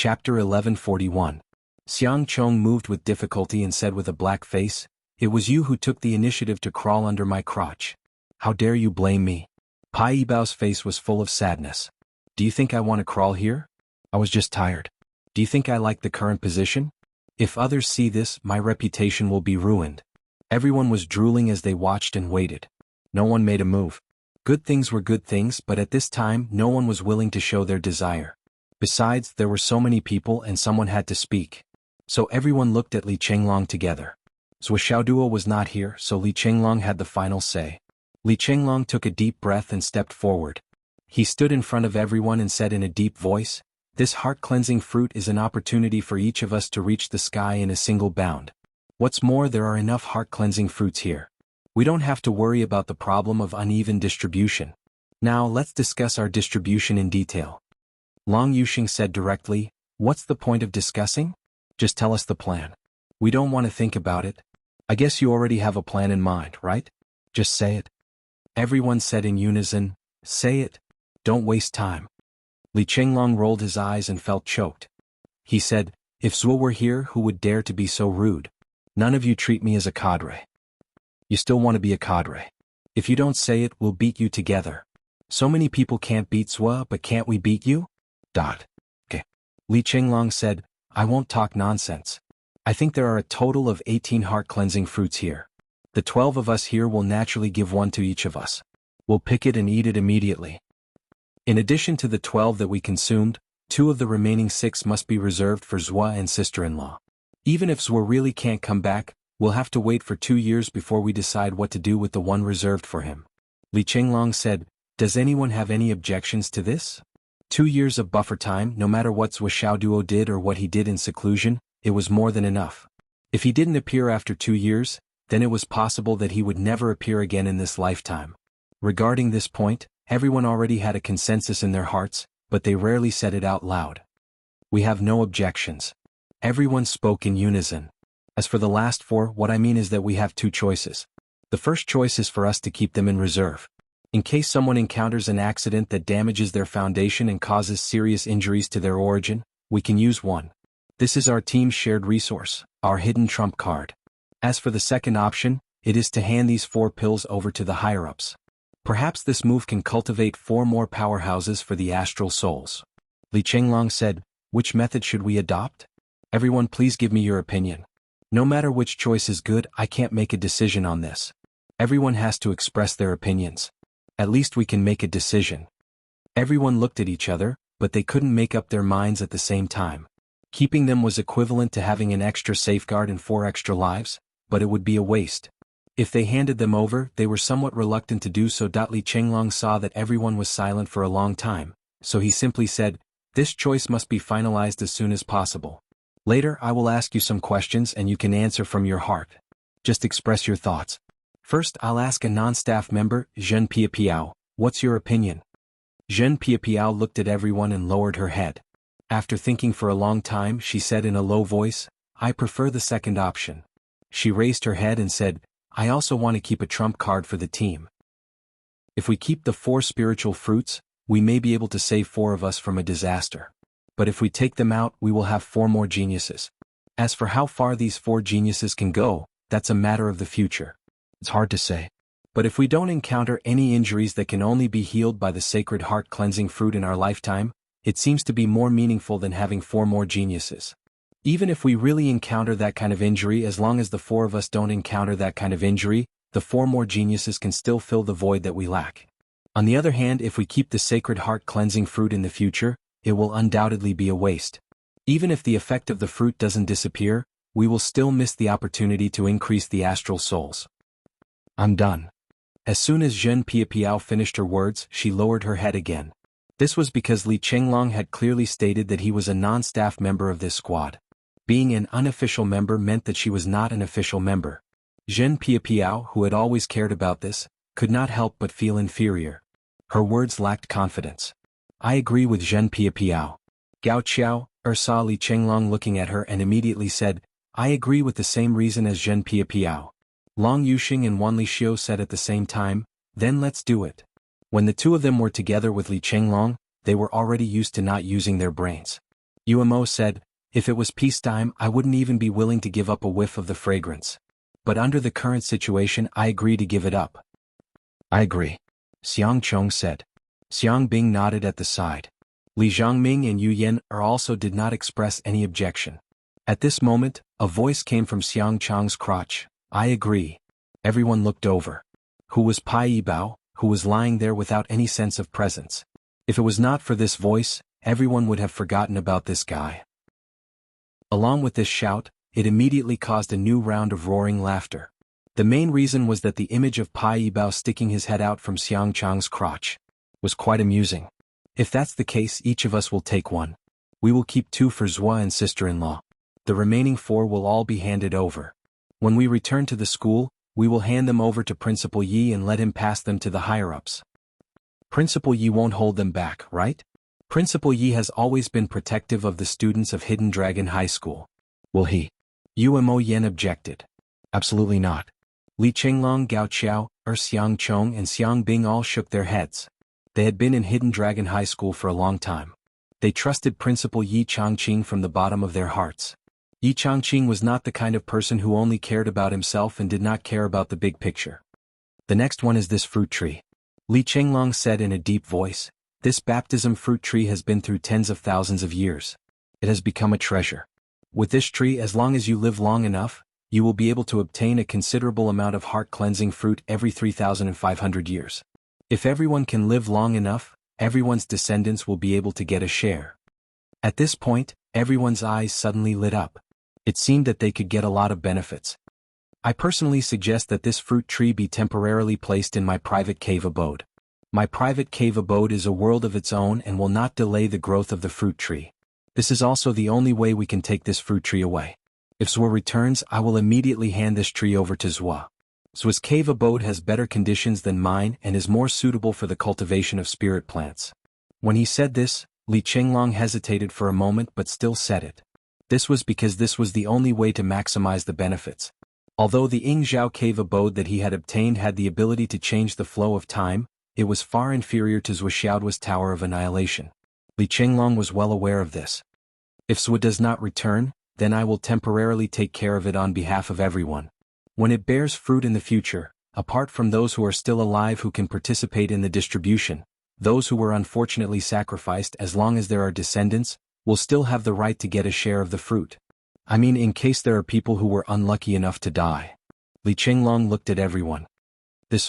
Chapter 1141. Xiang Chong moved with difficulty and said with a black face, "It was you who took the initiative to crawl under my crotch. How dare you blame me?" Pai Yibao's face was full of sadness. "Do you think I want to crawl here? I was just tired. Do you think I like the current position? If others see this, my reputation will be ruined." Everyone was drooling as they watched and waited. No one made a move. Good things were good things, but at this time no one was willing to show their desire. Besides, there were so many people and someone had to speak. So everyone looked at Li Chenglong together. Zhou Xiaoduo was not here, so Li Chenglong had the final say. Li Chenglong took a deep breath and stepped forward. He stood in front of everyone and said in a deep voice, "This heart-cleansing fruit is an opportunity for each of us to reach the sky in a single bound. What's more, there are enough heart-cleansing fruits here. We don't have to worry about the problem of uneven distribution. Now let's discuss our distribution in detail." Long Yuxing said directly, "What's the point of discussing? Just tell us the plan. We don't want to think about it. I guess you already have a plan in mind, right? Just say it." Everyone said in unison, "Say it. Don't waste time." Li Chenglong rolled his eyes and felt choked. He said, "If Zhuo were here, who would dare to be so rude? None of you treat me as a cadre. You still want to be a cadre. If you don't say it, we'll beat you together. So many people can't beat Zhuo, but can't we beat you? Okay. Li Chenglong said, "I won't talk nonsense. I think there are a total of 18 heart-cleansing fruits here. The 12 of us here will naturally give one to each of us. We'll pick it and eat it immediately. In addition to the 12 that we consumed, 2 of the remaining 6 must be reserved for Zhuo and sister-in-law. Even if Zhuo really can't come back, we'll have to wait for 2 years before we decide what to do with the one reserved for him." Li Chenglong said, "Does anyone have any objections to this?" 2 years of buffer time, no matter what Zhou Xiaoduo did or what he did in seclusion, it was more than enough. If he didn't appear after 2 years, then it was possible that he would never appear again in this lifetime. Regarding this point, everyone already had a consensus in their hearts, but they rarely said it out loud. "We have no objections." Everyone spoke in unison. "As for the last 4, what I mean is that we have 2 choices. The first choice is for us to keep them in reserve. In case someone encounters an accident that damages their foundation and causes serious injuries to their origin, we can use one. This is our team's shared resource, our hidden trump card. As for the second option, it is to hand these 4 pills over to the higher-ups. Perhaps this move can cultivate 4 more powerhouses for the astral souls." Li Chenglong said, "Which method should we adopt? Everyone please give me your opinion. No matter which choice is good, I can't make a decision on this. Everyone has to express their opinions. At least we can make a decision." Everyone looked at each other, but they couldn't make up their minds at the same time. Keeping them was equivalent to having an extra safeguard and 4 extra lives, but it would be a waste. If they handed them over, they were somewhat reluctant to do so. Li Chenglong saw that everyone was silent for a long time, so he simply said, "This choice must be finalized as soon as possible. Later I will ask you some questions and you can answer from your heart. Just express your thoughts. First I'll ask a non-staff member, Zhen Piapiao, what's your opinion?" Zhen Piapiao looked at everyone and lowered her head. After thinking for a long time, she said in a low voice, "I prefer the second option." She raised her head and said, "I also want to keep a trump card for the team. If we keep the 4 spiritual fruits, we may be able to save 4 of us from a disaster. But if we take them out, we will have 4 more geniuses. As for how far these 4 geniuses can go, that's a matter of the future. It's hard to say. But if we don't encounter any injuries that can only be healed by the sacred heart-cleansing fruit in our lifetime, it seems to be more meaningful than having 4 more geniuses. Even if we really encounter that kind of injury, as long as the 4 of us don't encounter that kind of injury, the 4 more geniuses can still fill the void that we lack. On the other hand, if we keep the sacred heart-cleansing fruit in the future, it will undoubtedly be a waste. Even if the effect of the fruit doesn't disappear, we will still miss the opportunity to increase the astral souls." "I'm done." As soon as Zhen Piapiao finished her words, she lowered her head again. This was because Li Chenglong had clearly stated that he was a non-staff member of this squad. Being an unofficial member meant that she was not an official member. Zhen Piapiao, who had always cared about this, could not help but feel inferior. Her words lacked confidence. "I agree with Zhen Piapiao." Gao Qiao saw Li Chenglong looking at her and immediately said, "I agree with the same reason as Zhen Piapiao." Long Yuxing and Wan Lixio said at the same time, "Then let's do it." When the 2 of them were together with Li Chenglong, they were already used to not using their brains. Umo said, if it was peacetime I wouldn't even be willing to give up a whiff of the fragrance. But under the current situation I agree to give it up. I agree. Xiang Chong said. Xiang Bing nodded at the side. Li Zhangming and Yu Yan also did not express any objection. At this moment, a voice came from Xiang Chong's crotch. I agree. Everyone looked over. Who was Pai Yibao, who was lying there without any sense of presence? If it was not for this voice, everyone would have forgotten about this guy. Along with this shout, it immediately caused a new round of roaring laughter. The main reason was that the image of Pai Yibao sticking his head out from Xiang Chong's crotch was quite amusing. If that's the case, each of us will take one. We will keep 2 for Zhua and sister-in-law. The remaining 4 will all be handed over. When we return to the school, we will hand them over to Principal Yi and let him pass them to the higher-ups. Principal Yi won't hold them back, right? Principal Yi has always been protective of the students of Hidden Dragon High School. Will he? Umo Yen objected. Absolutely not. Li Qinglong, Gao Qiao, Xiang Chong and Xiang Bing all shook their heads. They had been in Hidden Dragon High School for a long time. They trusted Principal Yi Changqing from the bottom of their hearts. Yi Changqing was not the kind of person who only cared about himself and did not care about the big picture. The next one is this fruit tree. Li Qinglong said in a deep voice, this baptism fruit tree has been through tens of thousands of years. It has become a treasure. With this tree, as long as you live long enough, you will be able to obtain a considerable amount of heart-cleansing fruit every 3,500 years. If everyone can live long enough, everyone's descendants will be able to get a share. At this point, everyone's eyes suddenly lit up. It seemed that they could get a lot of benefits. I personally suggest that this fruit tree be temporarily placed in my private cave abode. My private cave abode is a world of its own and will not delay the growth of the fruit tree. This is also the only way we can take this fruit tree away. If Zhua returns, I will immediately hand this tree over to Zhua. Zhua's cave abode has better conditions than mine and is more suitable for the cultivation of spirit plants. When he said this, Li Qinglong hesitated for a moment but still said it. This was because this was the only way to maximize the benefits. Although the Yingzhao cave abode that he had obtained had the ability to change the flow of time, it was far inferior to Zhua Xiaodua's Tower of Annihilation. Li Qinglong was well aware of this. If Zhua does not return, then I will temporarily take care of it on behalf of everyone. When it bears fruit in the future, apart from those who are still alive who can participate in the distribution, those who were unfortunately sacrificed, as long as there are descendants, will still have the right to get a share of the fruit. I mean, in case there are people who were unlucky enough to die. Li Qinglong looked at everyone.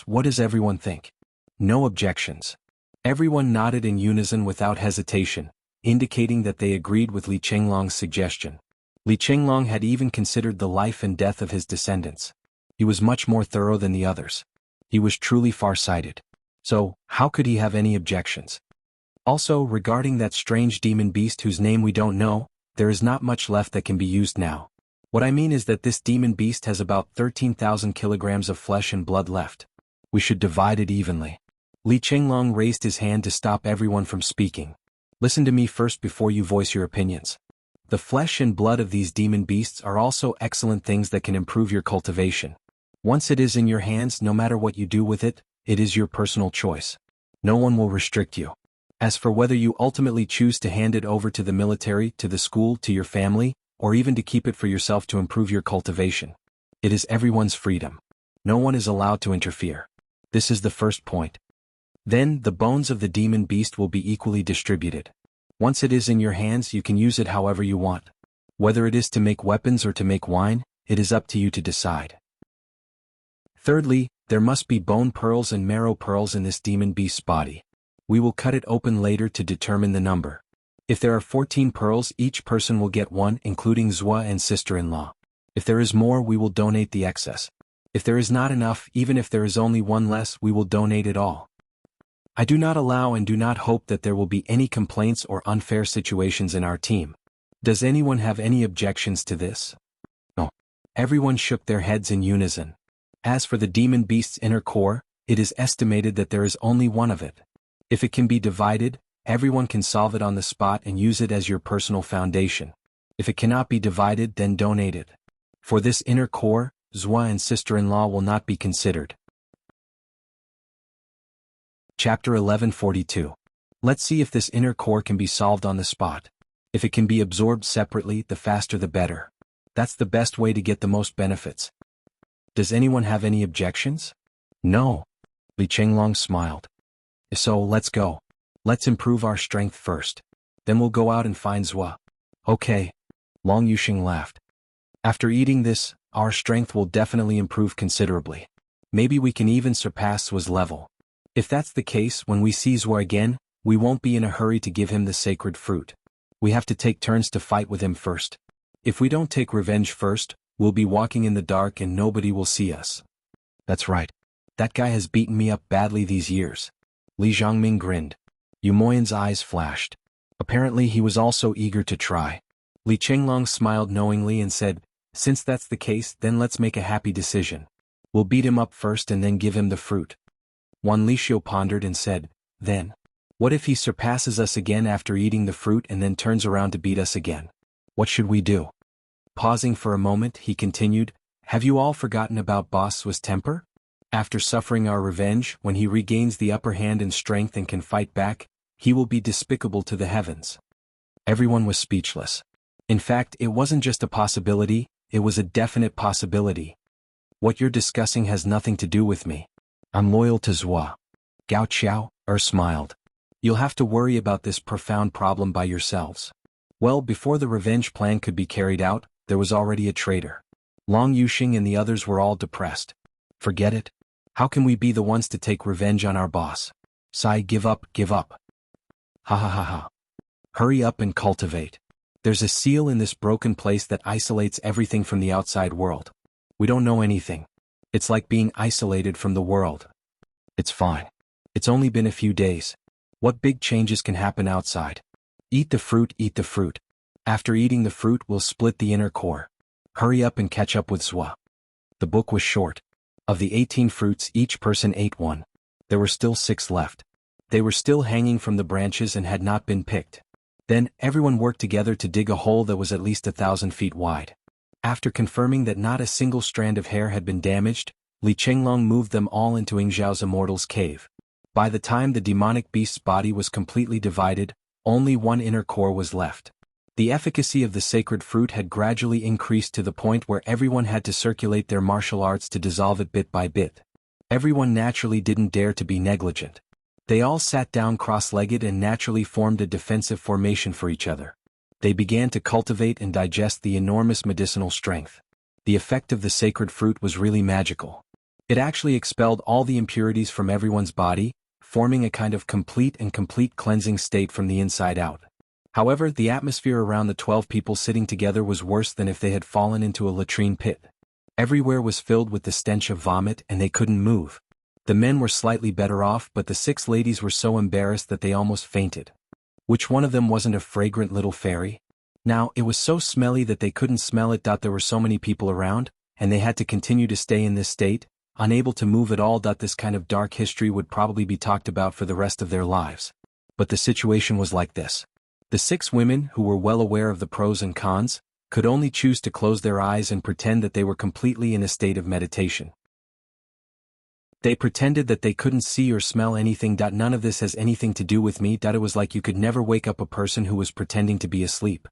What does everyone think? No objections. Everyone nodded in unison without hesitation, indicating that they agreed with Li Qinglong's suggestion. Li Qinglong had even considered the life and death of his descendants. He was much more thorough than the others. He was truly far-sighted. So, how could he have any objections? Also, regarding that strange demon beast whose name we don't know, there is not much left that can be used now. What I mean is that this demon beast has about 13,000 kilograms of flesh and blood left. We should divide it evenly. Li Qinglong raised his hand to stop everyone from speaking. Listen to me first before you voice your opinions. The flesh and blood of these demon beasts are also excellent things that can improve your cultivation. Once it is in your hands, no matter what you do with it, it is your personal choice. No one will restrict you. As for whether you ultimately choose to hand it over to the military, to the school, to your family, or even to keep it for yourself to improve your cultivation, it is everyone's freedom. No one is allowed to interfere. This is the first point. Then, the bones of the demon beast will be equally distributed. Once it is in your hands, you can use it however you want. Whether it is to make weapons or to make wine, it is up to you to decide. Thirdly, there must be bone pearls and marrow pearls in this demon beast's body. We will cut it open later to determine the number. If there are 14 pearls, each person will get one, including Zhua and sister-in-law. If there is more, we will donate the excess. If there is not enough, even if there is only one less, we will donate it all. I do not allow and do not hope that there will be any complaints or unfair situations in our team. Does anyone have any objections to this? No. Everyone shook their heads in unison. As for the demon beast's inner core, it is estimated that there is only one of it. If it can be divided, everyone can solve it on the spot and use it as your personal foundation. If it cannot be divided, then donate it. For this inner core, Zhua and sister-in-law will not be considered. Chapter 1142. Let's see if this inner core can be solved on the spot. If it can be absorbed separately, the faster the better. That's the best way to get the most benefits. Does anyone have any objections? No. Li Chenglong smiled. So let's go. Let's improve our strength first. Then we'll go out and find Zhua. Okay. Long Yuxing laughed. After eating this, our strength will definitely improve considerably. Maybe we can even surpass Zhua's level. If that's the case, when we see Zhua again, we won't be in a hurry to give him the sacred fruit. We have to take turns to fight with him first. If we don't take revenge first, we'll be walking in the dark and nobody will see us. That's right. That guy has beaten me up badly these years. Li Zhangming grinned. Yu Moyan's eyes flashed. Apparently he was also eager to try. Li Chenglong smiled knowingly and said, since that's the case, then let's make a happy decision. We'll beat him up first and then give him the fruit. Wan Lixio pondered and said, then, what if he surpasses us again after eating the fruit and then turns around to beat us again? What should we do? Pausing for a moment, he continued, have you all forgotten about Boss Zhua's temper? After suffering our revenge, when he regains the upper hand in strength and can fight back, he will be despicable to the heavens. Everyone was speechless. In fact, it wasn't just a possibility, it was a definite possibility. What you're discussing has nothing to do with me. I'm loyal to Zhua. Gao Qiao smiled. You'll have to worry about this profound problem by yourselves. Well, before the revenge plan could be carried out, there was already a traitor. Long Yuxing and the others were all depressed. Forget it. How can we be the ones to take revenge on our boss? Sai, give up, give up. Ha ha ha ha. Hurry up and cultivate. There's a seal in this broken place that isolates everything from the outside world. We don't know anything. It's like being isolated from the world. It's fine. It's only been a few days. What big changes can happen outside? Eat the fruit, eat the fruit. After eating the fruit, we'll split the inner core. Hurry up and catch up with Zhua. The book was short. Of the 18 fruits, each person ate one. There were still 6 left. They were still hanging from the branches and had not been picked. Then, everyone worked together to dig a hole that was at least 1,000 feet wide. After confirming that not a single strand of hair had been damaged, Li Chenglong moved them all into Yingzhao's immortal's cave. By the time the demonic beast's body was completely divided, only one inner core was left. The efficacy of the sacred fruit had gradually increased to the point where everyone had to circulate their martial arts to dissolve it bit by bit. Everyone naturally didn't dare to be negligent. They all sat down cross-legged and naturally formed a defensive formation for each other. They began to cultivate and digest the enormous medicinal strength. The effect of the sacred fruit was really magical. It actually expelled all the impurities from everyone's body, forming a kind of complete cleansing state from the inside out. However, the atmosphere around the 12 people sitting together was worse than if they had fallen into a latrine pit. Everywhere was filled with the stench of vomit and they couldn't move. The men were slightly better off, but the 6 ladies were so embarrassed that they almost fainted. Which one of them wasn't a fragrant little fairy? Now, it was so smelly that they couldn't smell it. There were so many people around, and they had to continue to stay in this state, unable to move at all. This kind of dark history would probably be talked about for the rest of their lives. But the situation was like this. The 6 women, who were well aware of the pros and cons, could only choose to close their eyes and pretend that they were completely in a state of meditation. They pretended that they couldn't see or smell anything. None of this has anything to do with me. It was like you could never wake up a person who was pretending to be asleep.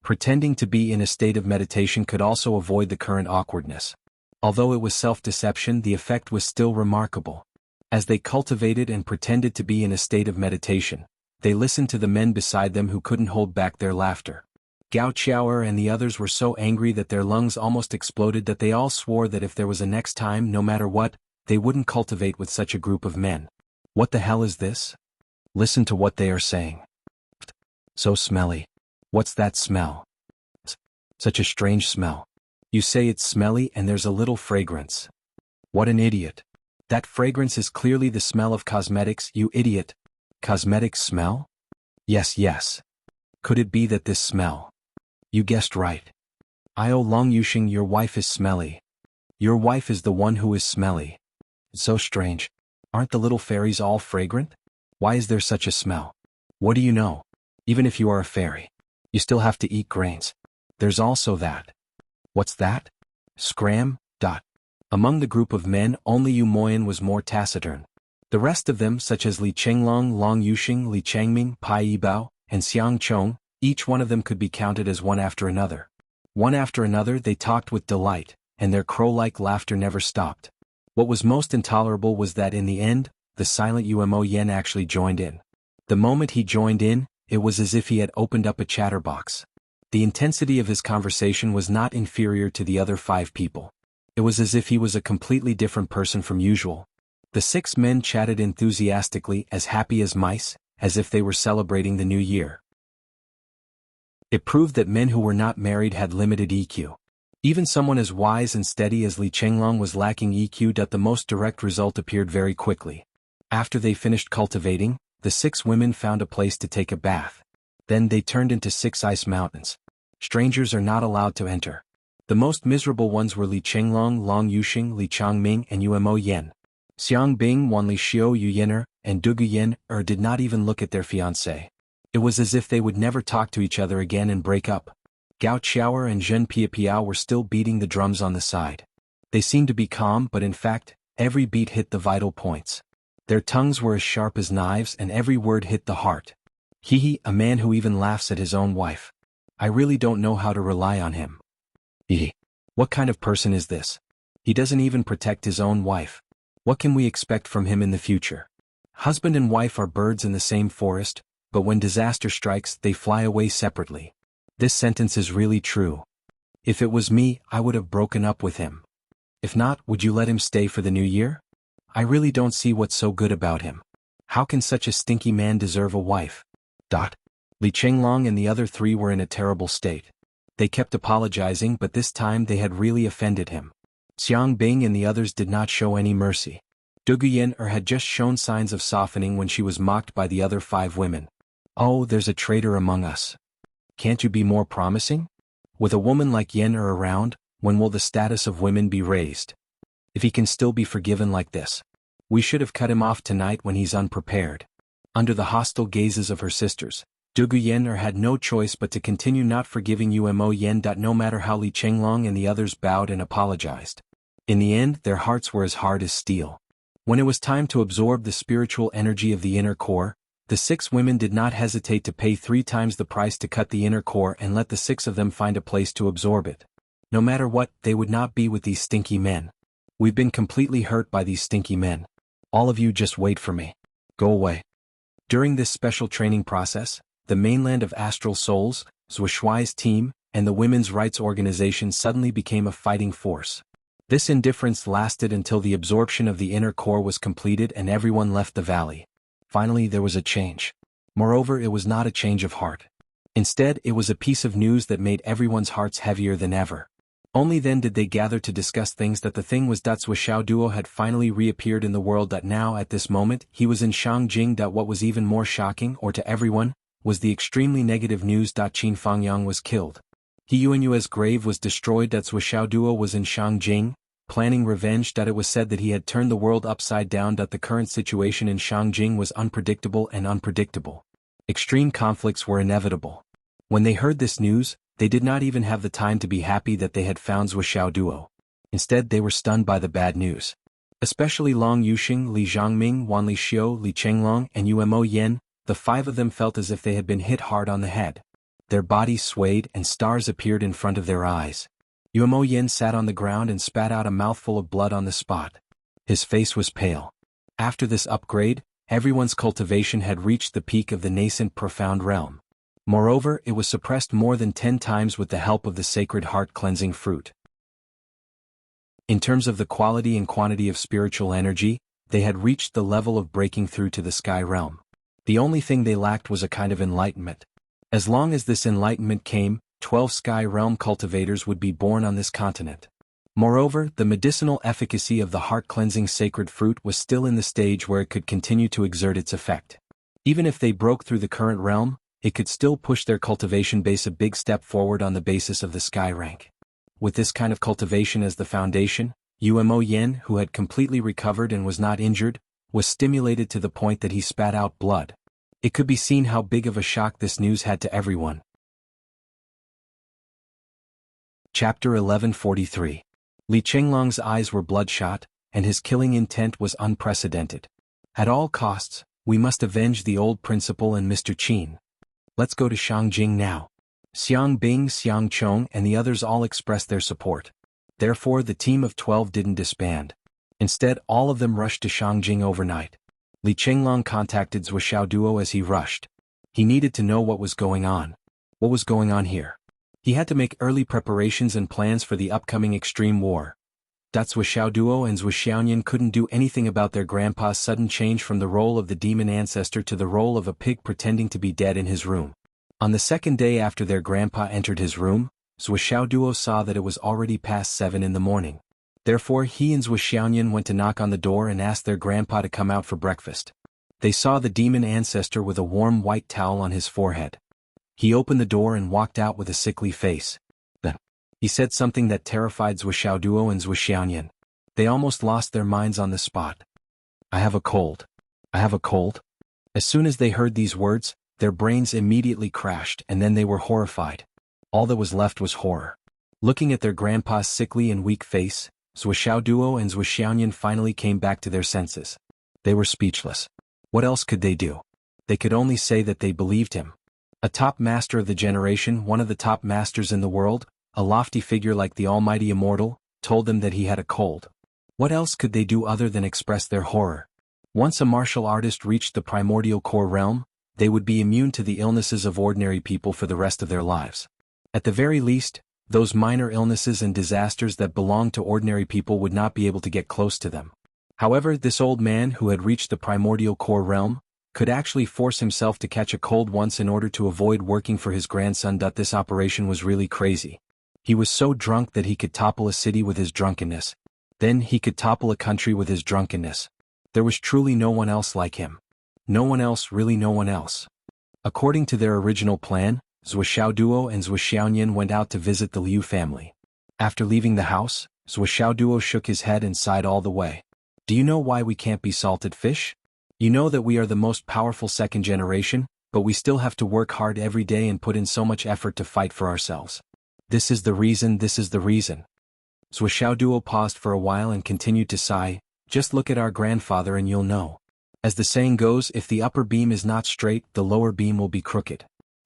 Pretending to be in a state of meditation could also avoid the current awkwardness. Although it was self-deception, the effect was still remarkable. As they cultivated and pretended to be in a state of meditation, they listened to the men beside them who couldn't hold back their laughter. Gao Qiao and the others were so angry that their lungs almost exploded that they all swore that if there was a next time, no matter what, they wouldn't cultivate with such a group of men. What the hell is this? Listen to what they are saying. So smelly. What's that smell? Such a strange smell. You say it's smelly and there's a little fragrance. What an idiot. That fragrance is clearly the smell of cosmetics, you idiot. Cosmetics smell? Yes, yes. Could it be that this smell? You guessed right. Long Yuxing, your wife is smelly. Your wife is the one who is smelly. It's so strange. Aren't the little fairies all fragrant? Why is there such a smell? What do you know? Even if you are a fairy, you still have to eat grains. There's also that. What's that? Scram. Among the group of men, only Yu Moyan was more taciturn. The rest of them, such as Li Chenglong, Long Yuxing, Li Changming, Pai Yibao, and Xiang Chong, Each one of them could be counted as one after another. One after another they talked with delight, and their crow-like laughter never stopped. What was most intolerable was that in the end, the silent Umo Yen actually joined in. The moment he joined in, it was as if he had opened up a chatterbox. The intensity of his conversation was not inferior to the other 5 people. It was as if he was a completely different person from usual. The 6 men chatted enthusiastically, as happy as mice, as if they were celebrating the new year. It proved that men who were not married had limited EQ. Even someone as wise and steady as Li Chenglong was lacking EQ. The most direct result appeared very quickly. After they finished cultivating, the 6 women found a place to take a bath. Then they turned into 6 ice mountains. Strangers are not allowed to enter. The most miserable ones were Li Chenglong, Long Yuxing, Li Changming, and Umo Yen. Xiang Bing, Wan Li Xiu, Yu Yener, and Dugu Yen did not even look at their fiancé. It was as if they would never talk to each other again and break up. Gao Qiaoer and Zhen Piapiao were still beating the drums on the side. They seemed to be calm, but in fact, every beat hit the vital points. Their tongues were as sharp as knives and every word hit the heart. He, a man who even laughs at his own wife. I really don't know how to rely on him. What kind of person is this? He doesn't even protect his own wife. What can we expect from him in the future? Husband and wife are birds in the same forest, but when disaster strikes, they fly away separately. This sentence is really true. If it was me, I would have broken up with him. If not, would you let him stay for the new year? I really don't see what's so good about him. How can such a stinky man deserve a wife? Li Chenglong and the other 3 were in a terrible state. They kept apologizing, but this time they had really offended him. Xiang Bing and the others did not show any mercy. Dugu Yen had just shown signs of softening when she was mocked by the other 5 women. Oh, there's a traitor among us. Can't you be more promising? With a woman like Yen around, when will the status of women be raised? If he can still be forgiven like this. We should have cut him off tonight when he's unprepared. Under the hostile gazes of her sisters, Dugu Yen had no choice but to continue not forgiving Umo Yen. No matter how Li Chenglong and the others bowed and apologized. In the end, their hearts were as hard as steel. When it was time to absorb the spiritual energy of the inner core, the 6 women did not hesitate to pay 3 times the price to cut the inner core and let the 6 of them find a place to absorb it. No matter what, they would not be with these stinky men. We've been completely hurt by these stinky men. All of you just wait for me. Go away. During this special training process, the mainland of astral souls, Zhuishuai's team, and the women's rights organization suddenly became a fighting force. This indifference lasted until the absorption of the inner core was completed and everyone left the valley. Finally, there was a change. Moreover, it was not a change of heart. Instead, it was a piece of news that made everyone's hearts heavier than ever. Only then did they gather to discuss things. That the thing was that Zhuishao Duo had finally reappeared in the world. Now at this moment, he was in Shangjing. What was even more shocking, or to everyone, was the extremely negative news. Qin Fangyang was killed. He Yuanyue's grave was destroyed. Zhuishao Duo was in Shangjing, planning revenge. It was said that he had turned the world upside down. The current situation in Shangjing was unpredictable and unpredictable. Extreme conflicts were inevitable. When they heard this news, they did not even have the time to be happy that they had found Zhuishao Duo. Instead, they were stunned by the bad news. Especially Long Yuxing, Li Zhangming, Wan Li Xiu, Li Chenglong, and Umo Yen, the 5 of them felt as if they had been hit hard on the head. Their bodies swayed and stars appeared in front of their eyes. Umo Yen sat on the ground and spat out a mouthful of blood on the spot. His face was pale. After this upgrade, everyone's cultivation had reached the peak of the nascent profound realm. Moreover, it was suppressed more than 10 times with the help of the sacred heart-cleansing fruit. In terms of the quality and quantity of spiritual energy, they had reached the level of breaking through to the sky realm. The only thing they lacked was a kind of enlightenment. As long as this enlightenment came, 12 sky realm cultivators would be born on this continent. Moreover, the medicinal efficacy of the heart-cleansing sacred fruit was still in the stage where it could continue to exert its effect. Even if they broke through the current realm, it could still push their cultivation base a big step forward on the basis of the sky rank. With this kind of cultivation as the foundation, Umo Yen, who had completely recovered and was not injured, was stimulated to the point that he spat out blood. It could be seen how big of a shock this news had to everyone. Chapter 1143. Li Chenglong's eyes were bloodshot, and his killing intent was unprecedented. At all costs, we must avenge the old principal and Mr. Qin. Let's go to Shangjing now. Xiang Bing, Xiang Chong and the others all expressed their support. Therefore the team of 12 didn't disband. Instead all of them rushed to Shangjing overnight. Li Chenglong contacted Zhou Xiaoduo as he rushed. He needed to know what was going on. What was going on here? He had to make early preparations and plans for the upcoming extreme war. Zhou Xiaoduo and Zhou Xiaoyan couldn't do anything about their grandpa's sudden change from the role of the demon ancestor to the role of a pig pretending to be dead in his room. On the second day after their grandpa entered his room, Zhou Xiaoduo saw that it was already past 7 in the morning. Therefore he and Zhou Xiaoyan went to knock on the door and asked their grandpa to come out for breakfast. They saw the demon ancestor with a warm white towel on his forehead. He opened the door and walked out with a sickly face. Then he said something that terrified Zhou Xiaoduo and Zhou Xiaoyan. They almost lost their minds on the spot. I have a cold. I have a cold. As soon as they heard these words, their brains immediately crashed and then they were horrified. All that was left was horror. Looking at their grandpa's sickly and weak face, Zhou Xiaoduo and Zhou Xiaoyan finally came back to their senses. They were speechless. What else could they do? They could only say that they believed him. A top master of the generation, one of the top masters in the world, a lofty figure like the almighty immortal, told them that he had a cold. What else could they do other than express their horror? Once a martial artist reached the primordial core realm, they would be immune to the illnesses of ordinary people for the rest of their lives. At the very least, those minor illnesses and disasters that belong to ordinary people would not be able to get close to them. However, this old man who had reached the primordial core realm could actually force himself to catch a cold once in order to avoid working for his grandson. This operation was really crazy. He was so drunk that he could topple a city with his drunkenness. Then he could topple a country with his drunkenness. There was truly no one else like him. No one else, really no one else. According to their original plan, Zhou Xiaoduo and Zhou Xiaoyan went out to visit the Liu family. After leaving the house, Zhou Xiaoduo shook his head and sighed all the way. Do you know why we can't be salted fish? You know that we are the most powerful second generation, but we still have to work hard every day and put in so much effort to fight for ourselves. This is the reason, this is the reason. Zhou Xiaoduo paused for a while and continued to sigh. Just look at our grandfather and you'll know. As the saying goes, if the upper beam is not straight, the lower beam will be crooked.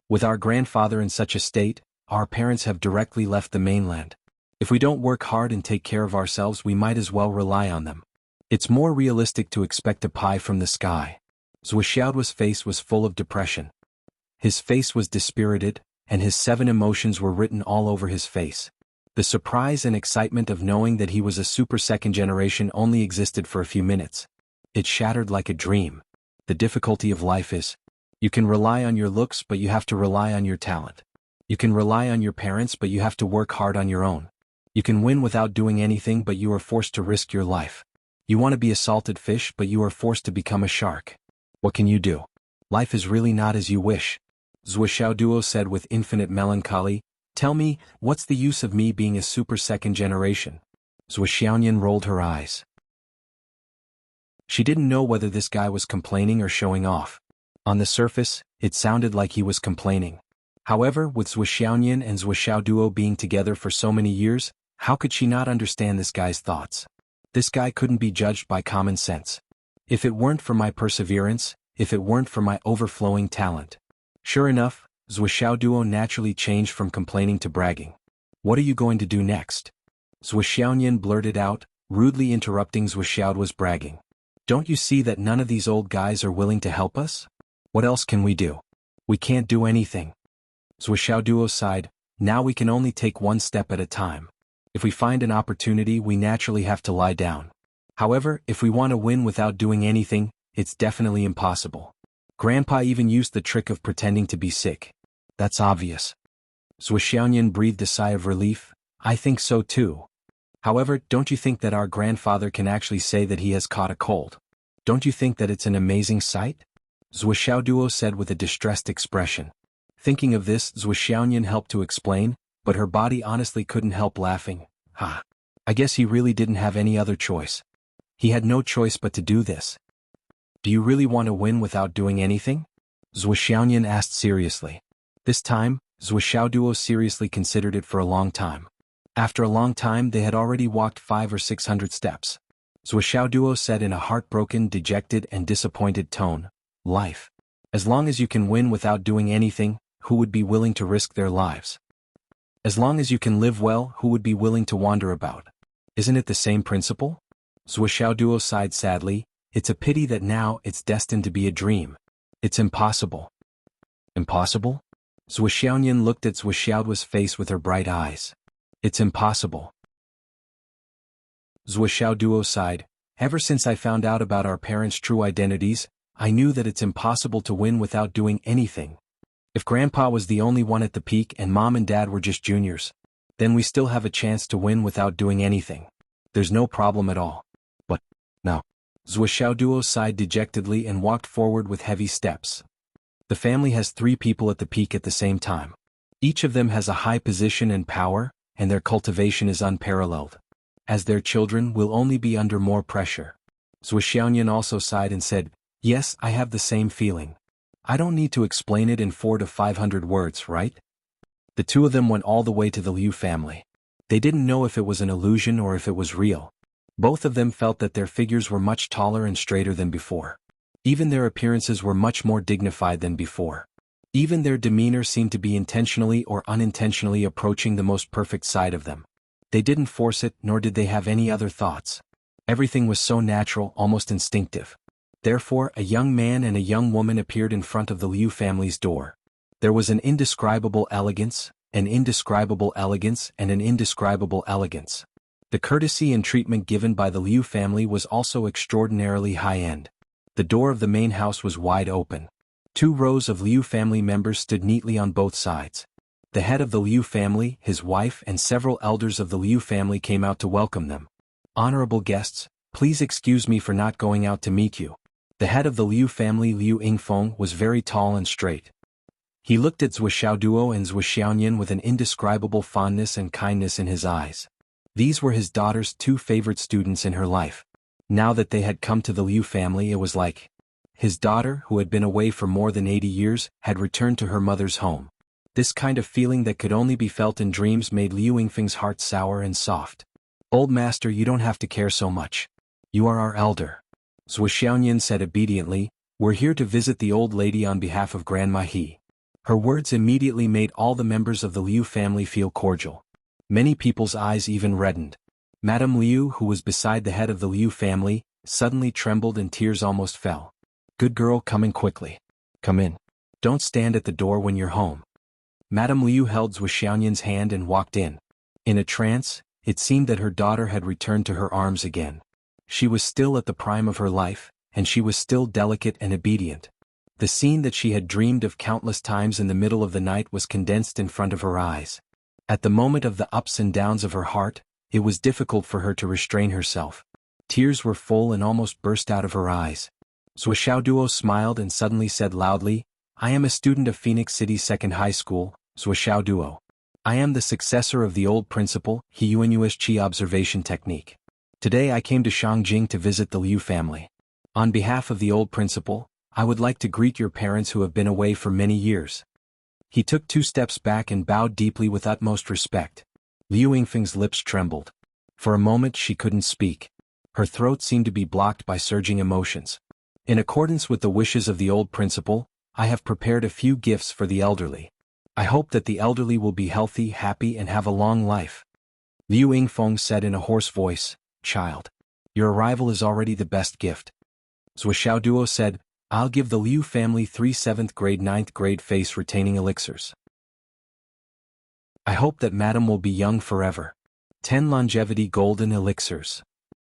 With our grandfather in such a state, our parents have directly left the mainland. If we don't work hard and take care of ourselves, we might as well rely on them. It's more realistic to expect a pie from the sky. Zhou Xiaoduo's face was full of depression. His face was dispirited, and his 7 emotions were written all over his face. The surprise and excitement of knowing that he was a super second generation only existed for a few minutes. It shattered like a dream. The difficulty of life is, you can rely on your looks but you have to rely on your talent. You can rely on your parents but you have to work hard on your own. You can win without doing anything but you are forced to risk your life. You want to be a salted fish but you are forced to become a shark. What can you do? Life is really not as you wish. Zhou Xiaoduo said with infinite melancholy, tell me, what's the use of me being a super second generation? Zhou Xiaoyan rolled her eyes. She didn't know whether this guy was complaining or showing off. On the surface, it sounded like he was complaining. However, with Zhou Xiaoyan and Zhou Xiaoduo being together for so many years, how could she not understand this guy's thoughts? This guy couldn't be judged by common sense. If it weren't for my perseverance, if it weren't for my overflowing talent. Sure enough, Zhou Xiaoduo naturally changed from complaining to bragging. What are you going to do next? Zhou Xiaoyan blurted out, rudely interrupting Zhou Xiaoduo's bragging. Don't you see that none of these old guys are willing to help us? What else can we do? We can't do anything. Zhou Xiaoduo sighed, now we can only take one step at a time. If we find an opportunity, we naturally have to lie down. However, if we want to win without doing anything, it's definitely impossible. Grandpa even used the trick of pretending to be sick. That's obvious. Zhou Xiaoyan breathed a sigh of relief. I think so too. However, don't you think that our grandfather can actually say that he has caught a cold? Don't you think that it's an amazing sight? Zhou Xiaoduo said with a distressed expression. Thinking of this, Zhou Xiaoyan helped to explain, but her body honestly couldn't help laughing. Ha! I guess he really didn't have any other choice. He had no choice but to do this. Do you really want to win without doing anything? Zhou Xiaoyan asked seriously. This time, Zhou Xiaoduo seriously considered it for a long time. After a long time they had already walked 500 or 600 steps. Zhou Xiaoduo said in a heartbroken, dejected and disappointed tone, life. As long as you can win without doing anything, who would be willing to risk their lives? As long as you can live well, who would be willing to wander about? Isn't it the same principle? Zhuo Xiaoduo sighed sadly. It's a pity that now it's destined to be a dream. It's impossible. Impossible? Zhuo Xiaoyan looked at Zhuo Xiaoduo's face with her bright eyes. It's impossible. Zhuo Xiaoduo sighed. Ever since I found out about our parents' true identities, I knew that it's impossible to win without doing anything. If Grandpa was the only one at the peak and Mom and Dad were just juniors, then we still have a chance to win without doing anything. There's no problem at all. But, no. Zhuo Xiaoduo sighed dejectedly and walked forward with heavy steps. The family has 3 people at the peak at the same time. Each of them has a high position and power, and their cultivation is unparalleled. As their children will only be under more pressure. Zhuo Xiaoyan also sighed and said, yes, I have the same feeling. I don't need to explain it in 400 to 500 words, right? The 2 of them went all the way to the Liu family. They didn't know if it was an illusion or if it was real. Both of them felt that their figures were much taller and straighter than before. Even their appearances were much more dignified than before. Even their demeanor seemed to be intentionally or unintentionally approaching the most perfect side of them. They didn't force it, nor did they have any other thoughts. Everything was so natural, almost instinctive. Therefore, a young man and a young woman appeared in front of the Liu family's door. There was an indescribable elegance, and an indescribable elegance. The courtesy and treatment given by the Liu family was also extraordinarily high-end. The door of the main house was wide open. 2 rows of Liu family members stood neatly on both sides. The head of the Liu family, his wife and several elders of the Liu family came out to welcome them. Honorable guests, please excuse me for not going out to meet you. The head of the Liu family, Liu Yingfeng, was very tall and straight. He looked at Zhuo Xiaoduo and Zhuo Xiaoyan with an indescribable fondness and kindness in his eyes. These were his daughter's 2 favorite students in her life. Now that they had come to the Liu family, it was like his daughter, who had been away for more than 80 years, had returned to her mother's home. This kind of feeling that could only be felt in dreams made Liu Yingfeng's heart sour and soft. Old master, you don't have to care so much. You are our elder. Zhuo Xiaoyan said obediently, we're here to visit the old lady on behalf of Grandma He. Her words immediately made all the members of the Liu family feel cordial. Many people's eyes even reddened. Madame Liu, who was beside the head of the Liu family, suddenly trembled and tears almost fell. Good girl, come in quickly. Come in. Don't stand at the door when you're home. Madame Liu held Zhuo Xiaoyan's hand and walked in. In a trance, it seemed that her daughter had returned to her arms again. She was still at the prime of her life, and she was still delicate and obedient. The scene that she had dreamed of countless times in the middle of the night was condensed in front of her eyes. At the moment of the ups and downs of her heart, it was difficult for her to restrain herself. Tears were full and almost burst out of her eyes. Zhuo Xiaoduo smiled and suddenly said loudly, I am a student of Phoenix City's second high school, Zhuo Xiaoduo. I am the successor of the old principal, He Yuanyu's Qi observation technique. Today I came to Shangjing to visit the Liu family. On behalf of the old principal, I would like to greet your parents who have been away for many years. He took 2 steps back and bowed deeply with utmost respect. Liu Yingfeng's lips trembled. For a moment she couldn't speak. Her throat seemed to be blocked by surging emotions. In accordance with the wishes of the old principal, I have prepared a few gifts for the elderly. I hope that the elderly will be healthy, happy and have a long life. Liu Yingfeng said in a hoarse voice, Child, your arrival is already the best gift. Zhuo Xiaoduo said, I'll give the Liu family 3 7th grade 9th grade face-retaining elixirs. I hope that Madam will be young forever. 10 longevity golden elixirs.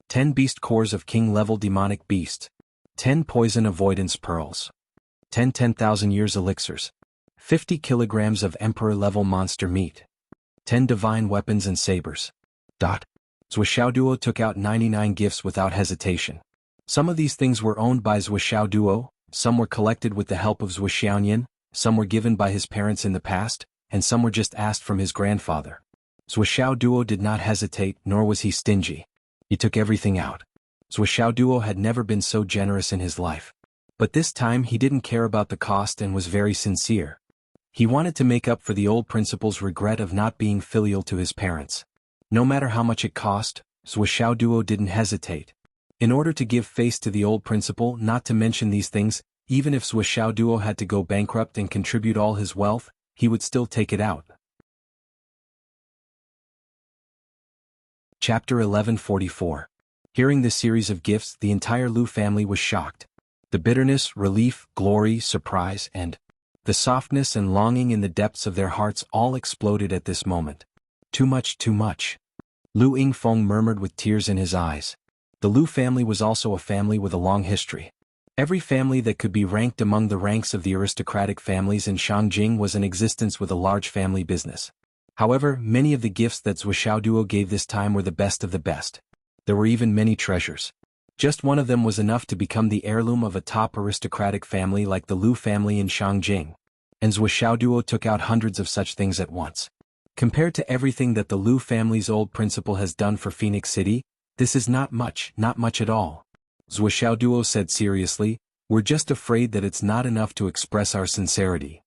10 beast cores of king-level demonic beast. 10 poison avoidance pearls. 10 10,000 years elixirs. 50 kilograms of emperor-level monster meat. 10 divine weapons and sabers. Zhuo Xiaoduo took out 99 gifts without hesitation. Some of these things were owned by Zhuo Xiaoduo, some were collected with the help of Zhuo Xiaoyan, some were given by his parents in the past, and some were just asked from his grandfather. Zhuo Xiaoduo did not hesitate, nor was he stingy. He took everything out. Zhuo Xiaoduo had never been so generous in his life. But this time he didn't care about the cost and was very sincere. He wanted to make up for the old principal's regret of not being filial to his parents. No matter how much it cost, Zhuo Xiaoduo didn't hesitate. In order to give face to the old principal, not to mention these things, even if Zhuo Duo had to go bankrupt and contribute all his wealth, he would still take it out. Chapter 1144. Hearing this series of gifts, the entire Lu family was shocked. The bitterness, relief, glory, surprise, and the softness and longing in the depths of their hearts all exploded at this moment. Too much, too much. Lu Yingfeng murmured with tears in his eyes. The Lu family was also a family with a long history. Every family that could be ranked among the ranks of the aristocratic families in Shangjing was in existence with a large family business. However, many of the gifts that Zhuo Duo gave this time were the best of the best. There were even many treasures. Just one of them was enough to become the heirloom of a top aristocratic family like the Lu family in Shangjing. And Zhuo Duo took out hundreds of such things at once. Compared to everything that the Lu family's old principal has done for Phoenix City, this is not much at all. Zhuo Duo said seriously, "We're just afraid that it's not enough to express our sincerity.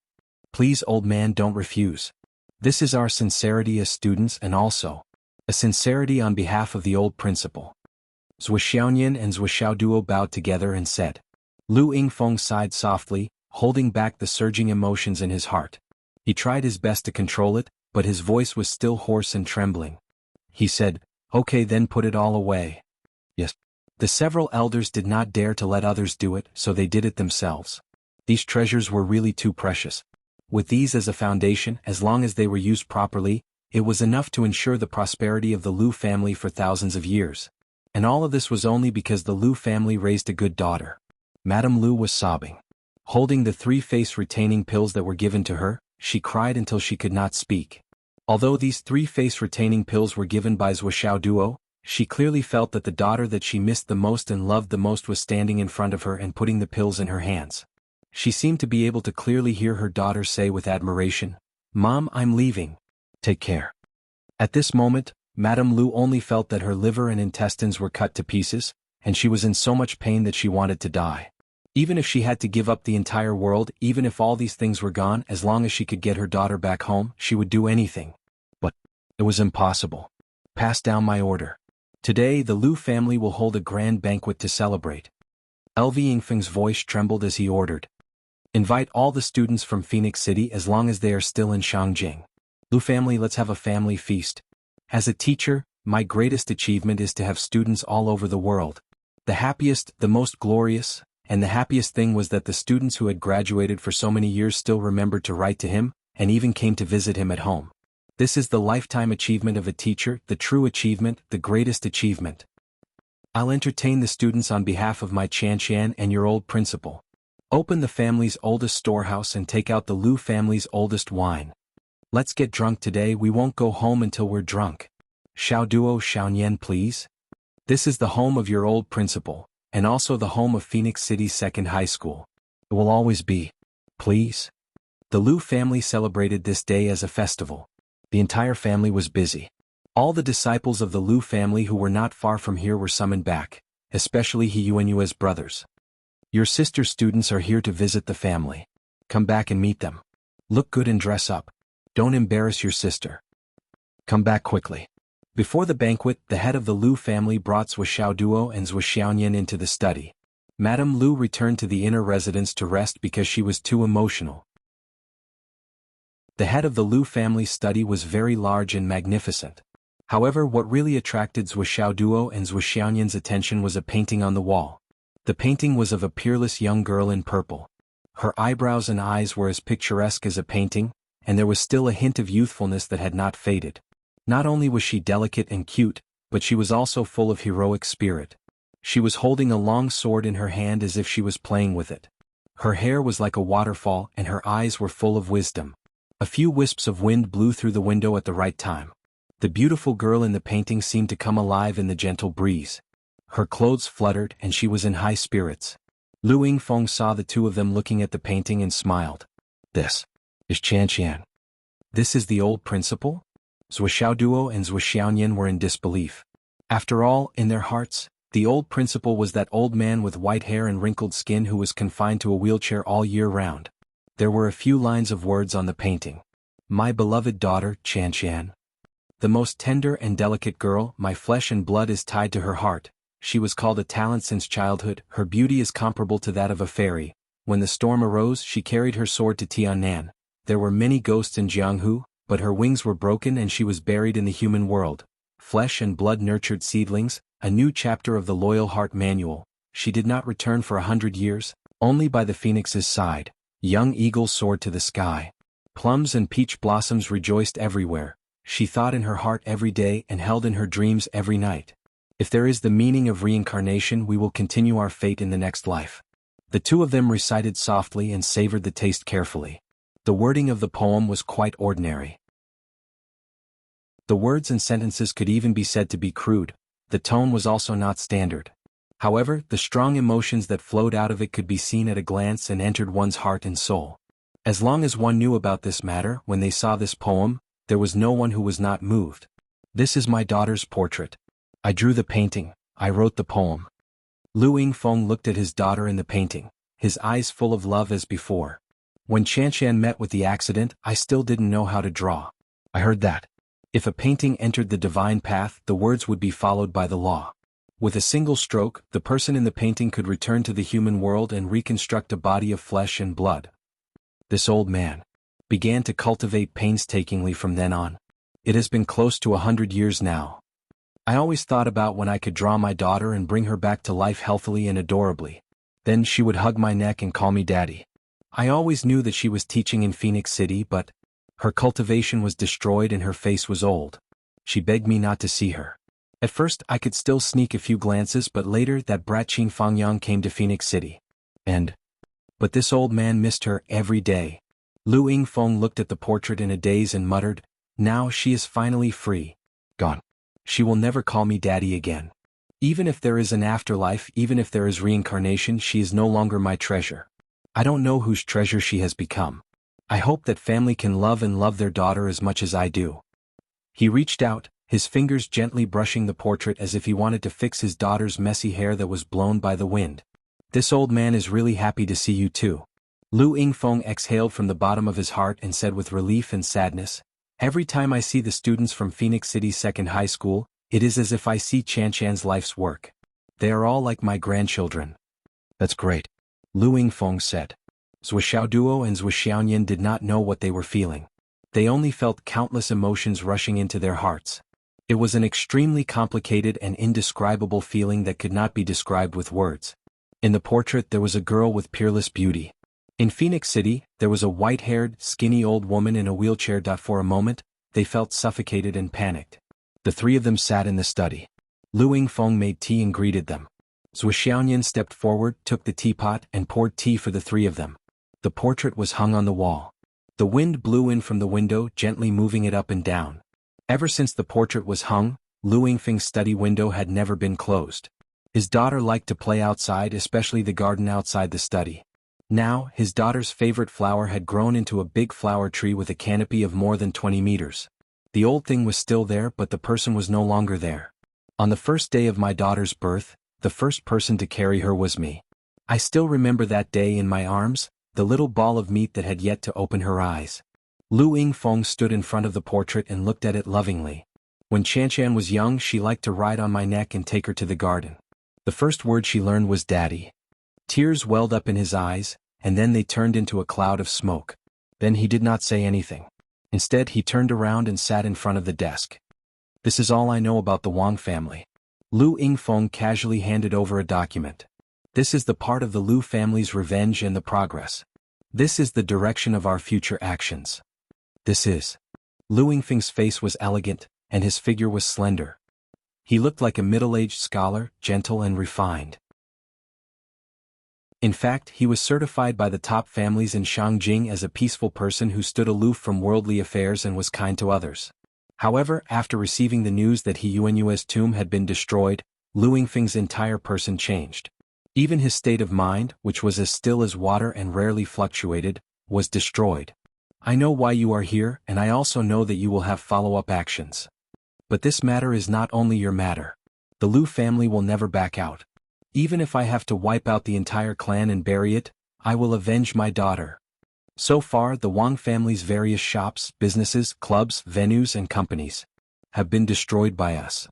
Please, old man, don't refuse. This is our sincerity as students and also a sincerity on behalf of the old principal." Zhuo Xiaoyan and Zhuo Duo bowed together and said. Lu Yingfeng sighed softly, holding back the surging emotions in his heart. He tried his best to control it, but his voice was still hoarse and trembling. He said, "Okay, then put it all away." Yes. The several elders did not dare to let others do it, so they did it themselves. These treasures were really too precious. With these as a foundation, as long as they were used properly, it was enough to ensure the prosperity of the Lu family for thousands of years. And all of this was only because the Lu family raised a good daughter. Madame Lu was sobbing. Holding the 3 face retaining pills that were given to her, she cried until she could not speak. Although these 3 face retaining pills were given by Zhuo Duo, she clearly felt that the daughter that she missed the most and loved the most was standing in front of her and putting the pills in her hands. She seemed to be able to clearly hear her daughter say with admiration, "Mom, I'm leaving. Take care." At this moment, Madame Lu only felt that her liver and intestines were cut to pieces, and she was in so much pain that she wanted to die. Even if she had to give up the entire world, even if all these things were gone, as long as she could get her daughter back home, she would do anything. But it was impossible. "Pass down my order. Today the Lu family will hold a grand banquet to celebrate." LV Yingfeng's voice trembled as he ordered. "Invite all the students from Phoenix City as long as they are still in Shangjing. Lu family, let's have a family feast. As a teacher, my greatest achievement is to have students all over the world. The happiest, the most glorious, and the happiest thing was that the students who had graduated for so many years still remembered to write to him, and even came to visit him at home. This is the lifetime achievement of a teacher, the true achievement, the greatest achievement. I'll entertain the students on behalf of my Chanqian and your old principal. Open the family's oldest storehouse and take out the Lu family's oldest wine. Let's get drunk today, we won't go home until we're drunk. Xiao Duo Xiaoyan, please. This is the home of your old principal, and also the home of Phoenix City's second high school. It will always be. Please." The Lu family celebrated this day as a festival. The entire family was busy. All the disciples of the Lu family who were not far from here were summoned back, especially He Yuanyue's brothers. "Your sister's students are here to visit the family. Come back and meet them. Look good and dress up. Don't embarrass your sister. Come back quickly." Before the banquet, the head of the Lu family brought Zhuo Duo and Zhuo Xiaoyan into the study. Madame Lu returned to the inner residence to rest because she was too emotional. The head of the Lu family's study was very large and magnificent. However, what really attracted Zhuo Duo and Zhuo Xiaoyan's attention was a painting on the wall. The painting was of a peerless young girl in purple. Her eyebrows and eyes were as picturesque as a painting, and there was still a hint of youthfulness that had not faded. Not only was she delicate and cute, but she was also full of heroic spirit. She was holding a long sword in her hand as if she was playing with it. Her hair was like a waterfall and her eyes were full of wisdom. A few wisps of wind blew through the window at the right time. The beautiful girl in the painting seemed to come alive in the gentle breeze. Her clothes fluttered and she was in high spirits. Lu Yingfeng saw the two of them looking at the painting and smiled. "This is Chanqian. This is the old principal?" Zhuo Duo and Zhuo Xiaoyan were in disbelief. After all, in their hearts, the old principal was that old man with white hair and wrinkled skin who was confined to a wheelchair all year round. There were a few lines of words on the painting. "My beloved daughter, Chanqian. The most tender and delicate girl, my flesh and blood is tied to her heart. She was called a talent since childhood, her beauty is comparable to that of a fairy. When the storm arose, she carried her sword to Tiannan. There were many ghosts in Jianghu, but her wings were broken and she was buried in the human world. Flesh and blood nurtured seedlings, a new chapter of the Loyal Heart Manual. She did not return for 100 years, only by the phoenix's side. Young eagles soared to the sky. Plums and peach blossoms rejoiced everywhere. She thought in her heart every day and held in her dreams every night. If there is the meaning of reincarnation, we will continue our fate in the next life. The two of them recited softly and savored the taste carefully. The wording of the poem was quite ordinary. The words and sentences could even be said to be crude. The tone was also not standard. However, the strong emotions that flowed out of it could be seen at a glance and entered one's heart and soul. As long as one knew about this matter, when they saw this poem, there was no one who was not moved. This is my daughter's portrait. I drew the painting, I wrote the poem. Lu Yingfeng looked at his daughter in the painting, his eyes full of love as before. When Chanshan met with the accident, I still didn't know how to draw. I heard that if a painting entered the divine path, the words would be followed by the law. With a single stroke, the person in the painting could return to the human world and reconstruct a body of flesh and blood. This old man began to cultivate painstakingly from then on. It has been close to 100 years now. I always thought about when I could draw my daughter and bring her back to life healthily and adorably. Then she would hug my neck and call me daddy. I always knew that she was teaching in Phoenix City, but her cultivation was destroyed and her face was old. She begged me not to see her. At first I could still sneak a few glances, but later that brat Qin Fangyang came to Phoenix City. But this old man missed her every day. Lu Yingfeng looked at the portrait in a daze and muttered, now she is finally free. Gone. She will never call me daddy again. Even if there is an afterlife, even if there is reincarnation, she is no longer my treasure. I don't know whose treasure she has become. I hope that family can love and love their daughter as much as I do. He reached out, his fingers gently brushing the portrait as if he wanted to fix his daughter's messy hair that was blown by the wind. This old man is really happy to see you too. Lu Yingfeng exhaled from the bottom of his heart and said with relief and sadness, every time I see the students from Phoenix City Second High School, it is as if I see Chanshan's life's work. They are all like my grandchildren. That's great, Lu Yingfeng said. Zhou Xiaoduo and Zhou Xiaoyan did not know what they were feeling. They only felt countless emotions rushing into their hearts. It was an extremely complicated and indescribable feeling that could not be described with words. In the portrait there was a girl with peerless beauty. In Phoenix City, there was a white-haired, skinny old woman in a wheelchair. For a moment, they felt suffocated and panicked. The three of them sat in the study. Lu Yingfeng made tea and greeted them. Zhou Xiaoyan stepped forward, took the teapot, and poured tea for the three of them. The portrait was hung on the wall. The wind blew in from the window, gently moving it up and down. Ever since the portrait was hung, Lu Yingfeng's study window had never been closed. His daughter liked to play outside, especially the garden outside the study. Now, his daughter's favorite flower had grown into a big flower tree with a canopy of more than 20 meters. The old thing was still there, but the person was no longer there. On the first day of my daughter's birth, the first person to carry her was me. I still remember that day in my arms, the little ball of meat that had yet to open her eyes. Lu Yingfeng stood in front of the portrait and looked at it lovingly. When Chanshan was young, she liked to ride on my neck and take her to the garden. The first word she learned was daddy. Tears welled up in his eyes, and then they turned into a cloud of smoke. Then he did not say anything. Instead, he turned around and sat in front of the desk. This is all I know about the Wang family. Lu Yingfeng casually handed over a document. This is the part of the Lu family's revenge and the progress. This is the direction of our future actions. This is. Lu Yingfeng's face was elegant, and his figure was slender. He looked like a middle-aged scholar, gentle and refined. In fact, he was certified by the top families in Shangjing as a peaceful person who stood aloof from worldly affairs and was kind to others. However, after receiving the news that Yuanyue's tomb had been destroyed, Lu Yingfeng's entire person changed. Even his state of mind, which was as still as water and rarely fluctuated, was destroyed. I know why you are here, and I also know that you will have follow-up actions. But this matter is not only your matter. The Lu family will never back out. Even if I have to wipe out the entire clan and bury it, I will avenge my daughter. So far, the Wang family's various shops, businesses, clubs, venues, and companies have been destroyed by us.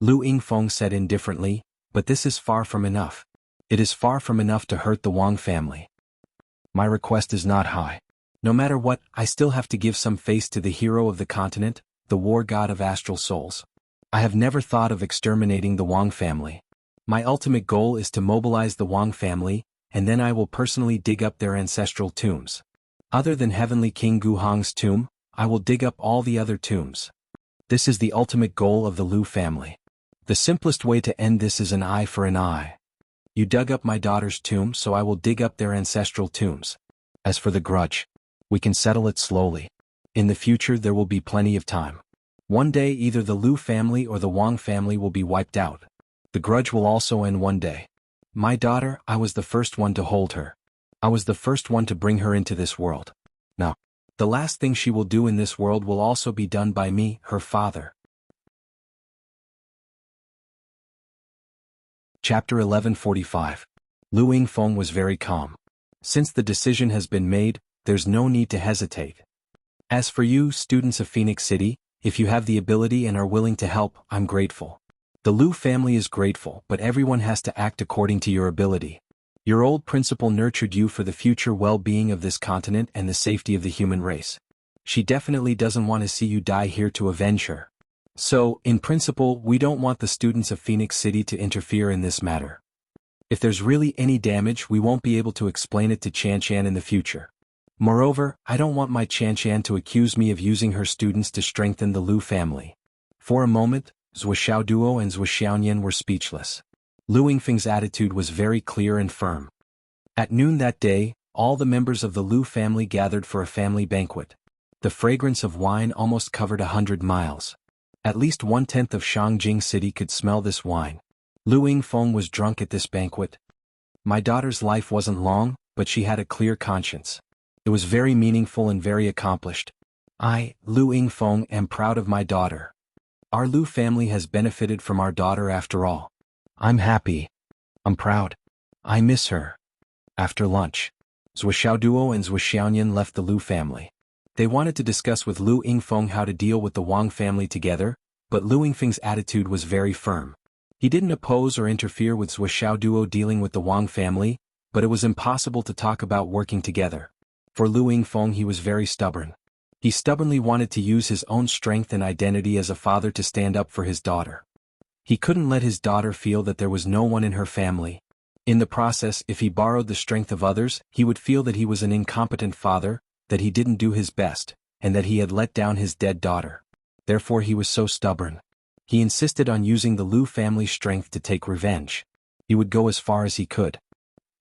Lu Yingfeng said indifferently, but this is far from enough. It is far from enough to hurt the Wang family. My request is not high. No matter what, I still have to give some face to the hero of the continent, the war god of astral souls. I have never thought of exterminating the Wang family. My ultimate goal is to mobilize the Wang family, and then I will personally dig up their ancestral tombs. Other than Heavenly King Guhong's tomb, I will dig up all the other tombs. This is the ultimate goal of the Liu family. The simplest way to end this is an eye for an eye. You dug up my daughter's tomb, so I will dig up their ancestral tombs. As for the grudge, we can settle it slowly. In the future there will be plenty of time. One day either the Liu family or the Wang family will be wiped out. The grudge will also end one day. My daughter, I was the first one to hold her. I was the first one to bring her into this world. Now, the last thing she will do in this world will also be done by me, her father. Chapter 1145. Liu Yingfeng was very calm. Since the decision has been made, there's no need to hesitate. As for you, students of Phoenix City, if you have the ability and are willing to help, I'm grateful. The Liu family is grateful, but everyone has to act according to your ability. Your old principal nurtured you for the future well-being of this continent and the safety of the human race. She definitely doesn't want to see you die here to avenge her. So, in principle, we don't want the students of Phoenix City to interfere in this matter. If there's really any damage, we won't be able to explain it to Chanchan in the future. Moreover, I don't want my Chanchan to accuse me of using her students to strengthen the Liu family. For a moment, Zhou Xiaoduo and Zhou Xiaonian were speechless. Liu Yingfeng's attitude was very clear and firm. At noon that day, all the members of the Liu family gathered for a family banquet. The fragrance of wine almost covered 100 miles. At least 1/10 of Shangjing City could smell this wine. Liu Yingfeng was drunk at this banquet. My daughter's life wasn't long, but she had a clear conscience. It was very meaningful and very accomplished. I, Liu Yingfeng, am proud of my daughter. Our Liu family has benefited from our daughter after all. I'm happy. I'm proud. I miss her. After lunch, Zhou Xiaoduo and Zhou Xiaonian left the Liu family. They wanted to discuss with Liu Yingfeng how to deal with the Wang family together, but Liu Yingfeng's attitude was very firm. He didn't oppose or interfere with Zhou Xiaoduo dealing with the Wang family, but it was impossible to talk about working together. For Liu Yingfeng, he was very stubborn. He stubbornly wanted to use his own strength and identity as a father to stand up for his daughter. He couldn't let his daughter feel that there was no one in her family. In the process, if he borrowed the strength of others, he would feel that he was an incompetent father, that he didn't do his best, and that he had let down his dead daughter. Therefore he was so stubborn. He insisted on using the Liu family's strength to take revenge. He would go as far as he could.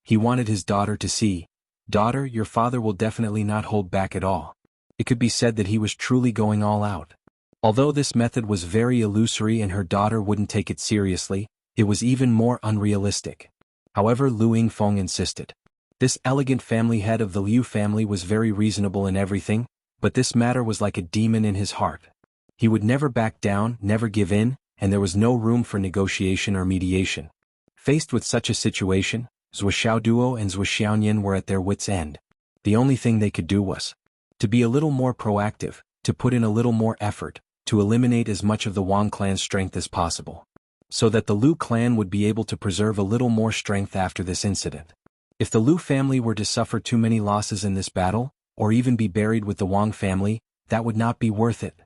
He wanted his daughter to see, "Daughter, your father will definitely not hold back at all." It could be said that he was truly going all out. Although this method was very illusory and her daughter wouldn't take it seriously, it was even more unrealistic. However, Liu Yingfeng insisted. This elegant family head of the Liu family was very reasonable in everything, but this matter was like a demon in his heart. He would never back down, never give in, and there was no room for negotiation or mediation. Faced with such a situation, Zhou Xiaoduo and Zhou Xiaonian were at their wits' end. The only thing they could do was to be a little more proactive, to put in a little more effort, to eliminate as much of the Wang clan's strength as possible, so that the Liu clan would be able to preserve a little more strength after this incident. If the Liu family were to suffer too many losses in this battle, or even be buried with the Wang family, that would not be worth it.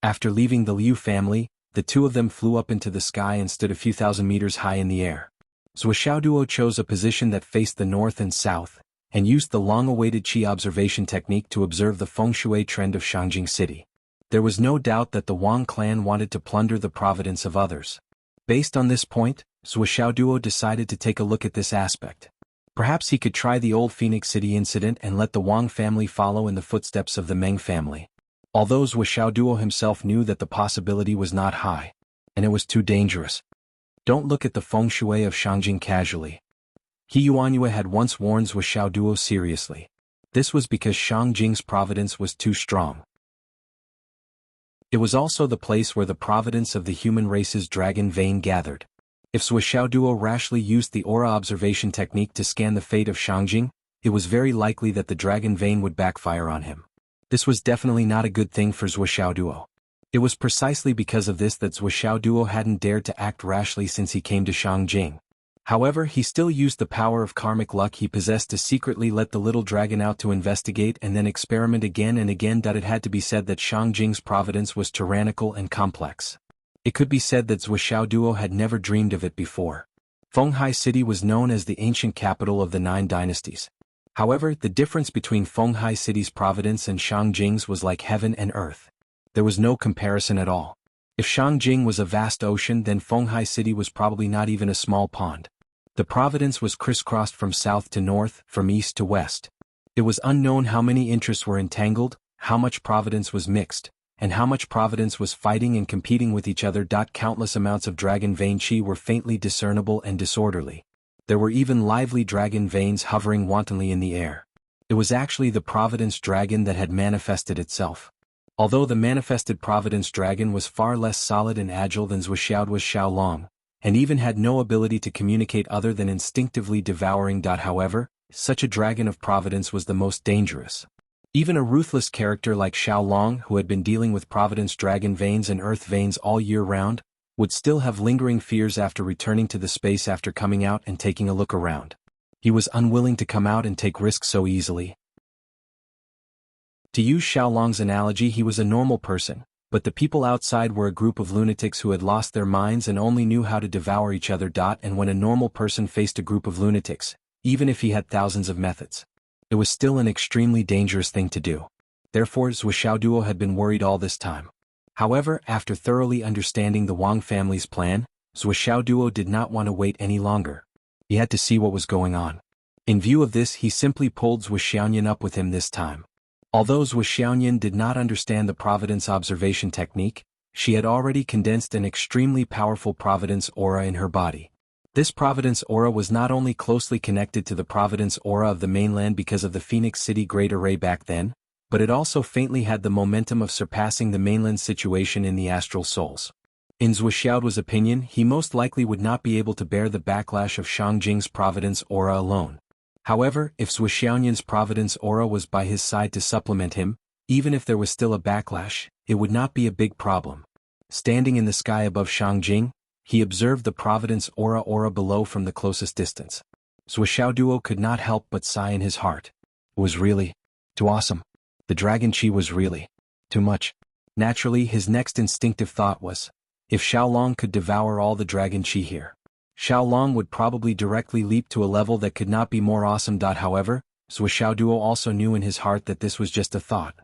After leaving the Liu family, the two of them flew up into the sky and stood a few thousand meters high in the air. Zhou Xiaoduo chose a position that faced the north and south, and used the long-awaited Qi observation technique to observe the feng shui trend of Shangjing City. There was no doubt that the Wang clan wanted to plunder the providence of others. Based on this point, Zhou Xiaoduo decided to take a look at this aspect. Perhaps he could try the old Phoenix City incident and let the Wang family follow in the footsteps of the Meng family. Although Zhou Xiaoduo himself knew that the possibility was not high, and it was too dangerous. Don't look at the feng shui of Shangjing casually. He Yuanyue had once warned Zhou Xiaoduo seriously. This was because Shangjing's providence was too strong. It was also the place where the providence of the human race's dragon vein gathered. If Zhou Xiaoduo rashly used the aura observation technique to scan the fate of Shangjing, it was very likely that the dragon vein would backfire on him. This was definitely not a good thing for Zhou Xiaoduo. It was precisely because of this that Zhou Xiaoduo hadn't dared to act rashly since he came to Shangjing. However, he still used the power of karmic luck he possessed to secretly let the little dragon out to investigate and then experiment again and again. It had to be said that Shang Jing's providence was tyrannical and complex. It could be said that Zuoxiao Duo had never dreamed of it before. Fenghai City was known as the ancient capital of the 9 dynasties. However, the difference between Fenghai City's providence and Shang Jing's was like heaven and earth. There was no comparison at all. If Shangjing was a vast ocean, then Fenghai City was probably not even a small pond. The providence was crisscrossed from south to north, from east to west. It was unknown how many interests were entangled, how much providence was mixed, and how much providence was fighting and competing with each other. Countless amounts of dragon vein chi were faintly discernible and disorderly. There were even lively dragon veins hovering wantonly in the air. It was actually the providence dragon that had manifested itself. Although the manifested providence dragon was far less solid and agile than Zuoxiao's Xiaolong, and even had no ability to communicate other than instinctively devouring. However, such a dragon of providence was the most dangerous. Even a ruthless character like Xiaolong, who had been dealing with providence dragon veins and earth veins all year round, would still have lingering fears after returning to the space after coming out and taking a look around. He was unwilling to come out and take risks so easily. To use Xiaolong's analogy, he was a normal person, but the people outside were a group of lunatics who had lost their minds and only knew how to devour each other. And when a normal person faced a group of lunatics, even if he had thousands of methods, it was still an extremely dangerous thing to do. Therefore, Zuoxiao Duo had been worried all this time. However, after thoroughly understanding the Wang family's plan, Zuoxiao Duo did not want to wait any longer. He had to see what was going on. In view of this, he simply pulled Zuoxiaoyan up with him this time. Although Zuoxiaoyan did not understand the providence observation technique, she had already condensed an extremely powerful providence aura in her body. This providence aura was not only closely connected to the providence aura of the mainland because of the Phoenix City Great Array back then, but it also faintly had the momentum of surpassing the mainland's situation in the astral souls. In Zuoxiao's opinion, he most likely would not be able to bear the backlash of Shangjing's providence aura alone. However, if Zuoxiaoyan's providence aura was by his side to supplement him, even if there was still a backlash, it would not be a big problem. Standing in the sky above Shangjing, he observed the providence aura below from the closest distance. Zuoxiao Duo could not help but sigh in his heart. It was really too awesome. The dragon chi was really too much. Naturally, his next instinctive thought was, if Xiaolong could devour all the dragon chi here, Xiaolong would probably directly leap to a level that could not be more awesome. However, Zuoxiao Duo also knew in his heart that this was just a thought.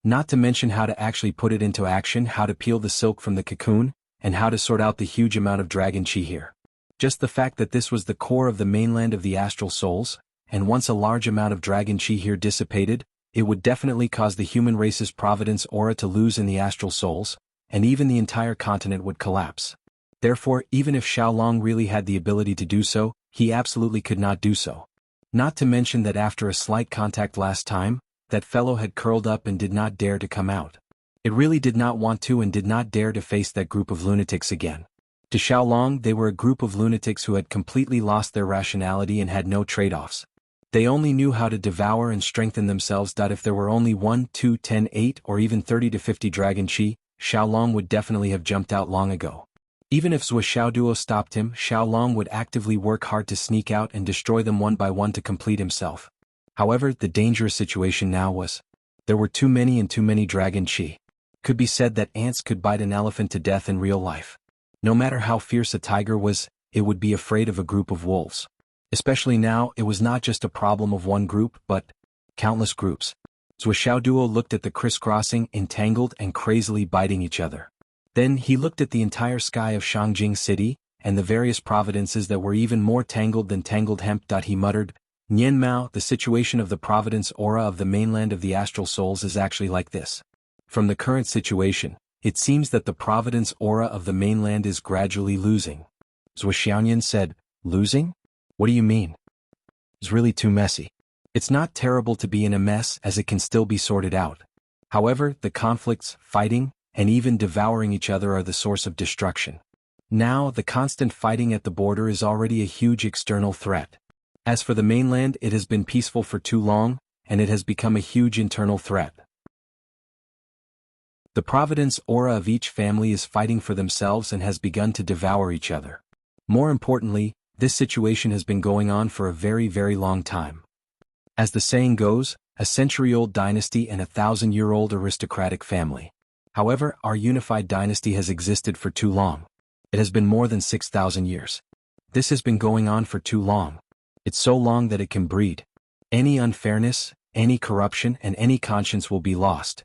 Not to mention how to actually put it into action, how to peel the silk from the cocoon, and how to sort out the huge amount of dragon chi here. Just the fact that this was the core of the mainland of the astral souls, and once a large amount of dragon chi here dissipated, it would definitely cause the human race's providence aura to lose in the astral souls, and even the entire continent would collapse. Therefore, even if Xiaolong really had the ability to do so, he absolutely could not do so. Not to mention that after a slight contact last time, that fellow had curled up and did not dare to come out. It really did not want to and did not dare to face that group of lunatics again. To Xiaolong, they were a group of lunatics who had completely lost their rationality and had no trade-offs. They only knew how to devour and strengthen themselves. If there were only 1, 2, 10, 8, or even 30 to 50 dragon chi, Xiaolong would definitely have jumped out long ago. Even if Zuoxiao Duo stopped him, Xiaolong would actively work hard to sneak out and destroy them one by one to complete himself. However, the dangerous situation now was, there were too many and too many dragon chi. Could be said that ants could bite an elephant to death in real life. No matter how fierce a tiger was, it would be afraid of a group of wolves. Especially now, it was not just a problem of one group, but countless groups. Zuoxiao Duo looked at the crisscrossing, entangled, and crazily biting each other. Then he looked at the entire sky of Shangjing City, and the various providences that were even more tangled than tangled hemp. He muttered, Nian Mao, the situation of the providence aura of the mainland of the astral souls is actually like this. From the current situation, it seems that the providence aura of the mainland is gradually losing. Zuoxiaoyan said, losing? What do you mean? It's really too messy. It's not terrible to be in a mess as it can still be sorted out. However, the conflicts, fighting, and even devouring each other are the source of destruction. Now, the constant fighting at the border is already a huge external threat. As for the mainland, it has been peaceful for too long, and it has become a huge internal threat. The providence aura of each family is fighting for themselves and has begun to devour each other. More importantly, This situation has been going on for a very, very long time. As the saying goes, a century-old dynasty and a 1,000-year-old aristocratic family. However, our unified dynasty has existed for too long. It has been more than 6,000 years. This has been going on for too long. It's so long that it can breed. Any unfairness, any corruption, and any conscience will be lost.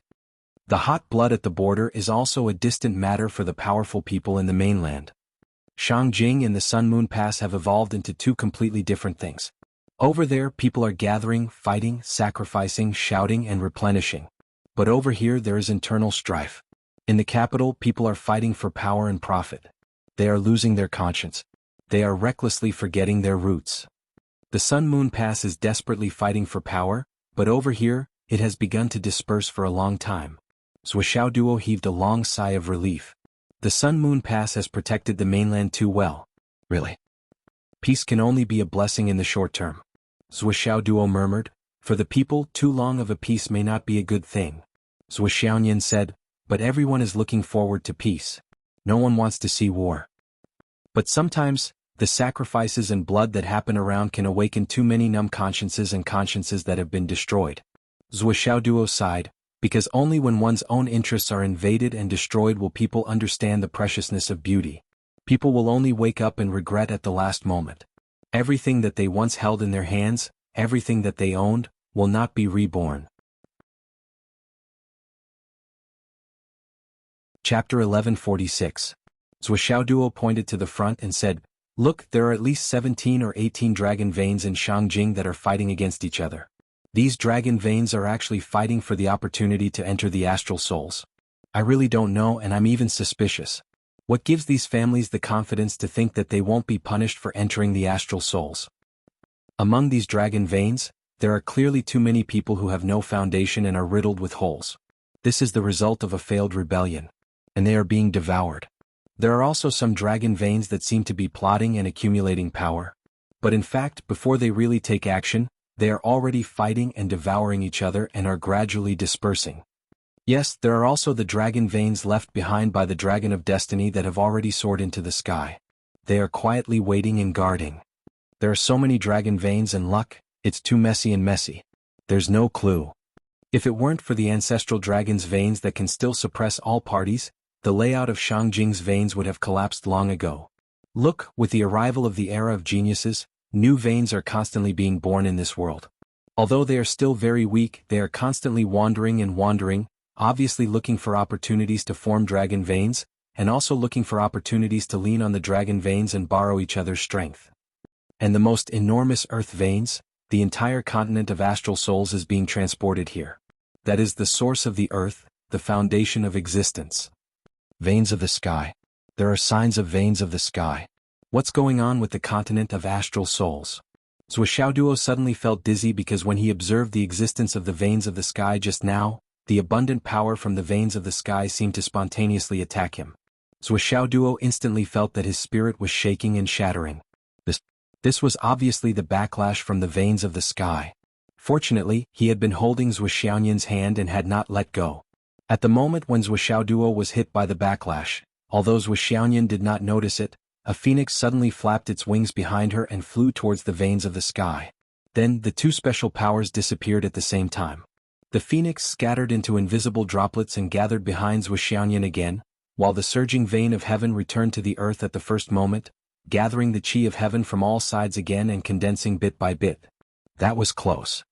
The hot blood at the border is also a distant matter for the powerful people in the mainland. Shangjing and the Sun Moon Pass have evolved into two completely different things. Over there, people are gathering, fighting, sacrificing, shouting, and replenishing. But over here there is internal strife. In the capital, people are fighting for power and profit. They are losing their conscience. They are recklessly forgetting their roots. The Sun Moon Pass is desperately fighting for power, but over here, it has begun to disperse for a long time. Zhuoxiao Duo heaved a long sigh of relief. The Sun Moon Pass has protected the mainland too well. Really? Peace can only be a blessing in the short term. Zhuoxiao Duo murmured, for the people, too long of a peace may not be a good thing. Zhuoxiaonian said, but everyone is looking forward to peace. No one wants to see war. But sometimes, the sacrifices and blood that happen around can awaken too many numb consciences and consciences that have been destroyed. Zhuoxiao Duo sighed, because only when one's own interests are invaded and destroyed will people understand the preciousness of beauty. People will only wake up and regret at the last moment. Everything that they once held in their hands, everything that they owned, will not be reborn. Chapter 1146. Zhuoxiao Duo pointed to the front and said, look, there are at least 17 or 18 dragon veins in Shangjing that are fighting against each other. These dragon veins are actually fighting for the opportunity to enter the astral souls. I really don't know, and I'm even suspicious. What gives these families the confidence to think that they won't be punished for entering the astral souls? Among these dragon veins, there are clearly too many people who have no foundation and are riddled with holes. This is the result of a failed rebellion. And they are being devoured. There are also some dragon veins that seem to be plotting and accumulating power. But in fact, before they really take action, they are already fighting and devouring each other and are gradually dispersing. Yes, there are also the dragon veins left behind by the Dragon of Destiny that have already soared into the sky. They are quietly waiting and guarding. There are so many dragon veins and luck, it's too messy and messy. There's no clue. If it weren't for the ancestral dragon's veins that can still suppress all parties, the layout of Shangjing's veins would have collapsed long ago. Look, with the arrival of the era of geniuses, new veins are constantly being born in this world. Although they are still very weak, they are constantly wandering and wandering, obviously looking for opportunities to form dragon veins, and also looking for opportunities to lean on the dragon veins and borrow each other's strength. And the most enormous earth veins, the entire continent of astral souls is being transported here. That is the source of the earth, the foundation of existence. Veins of the sky. There are signs of veins of the sky. What's going on with the continent of astral souls? Zhuoxiao Duo suddenly felt dizzy because when he observed the existence of the veins of the sky just now, the abundant power from the veins of the sky seemed to spontaneously attack him. Zhuoxiao Duo instantly felt that his spirit was shaking and shattering. This was obviously the backlash from the veins of the sky. Fortunately, he had been holding Zhuoxiaonian's hand and had not let go. At the moment when Zhuoxiao Duo was hit by the backlash, although Zhuoxiaonian did not notice it, a phoenix suddenly flapped its wings behind her and flew towards the veins of the sky. Then, the two special powers disappeared at the same time. The phoenix scattered into invisible droplets and gathered behind Zhuoxiaonian again, while the surging vein of heaven returned to the earth at the first moment, gathering the chi of heaven from all sides again and condensing bit by bit. That was close.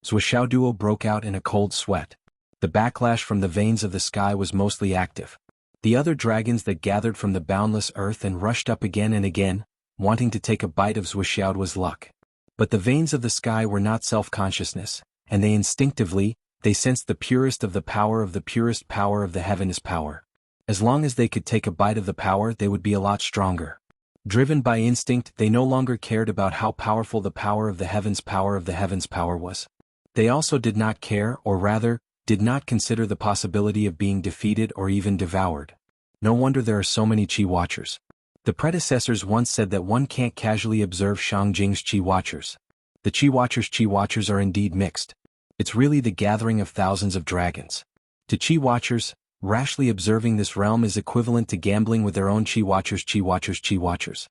Zhuoxiao Duo broke out in a cold sweat. The backlash from the veins of the sky was mostly active. The other dragons that gathered from the boundless earth and rushed up again and again, wanting to take a bite of Zhuoxiao was luck. But the veins of the sky were not self-consciousness, and they sensed the purest of the purest power of the heaven's power. As long as they could take a bite of the power, they would be a lot stronger. Driven by instinct, they no longer cared about how powerful the power of the heaven's power was. They also did not care, or rather, did not consider the possibility of being defeated or even devoured. No wonder there are so many Chi Watchers. The predecessors once said that one can't casually observe Shangjing's Chi Watchers. The Chi Watchers are indeed mixed. It's really the gathering of thousands of dragons. To Chi Watchers, rashly observing this realm is equivalent to gambling with their own Chi Watchers.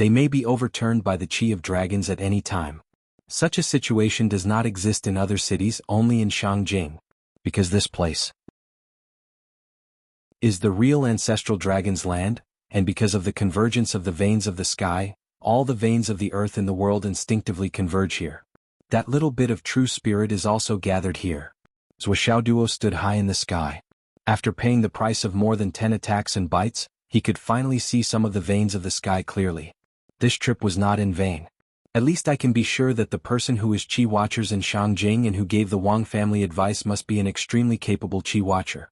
They may be overturned by the chi of dragons at any time. Such a situation does not exist in other cities, only in Shangjing. Because this place is the real ancestral dragon's land, and because of the convergence of the veins of the sky, all the veins of the earth in the world instinctively converge here. That little bit of true spirit is also gathered here. Zhuoxiaoduo stood high in the sky. After paying the price of more than 10 attacks and bites, he could finally see some of the veins of the sky clearly. This trip was not in vain. At least I can be sure that the person who is Qi Watchers in Shangjing and who gave the Wang family advice must be an extremely capable Qi Watcher.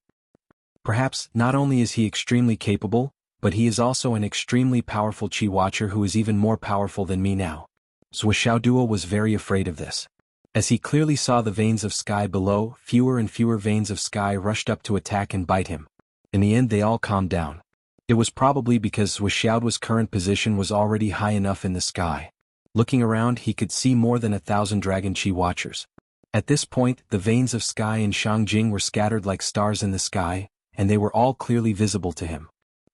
Perhaps, not only is he extremely capable, but he is also an extremely powerful Qi Watcher who is even more powerful than me now. Zhuoxiaoduo was very afraid of this. As he clearly saw the veins of sky below, fewer and fewer veins of sky rushed up to attack and bite him. In the end they all calmed down. It was probably because Zhuoxiaoduo's current position was already high enough in the sky. Looking around he could see more than 1,000 dragon Qi Watchers. At this point, the veins of sky in Shangjing were scattered like stars in the sky, and they were all clearly visible to him.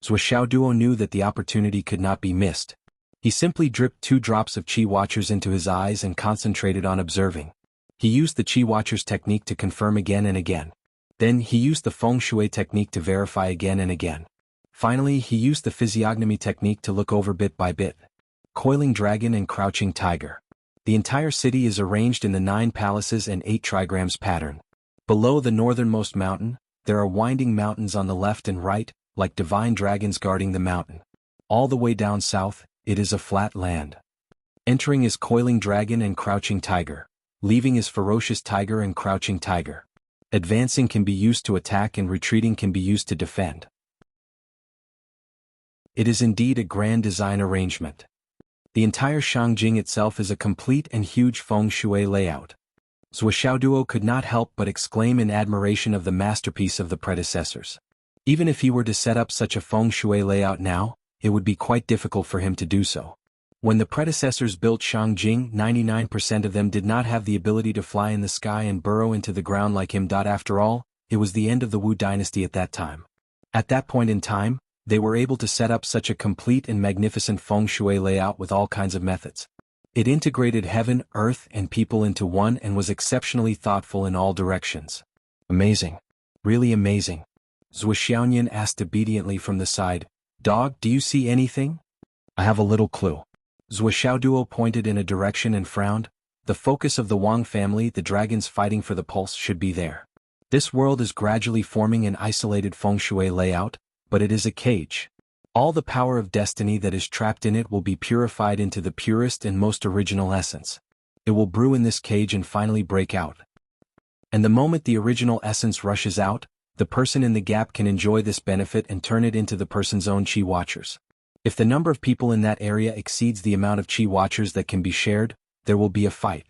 Zhuoxiaoduo knew that the opportunity could not be missed. He simply dripped 2 drops of Qi Watchers into his eyes and concentrated on observing. He used the Qi Watchers technique to confirm again and again. Then he used the Feng Shui technique to verify again and again. Finally, he used the physiognomy technique to look over bit by bit. Coiling dragon and crouching tiger. The entire city is arranged in the 9 palaces and 8 trigrams pattern. Below the northernmost mountain, there are winding mountains on the left and right, like divine dragons guarding the mountain. All the way down south, it is a flat land. Entering is coiling dragon and crouching tiger. Leaving is ferocious tiger and crouching tiger. Advancing can be used to attack and retreating can be used to defend. It is indeed a grand design arrangement. The entire Shangjing itself is a complete and huge feng shui layout. Zhuoxiaoduo could not help but exclaim in admiration of the masterpiece of the predecessors. Even if he were to set up such a feng shui layout now, it would be quite difficult for him to do so. When the predecessors built Shangjing, 99% of them did not have the ability to fly in the sky and burrow into the ground like him. After all, it was the end of the Wu dynasty at that time. At that point in time, they were able to set up such a complete and magnificent feng shui layout with all kinds of methods. It integrated heaven, earth, and people into one and was exceptionally thoughtful in all directions. Amazing. Really amazing. Zhuoxiaoyan asked obediently from the side, "Dog, do you see anything?" "I have a little clue." Zhuoxiaoduo pointed in a direction and frowned. The focus of the Wang family, the dragons fighting for the pulse, should be there. This world is gradually forming an isolated feng shui layout, but it is a cage. All the power of destiny that is trapped in it will be purified into the purest and most original essence. It will brew in this cage and finally break out. And the moment the original essence rushes out, the person in the gap can enjoy this benefit and turn it into the person's own Qi Watchers. If the number of people in that area exceeds the amount of Qi Watchers that can be shared, there will be a fight.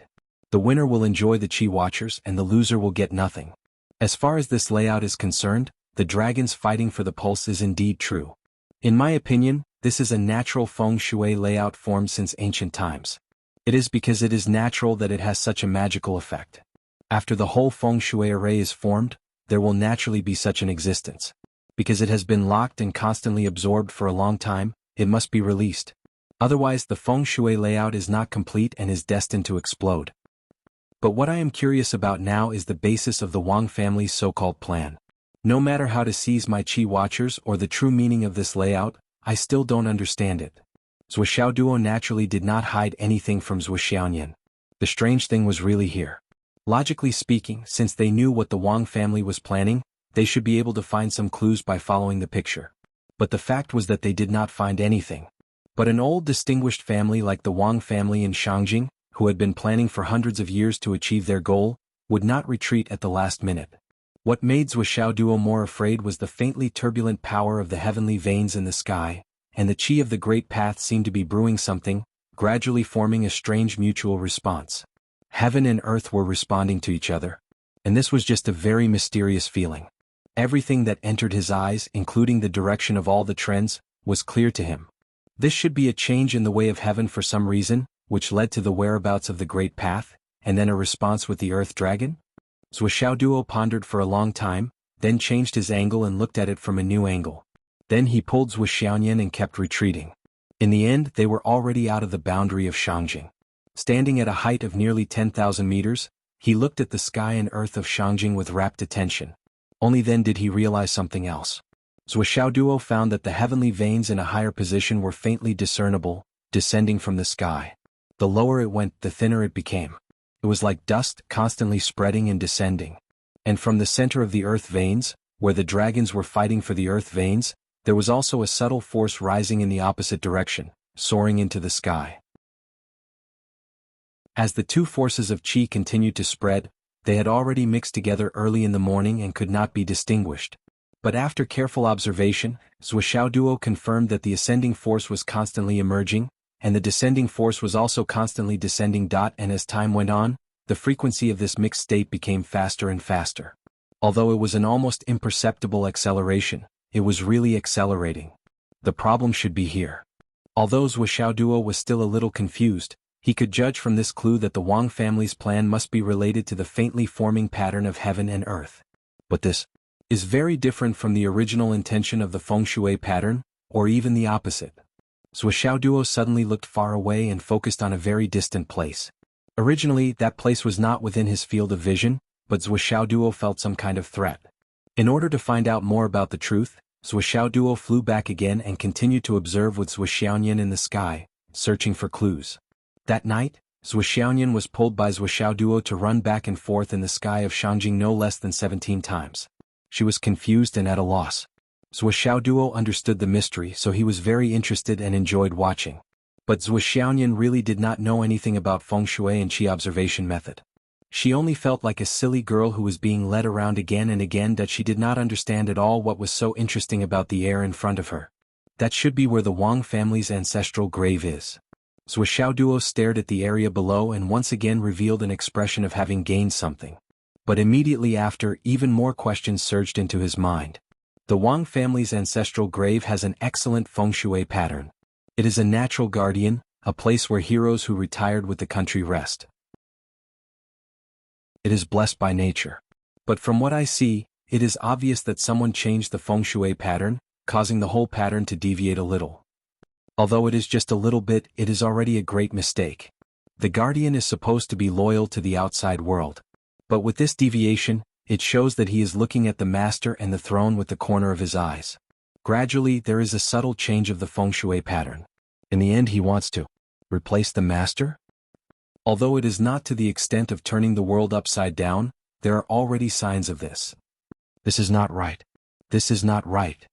The winner will enjoy the Qi Watchers and the loser will get nothing. As far as this layout is concerned, the dragons fighting for the pulse is indeed true. In my opinion, this is a natural feng shui layout formed since ancient times. It is because it is natural that it has such a magical effect. After the whole feng shui array is formed, there will naturally be such an existence. Because it has been locked and constantly absorbed for a long time, it must be released. Otherwise the feng shui layout is not complete and is destined to explode. But what I am curious about now is the basis of the Wang family's so-called plan. No matter how to seize my Qi Watchers or the true meaning of this layout, I still don't understand it. Zhuoxiaoduo naturally did not hide anything from Zhuoxiaoyan. The strange thing was really here. Logically speaking, since they knew what the Wang family was planning, they should be able to find some clues by following the picture. But the fact was that they did not find anything. But an old distinguished family like the Wang family in Shangjing, who had been planning for hundreds of years to achieve their goal, would not retreat at the last minute. What made Zhuoxiaoduo more afraid was the faintly turbulent power of the heavenly veins in the sky, and the qi of the great path seemed to be brewing something, gradually forming a strange mutual response. Heaven and earth were responding to each other. And this was just a very mysterious feeling. Everything that entered his eyes, including the direction of all the trends, was clear to him. This should be a change in the way of heaven for some reason, which led to the whereabouts of the great path, and then a response with the earth dragon? Zhuoxiaoduo pondered for a long time, then changed his angle and looked at it from a new angle. Then he pulled Zhuoxiaoyan and kept retreating. In the end, they were already out of the boundary of Shangjing. Standing at a height of nearly 10,000 meters, he looked at the sky and earth of Shangjing with rapt attention. Only then did he realize something else. Zhuo found that the heavenly veins in a higher position were faintly discernible, descending from the sky. The lower it went, the thinner it became. It was like dust, constantly spreading and descending. And from the center of the earth veins, where the dragons were fighting for the earth veins, there was also a subtle force rising in the opposite direction, soaring into the sky. As the two forces of qi continued to spread, they had already mixed together early in the morning and could not be distinguished. But after careful observation, Zhuo confirmed that the ascending force was constantly emerging, and the descending force was also constantly descending. And as time went on, the frequency of this mixed state became faster and faster. Although it was an almost imperceptible acceleration, it was really accelerating. The problem should be here. Although Zhuo was still a little confused, he could judge from this clue that the Wang family's plan must be related to the faintly forming pattern of heaven and earth. But this is very different from the original intention of the feng shui pattern, or even the opposite. Zhuo suddenly looked far away and focused on a very distant place. Originally, that place was not within his field of vision, but Zhuo felt some kind of threat. In order to find out more about the truth, Zhuo flew back again and continued to observe with Zhuxiaoyan in the sky, searching for clues. That night, Zhuxiaoyan was pulled by Zhuo to run back and forth in the sky of Shangjing no less than 17 times. She was confused and at a loss. Zhuo understood the mystery, so he was very interested and enjoyed watching. But Zhuxiaoyan really did not know anything about feng shui and qi observation method. She only felt like a silly girl who was being led around again and again, that she did not understand at all what was so interesting about the air in front of her. That should be where the Wang family's ancestral grave is. Zhuo stared at the area below and once again revealed an expression of having gained something. But immediately after, even more questions surged into his mind. The Wang family's ancestral grave has an excellent feng shui pattern. It is a natural guardian, a place where heroes who retired with the country rest. It is blessed by nature. But from what I see, it is obvious that someone changed the feng shui pattern, causing the whole pattern to deviate a little. Although it is just a little bit, it is already a great mistake. The guardian is supposed to be loyal to the outside world. But with this deviation, it shows that he is looking at the master and the throne with the corner of his eyes. Gradually, there is a subtle change of the feng shui pattern. In the end, he wants to replace the master? Although it is not to the extent of turning the world upside down, there are already signs of this. This is not right. This is not right.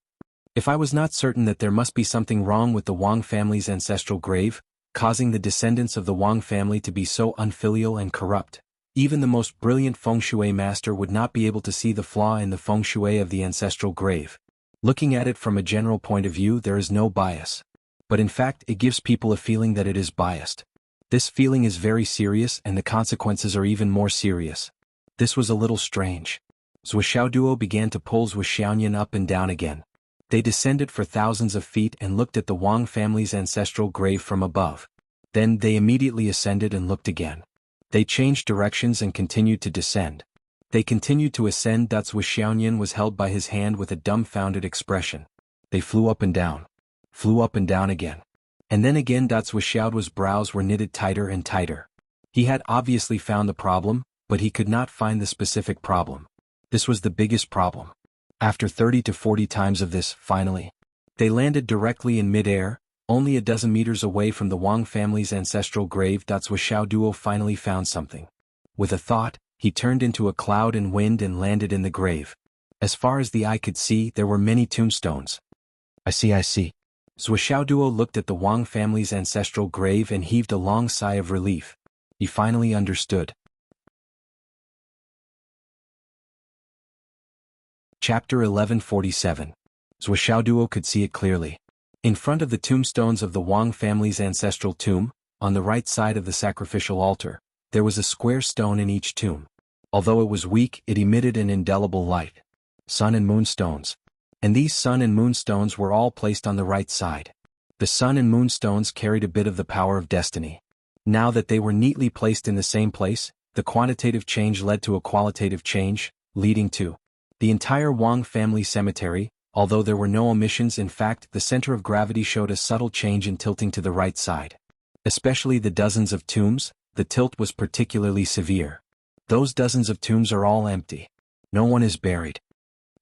If I was not certain that there must be something wrong with the Wang family's ancestral grave, causing the descendants of the Wang family to be so unfilial and corrupt, even the most brilliant feng shui master would not be able to see the flaw in the feng shui of the ancestral grave. Looking at it from a general point of view, there is no bias. But in fact, it gives people a feeling that it is biased. This feeling is very serious and the consequences are even more serious. This was a little strange. Zhuo began to pull Zhuxiaoyan up and down again. They descended for thousands of feet and looked at the Wang family's ancestral grave from above. Then they immediately ascended and looked again. They changed directions and continued to descend. They continued to ascend. Zhuxiaoyan was held by his hand with a dumbfounded expression. They flew up and down again. And then again. Zhuxiaoyan's brows were knitted tighter and tighter. He had obviously found the problem, but he could not find the specific problem. This was the biggest problem. After 30 to 40 times of this, finally, they landed directly in mid-air, only a dozen meters away from the Wang family's ancestral grave. Zhuo finally found something. With a thought, he turned into a cloud and wind and landed in the grave. As far as the eye could see, there were many tombstones. I see. Zhuo looked at the Wang family's ancestral grave and heaved a long sigh of relief. He finally understood. Chapter 1147. Zhuo could see it clearly. In front of the tombstones of the Wang family's ancestral tomb, on the right side of the sacrificial altar, there was a square stone in each tomb. Although it was weak, it emitted an indelible light. Sun and moon stones. And these sun and moon stones were all placed on the right side. The sun and moon stones carried a bit of the power of destiny. Now that they were neatly placed in the same place, the quantitative change led to a qualitative change, leading to the entire Wang family cemetery, Although there were no omissions, in fact, the center of gravity showed a subtle change in tilting to the right side. Especially the dozens of tombs, the tilt was particularly severe. Those dozens of tombs are all empty. No one is buried.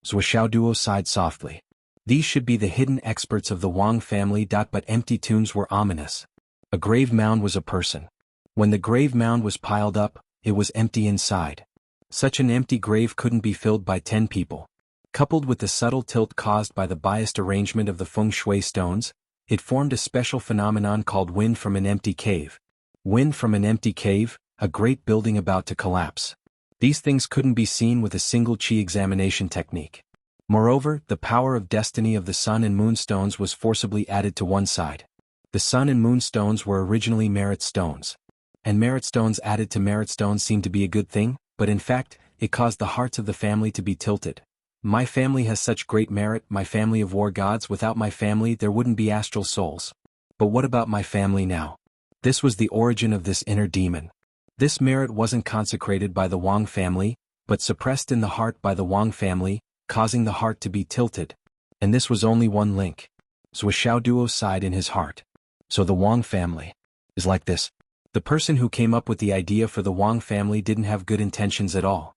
Zhou Xiaoduo sighed softly. These should be the hidden experts of the Wang family. But empty tombs were ominous. A grave mound was a person. When the grave mound was piled up, it was empty inside. Such an empty grave couldn't be filled by 10 people. Coupled with the subtle tilt caused by the biased arrangement of the feng shui stones, it formed a special phenomenon called wind from an empty cave. Wind from an empty cave, a great building about to collapse. These things couldn't be seen with a single qi examination technique. Moreover, the power of destiny of the sun and moon stones was forcibly added to one side. The sun and moon stones were originally merit stones. And merit stones added to merit stones seemed to be a good thing, but in fact, it caused the hearts of the family to be tilted. My family has such great merit, my family of war gods. Without my family there wouldn't be astral souls. But what about my family now? This was the origin of this inner demon. This merit wasn't consecrated by the Wang family, but suppressed in the heart by the Wang family, causing the heart to be tilted. And this was only one link. Zhou Xiaoduo sighed in his heart. So the Wang family is like this. The person who came up with the idea for the Wang family didn't have good intentions at all.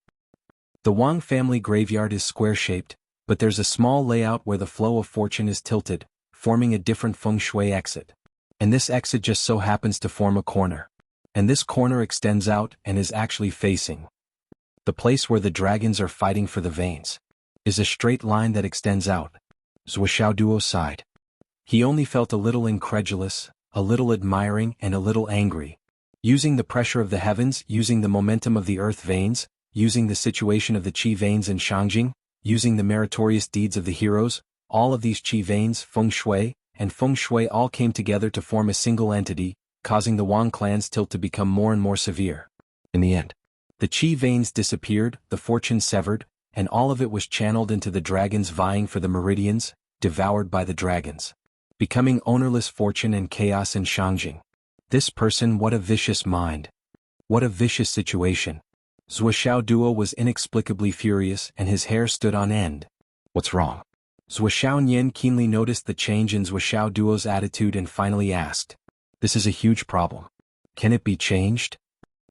The Wang family graveyard is square-shaped, but there's a small layout where the flow of fortune is tilted, forming a different feng shui exit. And this exit just so happens to form a corner. And this corner extends out and is actually facing the place where the dragons are fighting for the veins. Is a straight line that extends out. Zhou Xiaoduo sighed. He only felt a little incredulous, a little admiring, and a little angry. Using the pressure of the heavens, using the momentum of the earth veins, using the situation of the qi veins in Shangjing, using the meritorious deeds of the heroes, all of these qi veins, feng shui, and feng shui all came together to form a single entity, causing the Wang clan's tilt to become more and more severe. In the end, the qi veins disappeared, the fortune severed, and all of it was channeled into the dragons vying for the meridians, devoured by the dragons. Becoming ownerless fortune and chaos in Shangjing. This person, what a vicious mind. What a vicious situation. Zhou Xiaoduo was inexplicably furious and his hair stood on end. What's wrong? Zhou Xiaonian keenly noticed the change in Zhou Xiaoduo's attitude and finally asked. This is a huge problem. Can it be changed?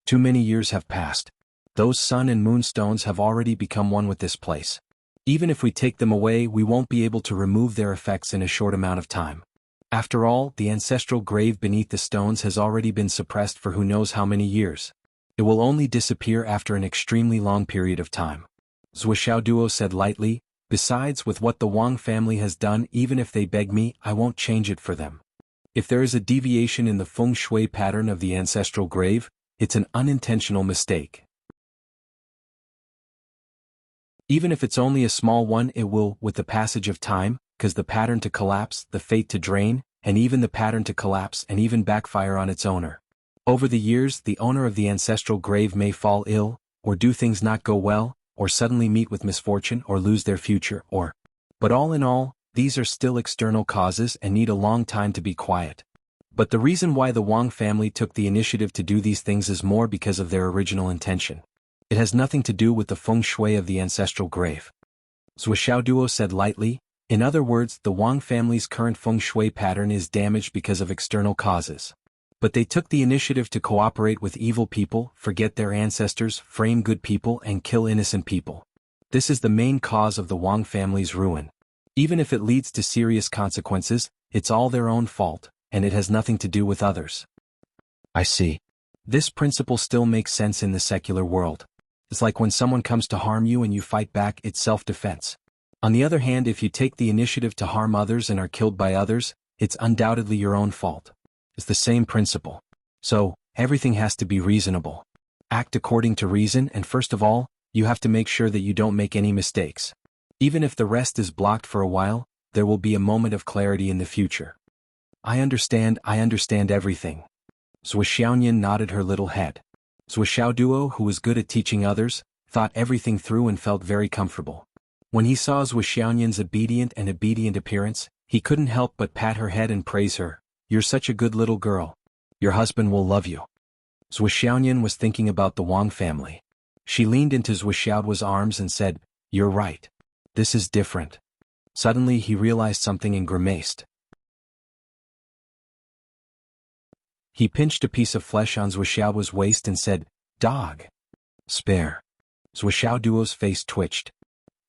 Too many years have passed. Those sun and moon stones have already become one with this place. Even if we take them away, we won't be able to remove their effects in a short amount of time. After all, the ancestral grave beneath the stones has already been suppressed for who knows how many years. It will only disappear after an extremely long period of time. Zhou Xiaoduo said lightly, besides, with what the Wang family has done, even if they beg me, I won't change it for them. If there is a deviation in the feng shui pattern of the ancestral grave, it's an unintentional mistake. Even if it's only a small one, it will, with the passage of time, cause the pattern to collapse, the fate to drain, and even the pattern to collapse and even backfire on its owner. Over the years, the owner of the ancestral grave may fall ill, or do things not go well, or suddenly meet with misfortune or lose their future, or... But all in all, these are still external causes and need a long time to be quiet. But the reason why the Wang family took the initiative to do these things is more because of their original intention. It has nothing to do with the feng shui of the ancestral grave. Zhou Xiaoduo said lightly, in other words, the Wang family's current feng shui pattern is damaged because of external causes. But they took the initiative to cooperate with evil people, forget their ancestors, frame good people, and kill innocent people. This is the main cause of the Wang family's ruin. Even if it leads to serious consequences, it's all their own fault, and it has nothing to do with others. I see. This principle still makes sense in the secular world. It's like when someone comes to harm you and you fight back, it's self-defense. On the other hand, if you take the initiative to harm others and are killed by others, it's undoubtedly your own fault. It's the same principle. So, everything has to be reasonable. Act according to reason, and first of all, you have to make sure that you don't make any mistakes. Even if the rest is blocked for a while, there will be a moment of clarity in the future. I understand everything. Zhou Xiaonian nodded her little head. Zhou Xiaoduo, who was good at teaching others, thought everything through and felt very comfortable. When he saw Zhou Xiaonian's obedient appearance, he couldn't help but pat her head and praise her. You're such a good little girl. Your husband will love you. Zhou Xiaonian was thinking about the Wang family. She leaned into Zhou Xiaoduo's arms and said, You're right. This is different. Suddenly he realized something and grimaced. He pinched a piece of flesh on Zhuoxiao's waist and said, "Dog. Spare." Zhuoxiao Duo's face twitched.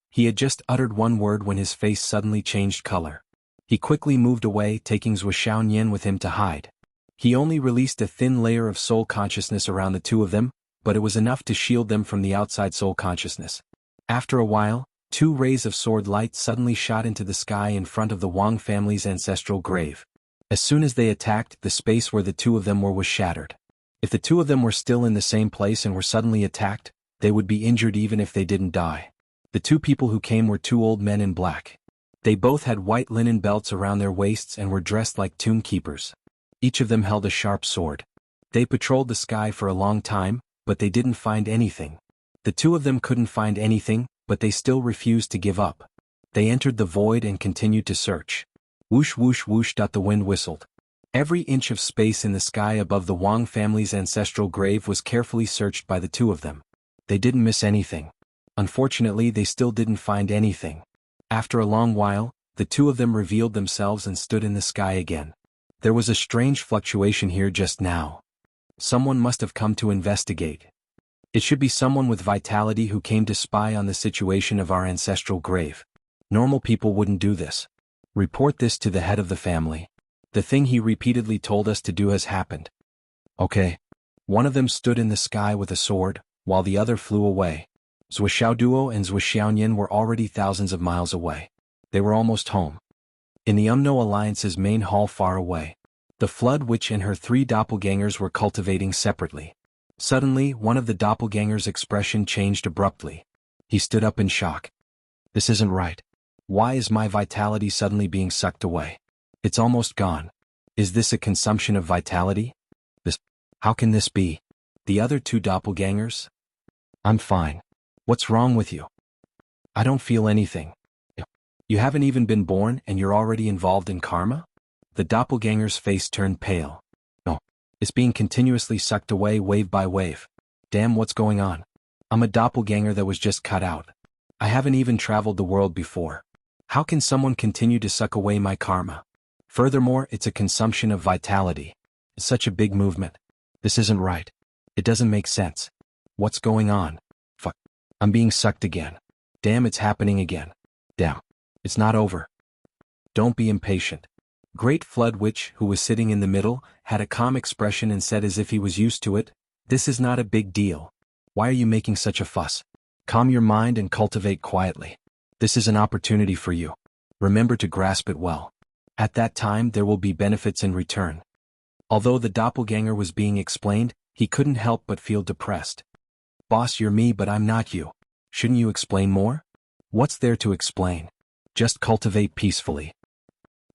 He had just uttered one word when his face suddenly changed color. He quickly moved away, taking Zhuoxiao Nian with him to hide. He only released a thin layer of soul consciousness around the two of them, but it was enough to shield them from the outside soul consciousness. After a while, 2 rays of sword light suddenly shot into the sky in front of the Wang family's ancestral grave. As soon as they attacked, the space where the two of them were was shattered. If the two of them were still in the same place and were suddenly attacked, they would be injured even if they didn't die. The 2 people who came were 2 old men in black. They both had white linen belts around their waists and were dressed like tomb keepers. Each of them held a sharp sword. They patrolled the sky for a long time, but they didn't find anything. The 2 of them couldn't find anything, but they still refused to give up. They entered the void and continued to search. Whoosh whoosh whoosh. The wind whistled. Every inch of space in the sky above the Wang family's ancestral grave was carefully searched by the 2 of them. They didn't miss anything. Unfortunately, they still didn't find anything. After a long while, the 2 of them revealed themselves and stood in the sky again. There was a strange fluctuation here just now. Someone must have come to investigate. It should be someone with vitality who came to spy on the situation of our ancestral grave. Normal people wouldn't do this. Report this to the head of the family. The thing he repeatedly told us to do has happened. Okay. One of them stood in the sky with a sword, while the other flew away. Zhuoxiao Duo and Zhuoxiao Nian were already thousands of miles away. They were almost home. In the Umno Alliance's main hall far away, the Flood Witch and her 3 doppelgangers were cultivating separately. Suddenly, one of the doppelgangers' expression changed abruptly. He stood up in shock. This isn't right. Why is my vitality suddenly being sucked away? It's almost gone. Is this a consumption of vitality? How can this be? The other 2 doppelgangers? I'm fine. What's wrong with you? I don't feel anything. You haven't even been born and you're already involved in karma? The doppelganger's face turned pale. No. It's being continuously sucked away wave by wave. Damn, what's going on? I'm a doppelganger that was just cut out. I haven't even traveled the world before. How can someone continue to suck away my karma? Furthermore, it's a consumption of vitality. It's such a big movement. This isn't right. It doesn't make sense. What's going on? Fuck. I'm being sucked again. Damn, it's happening again. Damn. It's not over. Don't be impatient. Great Flood Witch, who was sitting in the middle, had a calm expression and said as if he was used to it, "This is not a big deal. Why are you making such a fuss? Calm your mind and cultivate quietly. This is an opportunity for you. Remember to grasp it well. At that time there will be benefits in return." Although the doppelganger was being explained, he couldn't help but feel depressed. Boss, you're me but I'm not you. Shouldn't you explain more? What's there to explain? Just cultivate peacefully.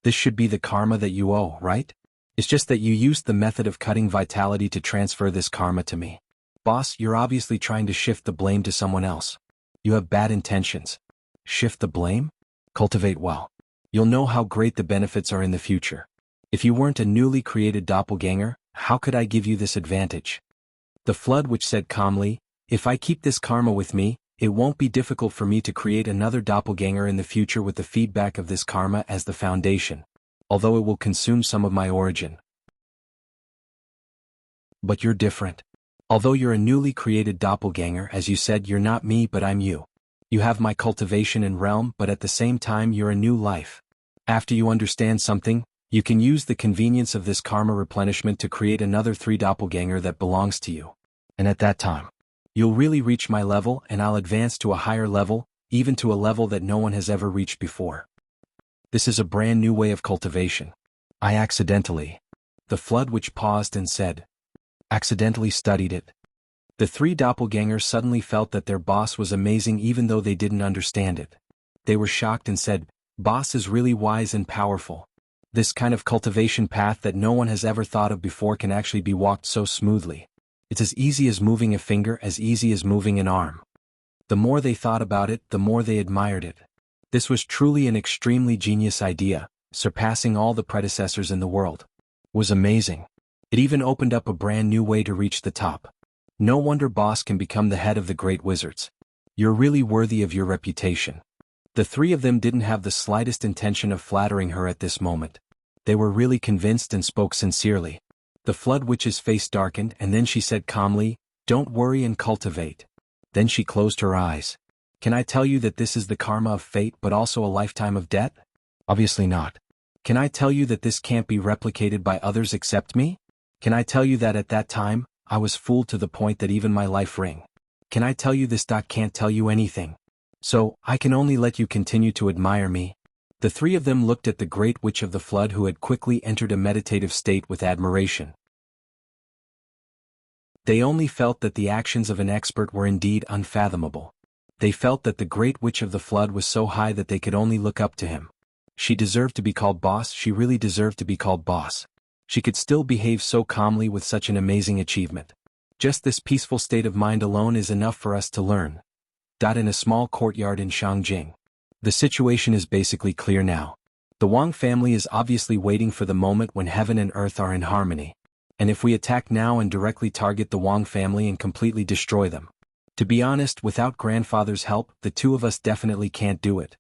This should be the karma that you owe, right? It's just that you used the method of cutting vitality to transfer this karma to me. Boss, you're obviously trying to shift the blame to someone else. You have bad intentions. Shift the blame? Cultivate well. You'll know how great the benefits are in the future. If you weren't a newly created doppelganger, how could I give you this advantage? The Flood Witch said calmly, "If I keep this karma with me, it won't be difficult for me to create another doppelganger in the future with the feedback of this karma as the foundation, although it will consume some of my origin. But you're different. Although you're a newly created doppelganger, as you said, you're not me but I'm you. You have my cultivation and realm, but at the same time you're a new life. After you understand something, you can use the convenience of this karma replenishment to create another 3 doppelganger that belongs to you. And at that time, you'll really reach my level and I'll advance to a higher level, even to a level that no one has ever reached before. This is a brand new way of cultivation. I accidentally." The Flood Witch paused and said, "Accidentally studied it." The 3 doppelgangers suddenly felt that their boss was amazing even though they didn't understand it. They were shocked and said, "Boss is really wise and powerful. This kind of cultivation path that no one has ever thought of before can actually be walked so smoothly. It's as easy as moving a finger, as easy as moving an arm." The more they thought about it, the more they admired it. This was truly an extremely genius idea, surpassing all the predecessors in the world. It was amazing. It even opened up a brand new way to reach the top. No wonder boss can become the head of the great wizards. You're really worthy of your reputation. The three of them didn't have the slightest intention of flattering her at this moment. They were really convinced and spoke sincerely. The Flood Witch's face darkened and then she said calmly, "Don't worry and cultivate." Then she closed her eyes. "Can I tell you that this is the karma of fate but also a lifetime of debt? Obviously not. Can I tell you that this can't be replicated by others except me? Can I tell you that at that time, I was fooled to the point that even my life ring? Can I tell you this? Can't tell you anything. So, I can only let you continue to admire me." The three of them looked at the great witch of the flood who had quickly entered a meditative state with admiration. They only felt that the actions of an expert were indeed unfathomable. They felt that the great witch of the flood was so high that they could only look up to him. She deserved to be called boss. She really deserved to be called boss. She could still behave so calmly with such an amazing achievement. Just this peaceful state of mind alone is enough for us to learn. In a small courtyard in Shangjing. The situation is basically clear now. The Wang family is obviously waiting for the moment when heaven and earth are in harmony. And if we attack now and directly target the Wang family and completely destroy them. To be honest, without grandfather's help, the two of us definitely can't do it.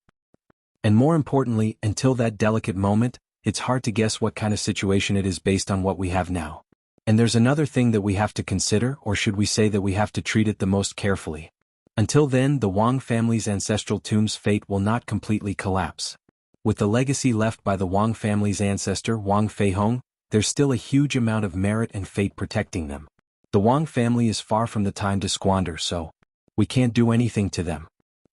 And more importantly, until that delicate moment, it's hard to guess what kind of situation it is based on what we have now. And there's another thing that we have to consider, or should we say that we have to treat it the most carefully. Until then, the Wang family's ancestral tomb's fate will not completely collapse. With the legacy left by the Wang family's ancestor Wang Feihong, there's still a huge amount of merit and fate protecting them. The Wang family is far from the time to squander, so we can't do anything to them.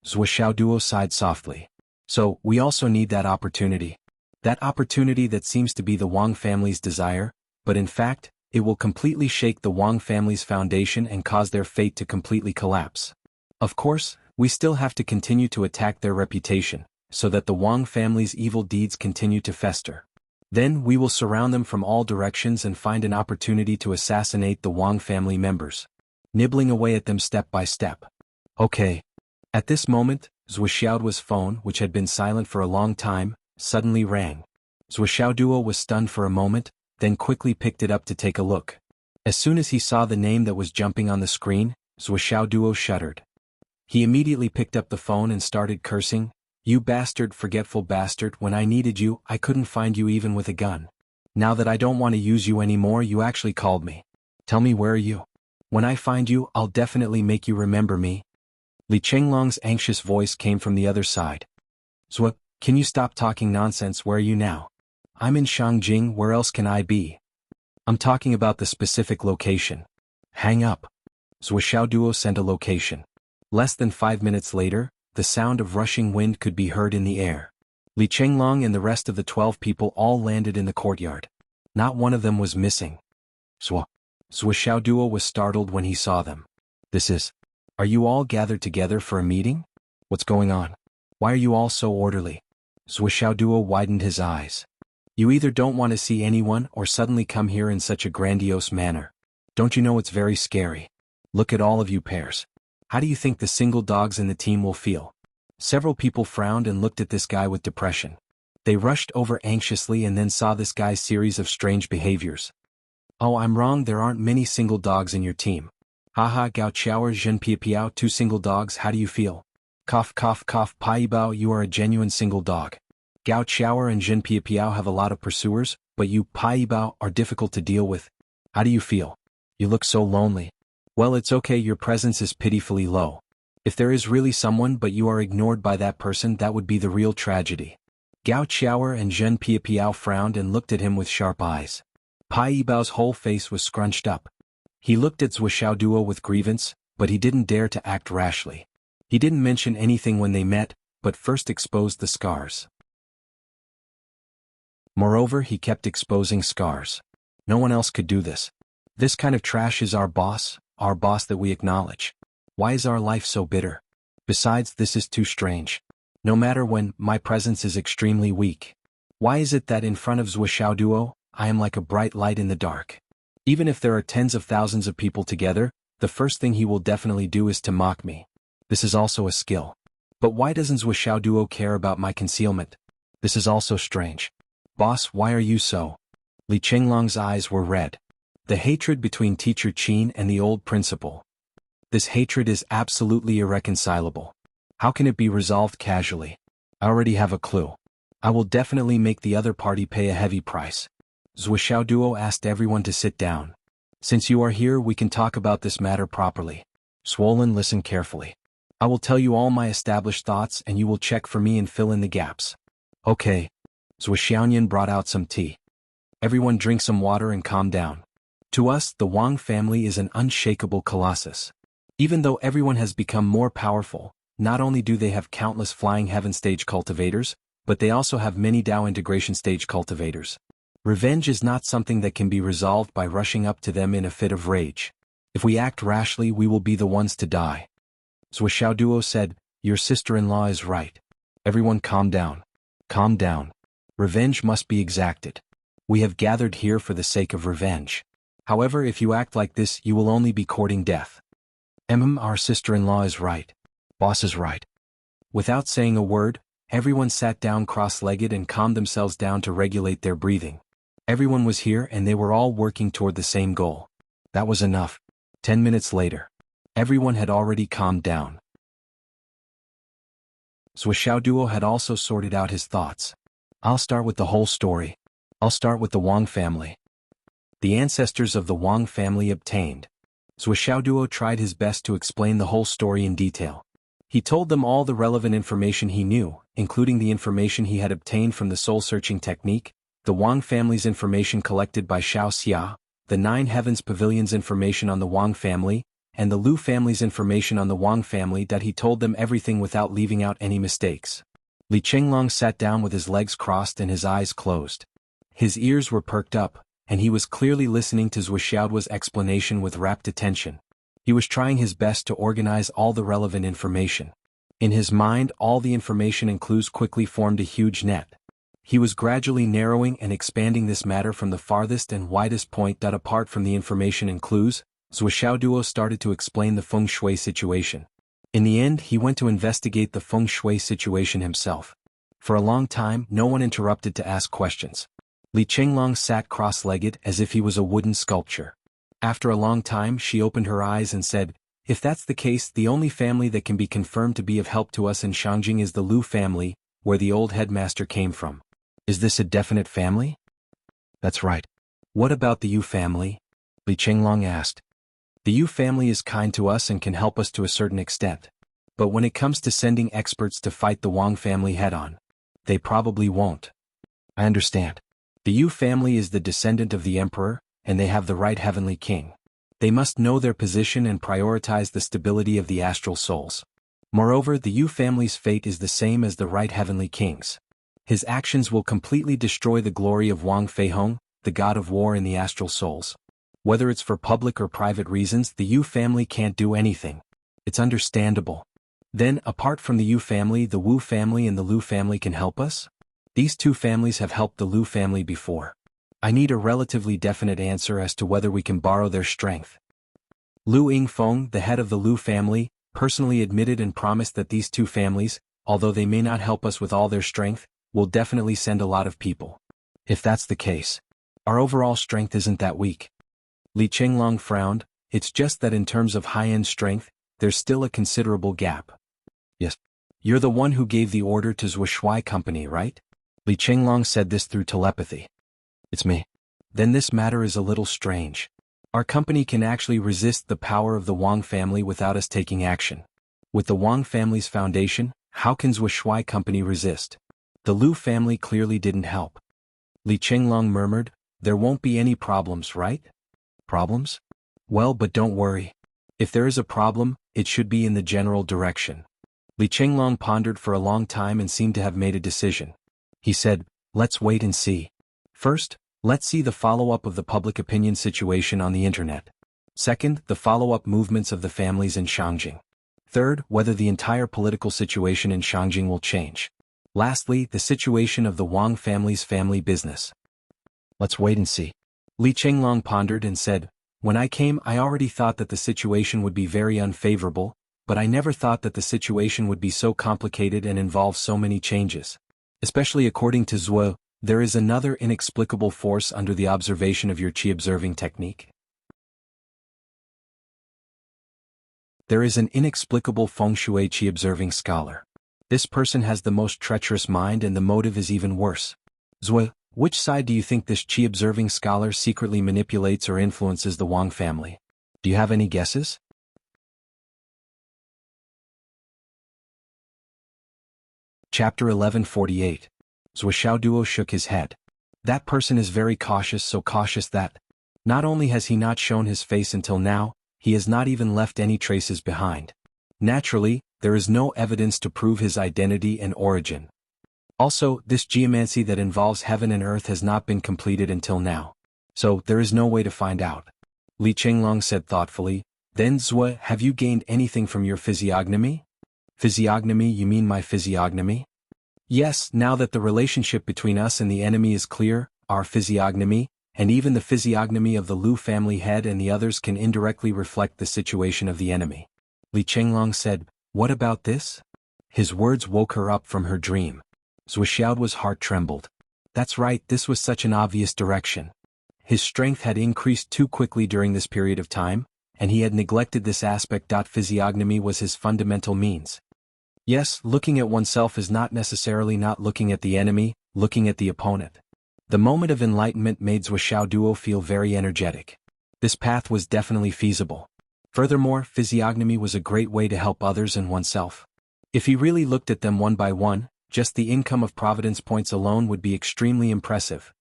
Zhou Xiaoduo sighed softly. So, we also need that opportunity. That opportunity that seems to be the Wang family's desire, but in fact, it will completely shake the Wang family's foundation and cause their fate to completely collapse. Of course, we still have to continue to attack their reputation, so that the Wang family's evil deeds continue to fester. Then we will surround them from all directions and find an opportunity to assassinate the Wang family members, nibbling away at them step by step. Okay. At this moment, Zhou Xiaoduo's phone, which had been silent for a long time, suddenly rang. Zhou Xiaoduo was stunned for a moment, then quickly picked it up to take a look. As soon as he saw the name that was jumping on the screen, Zhou Xiaoduo shuddered. He immediately picked up the phone and started cursing, "You bastard, forgetful bastard, when I needed you, I couldn't find you even with a gun. Now that I don't want to use you anymore, you actually called me. Tell me, where are you? When I find you, I'll definitely make you remember me." Li Chenglong's anxious voice came from the other side. "Zhou, can you stop talking nonsense? Where are you now?" "I'm in Shangjing, where else can I be?" "I'm talking about the specific location." "Hang up." Zhou Xiaoduo sent a location. Less than 5 minutes later, the sound of rushing wind could be heard in the air. Li Chenglong and the rest of the 12 people all landed in the courtyard. Not one of them was missing. Zhou Xiaoduo was startled when he saw them. Are you all gathered together for a meeting? What's going on? Why are you all so orderly?" Zhou Xiaoduo widened his eyes. "You either don't want to see anyone or suddenly come here in such a grandiose manner. Don't you know it's very scary? Look at all of you pairs. How do you think the single dogs in the team will feel?" Several people frowned and looked at this guy with depression. They rushed over anxiously and then saw this guy's series of strange behaviors. "Oh, I'm wrong, there aren't many single dogs in your team. Haha, Gao Qiao, Zhen Piapiao, 2 single dogs, how do you feel? Cough cough cough, Paibao, you are a genuine single dog. Gao Qiao and Zhen Piapiao have a lot of pursuers, but you, Paibao, are difficult to deal with. How do you feel? You look so lonely." "Well, it's okay, your presence is pitifully low. If there is really someone but you are ignored by that person, that would be the real tragedy." Gao Qiao and Zhen Piapiao frowned and looked at him with sharp eyes. Pai Yibao's whole face was scrunched up. He looked at Zhou Xiaoduo with grievance, but he didn't dare to act rashly. He didn't mention anything when they met, but first exposed the scars. Moreover, he kept exposing scars. No one else could do this. This kind of trash is our boss that we acknowledge. Why is our life so bitter? Besides, this is too strange. No matter when, my presence is extremely weak. Why is it that in front of Zhou Xiaoduo, I am like a bright light in the dark? Even if there are tens of thousands of people together, the first thing he will definitely do is to mock me. This is also a skill. But why doesn't Zhou Xiaoduo care about my concealment? This is also strange. Boss, why are you so? Li Chenglong's eyes were red. The hatred between Teacher Qin and the old principal. This hatred is absolutely irreconcilable. How can it be resolved casually? I already have a clue. I will definitely make the other party pay a heavy price. Zhuo Duo asked everyone to sit down. Since you are here, we can talk about this matter properly. Swollen listened carefully. I will tell you all my established thoughts and you will check for me and fill in the gaps. Okay. Zhuo Xiaoyan brought out some tea. Everyone drink some water and calm down. To us, the Wang family is an unshakable colossus. Even though everyone has become more powerful, not only do they have countless flying heaven stage cultivators, but they also have many Dao integration stage cultivators. Revenge is not something that can be resolved by rushing up to them in a fit of rage. If we act rashly, we will be the ones to die. Zhuo Xiaoduo said, your sister-in-law is right. Everyone calm down. Calm down. Revenge must be exacted. We have gathered here for the sake of revenge. However, if you act like this, you will only be courting death. Our sister-in-law is right. Boss is right. Without saying a word, everyone sat down cross-legged and calmed themselves down to regulate their breathing. Everyone was here and they were all working toward the same goal. That was enough. 10 minutes later. Everyone had already calmed down. Zhuo Xiaoduo had also sorted out his thoughts. I'll start with the whole story. I'll start with the Wang family. The ancestors of the Wang family obtained. Zhuo Xiaoduo tried his best to explain the whole story in detail. He told them all the relevant information he knew, including the information he had obtained from the soul-searching technique, the Wang family's information collected by Xiao Xia, the Nine Heavens Pavilion's information on the Wang family, and the Lu family's information on the Wang family. That he told them everything without leaving out any mistakes. Li Chenglong sat down with his legs crossed and his eyes closed. His ears were perked up, and he was clearly listening to Zhuo Xiaoduo's explanation with rapt attention. He was trying his best to organize all the relevant information. In his mind, all the information and clues quickly formed a huge net. He was gradually narrowing and expanding this matter from the farthest and widest point. Apart from the information and clues, Zhuo Xiaoduo started to explain the feng shui situation. In the end, he went to investigate the feng shui situation himself. For a long time, no one interrupted to ask questions. Li Chenglong sat cross-legged as if he was a wooden sculpture. After a long time, she opened her eyes and said, if that's the case, the only family that can be confirmed to be of help to us in Shangjing is the Lu family, where the old headmaster came from. Is this a definite family? That's right. What about the Yu family? Li Chenglong asked. The Yu family is kind to us and can help us to a certain extent. But when it comes to sending experts to fight the Wang family head-on, they probably won't. I understand. The Yu family is the descendant of the emperor, and they have the right heavenly king. They must know their position and prioritize the stability of the astral souls. Moreover, the Yu family's fate is the same as the right heavenly king's. His actions will completely destroy the glory of Wang Feihong, the god of war in the astral souls. Whether it's for public or private reasons, the Yu family can't do anything. It's understandable. Then, apart from the Yu family, the Wu family and the Lu family can help us? These two families have helped the Lu family before. I need a relatively definite answer as to whether we can borrow their strength. Lu Yingfeng, the head of the Lu family, personally admitted and promised that these two families, although they may not help us with all their strength, will definitely send a lot of people. If that's the case, our overall strength isn't that weak. Li Chenglong frowned. It's just that in terms of high-end strength, there's still a considerable gap. Yes. You're the one who gave the order to Zhuo Company, right? Li Chenglong said this through telepathy. It's me. Then this matter is a little strange. Our company can actually resist the power of the Wang family without us taking action. With the Wang family's foundation, how can Zhuo Company resist? The Lu family clearly didn't help. Li Chenglong murmured, there won't be any problems, right? Problems? Well, but don't worry. If there is a problem, it should be in the general direction. Li Chenglong pondered for a long time and seemed to have made a decision. He said, let's wait and see. First, let's see the follow-up of the public opinion situation on the internet. Second, the follow-up movements of the families in Shangjing. Third, whether the entire political situation in Shangjing will change. Lastly, the situation of the Wang family's family business. Let's wait and see. Li Chenglong pondered and said, when I came, I already thought that the situation would be very unfavorable, but I never thought that the situation would be so complicated and involve so many changes. Especially according to Zhuo, there is another inexplicable force under the observation of your qi observing technique. There is an inexplicable feng shui qi observing scholar. This person has the most treacherous mind and the motive is even worse. Zwe, which side do you think this Qi-observing scholar secretly manipulates or influences the Wang family? Do you have any guesses? Chapter 1148. Zwe Xiaoduo shook his head. That person is very cautious, so cautious that, not only has he not shown his face until now, he has not even left any traces behind. Naturally, there is no evidence to prove his identity and origin. Also, this geomancy that involves heaven and earth has not been completed until now. So, there is no way to find out. Li Qinglong said thoughtfully, Then Zwe, have you gained anything from your physiognomy? Physiognomy, you mean my physiognomy? Yes, now that the relationship between us and the enemy is clear, our physiognomy, and even the physiognomy of the Lu family head and the others can indirectly reflect the situation of the enemy. Li Qinglong said, What about this? His words woke her up from her dream. Zwe Xiaoduo's heart trembled. That's right, this was such an obvious direction. His strength had increased too quickly during this period of time, and he had neglected this aspect. Physiognomy was his fundamental means. Yes, looking at oneself is not necessarily not looking at the enemy, looking at the opponent. The moment of enlightenment made Zwe Xiaoduo feel very energetic. This path was definitely feasible. Furthermore, physiognomy was a great way to help others and oneself. If he really looked at them one by one, just the income of providence points alone would be extremely impressive.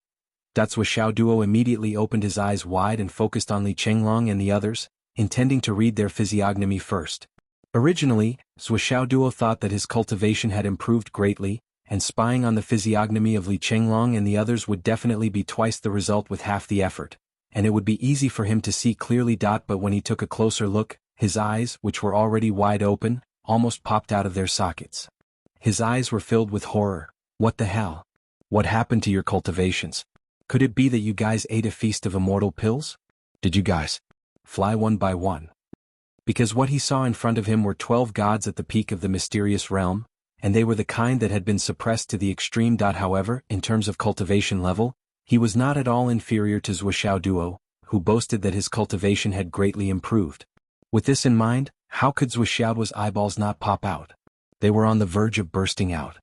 Zwe Xiaoduo immediately opened his eyes wide and focused on Li Qinglong and the others, intending to read their physiognomy first. Originally, Zwe Xiaoduo thought that his cultivation had improved greatly, and spying on the physiognomy of Li Qinglong and the others would definitely be twice the result with half the effort, and it would be easy for him to see clearly. But when he took a closer look, his eyes, which were already wide open, almost popped out of their sockets. His eyes were filled with horror. What the hell? What happened to your cultivations? Could it be that you guys ate a feast of immortal pills? Did you guys fly one by one? Because what he saw in front of him were 12 gods at the peak of the mysterious realm, and they were the kind that had been suppressed to the extreme. However, in terms of cultivation level, he was not at all inferior to Zwe Xiaoduo, who boasted that his cultivation had greatly improved. With this in mind, how could Zwe Xiaoduo's eyeballs not pop out? They were on the verge of bursting out.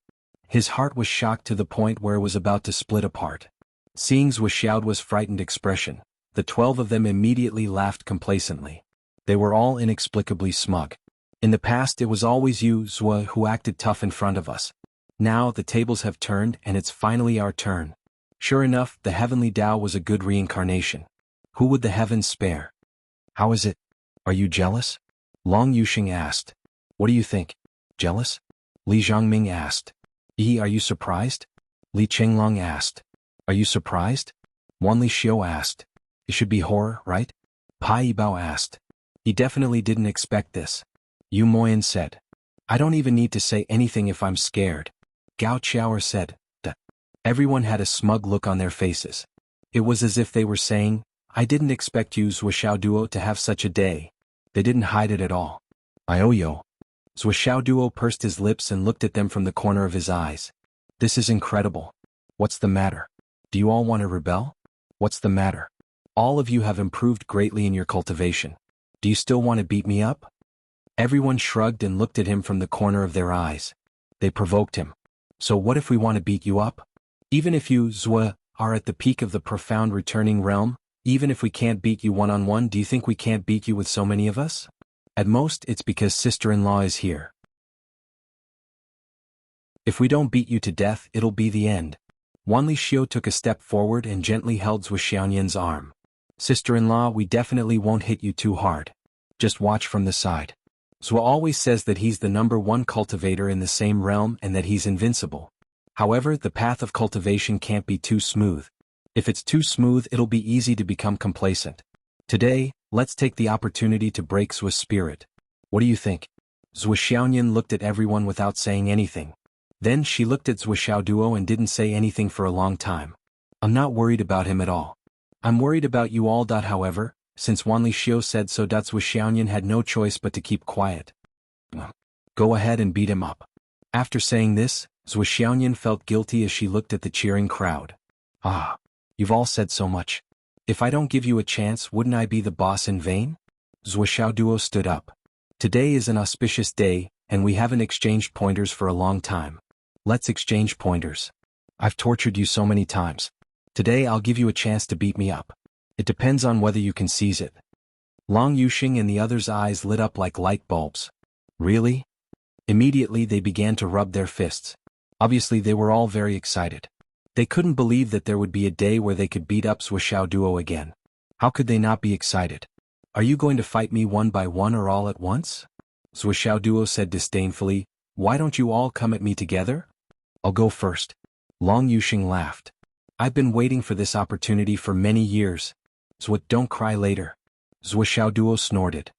His heart was shocked to the point where it was about to split apart. Seeing Zwe Xiaoduo's frightened expression, the 12 of them immediately laughed complacently. They were all inexplicably smug. In the past it was always you, Zwe, who acted tough in front of us. Now the tables have turned and it's finally our turn. Sure enough, the heavenly Tao was a good reincarnation. Who would the heavens spare? How is it? Are you jealous? Long Yuxing asked. What do you think? Jealous? Li Zhongming asked. Are you surprised? Li Qinglong asked. Are you surprised? Wan Li Xiu asked. It should be horror, right? Pai Yibao asked. He definitely didn't expect this. Yu Moyan said. I don't even need to say anything if I'm scared. Gao Qiaoer said. Duh. Everyone had a smug look on their faces. It was as if they were saying, I didn't expect you, Zwe Xiaoduo, to have such a day. They didn't hide it at all. Ioyo. Zwe Xiaoduo pursed his lips and looked at them from the corner of his eyes. This is incredible. What's the matter? Do you all want to rebel? What's the matter? All of you have improved greatly in your cultivation. Do you still want to beat me up? Everyone shrugged and looked at him from the corner of their eyes. They provoked him. So what if we want to beat you up? Even if you, Zwe, are at the peak of the profound returning realm, even if we can't beat you one-on-one, do you think we can't beat you with so many of us? At most, it's because sister-in-law is here. If we don't beat you to death, it'll be the end. Wan Li Xiu took a step forward and gently held Zwe Xiaoyan's arm. Sister-in-law, we definitely won't hit you too hard. Just watch from the side. Zwe always says that he's the #1 cultivator in the same realm and that he's invincible. However, the path of cultivation can't be too smooth. If it's too smooth, it'll be easy to become complacent. Today, let's take the opportunity to break Zwe's spirit. What do you think? Zwe Xiaoyan looked at everyone without saying anything. Then she looked at Zwe Xiaoduo and didn't say anything for a long time. I'm not worried about him at all. I'm worried about you all. However, since Wan Li Xiu said so, Zwe Xiaoyan had no choice but to keep quiet. Go ahead and beat him up. After saying this, Zwe Xiaoyan felt guilty as she looked at the cheering crowd. Ah, you've all said so much. If I don't give you a chance, wouldn't I be the boss in vain? Zwe Xiaoduo stood up. Today is an auspicious day, and we haven't exchanged pointers for a long time. Let's exchange pointers. I've tortured you so many times. Today I'll give you a chance to beat me up. It depends on whether you can seize it. Long Yuxing and the others' eyes lit up like light bulbs. Really? Immediately they began to rub their fists. Obviously they were all very excited. They couldn't believe that there would be a day where they could beat up Zhuoxiao Duo again. How could they not be excited? Are you going to fight me one by one or all at once? Zhuoxiao Duo said disdainfully, why don't you all come at me together? I'll go first. Long Yuxing laughed. I've been waiting for this opportunity for many years. Zhuo, don't cry later. Zhuoxiao Duo snorted.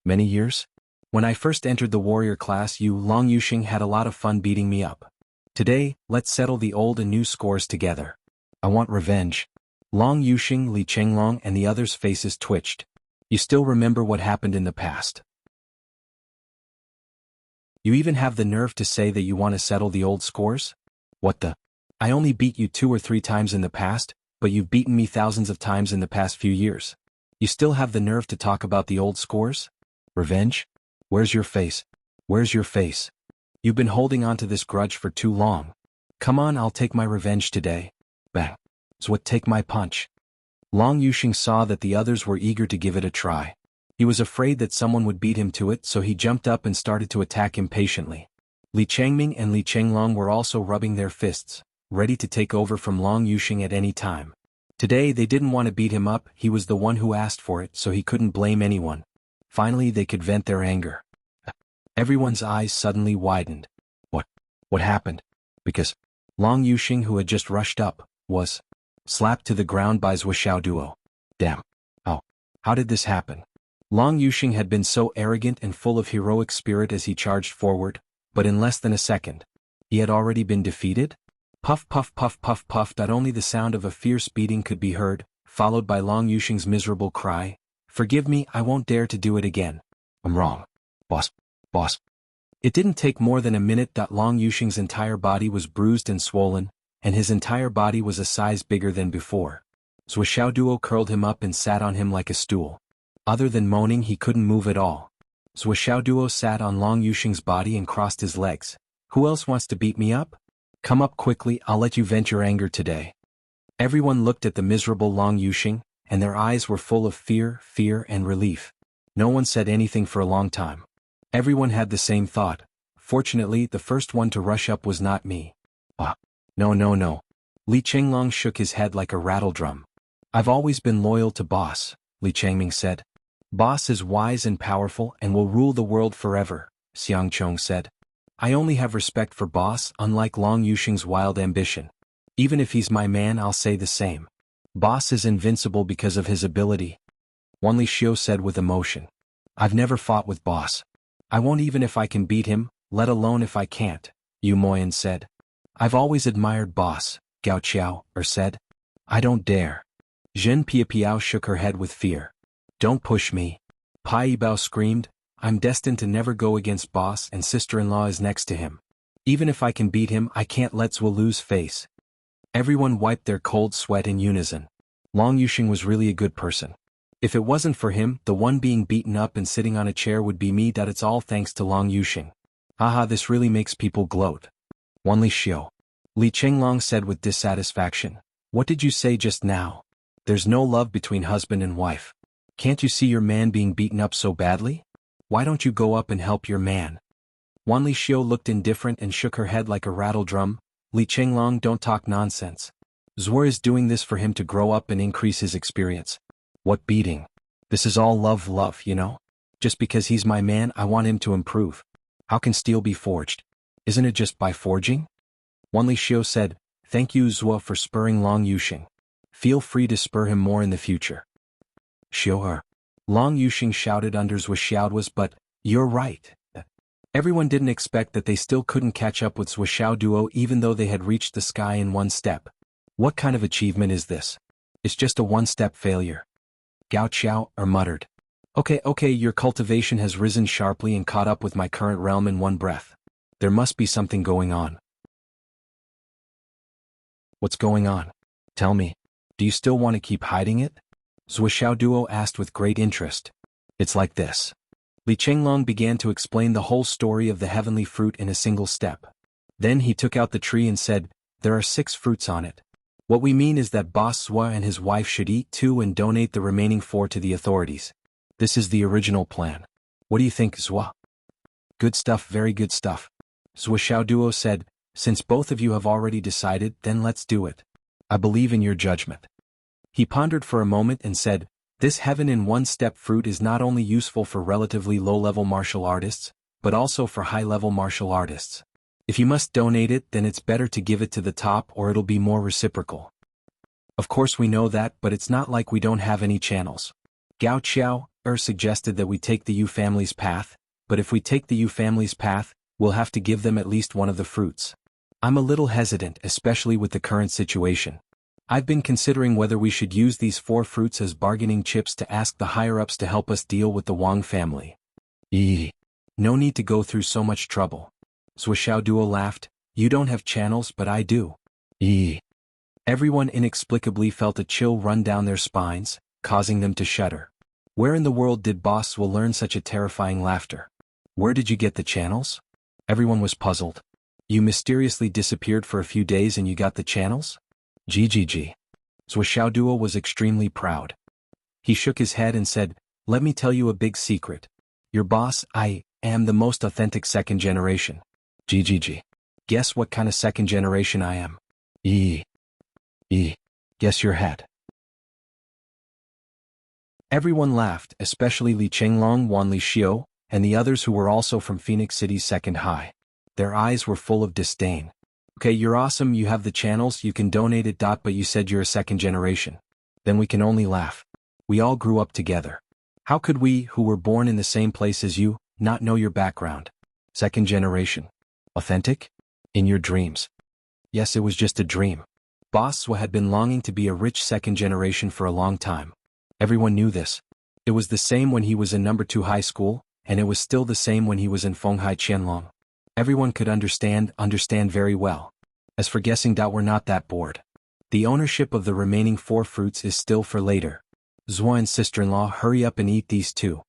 Many years? When I first entered the warrior class, you, Long Yuxing, had a lot of fun beating me up. Today, let's settle the old and new scores together. I want revenge. Long Yuxing, Li Chenglong, and the others' faces twitched. You still remember what happened in the past? You even have the nerve to say that you want to settle the old scores? What the? I only beat you 2 or 3 times in the past, but you've beaten me thousands of times in the past few years. You still have the nerve to talk about the old scores? Revenge? Where's your face? Where's your face? You've been holding on to this grudge for too long. Come on, I'll take my revenge today. Bang. Zhuo, take my punch. Long Yuxing saw that the others were eager to give it a try. He was afraid that someone would beat him to it, so he jumped up and started to attack impatiently. Li Changming and Li Chenglong were also rubbing their fists, ready to take over from Long Yuxing at any time. Today they didn't want to beat him up, he was the one who asked for it, so he couldn't blame anyone. Finally they could vent their anger. Everyone's eyes suddenly widened. What happened? Because Long Yuxing, who had just rushed up, was slapped to the ground by Zhuoxiao Duo. Damn. Oh. How did this happen? Long Yuxing had been so arrogant and full of heroic spirit as he charged forward, but in less than a second, he had already been defeated? Puff puff puff puff puff. Only the sound of a fierce beating could be heard, followed by Long Yuxing's miserable cry, forgive me, I won't dare to do it again. I'm wrong. Boss. It didn't take more than a minute. Long Yuxing's entire body was bruised and swollen, and his entire body was a size bigger than before. Zhuoxiao Duo curled him up and sat on him like a stool. Other than moaning, he couldn't move at all. Zhuoxiao Duo sat on Long Yuxing's body and crossed his legs. Who else wants to beat me up? Come up quickly, I'll let you vent your anger today. Everyone looked at the miserable Long Yuxing, and their eyes were full of fear and relief. No one said anything for a long time. Everyone had the same thought. Fortunately, the first one to rush up was not me. No. Li Chenglong shook his head like a rattledrum. I've always been loyal to Boss, Li Changming said. Boss is wise and powerful and will rule the world forever, Xiang Chong said. I only have respect for Boss, unlike Long Yuxing's wild ambition. Even if he's my man, I'll say the same. Boss is invincible because of his ability. Wanli Xiu said with emotion. I've never fought with Boss. I won't even if I can beat him, let alone if I can't, Yu Moyan said. I've always admired Boss, Gao Qiao said. I don't dare. Zhen Piapiao shook her head with fear. Don't push me. Pai Yibao screamed. I'm destined to never go against Boss, and sister-in-law is next to him. Even if I can beat him, I can't let Zhuo lose face. Everyone wiped their cold sweat in unison. Long Yuxing was really a good person. If it wasn't for him, the one being beaten up and sitting on a chair would be me. It's all thanks to Long Yuxing. Haha, this really makes people gloat. Wanli Xiu. Li Chenglong said with dissatisfaction. What did you say just now? There's no love between husband and wife. Can't you see your man being beaten up so badly? Why don't you go up and help your man? Wanli Xiu looked indifferent and shook her head like a rattledrum. Li Chenglong, don't talk nonsense. Zhuo is doing this for him to grow up and increase his experience. What beating? This is all love, you know? Just because he's my man, I want him to improve. How can steel be forged? Isn't it just by forging? Wanli Xiu said, thank you Zhuo for spurring Long Yuxing. Feel free to spur him more in the future. Xiu Long Yuxing shouted under Zhuoxiao's, but, you're right. Everyone didn't expect that they still couldn't catch up with Zhuoxiao Duo even though they had reached the sky in one step. What kind of achievement is this? It's just a one-step failure. Gao Qiao muttered. Okay, your cultivation has risen sharply and caught up with my current realm in one breath. There must be something going on. What's going on? Tell me. Do you still want to keep hiding it? Zhuoxiao Duo asked with great interest. It's like this. Li Chenglong began to explain the whole story of the heavenly fruit in a single step. Then he took out the tree and said, "There are 6 fruits on it. What we mean is that Boss Zhua and his wife should eat 2 and donate the remaining 4 to the authorities. This is the original plan. What do you think, Zhua?" "Good stuff, very good stuff." Zhua Xiaoduo said, "Since both of you have already decided, then let's do it. I believe in your judgment." He pondered for a moment and said, "This heaven in one step fruit is not only useful for relatively low-level martial artists, but also for high-level martial artists. If you must donate it, then it's better to give it to the top or it'll be more reciprocal." "Of course we know that, but it's not like we don't have any channels." Gao Qiao suggested that we take the Yu family's path, but if we take the Yu family's path, we'll have to give them at least one of the fruits. I'm a little hesitant, especially with the current situation. I've been considering whether we should use these 4 fruits as bargaining chips to ask the higher-ups to help us deal with the Wang family. No need to go through so much trouble. Zhua Xiaoduo laughed. "You don't have channels, but I do." Everyone inexplicably felt a chill run down their spines, causing them to shudder. Where in the world did Boss Zhua learn such a terrifying laughter? Where did you get the channels? Everyone was puzzled. You mysteriously disappeared for a few days and you got the channels? GGG. Zhua Xiaoduo was extremely proud. He shook his head and said, "Let me tell you a big secret. Your boss, I am the most authentic second generation." GGG. Guess what kind of second generation I am? Guess your head. Everyone laughed, especially Li Chenglong, Wan Li Xiu, and the others who were also from Phoenix City's second high. Their eyes were full of disdain. "Okay, you're awesome, you have the channels, you can donate it. But you said you're a second generation." Then we can only laugh. We all grew up together. How could we, who were born in the same place as you, not know your background? Second generation. Authentic? In your dreams. Yes, it was just a dream. Boss Zhua had been longing to be a rich second generation for a long time. Everyone knew this. It was the same when he was in number 2 high school, and it was still the same when he was in Fenghai Qianlong. Everyone could understand very well. As for guessing, we're not that bored. The ownership of the remaining 4 fruits is still for later. Zhua and sister-in-law, hurry up and eat these too.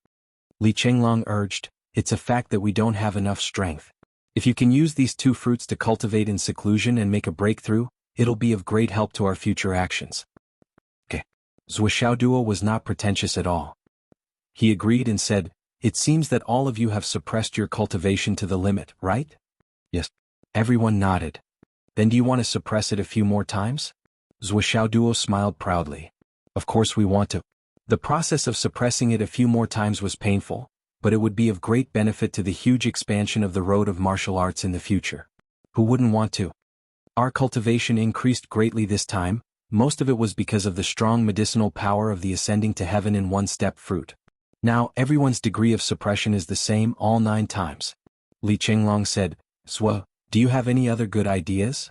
Li Chenglong urged, "It's a fact that we don't have enough strength. If you can use these 2 fruits to cultivate in seclusion and make a breakthrough, it'll be of great help to our future actions." Okay. Zhua Xiaoduo was not pretentious at all. He agreed and said, "It seems that all of you have suppressed your cultivation to the limit, right?" Yes. Everyone nodded. "Then do you want to suppress it a few more times?" Zhua Xiaoduo smiled proudly. "Of course we want to." The process of suppressing it a few more times was painful, but it would be of great benefit to the huge expansion of the road of martial arts in the future. Who wouldn't want to? Our cultivation increased greatly this time. Most of it was because of the strong medicinal power of the ascending to heaven in one step fruit. Now everyone's degree of suppression is the same all 9 times. Li Chenglong said, "Zhua, do you have any other good ideas?"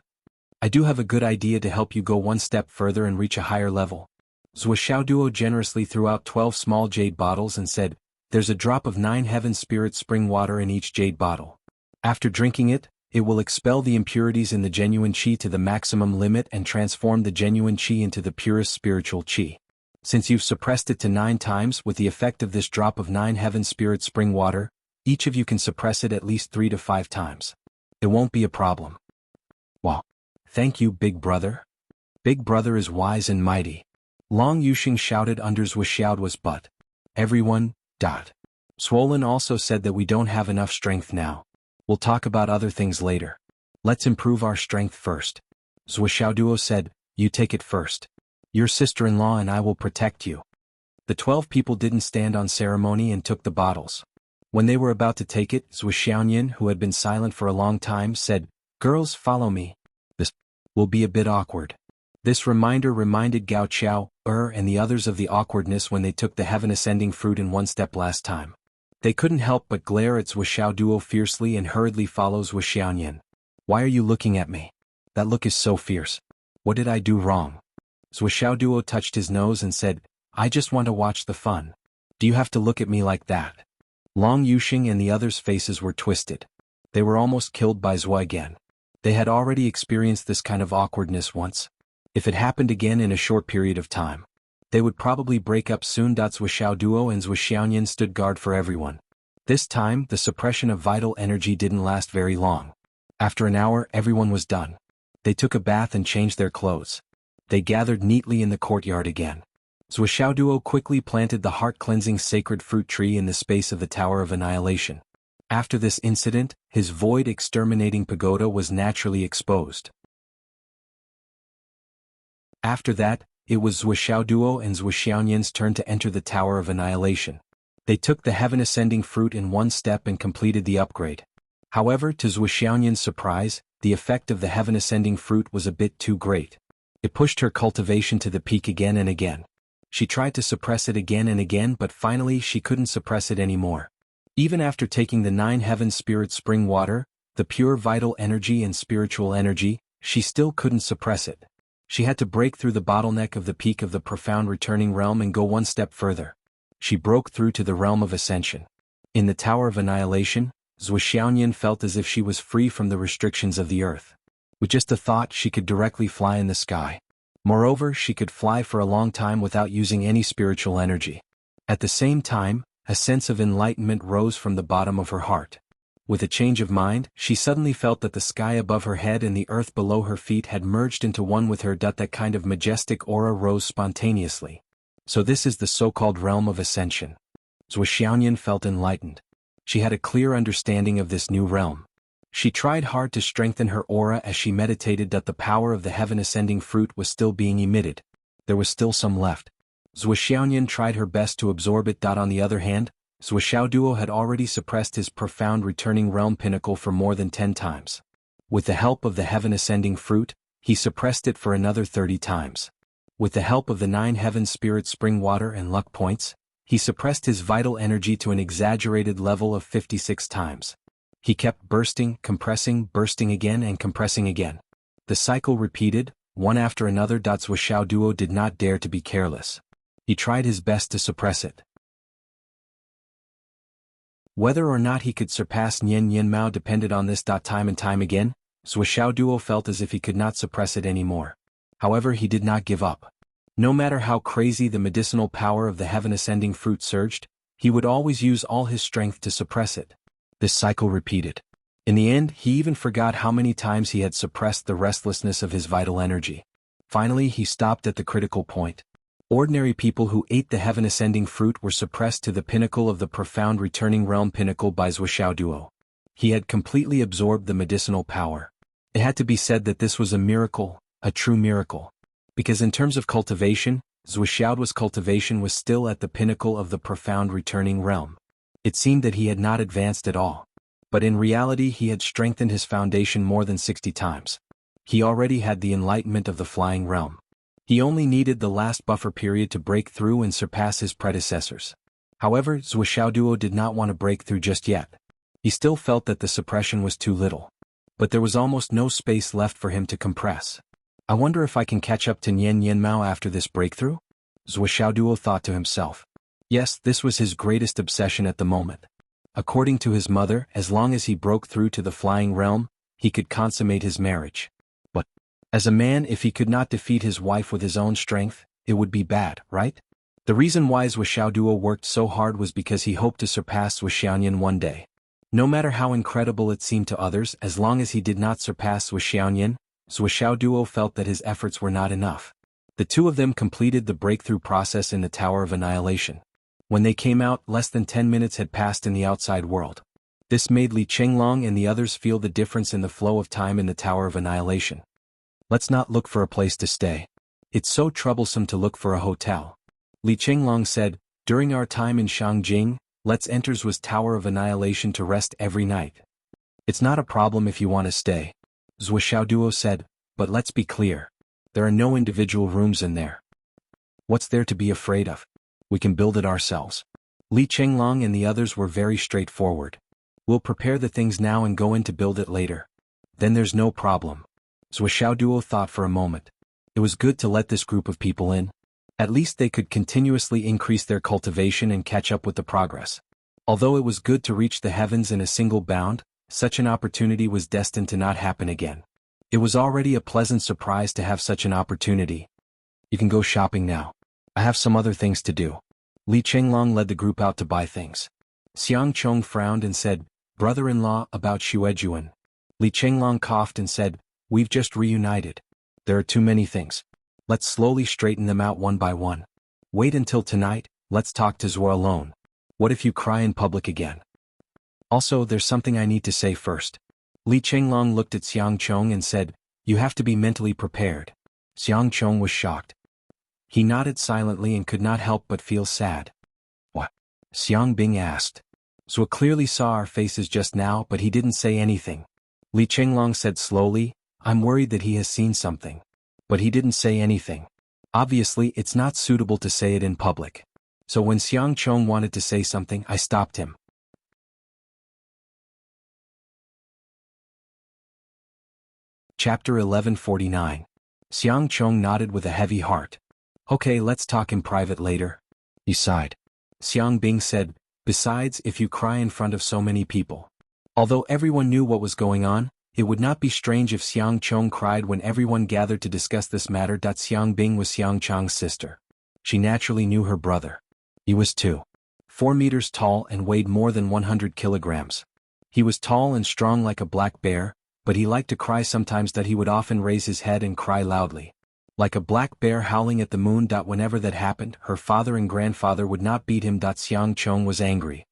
"I do have a good idea to help you go one step further and reach a higher level." Zhua Xiaoduo generously threw out 12 small jade bottles and said, "There's a drop of 9 heaven spirit spring water in each jade bottle. After drinking it, it will expel the impurities in the genuine qi to the maximum limit and transform the genuine qi into the purest spiritual qi. Since you've suppressed it to 9 times with the effect of this drop of 9 heaven spirit spring water, each of you can suppress it at least 3 to 5 times. It won't be a problem." Wow. Thank you, Big Brother. Big Brother is wise and mighty. Long Yuxing shouted under Zhua Xiaoduo's butt. Everyone, Swollen also said that we don't have enough strength now. We'll talk about other things later. Let's improve our strength first. Zhua Xiaoduo said, "You take it first. Your sister-in-law and I will protect you." The 12 people didn't stand on ceremony and took the bottles. When they were about to take it, Zhua Xiaoyan, who had been silent for a long time, said, "Girls, follow me. This will be a bit awkward." This reminder reminded Gao Qiao, and the others of the awkwardness when they took the heaven-ascending fruit in one step last time. They couldn't help but glare at Zhua Xiaoduo fiercely and hurriedly follow Zhua Xiaoyan. "Why are you looking at me? That look is so fierce. What did I do wrong?" Zhua Xiaoduo touched his nose and said, "I just want to watch the fun. Do you have to look at me like that?" Long Yuxing and the others' faces were twisted. They were almost killed by Zhua again. They had already experienced this kind of awkwardness once. If it happened again in a short period of time, they would probably break up soon. Zhua Xiaoduo and Zhua Xiaoyan stood guard for everyone. This time, the suppression of vital energy didn't last very long. After an hour, everyone was done. They took a bath and changed their clothes. They gathered neatly in the courtyard again. Zhuxiaoduo quickly planted the heart-cleansing sacred fruit tree in the space of the Tower of Annihilation. After this incident, his void-exterminating pagoda was naturally exposed. After that, it was Zhuxiaoduo and Zhuxiaoyan's turn to enter the Tower of Annihilation. They took the heaven-ascending fruit in one step and completed the upgrade. However, to Zhuxiaoyan's surprise, the effect of the heaven-ascending fruit was a bit too great. It pushed her cultivation to the peak again and again. She tried to suppress it again and again, but finally she couldn't suppress it anymore. Even after taking the 9 heaven spirit spring water, the pure vital energy and spiritual energy, she still couldn't suppress it. She had to break through the bottleneck of the peak of the profound returning realm and go one step further. She broke through to the realm of ascension. In the Tower of Annihilation, Zhuxiaoyan felt as if she was free from the restrictions of the earth. With just a thought, she could directly fly in the sky. Moreover, she could fly for a long time without using any spiritual energy. At the same time, a sense of enlightenment rose from the bottom of her heart. With a change of mind, she suddenly felt that the sky above her head and the earth below her feet had merged into one with her. That kind of majestic aura rose spontaneously. So this is the so-called realm of ascension. Zhuxiaoyan felt enlightened. She had a clear understanding of this new realm. She tried hard to strengthen her aura as she meditated that the power of the heaven-ascending fruit was still being emitted. There was still some left. Zhuxiaoyan tried her best to absorb it. On the other hand, Zhuxiaoduo had already suppressed his profound returning realm pinnacle for more than 10 times. With the help of the heaven-ascending fruit, he suppressed it for another 30 times. With the help of the 9 heaven spirit spring water and luck points, he suppressed his vital energy to an exaggerated level of 56 times. He kept bursting, compressing, bursting again and compressing again. The cycle repeated, one after another. Zhuxiaoduo did not dare to be careless. He tried his best to suppress it. Whether or not he could surpass Nian Yanmao depended on this. Time and time again, Zhuxiaoduo felt as if he could not suppress it anymore. However, he did not give up. No matter how crazy the medicinal power of the heaven-ascending fruit surged, he would always use all his strength to suppress it. This cycle repeated. In the end, he even forgot how many times he had suppressed the restlessness of his vital energy. Finally, he stopped at the critical point. Ordinary people who ate the heaven-ascending fruit were suppressed to the pinnacle of the profound returning realm pinnacle by Zhuxiaoduo. He had completely absorbed the medicinal power. It had to be said that this was a miracle, a true miracle. Because in terms of cultivation, Zhuxiaoduo's cultivation was still at the pinnacle of the profound returning realm. It seemed that he had not advanced at all. But in reality he had strengthened his foundation more than 60 times. He already had the enlightenment of the flying realm. He only needed the last buffer period to break through and surpass his predecessors. However, Zhuxiaoduo did not want to break through just yet. He still felt that the suppression was too little. But there was almost no space left for him to compress. I wonder if I can catch up to Nian Yanmao after this breakthrough? Zhuxiaoduo thought to himself. Yes, this was his greatest obsession at the moment. According to his mother, as long as he broke through to the flying realm, he could consummate his marriage. But, as a man, if he could not defeat his wife with his own strength, it would be bad, right? The reason why Zhuxiaoduo worked so hard was because he hoped to surpass Zhuxiaoyan one day. No matter how incredible it seemed to others, as long as he did not surpass Zhuxiaoyan, Zhuxiaoduo felt that his efforts were not enough. The two of them completed the breakthrough process in the Tower of Annihilation. When they came out, less than 10 minutes had passed in the outside world. This made Li Chenglong and the others feel the difference in the flow of time in the Tower of Annihilation. Let's not look for a place to stay. It's so troublesome to look for a hotel. Li Chenglong said, during our time in Shangjing, let's enter Zhu's Tower of Annihilation to rest every night. It's not a problem if you want to stay. Zhuxiaoduo said, but let's be clear. There are no individual rooms in there. What's there to be afraid of? We can build it ourselves. Li Chenglong and the others were very straightforward. We'll prepare the things now and go in to build it later. Then there's no problem. Zhuxiaoduo thought for a moment. It was good to let this group of people in. At least they could continuously increase their cultivation and catch up with the progress. Although it was good to reach the heavens in a single bound, such an opportunity was destined to not happen again. It was already a pleasant surprise to have such an opportunity. You can go shopping now. I have some other things to do. Li Chenglong led the group out to buy things. Xiang Chong frowned and said, brother-in-law about Xuejuan. Li Chenglong coughed and said, we've just reunited. There are too many things. Let's slowly straighten them out one by one. Wait until tonight, let's talk to Zhuo alone. What if you cry in public again? Also, there's something I need to say first. Li Chenglong looked at Xiang Chong and said, you have to be mentally prepared. Xiang Chong was shocked. He nodded silently and could not help but feel sad. What? Xiang Bing asked. Zhuo clearly saw our faces just now, but he didn't say anything. Li Chenglong said slowly, I'm worried that he has seen something. But he didn't say anything. Obviously, it's not suitable to say it in public. So when Xiang Chong wanted to say something, I stopped him. Chapter 1149. Xiang Chong nodded with a heavy heart. Okay, let's talk in private later. He sighed. Xiang Bing said, besides, if you cry in front of so many people. Although everyone knew what was going on, it would not be strange if Xiang Chong cried when everyone gathered to discuss this matter. Xiang Bing was Xiang Chong's sister. She naturally knew her brother. He was 4 meters tall and weighed more than 100 kilograms. He was tall and strong like a black bear, but he liked to cry sometimes. He would often raise his head and cry loudly. Like a black bear howling at the moon. Whenever that happened, her father and grandfather would not beat him. Xiang Chong was angry.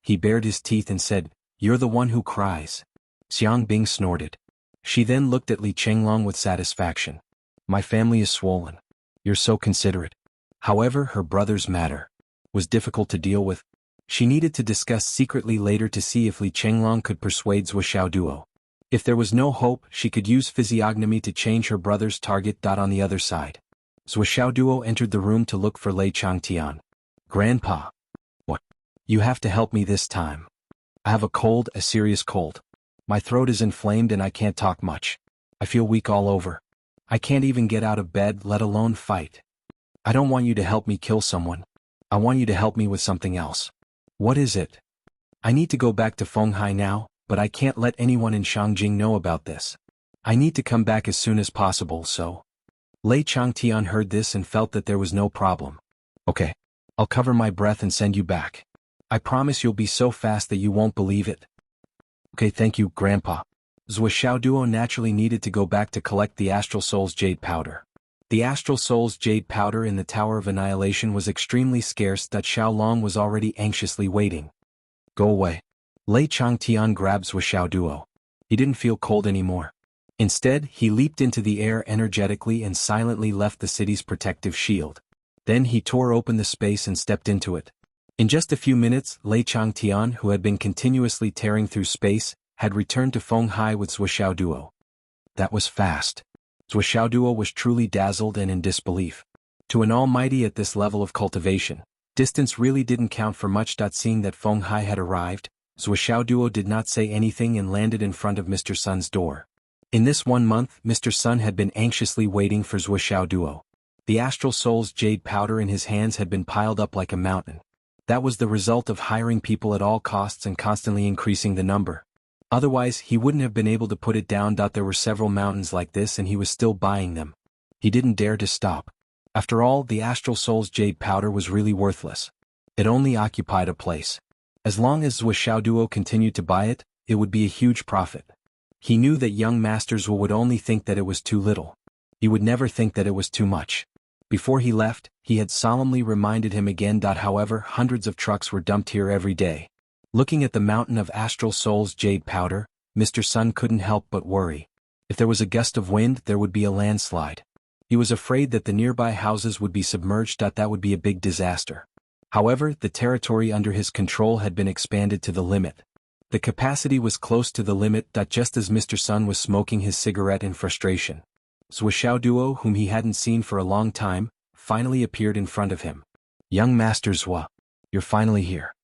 He bared his teeth and said, you're the one who cries. Xiang Bing snorted. She then looked at Li Chenglong with satisfaction. My family is swollen. You're so considerate. However, her brother's matter was difficult to deal with. She needed to discuss secretly later to see if Li Chenglong could persuade Zhuo Xiaoduo. If there was no hope, she could use physiognomy to change her brother's target. On the other side, Zhuo Xiaoduo entered the room to look for Lei Changtian. Grandpa. What? You have to help me this time. I have a cold, a serious cold. My throat is inflamed and I can't talk much. I feel weak all over. I can't even get out of bed, let alone fight. I don't want you to help me kill someone. I want you to help me with something else. What is it? I need to go back to Fenghai now, but I can't let anyone in Shangjing know about this. I need to come back as soon as possible, so. Lei Changtian heard this and felt that there was no problem. Okay. I'll cover my breath and send you back. I promise you'll be so fast that you won't believe it. Okay, thank you, Grandpa. Zhuo Xiaoduo naturally needed to go back to collect the Astral Soul's Jade Powder. The Astral Soul's Jade Powder in the Tower of Annihilation was extremely scarce. Xiaolong was already anxiously waiting. Go away. Lei Changtian grabbed Zhuo Xiaoduo. He didn't feel cold anymore. Instead, he leaped into the air energetically and silently left the city's protective shield. Then he tore open the space and stepped into it. In just a few minutes, Lei Changtian, who had been continuously tearing through space, had returned to Fenghai with Zhuo Xiaoduo. That was fast. Zhuo Xiaoduo was truly dazzled and in disbelief. To an almighty at this level of cultivation, distance really didn't count for much. Seeing that Fenghai had arrived, Zhuo Xiaoduo did not say anything and landed in front of Mr. Sun's door. In this 1 month, Mr. Sun had been anxiously waiting for Zhuo Xiaoduo. The Astral Soul's Jade Powder in his hands had been piled up like a mountain. That was the result of hiring people at all costs and constantly increasing the number. Otherwise, he wouldn't have been able to put it down. There were several mountains like this and he was still buying them. He didn't dare to stop. After all, the Astral Soul's Jade Powder was really worthless. It only occupied a place. As long as Zhuo Xiaoduo continued to buy it, it would be a huge profit. He knew that young masters would only think that it was too little. He would never think that it was too much. Before he left, he had solemnly reminded him again. However, hundreds of trucks were dumped here every day. Looking at the mountain of Astral Soul's Jade Powder, Mr. Sun couldn't help but worry. If there was a gust of wind, there would be a landslide. He was afraid that the nearby houses would be submerged. That would be a big disaster. However, the territory under his control had been expanded to the limit. The capacity was close to the limit. Just as Mr. Sun was smoking his cigarette in frustration, Zhuo Xiaoduo, whom he hadn't seen for a long time, finally appeared in front of him. Young Master Zhuo, you're finally here.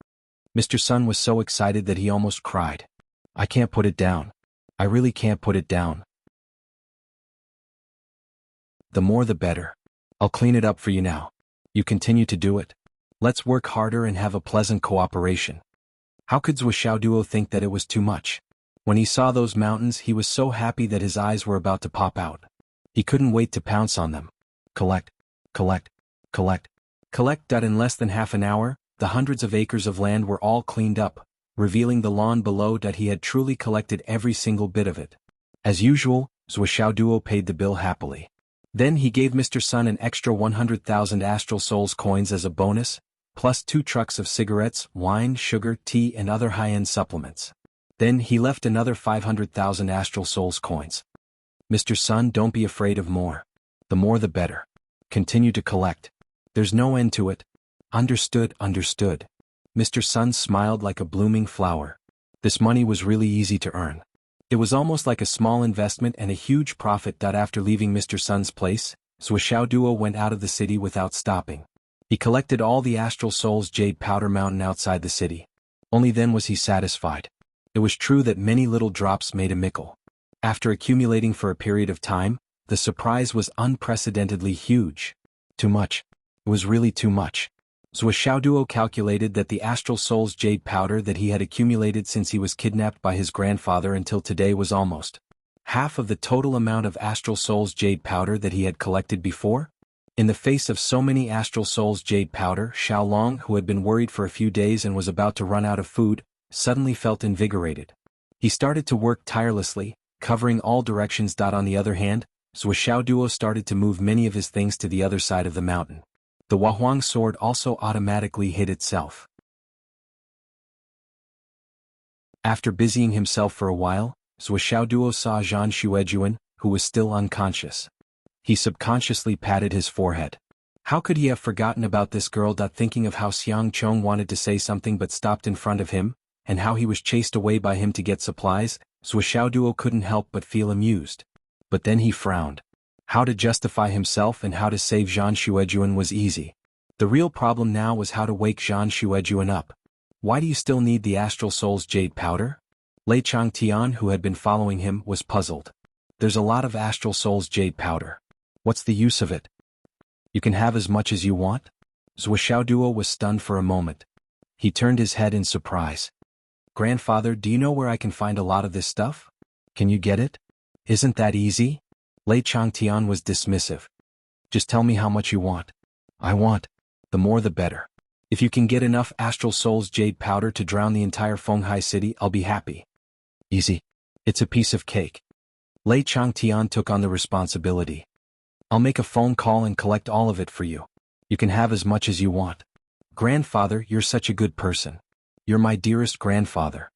Mr. Sun was so excited that he almost cried. I can't put it down. I really can't put it down. The more the better. I'll clean it up for you now. You continue to do it. Let's work harder and have a pleasant cooperation. How could Zhuo Xiaoduo think that it was too much? When he saw those mountains, he was so happy that his eyes were about to pop out. He couldn't wait to pounce on them. Collect. In less than half an hour, the hundreds of acres of land were all cleaned up, revealing the lawn below that he had truly collected every single bit of it. As usual, Zhou Xiaoduo paid the bill happily. Then he gave Mr. Sun an extra 100,000 Astral Souls coins as a bonus, plus 2 trucks of cigarettes, wine, sugar, tea and other high-end supplements. Then he left another 500,000 Astral Souls coins. Mr. Sun, don't be afraid of more. The more the better. Continue to collect. There's no end to it. Understood, understood. Mr. Sun smiled like a blooming flower. This money was really easy to earn. It was almost like a small investment and a huge profit. After leaving Mr. Sun's place, Zhou Xiaoduo went out of the city without stopping. He collected all the Astral Souls Jade Powder Mountain outside the city. Only then was he satisfied. It was true that many little drops made a mickle. After accumulating for a period of time, the surprise was unprecedentedly huge. Too much. It was really too much. Zhou Xiaoduo calculated that the Astral Souls Jade Powder that he had accumulated since he was kidnapped by his grandfather until today was almost half of the total amount of Astral Souls Jade Powder that he had collected before. In the face of so many Astral Souls Jade Powder, Xiaolong, who had been worried for a few days and was about to run out of food, suddenly felt invigorated. He started to work tirelessly, covering all directions. On the other hand, Zhou Xiaoduo started to move many of his things to the other side of the mountain. The Huahuang sword also automatically hid itself. After busying himself for a while, Zhou Xiaoduo saw Zhan Xuejuan, who was still unconscious. He subconsciously patted his forehead. How could he have forgotten about this girl? Thinking of how Xiang Chong wanted to say something but stopped in front of him, and how he was chased away by him to get supplies, Zhou Xiaoduo couldn't help but feel amused. But then he frowned. How to justify himself and how to save Zhan Xuejuan was easy. The real problem now was how to wake Zhan Xuejuan up. Why do you still need the Astral Souls Jade Powder? Lei Changtian, who had been following him, was puzzled. There's a lot of Astral Souls Jade Powder. What's the use of it? You can have as much as you want? Zhou Xiaoduo was stunned for a moment. He turned his head in surprise. Grandfather, do you know where I can find a lot of this stuff? Can you get it? Isn't that easy? Lei Changtian was dismissive. Just tell me how much you want. I want. The more the better. If you can get enough Astral Souls Jade Powder to drown the entire Fenghai city, I'll be happy. Easy. It's a piece of cake. Lei Changtian took on the responsibility. I'll make a phone call and collect all of it for you. You can have as much as you want. Grandfather, you're such a good person. You're my dearest grandfather.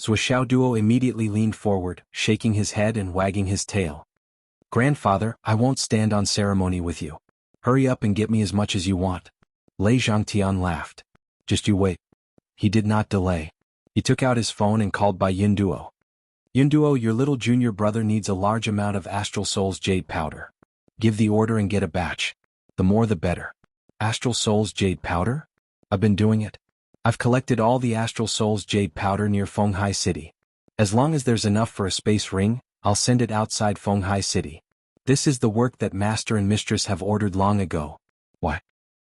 Zhou Xiaoduo immediately leaned forward, shaking his head and wagging his tail. Grandfather, I won't stand on ceremony with you. Hurry up and get me as much as you want. Lei Zhangtian laughed. Just you wait. He did not delay. He took out his phone and called by Yunduo. Yunduo, your little junior brother needs a large amount of Astral Souls Jade Powder. Give the order and get a batch. The more the better. Astral Souls Jade Powder? I've been doing it. I've collected all the Astral Souls Jade Powder near Fenghai City. As long as there's enough for a space ring, I'll send it outside Fenghai City. This is the work that Master and Mistress have ordered long ago. Why?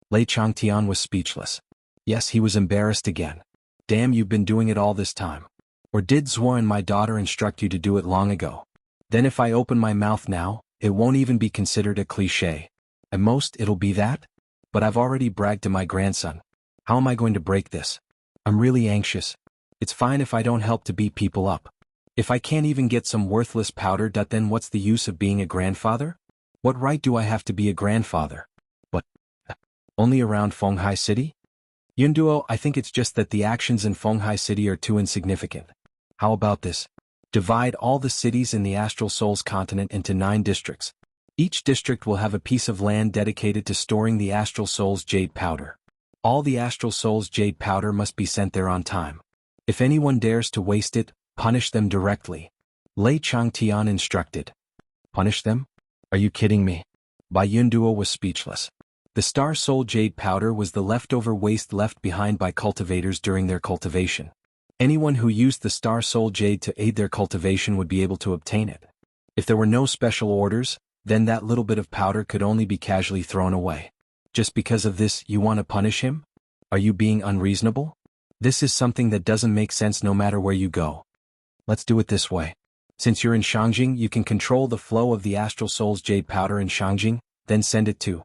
Lei Changtian was speechless. Yes, he was embarrassed again. Damn, you've been doing it all this time. Or did Zhuo and my daughter instruct you to do it long ago? Then if I open my mouth now, it won't even be considered a cliché. At most, it'll be that? But I've already bragged to my grandson. How am I going to break this? I'm really anxious. It's fine if I don't help to beat people up. If I can't even get some worthless powder, then what's the use of being a grandfather? What right do I have to be a grandfather? But only around Fenghai City? Yunduo, I think it's just that the actions in Fenghai City are too insignificant. How about this? Divide all the cities in the Astral Souls continent into 9 districts. Each district will have a piece of land dedicated to storing the Astral Souls Jade Powder. All the Astral Souls Jade Powder must be sent there on time. If anyone dares to waste it, punish them directly. Lei Changtian instructed. Punish them? Are you kidding me? Bai Yunduo was speechless. The Star Soul Jade Powder was the leftover waste left behind by cultivators during their cultivation. Anyone who used the Star Soul Jade to aid their cultivation would be able to obtain it. If there were no special orders, then that little bit of powder could only be casually thrown away. Just because of this, you want to punish him? Are you being unreasonable? This is something that doesn't make sense no matter where you go. Let's do it this way. Since you're in Shangjing, you can control the flow of the Astral Souls Jade Powder in Shangjing, then send it to.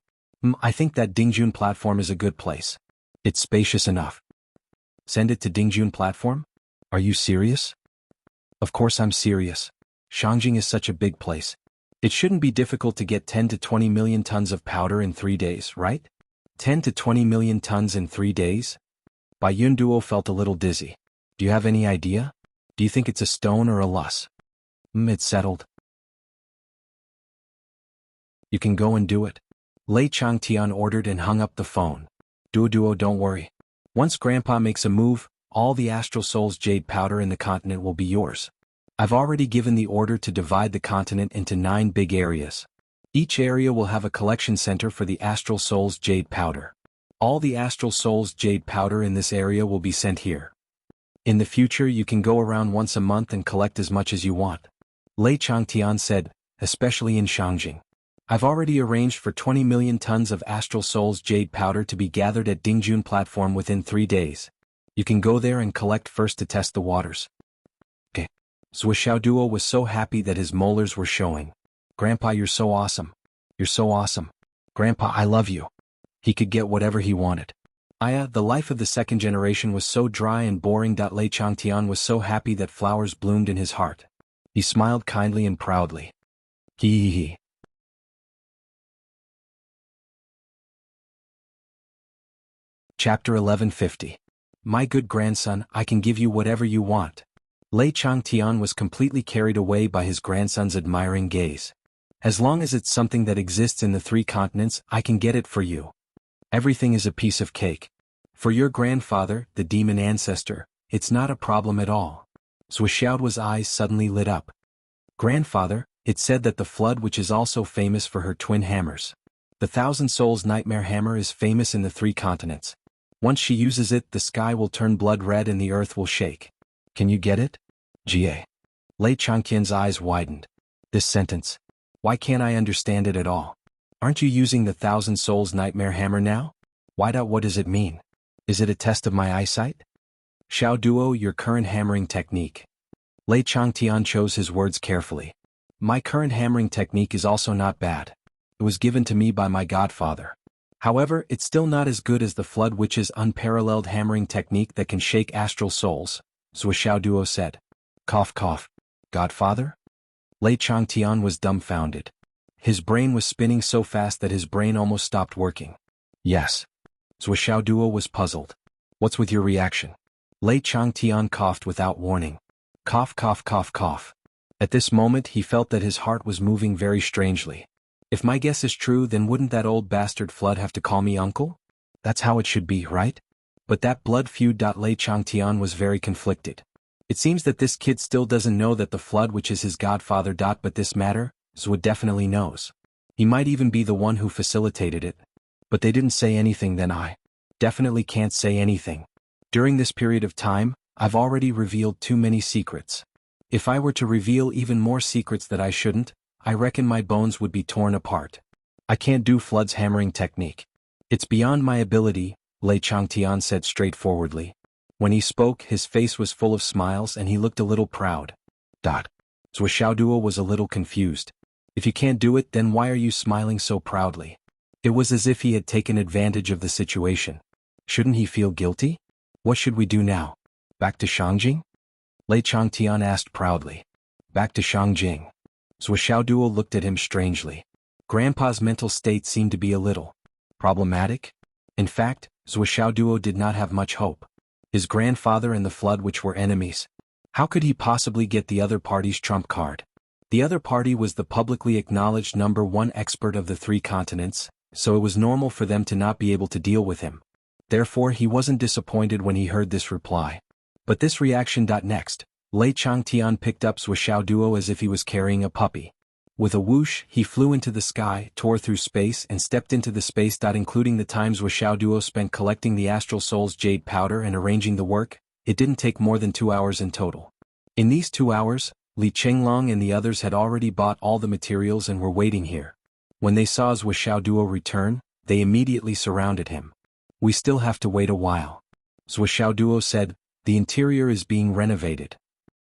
I think that Dingjun platform is a good place. It's spacious enough. Send it to Dingjun platform? Are you serious? Of course I'm serious. Shangjing is such a big place. It shouldn't be difficult to get 10 to 20 million tons of powder in 3 days, right? 10 to 20 million tons in 3 days? Bai Yun Duo felt a little dizzy. Do you have any idea? Do you think it's a stone or a luss? It's settled. You can go and do it. Lei Changtian ordered and hung up the phone. Duo, don't worry. Once Grandpa makes a move, all the Astral Soul's jade powder in the continent will be yours. I've already given the order to divide the continent into 9 big areas. Each area will have a collection center for the Astral Soul's jade powder. All the Astral Soul's jade powder in this area will be sent here. In the future you can go around once a month and collect as much as you want. Lei Changtian said, especially in Shangjing. I've already arranged for 20 million tons of Astral Soul's jade powder to be gathered at Dingjun platform within 3 days. You can go there and collect first to test the waters. Okay. Zhuo Duo was so happy that his molars were showing. Grandpa, you're so awesome. You're so awesome. Grandpa, I love you. He could get whatever he wanted. The life of the second generation was so dry and boring. Lei Changtian was so happy that flowers bloomed in his heart. He smiled kindly and proudly. Hee. Chapter 1150. My good grandson, I can give you whatever you want. Lei Changtian was completely carried away by his grandson's admiring gaze. As long as it's something that exists in the 3 continents, I can get it for you. Everything is a piece of cake. For your grandfather, the demon ancestor, it's not a problem at all. Zhuo eyes suddenly lit up. Grandfather, it said that the flood, which is also famous for her twin hammers. The 1,000 Souls Nightmare Hammer is famous in the 3 continents. Once she uses it, the sky will turn blood red and the earth will shake. Can you get it? Jie. Lei Changtian's eyes widened. This sentence. Why can't I understand it at all? Aren't you using the 1,000 Souls Nightmare Hammer now? What does it mean? Is it a test of my eyesight? Xiao Duo, your current hammering technique. Lei Changtian chose his words carefully. My current hammering technique is also not bad. It was given to me by my godfather. However, it's still not as good as the Flood Witch's unparalleled hammering technique that can shake astral souls, Zhuo Duo said. Cough cough. Godfather? Lei Changtian was dumbfounded. His brain was spinning so fast that his brain almost stopped working. Yes. Zhuo Duo was puzzled. What's with your reaction? Lei Changtian coughed without warning. Cough cough cough cough. At this moment he felt that his heart was moving very strangely. If my guess is true, then wouldn't that old bastard Flood have to call me uncle? That's how it should be, right? But that blood feud. Lei Changtian was very conflicted. It seems that this kid still doesn't know that the Flood Witch is his godfather. But this matter, Zhuo definitely knows. He might even be the one who facilitated it. But they didn't say anything. Then I definitely can't say anything. During this period of time, I've already revealed too many secrets. If I were to reveal even more secrets that I shouldn't, I reckon my bones would be torn apart. I can't do Flood's hammering technique. It's beyond my ability, Lei Changtian said straightforwardly. When he spoke, his face was full of smiles and he looked a little proud. Zhuo Duo was a little confused. If you can't do it, then why are you smiling so proudly? It was as if he had taken advantage of the situation. Shouldn't he feel guilty? What should we do now? Back to Shangjing? Lei Changtian asked proudly. Back to Shangjing. Zhuo Duo looked at him strangely. Grandpa's mental state seemed to be a little problematic. In fact, Zhuo Duo did not have much hope. His grandfather and the Flood Witch were enemies. How could he possibly get the other party's trump card? The other party was the publicly acknowledged #1 expert of the 3 continents, so it was normal for them to not be able to deal with him. Therefore he wasn't disappointed when he heard this reply. But this reaction. Next, Lei Changtian picked up Zhuo Duo as if he was carrying a puppy. With a whoosh, he flew into the sky, tore through space and stepped into the space. Including the time Zhuo Duo spent collecting the Astral Soul's jade powder and arranging the work, it didn't take more than 2 hours in total. In these 2 hours, Li Chenglong and the others had already bought all the materials and were waiting here. When they saw Zhuo Duo return, they immediately surrounded him. We still have to wait a while. Zhuo Duo said, the interior is being renovated.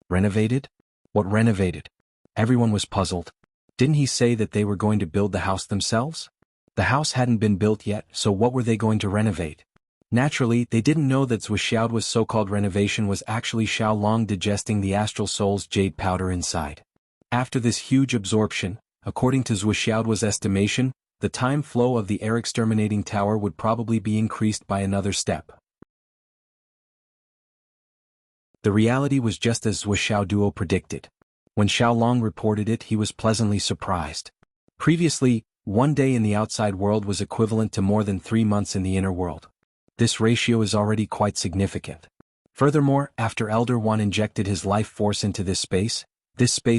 Renovated? What renovated? Everyone was puzzled. Didn't he say that they were going to build the house themselves? The house hadn't been built yet, so what were they going to renovate? Naturally, they didn't know that Zhuoxiaoduo's so-called renovation was actually Xiaolong digesting the astral soul's jade powder inside. After this huge absorption, according to Zhuoxiaoduo's estimation, the time flow of the air exterminating tower would probably be increased by another step. The reality was just as Zhuoxiaoduo predicted. When Xiaolong reported it, he was pleasantly surprised. Previously, 1 day in the outside world was equivalent to more than 3 months in the inner world. This ratio is already quite significant. Furthermore, after Elder One injected his life force into this space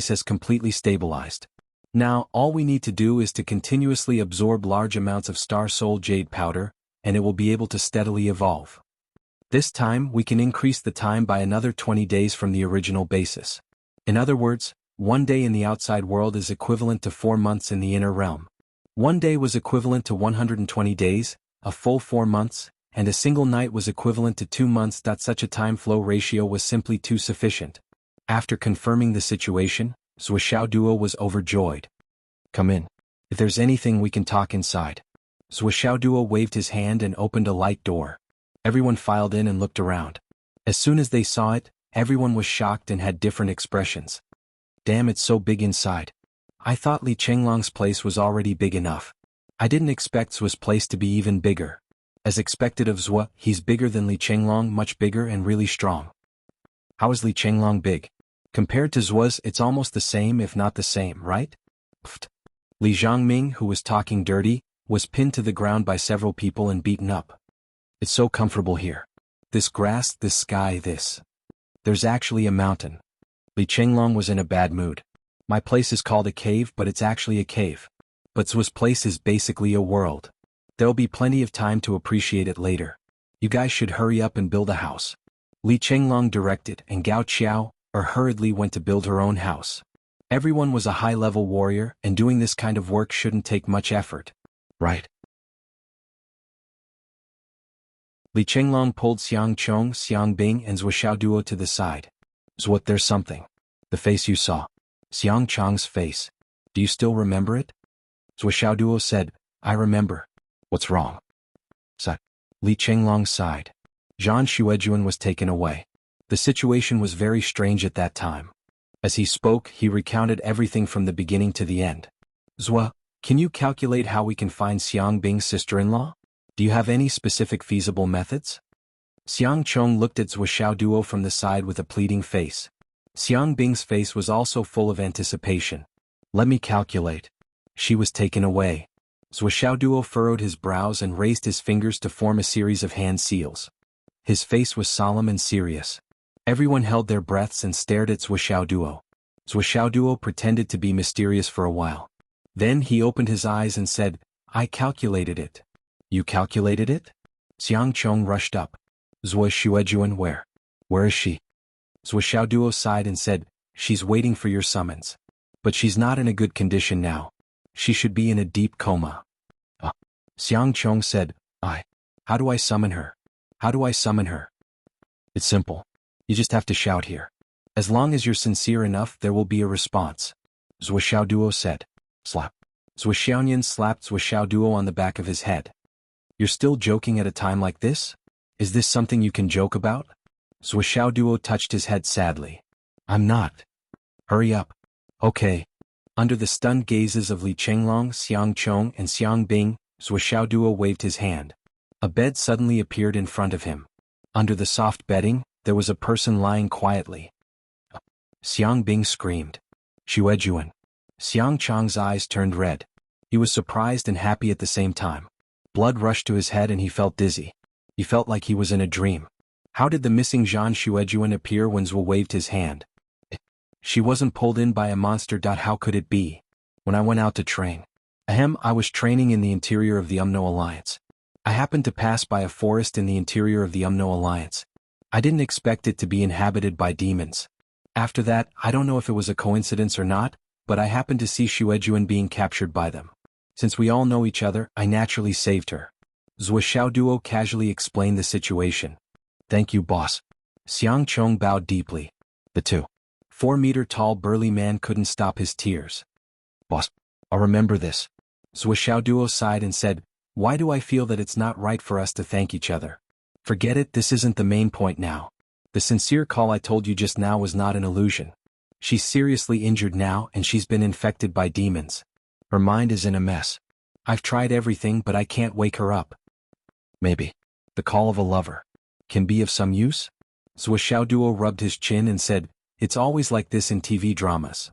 has completely stabilized. Now, all we need to do is to continuously absorb large amounts of Star Soul Jade Powder, and it will be able to steadily evolve. This time, we can increase the time by another 20 days from the original basis. In other words, 1 day in the outside world is equivalent to 4 months in the inner realm. 1 day was equivalent to 120 days, a full 4 months, and a single night was equivalent to 2 months. Such a time flow ratio was simply too sufficient. After confirming the situation, Zhuoxiaoduo was overjoyed. "Come in. If there's anything we can talk inside." Zhuoxiaoduo waved his hand and opened a light door. Everyone filed in and looked around. As soon as they saw it, everyone was shocked and had different expressions. "Damn, it's so big inside. I thought Li Chenglong's place was already big enough. I didn't expect Zhuo's place to be even bigger. As expected of Zhuo, he's bigger than Li Chenglong, much bigger and really strong." "How is Li Chenglong big? Compared to Zhuo's, it's almost the same if not the same, right?" Pfft. Li Zhangming, who was talking dirty, was pinned to the ground by several people and beaten up. "It's so comfortable here. This grass, this sky, this. There's actually a mountain." Li Chenglong was in a bad mood. "My place is called a cave, but it's actually a cave. But Zhuo's place is basically a world. There'll be plenty of time to appreciate it later. You guys should hurry up and build a house." Li Chenglong directed, and Gao Qiao hurriedly went to build her own house. Everyone was a high-level warrior, and doing this kind of work shouldn't take much effort. Right? Li Chenglong pulled Xiang Chong, Xiang Bing, and Zhuoxiaoduo to the side. "Zhuo, there's something. The face you saw." Xiang Chong's face. "Do you still remember it?" Zhuoxiaoduo said, "I remember." "What's wrong?" Li Chenglong sighed. Zhan Xuejuan was taken away. The situation was very strange at that time. As he spoke, he recounted everything from the beginning to the end. "Zhuo, can you calculate how we can find Xiang Bing's sister-in-law? Do you have any specific feasible methods?" Xiang Chong looked at Zhuoxiaoduo from the side with a pleading face. Xiang Bing's face was also full of anticipation. "Let me calculate." She was taken away. Zhuoxiaoduo furrowed his brows and raised his fingers to form a series of hand seals. His face was solemn and serious. Everyone held their breaths and stared at Zhuoxiaoduo. Zhuoxiaoduo pretended to be mysterious for a while. Then he opened his eyes and said, "I calculated it." "You calculated it?" Xiang Chong rushed up. "Zhuo Xuejuan, where is she?" Zhuoxiaoduo sighed and said, "She's waiting for your summons. But she's not in a good condition now. She should be in a deep coma." Xiang Chong said, How do I summon her? How do I summon her?" "It's simple. You just have to shout here. As long as you're sincere enough, there will be a response." Zhuoxiaoduo said. Slap. Zhuoxiaonian slapped Zhuoxiaoduo on the back of his head. "You're still joking at a time like this? Is this something you can joke about?" Zhuoxiaoduo touched his head sadly. "I'm not." "Hurry up." "Okay." Under the stunned gazes of Li Chenglong, Xiang Chong, and Xiang Bing, Zhuoxiaoduo waved his hand. A bed suddenly appeared in front of him. Under the soft bedding, there was a person lying quietly. Xiang Bing screamed. "Xuejuan." Xiang Chong's eyes turned red. He was surprised and happy at the same time. Blood rushed to his head and he felt dizzy. He felt like he was in a dream. How did the missing Zhan Xuejuan appear when Zhuo waved his hand? "She wasn't pulled in by a monster. How could it be? When I went out to train. I was training in the interior of the Umno Alliance. I happened to pass by a forest in the interior of the Umno Alliance. I didn't expect it to be inhabited by demons. After that, I don't know if it was a coincidence or not, but I happened to see Xuejuan being captured by them. Since we all know each other, I naturally saved her." Zhuoxiaoduo casually explained the situation. "Thank you, boss." Xiang Chong bowed deeply. The 4-meter-tall burly man couldn't stop his tears. "Boss, I'll remember this." Zhuoxiaoduo sighed and said, "Why do I feel that it's not right for us to thank each other? Forget it, this isn't the main point now. The sincere call I told you just now was not an illusion. She's seriously injured now and she's been infected by demons. Her mind is in a mess. I've tried everything but I can't wake her up. Maybe the call of a lover can be of some use? Duo rubbed his chin and said, it's always like this in TV dramas.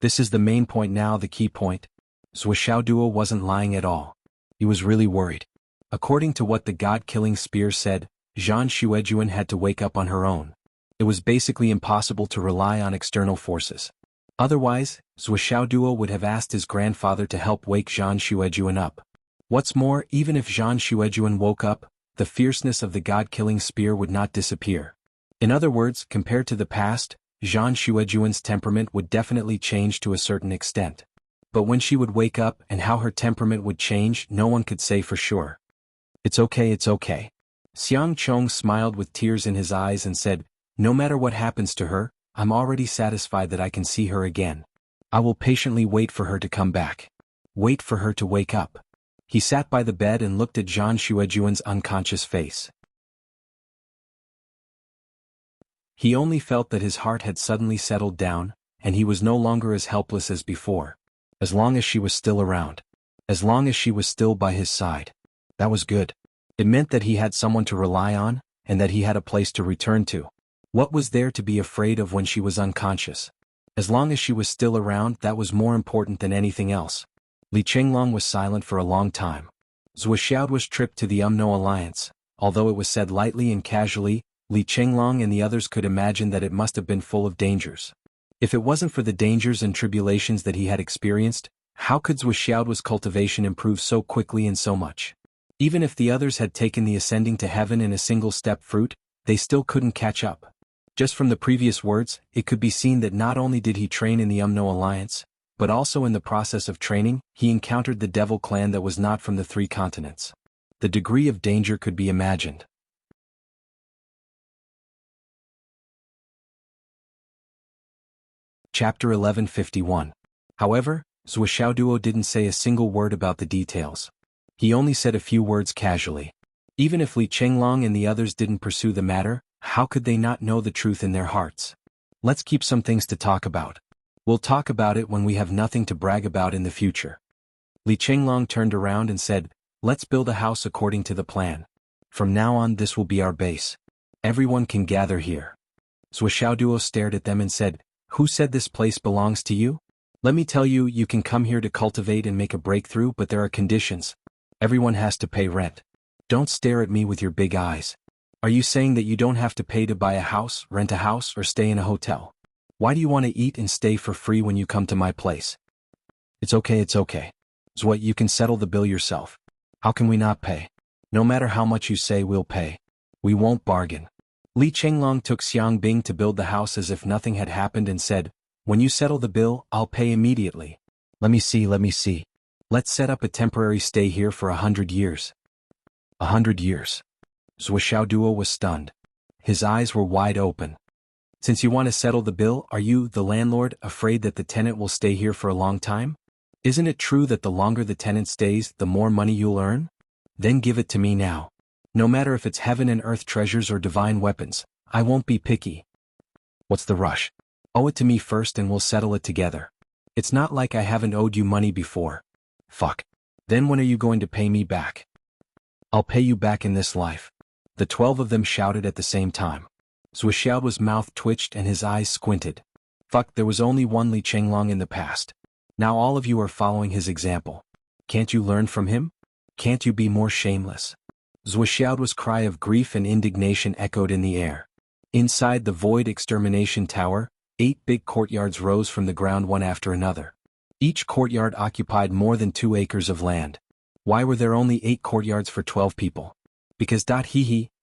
This is the main point now, the key point. Duo wasn't lying at all. He was really worried. According to what the god-killing spear said, Zhang Xuejuan had to wake up on her own. It was basically impossible to rely on external forces. Otherwise, Duo would have asked his grandfather to help wake Zhang Xuejuan up. What's more, even if Zhang Xuejuan woke up, the fierceness of the god-killing spear would not disappear. In other words, compared to the past, Zhang Xuejuan's temperament would definitely change to a certain extent. But when she would wake up and how her temperament would change, no one could say for sure. It's okay, it's okay. Xiang Chong smiled with tears in his eyes and said, no matter what happens to her, I'm already satisfied that I can see her again. I will patiently wait for her to come back. Wait for her to wake up. He sat by the bed and looked at Zhang Xuejuan's unconscious face. He only felt that his heart had suddenly settled down, and he was no longer as helpless as before. As long as she was still around. As long as she was still by his side. That was good. It meant that he had someone to rely on, and that he had a place to return to. What was there to be afraid of when she was unconscious? As long as she was still around, that was more important than anything else. Li Chenglong was silent for a long time. Zhuo was tripped to the Umno alliance. Although it was said lightly and casually, Li Chenglong and the others could imagine that it must have been full of dangers. If it wasn't for the dangers and tribulations that he had experienced, how could Zhuo's cultivation improve so quickly and so much? Even if the others had taken the ascending to heaven in a single step fruit, they still couldn't catch up. Just from the previous words, it could be seen that not only did he train in the Umno alliance, but also in the process of training, he encountered the devil clan that was not from the 3 continents. The degree of danger could be imagined. Chapter 1151. However, Duo didn't say a single word about the details. He only said a few words casually. Even if Li Chenglong and the others didn't pursue the matter, how could they not know the truth in their hearts? Let's keep some things to talk about. We'll talk about it when we have nothing to brag about in the future. Li Chenglong turned around and said, let's build a house according to the plan. From now on this will be our base. Everyone can gather here. Duo stared at them and said, who said this place belongs to you? Let me tell you, you can come here to cultivate and make a breakthrough, but there are conditions. Everyone has to pay rent. Don't stare at me with your big eyes. Are you saying that you don't have to pay to buy a house, rent a house, or stay in a hotel? Why do you want to eat and stay for free when you come to my place? It's okay, it's okay. Zhuo, you can settle the bill yourself. How can we not pay? No matter how much you say, we'll pay. We won't bargain. Li Chenglong took Xiang Bing to build the house as if nothing had happened and said, when you settle the bill, I'll pay immediately. Let me see. Let's set up a temporary stay here for 100 years. 100 years. Duo was stunned. His eyes were wide open. Since you want to settle the bill, are you, the landlord, afraid that the tenant will stay here for a long time? Isn't it true that the longer the tenant stays, the more money you'll earn? Then give it to me now. No matter if it's heaven and earth treasures or divine weapons, I won't be picky. What's the rush? Owe it to me first and we'll settle it together. It's not like I haven't owed you money before. Fuck. Then when are you going to pay me back? I'll pay you back in this life. The 12 of them shouted at the same time. Zhuo's mouth twitched and his eyes squinted. Fuck, there was only one Li Chenglong in the past. Now all of you are following his example. Can't you learn from him? Can't you be more shameless? Zhuo's cry of grief and indignation echoed in the air. Inside the void extermination tower, 8 big courtyards rose from the ground one after another. Each courtyard occupied more than 2 acres of land. Why were there only 8 courtyards for 12 people? Because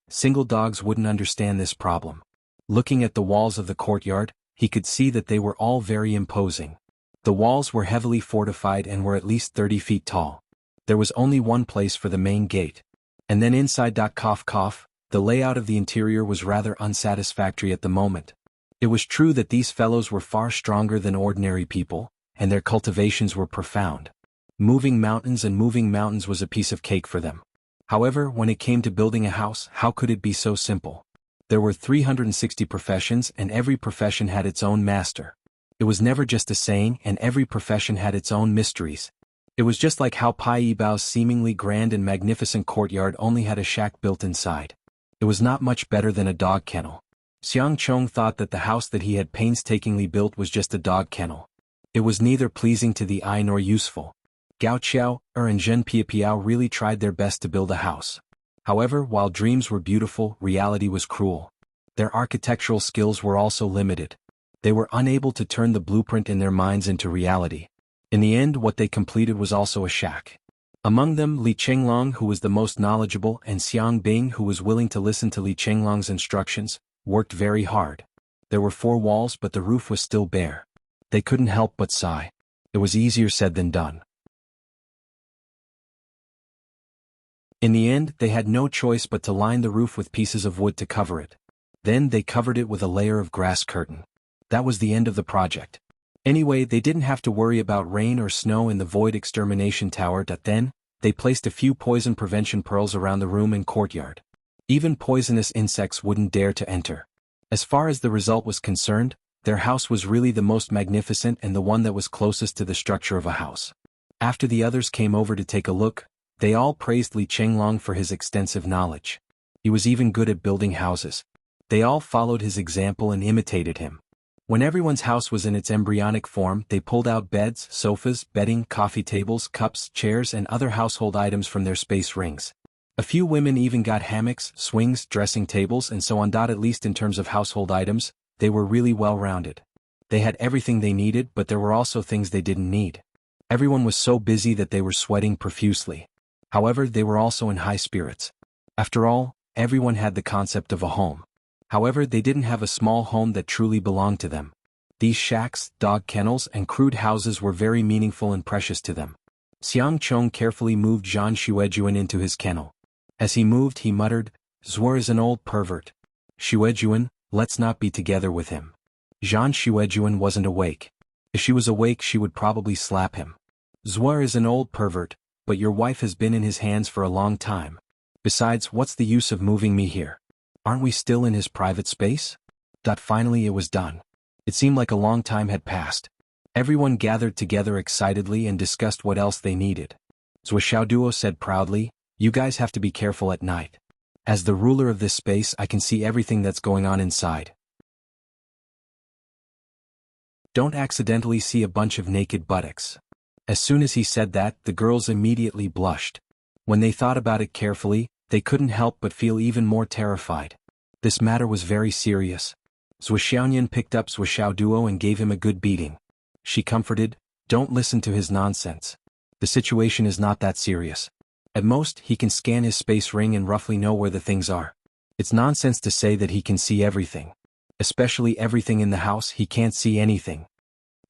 single dogs wouldn't understand this problem. Looking at the walls of the courtyard, he could see that they were all very imposing. The walls were heavily fortified and were at least 30 feet tall. There was only one place for the main gate. And then inside the layout of the interior was rather unsatisfactory at the moment. It was true that these fellows were far stronger than ordinary people, and their cultivations were profound. Moving mountains was a piece of cake for them. However, when it came to building a house, how could it be so simple? There were 360 professions and every profession had its own master. It was never just a saying and every profession had its own mysteries. It was just like how Pai Yibao's seemingly grand and magnificent courtyard only had a shack built inside. It was not much better than a dog kennel. Xiang Chong thought that the house that he had painstakingly built was just a dog kennel. It was neither pleasing to the eye nor useful. Gao Qiao, and Zhen Piapiao really tried their best to build a house. However, while dreams were beautiful, reality was cruel. Their architectural skills were also limited. They were unable to turn the blueprint in their minds into reality. In the end, what they completed was also a shack. Among them, Li Chenglong, who was the most knowledgeable, and Xiang Bing, who was willing to listen to Li Chenglong's instructions, worked very hard. There were 4 walls, but the roof was still bare. They couldn't help but sigh. It was easier said than done. In the end, they had no choice but to line the roof with pieces of wood to cover it. Then they covered it with a layer of grass curtain. That was the end of the project. Anyway, they didn't have to worry about rain or snow in the void extermination tower. Then, they placed a few poison prevention pearls around the room and courtyard. Even poisonous insects wouldn't dare to enter. As far as the result was concerned, their house was really the most magnificent and the one that was closest to the structure of a house. After the others came over to take a look, they all praised Li Chenglong for his extensive knowledge. He was even good at building houses. They all followed his example and imitated him. When everyone's house was in its embryonic form, they pulled out beds, sofas, bedding, coffee tables, cups, chairs, and other household items from their space rings. A few women even got hammocks, swings, dressing tables, and so on. At least in terms of household items, they were really well-rounded. They had everything they needed, but there were also things they didn't need. Everyone was so busy that they were sweating profusely. However, they were also in high spirits. After all, everyone had the concept of a home. However, they didn't have a small home that truly belonged to them. These shacks, dog kennels, and crude houses were very meaningful and precious to them. Xiang Chong carefully moved Zhan Xuejuan into his kennel. As he moved, he muttered, "Zwar is an old pervert. Xuejuan, let's not be together with him." Zhan Xuejuan wasn't awake. If she was awake, she would probably slap him. "Zwar is an old pervert, but your wife has been in his hands for a long time. Besides, what's the use of moving me here? Aren't we still in his private space?" Finally it was done. It seemed like a long time had passed. Everyone gathered together excitedly and discussed what else they needed. Zhou Xiaoduo said proudly, "You guys have to be careful at night. As the ruler of this space, I can see everything that's going on inside. Don't accidentally see a bunch of naked buttocks." As soon as he said that, the girls immediately blushed. When they thought about it carefully, they couldn't help but feel even more terrified. This matter was very serious. Zhou Xiaoyan picked up Zhou Xiaoduo and gave him a good beating. She comforted, "Don't listen to his nonsense. The situation is not that serious. At most, he can scan his space ring and roughly know where the things are. It's nonsense to say that he can see everything. Especially everything in the house, he can't see anything."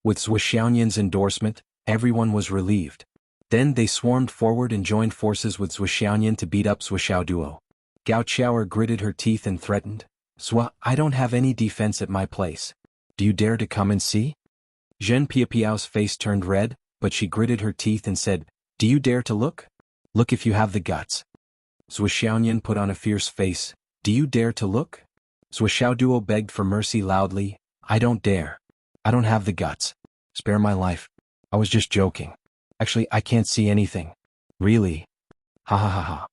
With Zhou Xiaoyan's endorsement, everyone was relieved. Then they swarmed forward and joined forces with Zhou Xiaoyan to beat up Zhou Xiaoduo. Gao Qiao gritted her teeth and threatened, "Zhua, I don't have any defense at my place. Do you dare to come and see?" Zhen Piapiao's face turned red, but she gritted her teeth and said, "Do you dare to look? Look if you have the guts." Zhou Xiaoyan put on a fierce face, "Do you dare to look?" Zhou Xiaoduo begged for mercy loudly, "I don't dare. I don't have the guts. Spare my life. I was just joking. Actually, I can't see anything." "Really? Ha ha ha ha."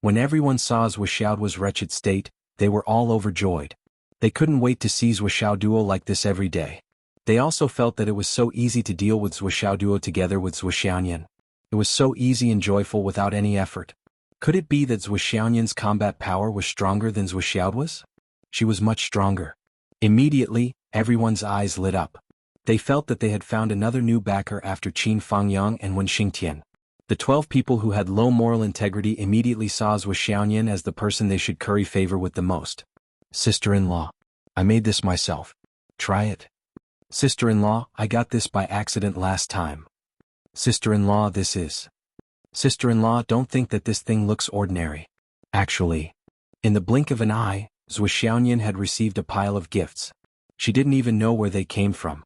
When everyone saw Zhou Xiaoduo's wretched state, they were all overjoyed. They couldn't wait to see Zhou Xiaoduo like this every day. They also felt that it was so easy to deal with Zhou Xiaoduo together with Zhou Xiaoyan. It was so easy and joyful without any effort. Could it be that Zhou Xiaoyan's combat power was stronger than Zhou Xiaoduo's? She was much stronger. Immediately, everyone's eyes lit up. They felt that they had found another new backer after Qin Fangyang and Wen Xingtian. The 12 people who had low moral integrity immediately saw Zhou Xiaoyan as the person they should curry favor with the most. "Sister-in-law, I made this myself. Try it." "Sister-in-law, I got this by accident last time." "Sister-in-law, this is." "Sister-in-law, don't think that this thing looks ordinary. Actually." In the blink of an eye, Zhou Xiaoyan had received a pile of gifts. She didn't even know where they came from.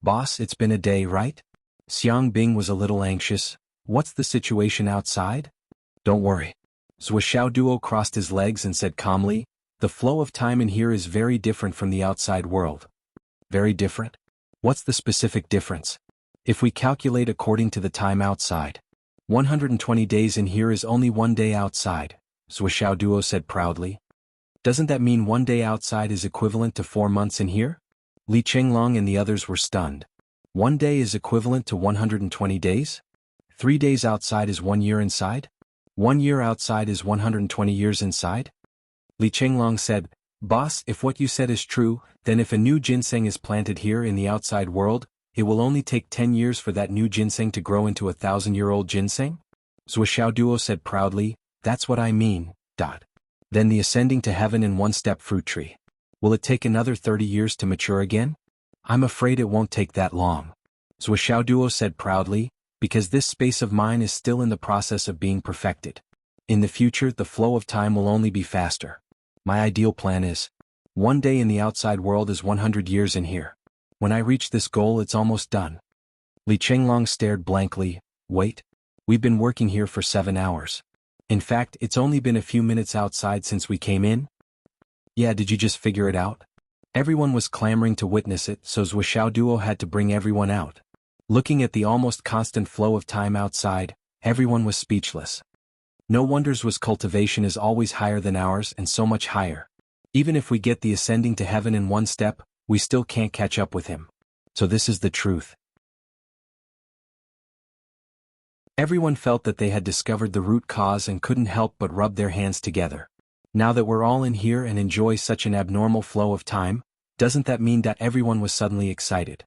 "Boss, it's been a day, right?" Xiang Bing was a little anxious. "What's the situation outside?" "Don't worry." Zhuo Duo crossed his legs and said calmly, "The flow of time in here is very different from the outside world." Very different? What's the specific difference? If we calculate according to the time outside, 120 days in here is only 1 day outside, Zhuo Duo said proudly. Doesn't that mean 1 day outside is equivalent to 4 months in here? Li Chenglong and the others were stunned. 1 day is equivalent to 120 days? 3 days outside is 1 year inside? 1 year outside is 120 years inside? Li Chenglong said, "Boss, if what you said is true, then if a new ginseng is planted here in the outside world, it will only take 10 years for that new ginseng to grow into a 1,000-year-old ginseng?" Zhuo Duo said proudly, "That's what I mean." Then the ascending to heaven in one-step fruit tree. Will it take another 30 years to mature again? I'm afraid it won't take that long. Zhuo Duo said proudly, because this space of mine is still in the process of being perfected. In the future, the flow of time will only be faster. My ideal plan is 1 day in the outside world is 100 years in here. When I reach this goal, it's almost done. Li Chenglong stared blankly. Wait. We've been working here for 7 hours. In fact, it's only been a few minutes outside since we came in. Yeah, did you just figure it out? Everyone was clamoring to witness it, so Zhuo Duo had to bring everyone out. Looking at the almost constant flow of time outside, everyone was speechless. No wonders was cultivation is always higher than ours and so much higher. Even if we get the ascending to heaven in one step, we still can't catch up with him. So this is the truth. Everyone felt that they had discovered the root cause and couldn't help but rub their hands together. Now that we're all in here and enjoy such an abnormal flow of time, doesn't that mean that everyone was suddenly excited?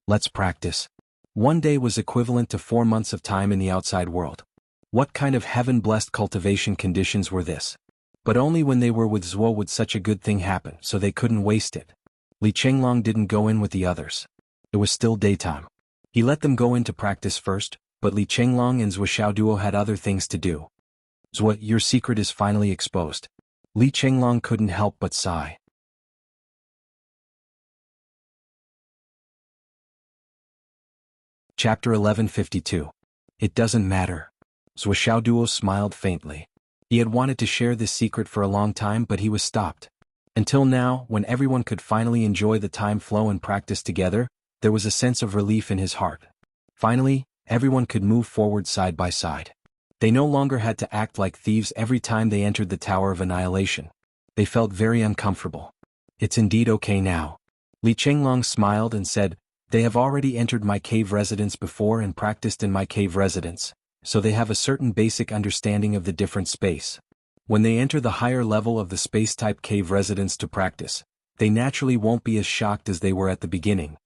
Let's practice. 1 day was equivalent to 4 months of time in the outside world. What kind of heaven-blessed cultivation conditions were this? But only when they were with Zhuo would such a good thing happen, so they couldn't waste it. Li Chenglong didn't go in with the others. It was still daytime. He let them go in to practice first, but Li Chenglong and Zhuo Duo had other things to do. "Zhuo, your secret is finally exposed." Li Chenglong couldn't help but sigh. Chapter 1152. It doesn't matter. Zhuo Duo smiled faintly. He had wanted to share this secret for a long time, but he was stopped. Until now, when everyone could finally enjoy the time flow and practice together, there was a sense of relief in his heart. Finally, everyone could move forward side by side. They no longer had to act like thieves every time they entered the Tower of Annihilation. They felt very uncomfortable. It's indeed okay now. Li Chenglong smiled and said, "They have already entered my cave residence before and practiced in my cave residence, so they have a certain basic understanding of the different space. When they enter the higher level of the space-type cave residence to practice, they naturally won't be as shocked as they were at the beginning.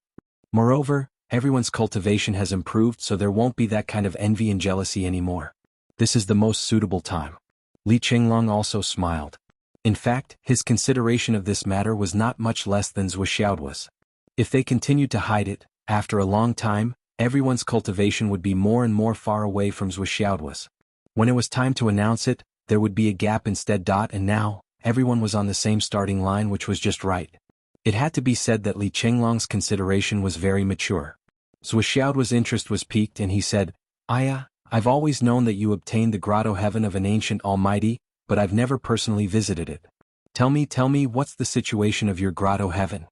Moreover, everyone's cultivation has improved, so there won't be that kind of envy and jealousy anymore. This is the most suitable time." Li Chenglong also smiled. In fact, his consideration of this matter was not much less than Zhuo was. If they continued to hide it, after a long time, everyone's cultivation would be more and more far away from Zhuo was. When it was time to announce it, there would be a gap instead. And now, everyone was on the same starting line, which was just right. It had to be said that Li Chenglong's consideration was very mature. Zhuo's interest was piqued and he said, "Aya, I've always known that you obtained the grotto heaven of an ancient almighty, but I've never personally visited it. Tell me what's the situation of your grotto heaven?"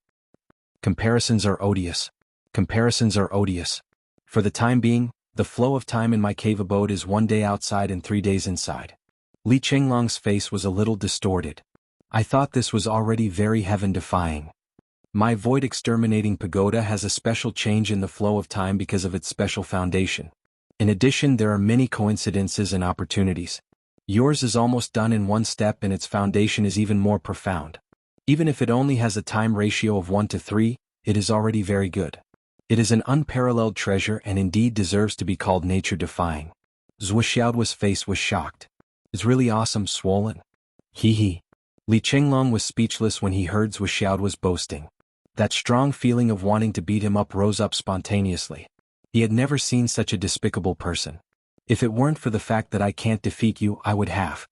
Comparisons are odious. Comparisons are odious. For the time being, the flow of time in my cave abode is 1 day outside and 3 days inside. Li Chenglong's face was a little distorted. I thought this was already very heaven-defying. My void-exterminating pagoda has a special change in the flow of time because of its special foundation. In addition, there are many coincidences and opportunities. Yours is almost done in one step and its foundation is even more profound. Even if it only has a time ratio of 1 to 3, it is already very good. It is an unparalleled treasure and indeed deserves to be called nature-defying. Zhuo's face was shocked. It's really awesome, swollen. Hee. Li Chenglong was speechless when he heard Zhuo was boasting. That strong feeling of wanting to beat him up rose up spontaneously. He had never seen such a despicable person. If it weren't for the fact that I can't defeat you, I would have.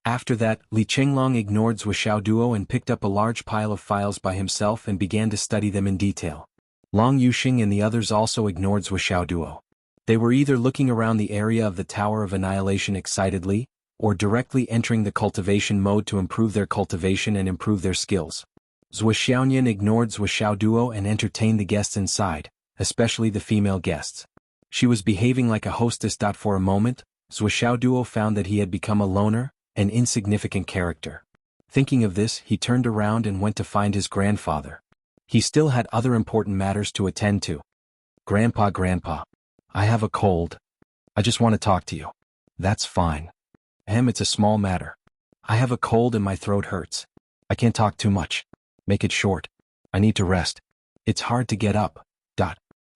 After that, Li Chenglong ignored Zhuo Duo and picked up a large pile of files by himself and began to study them in detail. Long Yuxing and the others also ignored Zhuo Duo. They were either looking around the area of the Tower of Annihilation excitedly, or directly entering the cultivation mode to improve their cultivation and improve their skills. Zhuo Xiaoyan ignored Zhuo Xiaoduo and entertained the guests inside, especially the female guests. She was behaving like a hostess. For a moment, Zhuo Xiaoduo found that he had become a loner, an insignificant character. Thinking of this, he turned around and went to find his grandfather. He still had other important matters to attend to. Grandpa, I have a cold. I just want to talk to you. That's fine. It's a small matter. I have a cold and my throat hurts. I can't talk too much. Make it short. I need to rest. It's hard to get up.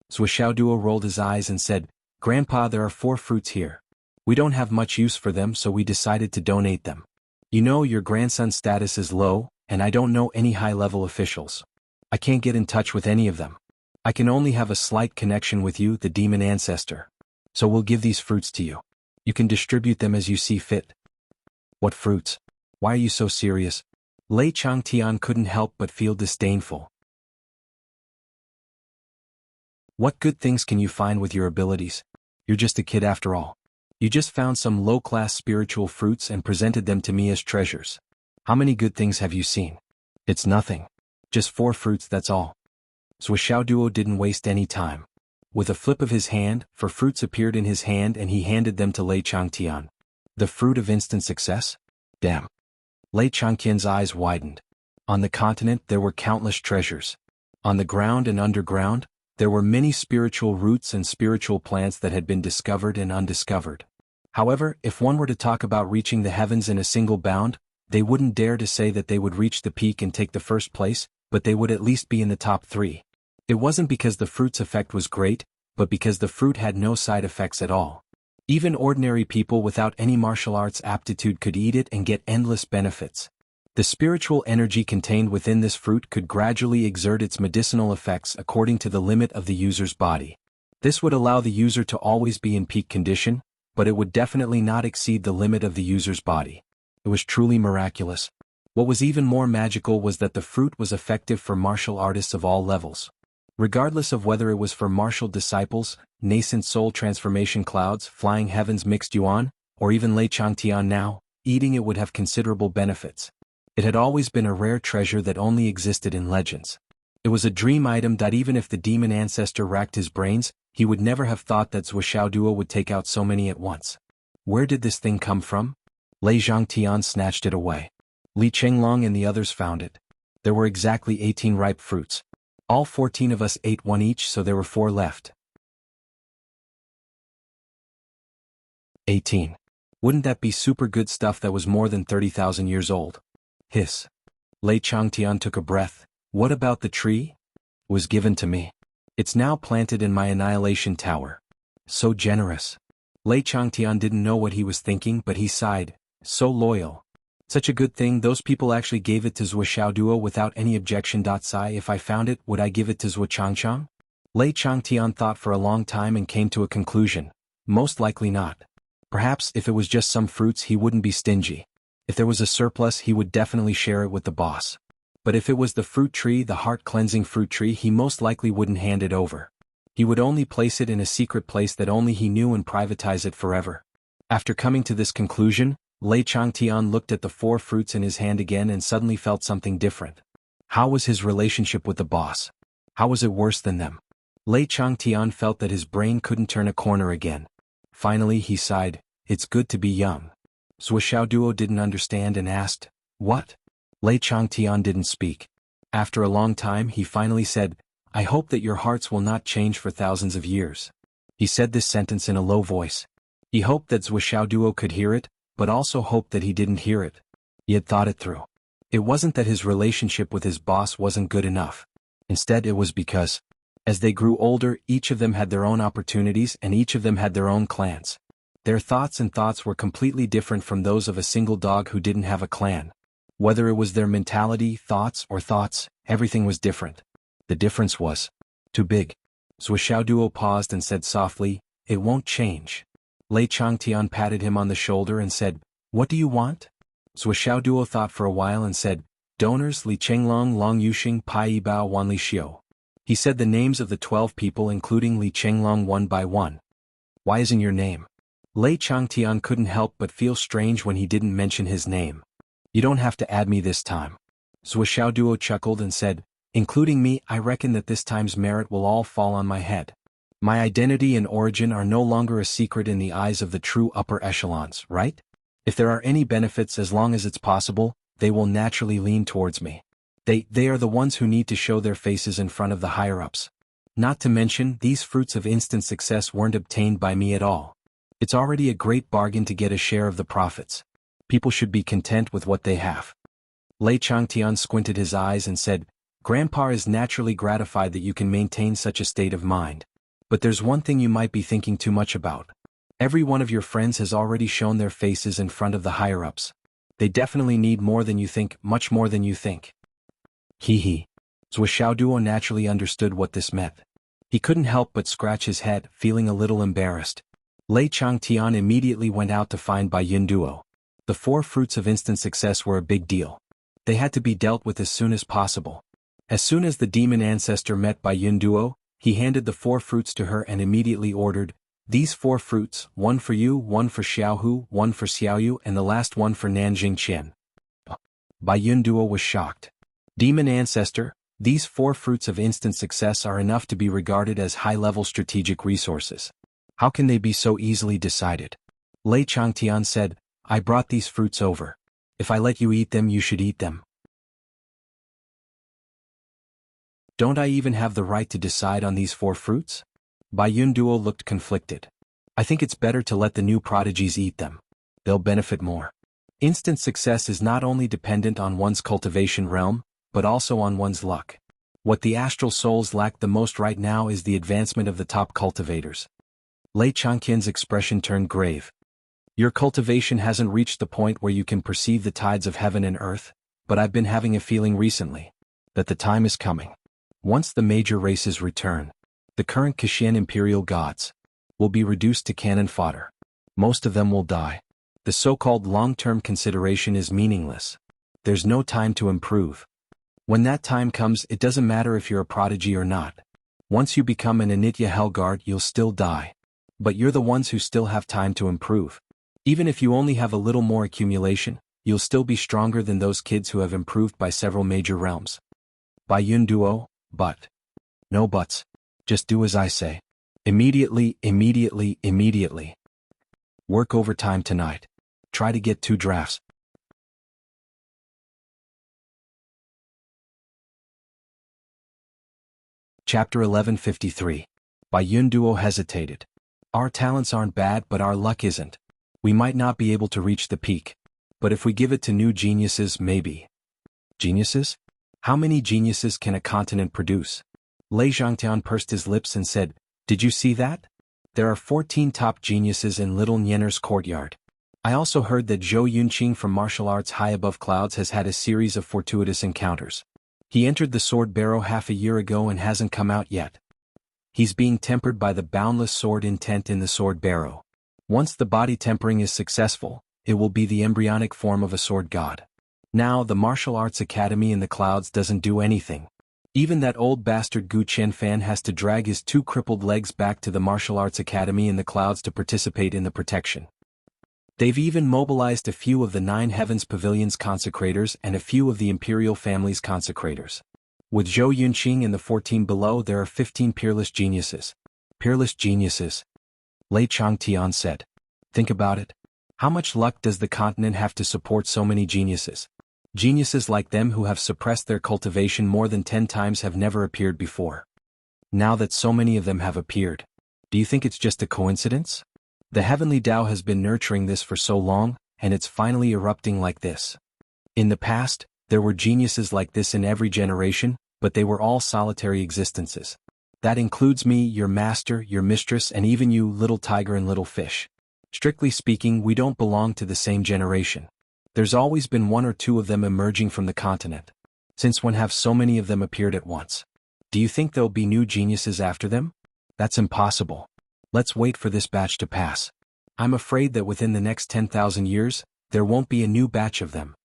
Zhuo Xiaoduo rolled his eyes and said, Grandpa, there are 4 fruits here. We don't have much use for them, so we decided to donate them. You know your grandson's status is low, and I don't know any high-level officials. I can't get in touch with any of them. I can only have a slight connection with you, the demon ancestor. So we'll give these fruits to you. You can distribute them as you see fit. What fruits? Why are you so serious? Lei Changtian couldn't help but feel disdainful. What good things can you find with your abilities? You're just a kid after all. You just found some low-class spiritual fruits and presented them to me as treasures. How many good things have you seen? It's nothing. Just 4 fruits, that's all. Zhuo Xiaoduo didn't waste any time. With a flip of his hand, 4 fruits appeared in his hand and he handed them to Lei Changtian. The fruit of instant success? Damn. Lei Changtian's eyes widened. On the continent there were countless treasures. On the ground and underground, there were many spiritual roots and spiritual plants that had been discovered and undiscovered. However, if one were to talk about reaching the heavens in a single bound, they wouldn't dare to say that they would reach the peak and take the first place, but they would at least be in the top 3. It wasn't because the fruit's effect was great, but because the fruit had no side effects at all. Even ordinary people without any martial arts aptitude could eat it and get endless benefits. The spiritual energy contained within this fruit could gradually exert its medicinal effects according to the limit of the user's body. This would allow the user to always be in peak condition, but it would definitely not exceed the limit of the user's body. It was truly miraculous. What was even more magical was that the fruit was effective for martial artists of all levels. Regardless of whether it was for martial disciples, nascent soul transformation clouds, flying heavens mixed yuan, or even Lei Changtian now, eating it would have considerable benefits. It had always been a rare treasure that only existed in legends. It was a dream item that even if the demon ancestor racked his brains, he would never have thought that Zhuo Xiaoduo would take out so many at once. Where did this thing come from? Lei Changtian snatched it away. Li Chenglong and the others found it. There were exactly 18 ripe fruits. All 14 of us ate 1 each, so there were 4 left. 18. Wouldn't that be super good stuff that was more than 30,000 years old? Hiss. Lei Changtian took a breath. What about the tree? It was given to me. It's now planted in my annihilation tower. So generous. Lei Changtian didn't know what he was thinking, but he sighed. So loyal. Such a good thing those people actually gave it to Zhuo Xiaoduo without any objection. Sigh, if I found it, would I give it to Zhuo Changchang? Lei Changtian thought for a long time and came to a conclusion. Most likely not. Perhaps if it was just some fruits he wouldn't be stingy. If there was a surplus he would definitely share it with the boss. But if it was the fruit tree, the heart-cleansing fruit tree, he most likely wouldn't hand it over. He would only place it in a secret place that only he knew and privatize it forever. After coming to this conclusion, Lei Changtian looked at the 4 fruits in his hand again and suddenly felt something different. How was his relationship with the boss? How was it worse than them? Lei Changtian felt that his brain couldn't turn a corner again. Finally he sighed, it's good to be young. Zhuo Xiaoduo didn't understand and asked, what? Lei Changtian didn't speak. After a long time he finally said, I hope that your hearts will not change for thousands of years. He said this sentence in a low voice. He hoped that Zhuo Xiaoduo could hear it, but also hoped that he didn't hear it. He had thought it through. It wasn't that his relationship with his boss wasn't good enough. Instead it was because, as they grew older, each of them had their own opportunities and each of them had their own clans. Their thoughts were completely different from those of a single dog who didn't have a clan. Whether it was their mentality, thoughts, everything was different. The difference was too big. Zhuo Xiaoduo paused and said softly, it won't change. Lei Changtian patted him on the shoulder and said, what do you want? Zhuo Xiaoduo thought for a while and said, donors Li Chenglong, Long Yuxing, Pai Yibao, Wan Li Xiu. He said the names of the 12 people including Li Chenglong one by one. Why isn't your name? Lei Changtian couldn't help but feel strange when he didn't mention his name. You don't have to add me this time. Zhou Xiaoduo chuckled and said, including me, I reckon that this time's merit will all fall on my head. My identity and origin are no longer a secret in the eyes of the true upper echelons, right? If there are any benefits, as long as it's possible, they will naturally lean towards me. They are the ones who need to show their faces in front of the higher-ups. Not to mention, these fruits of instant success weren't obtained by me at all. It's already a great bargain to get a share of the profits. People should be content with what they have. Lei Changtian squinted his eyes and said, Grandpa is naturally gratified that you can maintain such a state of mind. But there's one thing you might be thinking too much about. Every one of your friends has already shown their faces in front of the higher-ups. They definitely need more than you think, much more than you think. Hee. Zhou Xiaoduo naturally understood what this meant. He couldn't help but scratch his head, feeling a little embarrassed. Lei Changtian immediately went out to find Bai Yunduo. The 4 fruits of instant success were a big deal. They had to be dealt with as soon as possible. As soon as the demon ancestor met Bai Yunduo, he handed the 4 fruits to her and immediately ordered, these 4 fruits, one for you, one for Xiaohu, one for Xiaoyu, and the last one for Nanjing Qian. Bai Yunduo was shocked. Demon ancestor, these 4 fruits of instant success are enough to be regarded as high-level strategic resources. How can they be so easily decided? Lei Changtian said, I brought these fruits over. If I let you eat them, you should eat them. Don't I even have the right to decide on these 4 fruits? Bai Yunduo looked conflicted. I think it's better to let the new prodigies eat them. They'll benefit more. Instant success is not only dependent on one's cultivation realm, but also on one's luck. What the astral souls lack the most right now is the advancement of the top cultivators. Lei Changtian's expression turned grave. Your cultivation hasn't reached the point where you can perceive the tides of heaven and earth, but I've been having a feeling recently that the time is coming. Once the major races return, the current Qixian imperial gods will be reduced to cannon fodder. Most of them will die. The so-called long-term consideration is meaningless. There's no time to improve. When that time comes, it doesn't matter if you're a prodigy or not. Once you become an Anitya Hellguard, you'll still die. But you're the ones who still have time to improve. Even if you only have a little more accumulation, you'll still be stronger than those kids who have improved by several major realms. Bai Yunduo, but. No buts. Just do as I say. Immediately. Work overtime tonight. Try to get 2 drafts. Chapter 1153. Bai Yunduo hesitated. Our talents aren't bad, but our luck isn't. We might not be able to reach the peak. But if we give it to new geniuses, maybe. Geniuses? How many geniuses can a continent produce? Lei Changtian pursed his lips and said, Did you see that? There are 14 top geniuses in Little Nyenner's courtyard. I also heard that Zhou Yunqing from martial arts high above clouds has had a series of fortuitous encounters. He entered the sword barrow half a year ago and hasn't come out yet. He's being tempered by the boundless sword intent in the sword barrow. Once the body tempering is successful, it will be the embryonic form of a sword god. Now the martial arts academy in the clouds doesn't do anything. Even that old bastard Gu Qianfan has to drag his 2 crippled legs back to the martial arts academy in the clouds to participate in the protection. They've even mobilized a few of the 9 Heavens Pavilion's consecrators and a few of the Imperial family's consecrators. With Zhou Yunqing and the 14 below, there are 15 peerless geniuses. Peerless geniuses. Lei Changtian said. Think about it. How much luck does the continent have to support so many geniuses? Geniuses like them who have suppressed their cultivation more than 10 times have never appeared before. Now that so many of them have appeared, do you think it's just a coincidence? The heavenly Tao has been nurturing this for so long, and it's finally erupting like this. In the past, there were geniuses like this in every generation, but they were all solitary existences. That includes me, your master, your mistress, and even you, little tiger and little fish. Strictly speaking, we don't belong to the same generation. There's always been 1 or 2 of them emerging from the continent. Since when have so many of them appeared at once? Do you think there'll be new geniuses after them? That's impossible. Let's wait for this batch to pass. I'm afraid that within the next 10,000 years, there won't be a new batch of them.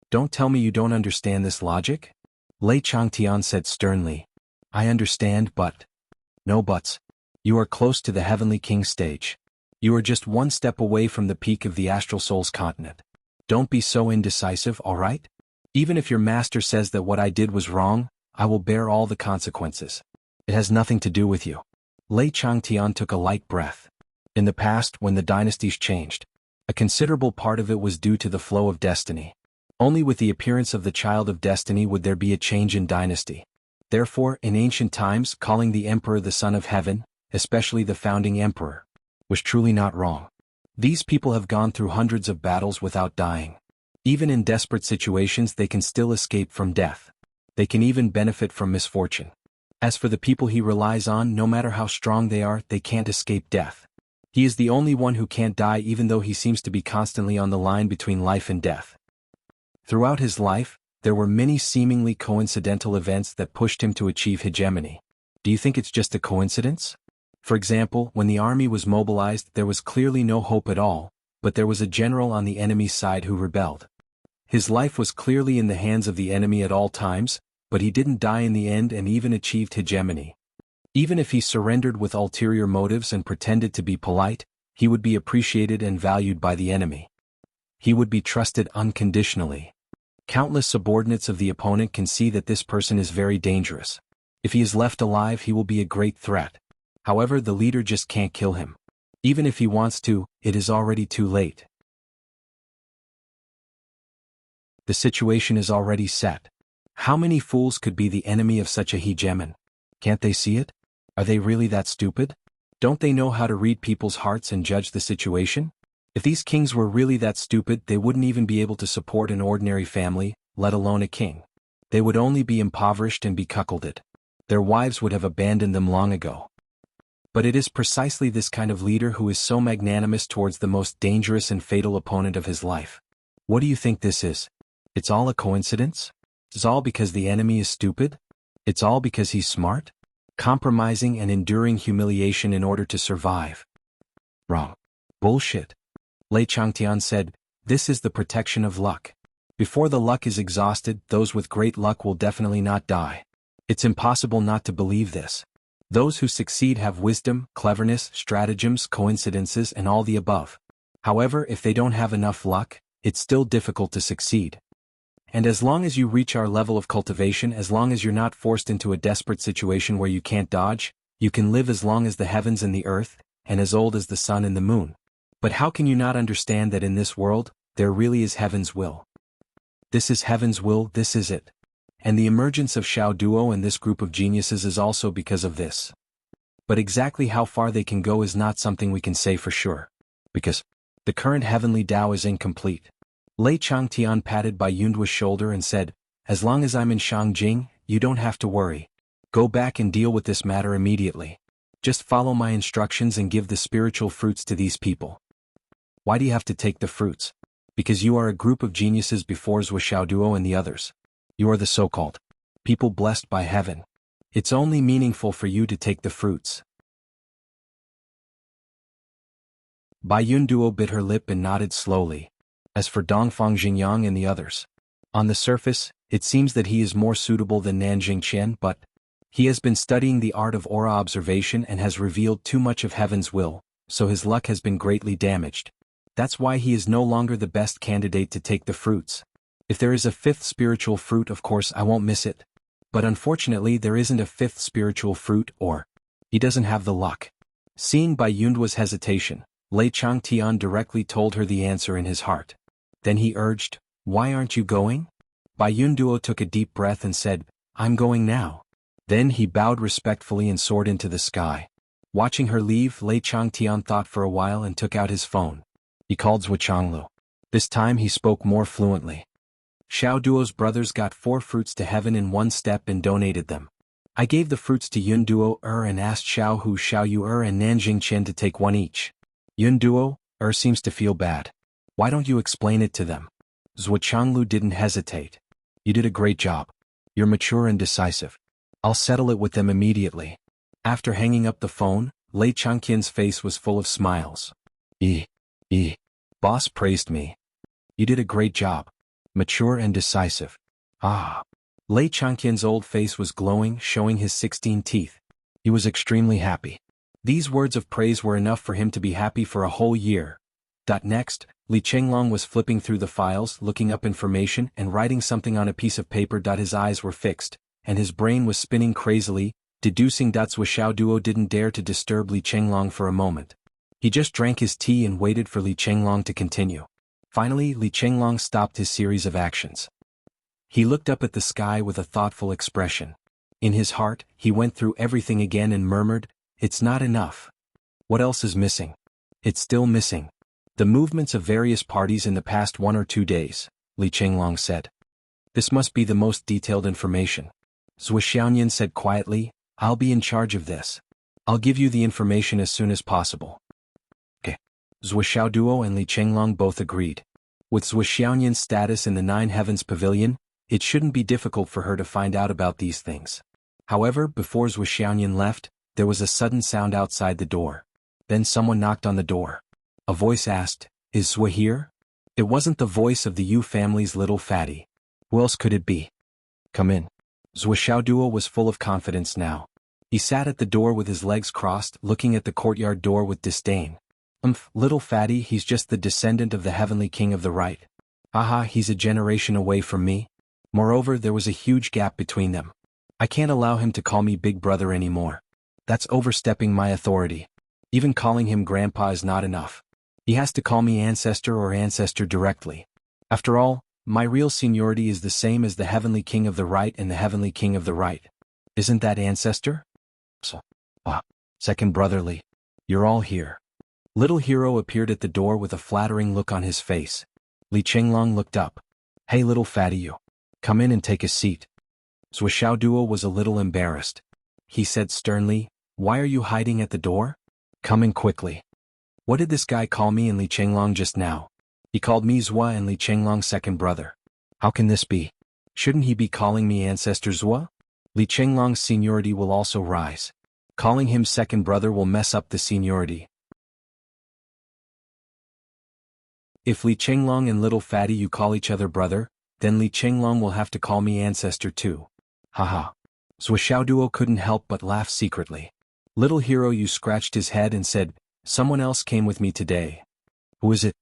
Don't tell me you don't understand this logic? Lei Changtian said sternly. I understand, but. No buts. You are close to the Heavenly King stage. You are just one step away from the peak of the astral soul's continent. Don't be so indecisive, alright? Even if your master says that what I did was wrong, I will bear all the consequences. It has nothing to do with you. Lei Changtian took a light breath. In the past, when the dynasties changed, a considerable part of it was due to the flow of destiny. Only with the appearance of the child of destiny would there be a change in dynasty. Therefore, in ancient times, calling the emperor the son of heaven, especially the founding emperor, was truly not wrong. These people have gone through hundreds of battles without dying. Even in desperate situations they can still escape from death. They can even benefit from misfortune. As for the people he relies on, no matter how strong they are, they can't escape death. He is the only one who can't die, even though he seems to be constantly on the line between life and death. Throughout his life, there were many seemingly coincidental events that pushed him to achieve hegemony. Do you think it's just a coincidence? For example, when the army was mobilized, there was clearly no hope at all, but there was a general on the enemy's side who rebelled. His life was clearly in the hands of the enemy at all times, but he didn't die in the end and even achieved hegemony. Even if he surrendered with ulterior motives and pretended to be polite, he would be appreciated and valued by the enemy. He would be trusted unconditionally. Countless subordinates of the opponent can see that this person is very dangerous. If he is left alive, he will be a great threat. However, the leader just can't kill him. Even if he wants to, it is already too late. The situation is already set. How many fools could be the enemy of such a hegemon? Can't they see it? Are they really that stupid? Don't they know how to read people's hearts and judge the situation? If these kings were really that stupid, they wouldn't even be able to support an ordinary family, let alone a king. They would only be impoverished and be cuckolded. Their wives would have abandoned them long ago. But it is precisely this kind of leader who is so magnanimous towards the most dangerous and fatal opponent of his life. What do you think this is? It's all a coincidence? It's all because the enemy is stupid? It's all because he's smart? Compromising and enduring humiliation in order to survive. Wrong. Bullshit. Lei Changtian said, this is the protection of luck. Before the luck is exhausted, those with great luck will definitely not die. It's impossible not to believe this. Those who succeed have wisdom, cleverness, stratagems, coincidences, and all the above. However, if they don't have enough luck, it's still difficult to succeed. And as long as you reach our level of cultivation, as long as you're not forced into a desperate situation where you can't dodge, you can live as long as the heavens and the earth, and as old as the sun and the moon. But how can you not understand that in this world, there really is heaven's will? This is heaven's will, this is it. And the emergence of Xiao Duo and this group of geniuses is also because of this. But exactly how far they can go is not something we can say for sure. Because the current heavenly Tao is incomplete. Lei Changtian patted Bai Yunduo's shoulder and said, as long as I'm in Shangjing, you don't have to worry. Go back and deal with this matter immediately. Just follow my instructions and give the spiritual fruits to these people. Why do you have to take the fruits? Because you are a group of geniuses before Zhou Xiaoduo and the others. You are the so-called people blessed by heaven. It's only meaningful for you to take the fruits. Bai Yunduo bit her lip and nodded slowly. As for Dongfang Xingyang and the others, on the surface, it seems that he is more suitable than Nanjing Qian, but he has been studying the art of aura observation and has revealed too much of heaven's will, so his luck has been greatly damaged. That's why he is no longer the best candidate to take the fruits. If there is a fifth spiritual fruit, of course I won't miss it. But unfortunately there isn't a fifth spiritual fruit, or he doesn't have the luck. Seeing Bai Yunduo's hesitation, Lei Changtian directly told her the answer in his heart. Then he urged, why aren't you going? Bai Yunduo took a deep breath and said, I'm going now. Then he bowed respectfully and soared into the sky. Watching her leave, Lei Changtian thought for a while and took out his phone. He called Zhuo Changlu. This time he spoke more fluently. Xiao Duo's brothers got 4 fruits to heaven in one step and donated them. I gave the fruits to Yun Duo and asked Xiao Hu, Xiao Yu and Nanjing Qian to take 1 each. Yun Duo seems to feel bad. Why don't you explain it to them? Zhuo Changlu didn't hesitate. You did a great job. You're mature and decisive. I'll settle it with them immediately. After hanging up the phone, Lei Changqian's face was full of smiles. Boss praised me. You did a great job. Mature and decisive. Ah. Lei Changqian's old face was glowing, showing his 16 teeth. He was extremely happy. These words of praise were enough for him to be happy for a whole year. Next, Li Chenglong was flipping through the files, looking up information and writing something on a piece of paper. His eyes were fixed, and his brain was spinning crazily, deducing that Zhou Xiaoduo didn't dare to disturb Li Chenglong for a moment. He just drank his tea and waited for Li Chenglong to continue. Finally, Li Chenglong stopped his series of actions. He looked up at the sky with a thoughtful expression. In his heart, he went through everything again and murmured, "It's not enough. What else is missing? It's still missing." "The movements of various parties in the past 1 or 2 days," Li Chenglong said. "This must be the most detailed information." Zhou Xiaoyan said quietly, "I'll be in charge of this. I'll give you the information as soon as possible." Okay. Zhou Xiaoduo and Li Chenglong both agreed. With Zhou Xiaoyan's status in the Nine Heavens Pavilion, it shouldn't be difficult for her to find out about these things. However, before Zhou Xiaoyan left, there was a sudden sound outside the door. Then someone knocked on the door. A voice asked, "Is Zhou here?" It wasn't the voice of the Yu family's little fatty. Who else could it be? "Come in." Zhou Xiaoduo was full of confidence now. He sat at the door with his legs crossed, looking at the courtyard door with disdain. Little fatty, he's just the descendant of the heavenly king of the right. Aha, he's a generation away from me. Moreover, there was a huge gap between them. I can't allow him to call me big brother anymore. That's overstepping my authority. Even calling him grandpa is not enough. He has to call me ancestor or ancestor directly. After all, my real seniority is the same as the heavenly king of the right and the heavenly king of the right. Isn't that ancestor? So, second brotherly. You're all here. Little hero appeared at the door with a flattering look on his face. Li Chenglong looked up. "Hey little fatty you. Come in and take a seat." Zhou Xiaoduo was a little embarrassed. He said sternly, "Why are you hiding at the door? Come in quickly." "What did this guy call me and Li Chenglong just now?" "He called me Zhua and Li Chenglong's second brother." "How can this be? Shouldn't he be calling me Ancestor Zhua? Li Chenglong's seniority will also rise. Calling him second brother will mess up the seniority." "If Li Chenglong and little fatty you call each other brother, then Li Chenglong will have to call me ancestor too. Haha." Zhou Xiaoduo couldn't help but laugh secretly. Little hero you scratched his head and said, "Someone else came with me today." "Who is it?"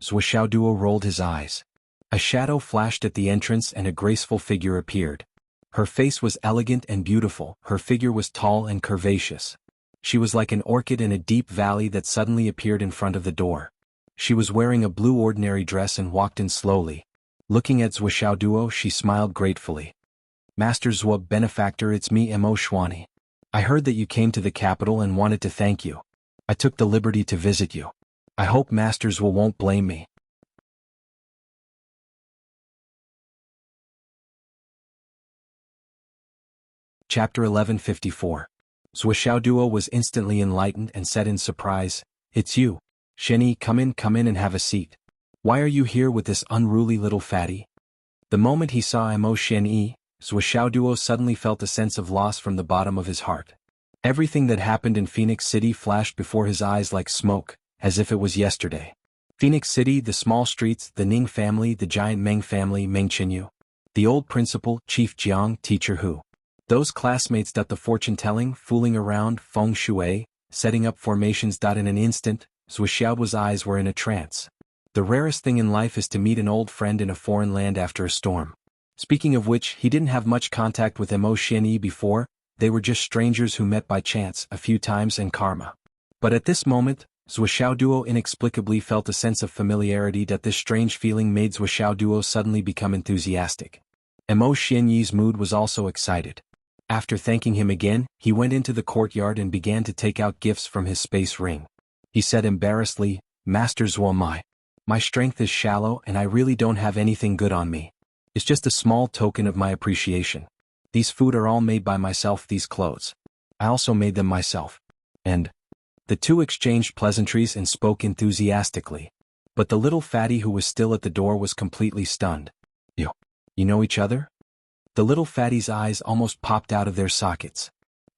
Zhou Xiaoduo rolled his eyes. A shadow flashed at the entrance and a graceful figure appeared. Her face was elegant and beautiful, her figure was tall and curvaceous. She was like an orchid in a deep valley that suddenly appeared in front of the door. She was wearing a blue ordinary dress and walked in slowly. Looking at Zhou Xiaoduo, she smiled gratefully. "Master Zhou, benefactor, it's me Mo Xuani. I heard that you came to the capital and wanted to thank you. I took the liberty to visit you. I hope Master Zhou won't blame me." Chapter 1154. Zhou Xiaoduo was instantly enlightened and said in surprise, "It's you. Shenyi, come in and have a seat. Why are you here with this unruly little fatty?" The moment he saw Mo Shenyi, Zhou Xiaoduo suddenly felt a sense of loss from the bottom of his heart. Everything that happened in Phoenix City flashed before his eyes like smoke, as if it was yesterday. Phoenix City, the small streets, the Ning family, the giant Meng family, Meng Qinyu. The old principal, Chief Jiang, teacher Hu. Those classmates that the fortune-telling, fooling around, feng shui, setting up formations. In an instant, Zhou Xiaoduo's eyes were in a trance. The rarest thing in life is to meet an old friend in a foreign land after a storm. Speaking of which, he didn't have much contact with Mo Shenyi before, they were just strangers who met by chance a few times and karma. But at this moment, Zhou Xiaoduo inexplicably felt a sense of familiarity. This strange feeling made Zhou Xiaoduo suddenly become enthusiastic. Mo Shenyi's mood was also excited. After thanking him again, he went into the courtyard and began to take out gifts from his space ring. He said embarrassedly, "Master Zhou, my strength is shallow and I really don't have anything good on me. It's just a small token of my appreciation. These food are all made by myself, these clothes. I also made them myself." And the two exchanged pleasantries and spoke enthusiastically. But the little fatty who was still at the door was completely stunned. You know each other?" The little fatty's eyes almost popped out of their sockets.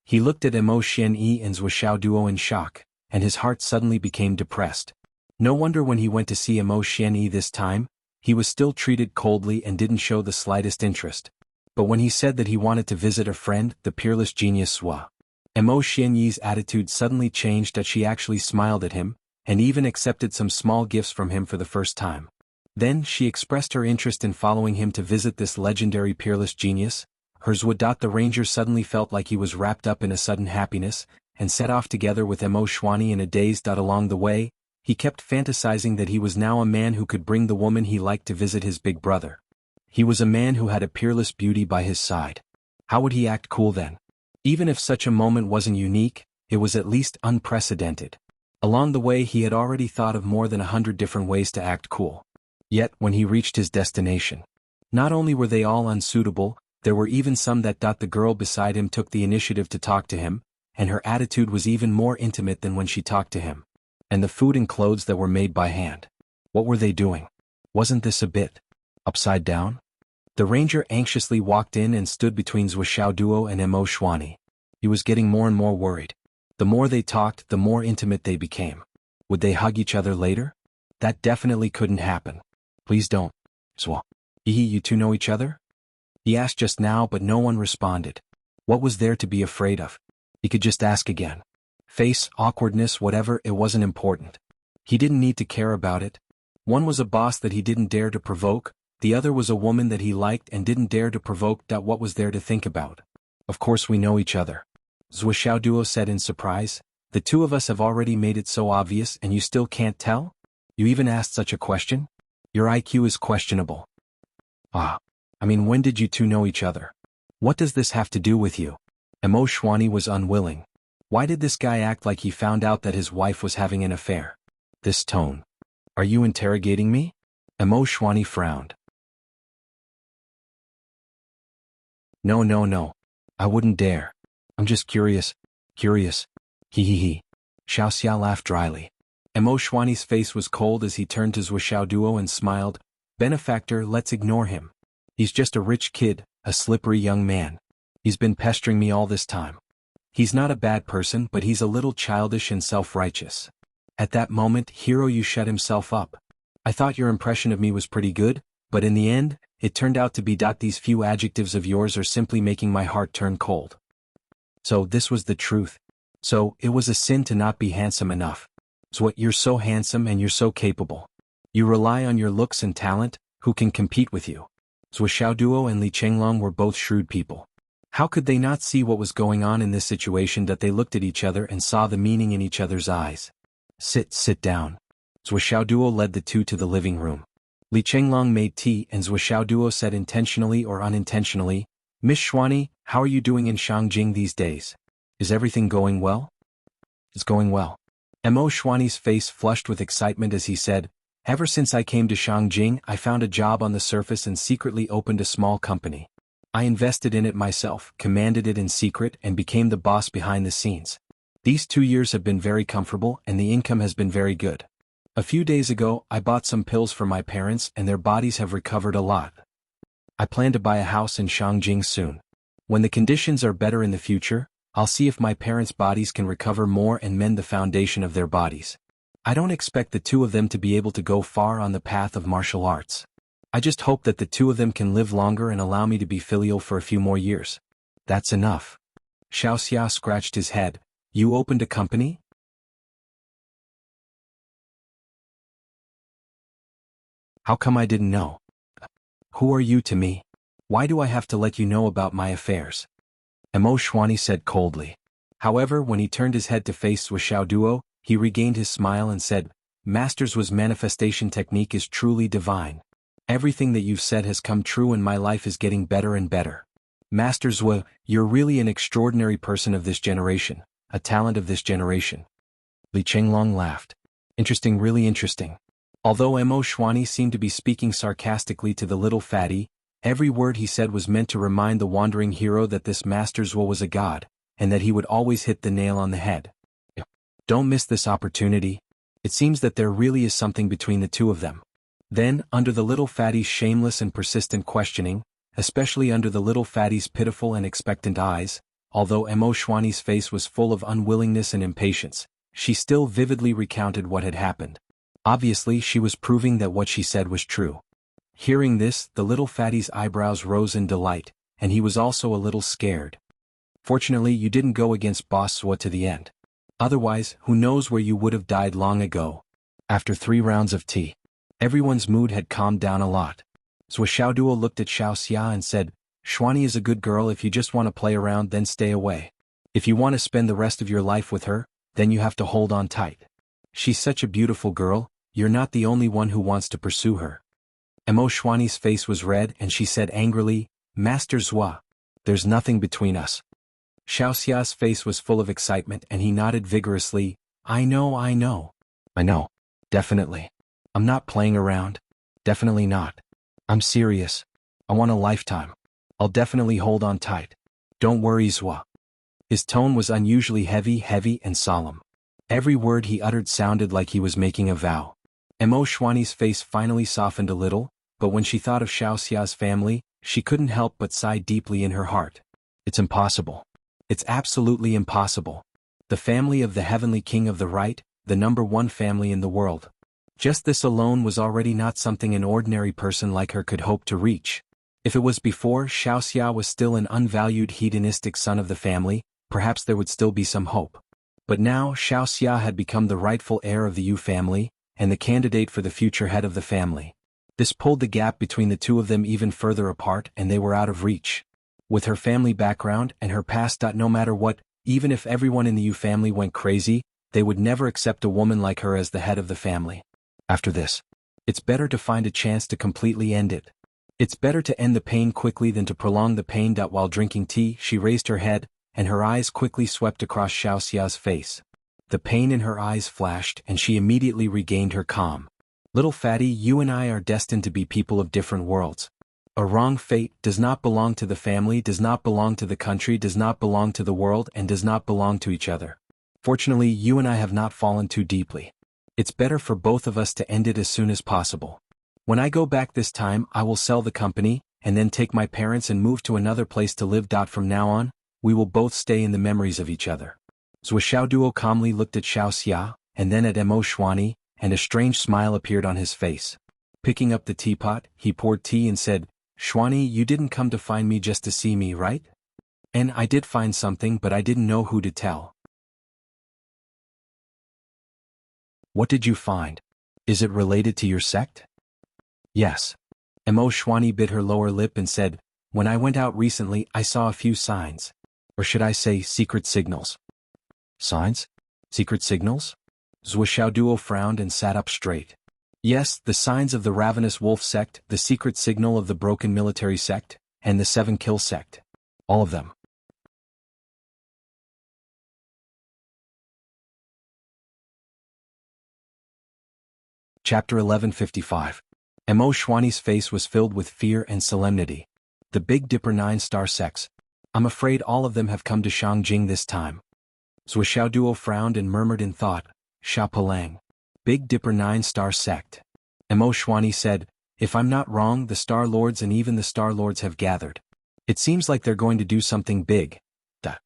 He looked at Mo Shenyi and Zhou Xiaoduo in shock, and his heart suddenly became depressed. No wonder when he went to see Mo Shenyi this time, he was still treated coldly and didn't show the slightest interest. But when he said that he wanted to visit a friend, the peerless genius Zhua, Emo Xianyi's attitude suddenly changed as she actually smiled at him, and even accepted some small gifts from him for the first time. Then she expressed her interest in following him to visit this legendary peerless genius. The ranger suddenly felt like he was wrapped up in a sudden happiness, and set off together with Emo Xuanyi in a daze. Along the way, he kept fantasizing that he was now a man who could bring the woman he liked to visit his big brother. He was a man who had a peerless beauty by his side. How would he act cool then? Even if such a moment wasn't unique, it was at least unprecedented. Along the way he had already thought of more than 100 different ways to act cool. Yet, when he reached his destination, not only were they all unsuitable, there were even some that the girl beside him took the initiative to talk to him, and her attitude was even more intimate than when she talked to him. And the food and clothes that were made by hand. What were they doing? Wasn't this a bit upside down? The ranger anxiously walked in and stood between Zhuo and Emo Xuanyi. He was getting more and more worried. The more they talked, the more intimate they became. Would they hug each other later? That definitely couldn't happen. Please don't. Zhuo. You two know each other? He asked just now, but no one responded. What was there to be afraid of? He could just ask again. Face, awkwardness, whatever, it wasn't important. He didn't need to care about it. One was a boss that he didn't dare to provoke, the other was a woman that he liked and didn't dare to provoke. What was there to think about? Of course we know each other. Zhuo said in surprise. The two of us have already made it so obvious and you still can't tell? You even asked such a question? Your IQ is questionable. When did you two know each other? What does this have to do with you? Emo Xuanyi was unwilling. Why did this guy act like he found out that his wife was having an affair? This tone. Are you interrogating me? Emo Xuanyi frowned. No. I wouldn't dare. I'm just curious. He. Xiaoxia laughed dryly. Emo Xuanyi's face was cold as he turned to Zhuo and smiled. Benefactor, let's ignore him. He's just a rich kid, a slippery young man. He's been pestering me all this time. He's not a bad person, but he's a little childish and self-righteous. At that moment, you shut himself up. I thought your impression of me was pretty good, but in the end, it turned out to be these few adjectives of yours are simply making my heart turn cold. So this was the truth. So, it was a sin to not be handsome enough. You're so handsome and you're so capable. You rely on your looks and talent, who can compete with you? Zhuo and Li Chenglong were both shrewd people. How could they not see what was going on in this situation? They looked at each other and saw the meaning in each other's eyes. Sit down. Zhuo led the two to the living room. Li Chenglong made tea and Zhuo said intentionally or unintentionally, Miss Xuanyi, how are you doing in Shangjing these days? Is everything going well? It's going well. Emo Xuanyi's face flushed with excitement as he said, ever since I came to Shangjing, I found a job on the surface and secretly opened a small company. I invested in it myself, commanded it in secret, and became the boss behind the scenes. These 2 years have been very comfortable and the income has been very good. A few days ago, I bought some pills for my parents and their bodies have recovered a lot. I plan to buy a house in Shangjing soon. When the conditions are better in the future, I'll see if my parents' bodies can recover more and mend the foundation of their bodies. I don't expect the two of them to be able to go far on the path of martial arts. I just hope that the two of them can live longer and allow me to be filial for a few more years. That's enough. Xiaoxia scratched his head. You opened a company? How come I didn't know? Who are you to me? Why do I have to let you know about my affairs? Emo Xuanyi said coldly. However, when he turned his head to face Zhuo, he regained his smile and said, Master's manifestation technique is truly divine. Everything that you've said has come true and my life is getting better and better. Master Zhuo, you're really an extraordinary person of this generation, a talent of this generation. Li Chenglong laughed. Interesting, really interesting. Although Emo Xuanyi seemed to be speaking sarcastically to the little fatty, every word he said was meant to remind the wandering hero that this Master Zhuo was a god, and that he would always hit the nail on the head. Don't miss this opportunity. It seems that there really is something between the two of them. Then, under the little fatty's shameless and persistent questioning, especially under the little fatty's pitiful and expectant eyes, although Emo Xuanyi's face was full of unwillingness and impatience, she still vividly recounted what had happened. Obviously, she was proving that what she said was true. Hearing this, the little fatty's eyebrows rose in delight, and he was also a little scared. Fortunately you didn't go against Boss Swa to the end. Otherwise, who knows where you would have died long ago. After 3 rounds of tea, everyone's mood had calmed down a lot. Zhou Xiaoduo looked at Xiao Xia and said, Xuani is a good girl. If you just want to play around, then stay away. If you want to spend the rest of your life with her, then you have to hold on tight. She's such a beautiful girl, you're not the only one who wants to pursue her. Mo Xuani's face was red and she said angrily, Master Zhua, there's nothing between us. Xiao Xia's face was full of excitement and he nodded vigorously, I know. I know, definitely. I'm not playing around. Definitely not. I'm serious. I want a lifetime. I'll definitely hold on tight. Don't worry, Zhua. His tone was unusually heavy and solemn. Every word he uttered sounded like he was making a vow. Mo Xuani's face finally softened a little, but when she thought of Xiao Xia's family, she couldn't help but sigh deeply in her heart. It's impossible. It's absolutely impossible. The family of the Heavenly King of the Right, the #1 family in the world. Just this alone was already not something an ordinary person like her could hope to reach. If it was before Xiao Xia was still an unvalued hedonistic son of the family, perhaps there would still be some hope. But now Xiao Xia had become the rightful heir of the Yu family, and the candidate for the future head of the family. This pulled the gap between the two of them even further apart and they were out of reach. With her family background and her past, no matter what, even if everyone in the Yu family went crazy, they would never accept a woman like her as the head of the family. After this, it's better to find a chance to completely end it. It's better to end the pain quickly than to prolong the pain. While drinking tea, she raised her head, and her eyes quickly swept across Xiao Xia's face. The pain in her eyes flashed and she immediately regained her calm. Little fatty, you and I are destined to be people of different worlds. A wrong fate does not belong to the family, does not belong to the country, does not belong to the world, and does not belong to each other. Fortunately, you and I have not fallen too deeply. It's better for both of us to end it as soon as possible. When I go back this time, I will sell the company, and then take my parents and move to another place to live. From now on, we will both stay in the memories of each other. Zhou Xiaoduo calmly looked at Xiao Xia, and then at Mo Xuani, and a strange smile appeared on his face. Picking up the teapot, he poured tea and said, Xuani, you didn't come to find me just to see me, right? And I did find something, but I didn't know who to tell. What did you find? Is it related to your sect? Yes. Mo Xuani bit her lower lip and said, when I went out recently, I saw a few signs. Or should I say secret signals? Signs? Secret signals? Zhou Xiaoduo frowned and sat up straight. Yes, the signs of the Ravenous Wolf sect, the secret signal of the Broken Military sect, and the 7 Kill sect. All of them. Chapter 1155. Mo Xuani's face was filled with fear and solemnity. The Big Dipper 9-star sects. I'm afraid all of them have come to Shangjing this time. Zhou Xiaoduo frowned and murmured in thought, Sha Palang. Big Dipper 9-star sect. Mo Xuani said, if I'm not wrong, the Star Lords and even the Star Lords have gathered. It seems like they're going to do something big. Zhou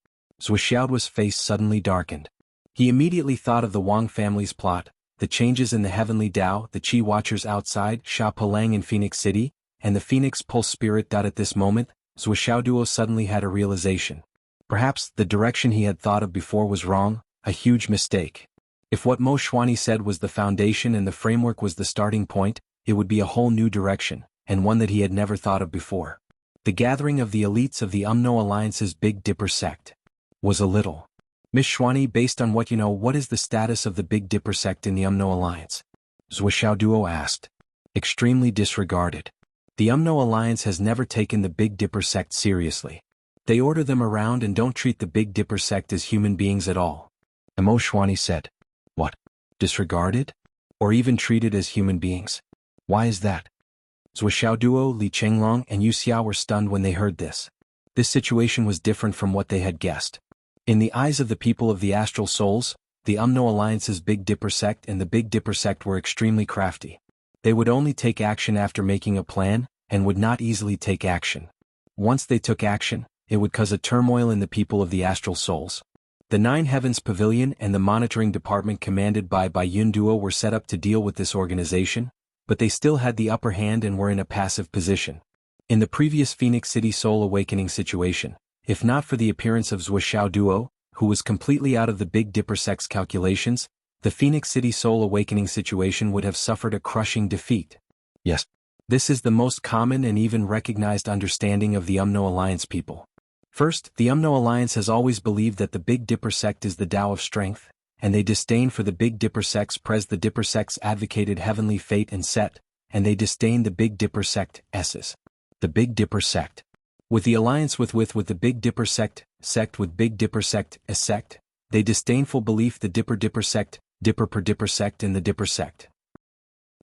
Xiaoduo's face suddenly darkened. He immediately thought of the Wang family's plot, the changes in the Heavenly Tao, the Qi Watchers outside Sha Palang in Phoenix City, and the Phoenix Pulse Spirit. At this moment, Zhou Xiaoduo suddenly had a realization. Perhaps the direction he had thought of before was wrong, a huge mistake. If what Mo Xuani said was the foundation and the framework was the starting point, it would be a whole new direction, and one that he had never thought of before. The gathering of the elites of the UMNO Alliance's Big Dipper sect was a little. Miss Xuani, based on what you know, what is the status of the Big Dipper sect in the UMNO Alliance? Zhou Xiaoduo asked. Extremely disregarded. The UMNO Alliance has never taken the Big Dipper sect seriously. They order them around and don't treat the Big Dipper sect as human beings at all. Mo Xuani said. What? Disregarded? Or even treated as human beings? Why is that? Zhou Xiaoduo, Li Chenglong, and Yu Xiao were stunned when they heard this. This situation was different from what they had guessed. In the eyes of the people of the Astral Souls, the UMNO Alliance's Big Dipper sect and the Big Dipper sect were extremely crafty. They would only take action after making a plan, and would not easily take action. Once they took action, it would cause a turmoil in the people of the Astral Souls. The 9 Heavens Pavilion and the monitoring department commanded by Yun Duo were set up to deal with this organization, but they still had the upper hand and were in a passive position. In the previous Phoenix City Soul Awakening situation, If not for the appearance of Zhuoxiao Duo, who was completely out of the Big Dipper sect's calculations, the Phoenix City Soul Awakening situation would have suffered a crushing defeat. Yes. This is the most common and even recognized understanding of the Umno Alliance people. First, the Umno Alliance has always believed that the Big Dipper sect is the Tao of strength, and they disdain for the Big Dipper sects. The Dipper sects advocated heavenly fate and Set, and they disdain the Big Dipper sect S's. The Big Dipper sect. With the alliance with the Big Dipper sect with Big Dipper sect a sect, they disdainful belief the Dipper sect, Dipper per Dipper sect in the Dipper sect.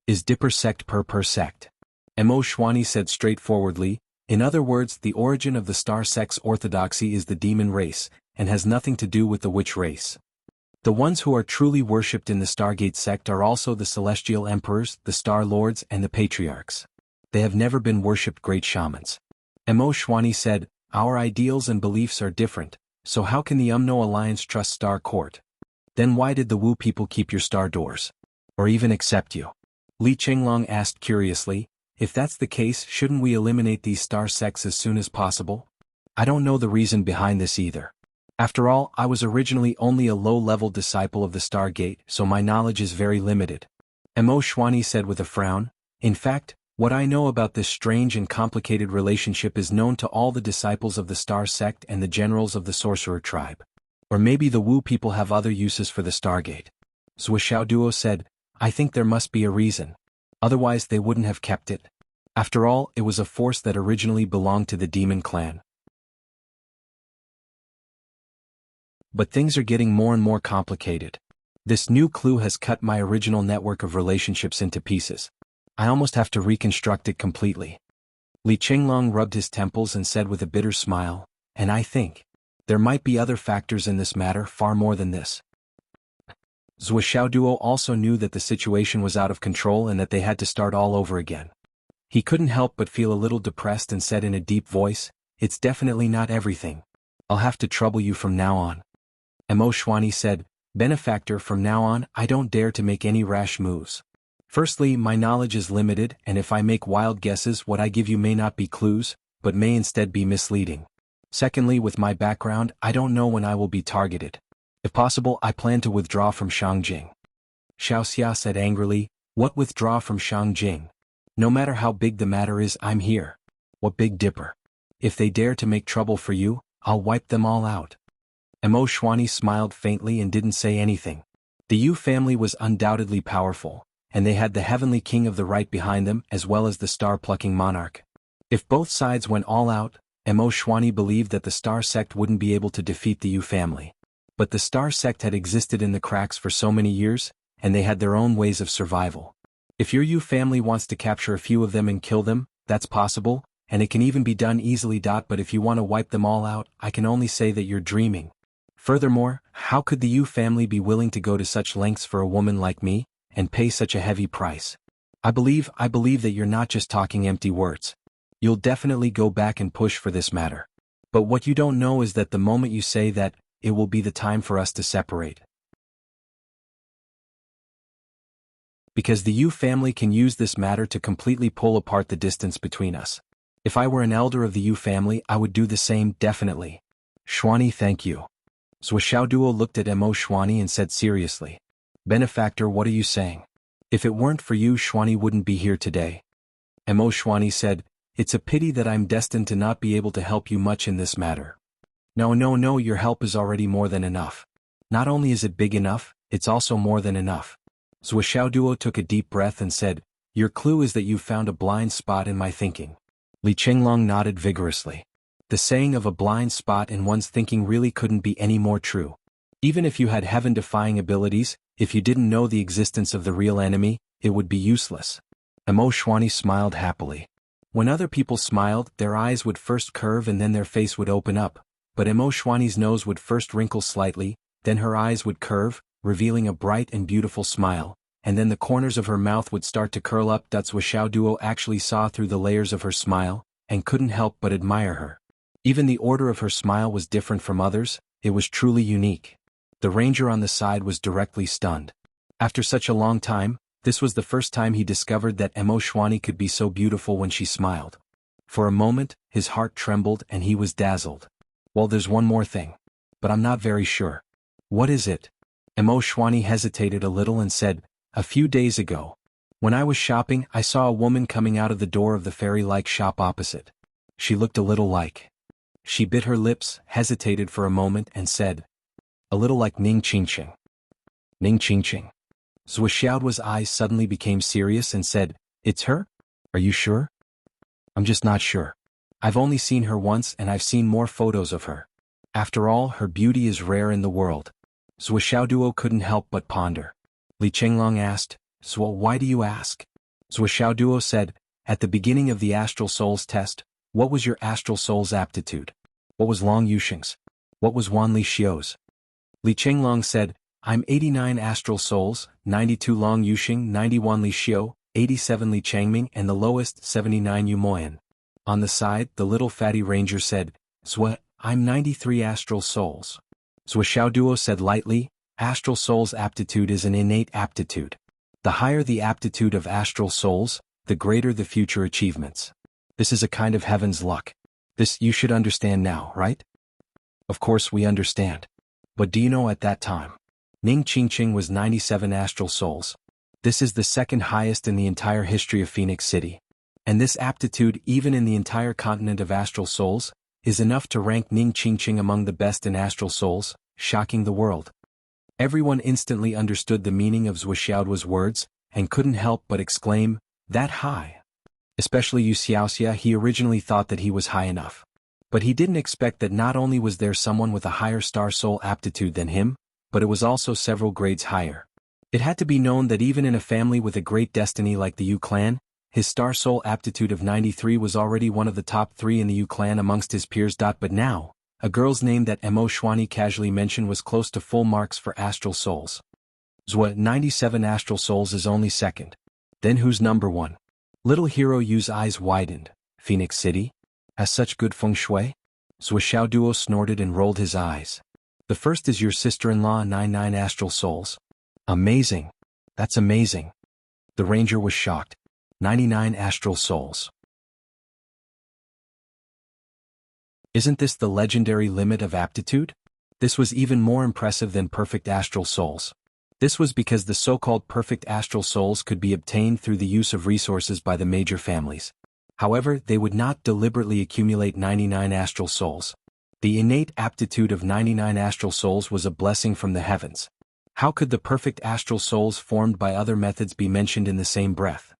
Is Dipper sect per sect? Mo Xuanyi said straightforwardly, in other words, the origin of the star sect's orthodoxy is the demon race, and has nothing to do with the witch race. The ones who are truly worshipped in the Stargate sect are also the celestial emperors, the star lords, and the patriarchs. They have never been worshipped great shamans. Mo Xuanyi said, our ideals and beliefs are different, so how can the Umno Alliance trust Star Court? Then why did the Wu people keep your star doors? Or even accept you? Li Qinglong asked curiously, if that's the case, shouldn't we eliminate these star sects as soon as possible? I don't know the reason behind this either. After all, I was originally only a low-level disciple of the Stargate, so my knowledge is very limited. Mo Xuanyi said with a frown, in fact, what I know about this strange and complicated relationship is known to all the disciples of the Star Sect and the generals of the Sorcerer tribe. Or maybe the Wu people have other uses for the Stargate. Zhuoxiao Duo said, I think there must be a reason. Otherwise they wouldn't have kept it. After all, it was a force that originally belonged to the Demon Clan. But things are getting more and more complicated. This new clue has cut my original network of relationships into pieces. I almost have to reconstruct it completely. Li Qinglong rubbed his temples and said with a bitter smile, and I think there might be other factors in this matter far more than this. Zhuoxiao Duo also knew that the situation was out of control and that they had to start all over again. He couldn't help but feel a little depressed and said in a deep voice, it's definitely not everything. I'll have to trouble you from now on. Mo Xuanyi said, Benefactor, from now on, I don't dare to make any rash moves. Firstly, my knowledge is limited, and if I make wild guesses, what I give you may not be clues, but may instead be misleading. Secondly, with my background, I don't know when I will be targeted. If possible, I plan to withdraw from Shangjing. Xiao Xia said angrily, what withdraw from Shangjing? No matter how big the matter is, I'm here. What Big Dipper? If they dare to make trouble for you, I'll wipe them all out. Mo Xuanyi smiled faintly and didn't say anything. The Yu family was undoubtedly powerful, and they had the heavenly king of the right behind them as well as the star-plucking monarch. If both sides went all out, Mo Xuanyi believed that the Star Sect wouldn't be able to defeat the Yu family. But the Star Sect had existed in the cracks for so many years, and they had their own ways of survival. If your Yu family wants to capture a few of them and kill them, that's possible, and it can even be done easily. But if you want to wipe them all out, I can only say that you're dreaming. Furthermore, how could the Yu family be willing to go to such lengths for a woman like me, and pay such a heavy price? I believe that you're not just talking empty words. You'll definitely go back and push for this matter. But what you don't know is that the moment you say that, it will be the time for us to separate. Because the Yu family can use this matter to completely pull apart the distance between us. If I were an elder of the Yu family, I would do the same, definitely. Xuanyi, thank you. Zhuoxiao Duo looked at Mo Xuanyi and said seriously, Benefactor, what are you saying? If it weren't for you, Xuanyi wouldn't be here today. Mo Xuanyi said, it's a pity that I'm destined to not be able to help you much in this matter. No, your help is already more than enough. Not only is it big enough, it's also more than enough. Zhuoxiao Duo took a deep breath and said, your clue is that you've found a blind spot in my thinking. Li Qinglong nodded vigorously. The saying of a blind spot in one's thinking really couldn't be any more true. Even if you had heaven-defying abilities, if you didn't know the existence of the real enemy, it would be useless. Mo Xuanyi smiled happily. When other people smiled, their eyes would first curve and then their face would open up, but Mo Xuanyi's nose would first wrinkle slightly, then her eyes would curve, revealing a bright and beautiful smile, and then the corners of her mouth would start to curl up. Zhuoxiao Duo actually saw through the layers of her smile, and couldn't help but admire her. Even the order of her smile was different from others, it was truly unique. The ranger on the side was directly stunned. After such a long time, this was the first time he discovered that Mo Xuanyi could be so beautiful when she smiled. For a moment, his heart trembled and he was dazzled. Well, there's one more thing. But I'm not very sure. What is it? Emoshwani hesitated a little and said, a few days ago. When I was shopping, I saw a woman coming out of the door of the fairy-like shop opposite. She looked a little like. She bit her lips, hesitated for a moment and said, a little like Ning Qingqing. Ning Qingqing. Zhuoxiaoduo's eyes suddenly became serious and said, it's her? Are you sure? I'm just not sure. I've only seen her once and I've seen more photos of her. After all, her beauty is rare in the world. Zhuoxiaoduo couldn't help but ponder. Li Chenglong asked, so why do you ask? Zhuoxiaoduo said, at the beginning of the Astral Souls test, what was your Astral Souls aptitude? What was Long Yuxing's? What was Wan Li Xiu's? Li Chenglong said, I'm 89 Astral Souls, 92 Long Yuxing, 91 Li Xiu, 87 Li Changming and the lowest 79 Yu Moyan. On the side, the little fatty ranger said, Zhua, I'm 93 Astral Souls. Zhuoxiaoduo said lightly, Astral Souls aptitude is an innate aptitude. The higher the aptitude of Astral Souls, the greater the future achievements. This is a kind of heaven's luck. This you should understand now, right? Of course we understand. But do you know at that time? Ning Qingqing was 97 Astral Souls. This is the second highest in the entire history of Phoenix City. And this aptitude, even in the entire continent of Astral Souls, is enough to rank Ning Qingqing among the best in Astral Souls, shocking the world. Everyone instantly understood the meaning of Zhuoxiaoduo's words, and couldn't help but exclaim, that high. Especially Yu Xiaoxia, he originally thought that he was high enough. But he didn't expect that not only was there someone with a higher star soul aptitude than him, but it was also several grades higher. It had to be known that even in a family with a great destiny like the Yu clan, his star soul aptitude of 93 was already one of the top 3 in the Yu clan amongst his peers. But now, a girl's name that Emoshwani casually mentioned was close to full marks for Astral Souls. Zhua, 97 Astral Souls is only second. Then who's number 1? Little Hero Yu's eyes widened. Phoenix City? Has such good feng shui? Zhuoxiaoduo snorted and rolled his eyes. The first is your sister-in-law, 99 Astral Souls. Amazing. That's amazing. The ranger was shocked. 99 Astral Souls. Isn't this the legendary limit of aptitude? This was even more impressive than perfect Astral Souls. This was because the so-called perfect Astral Souls could be obtained through the use of resources by the major families. However, they would not deliberately accumulate 99 Astral Souls. The innate aptitude of 99 Astral Souls was a blessing from the heavens. How could the perfect Astral Souls formed by other methods be mentioned in the same breath?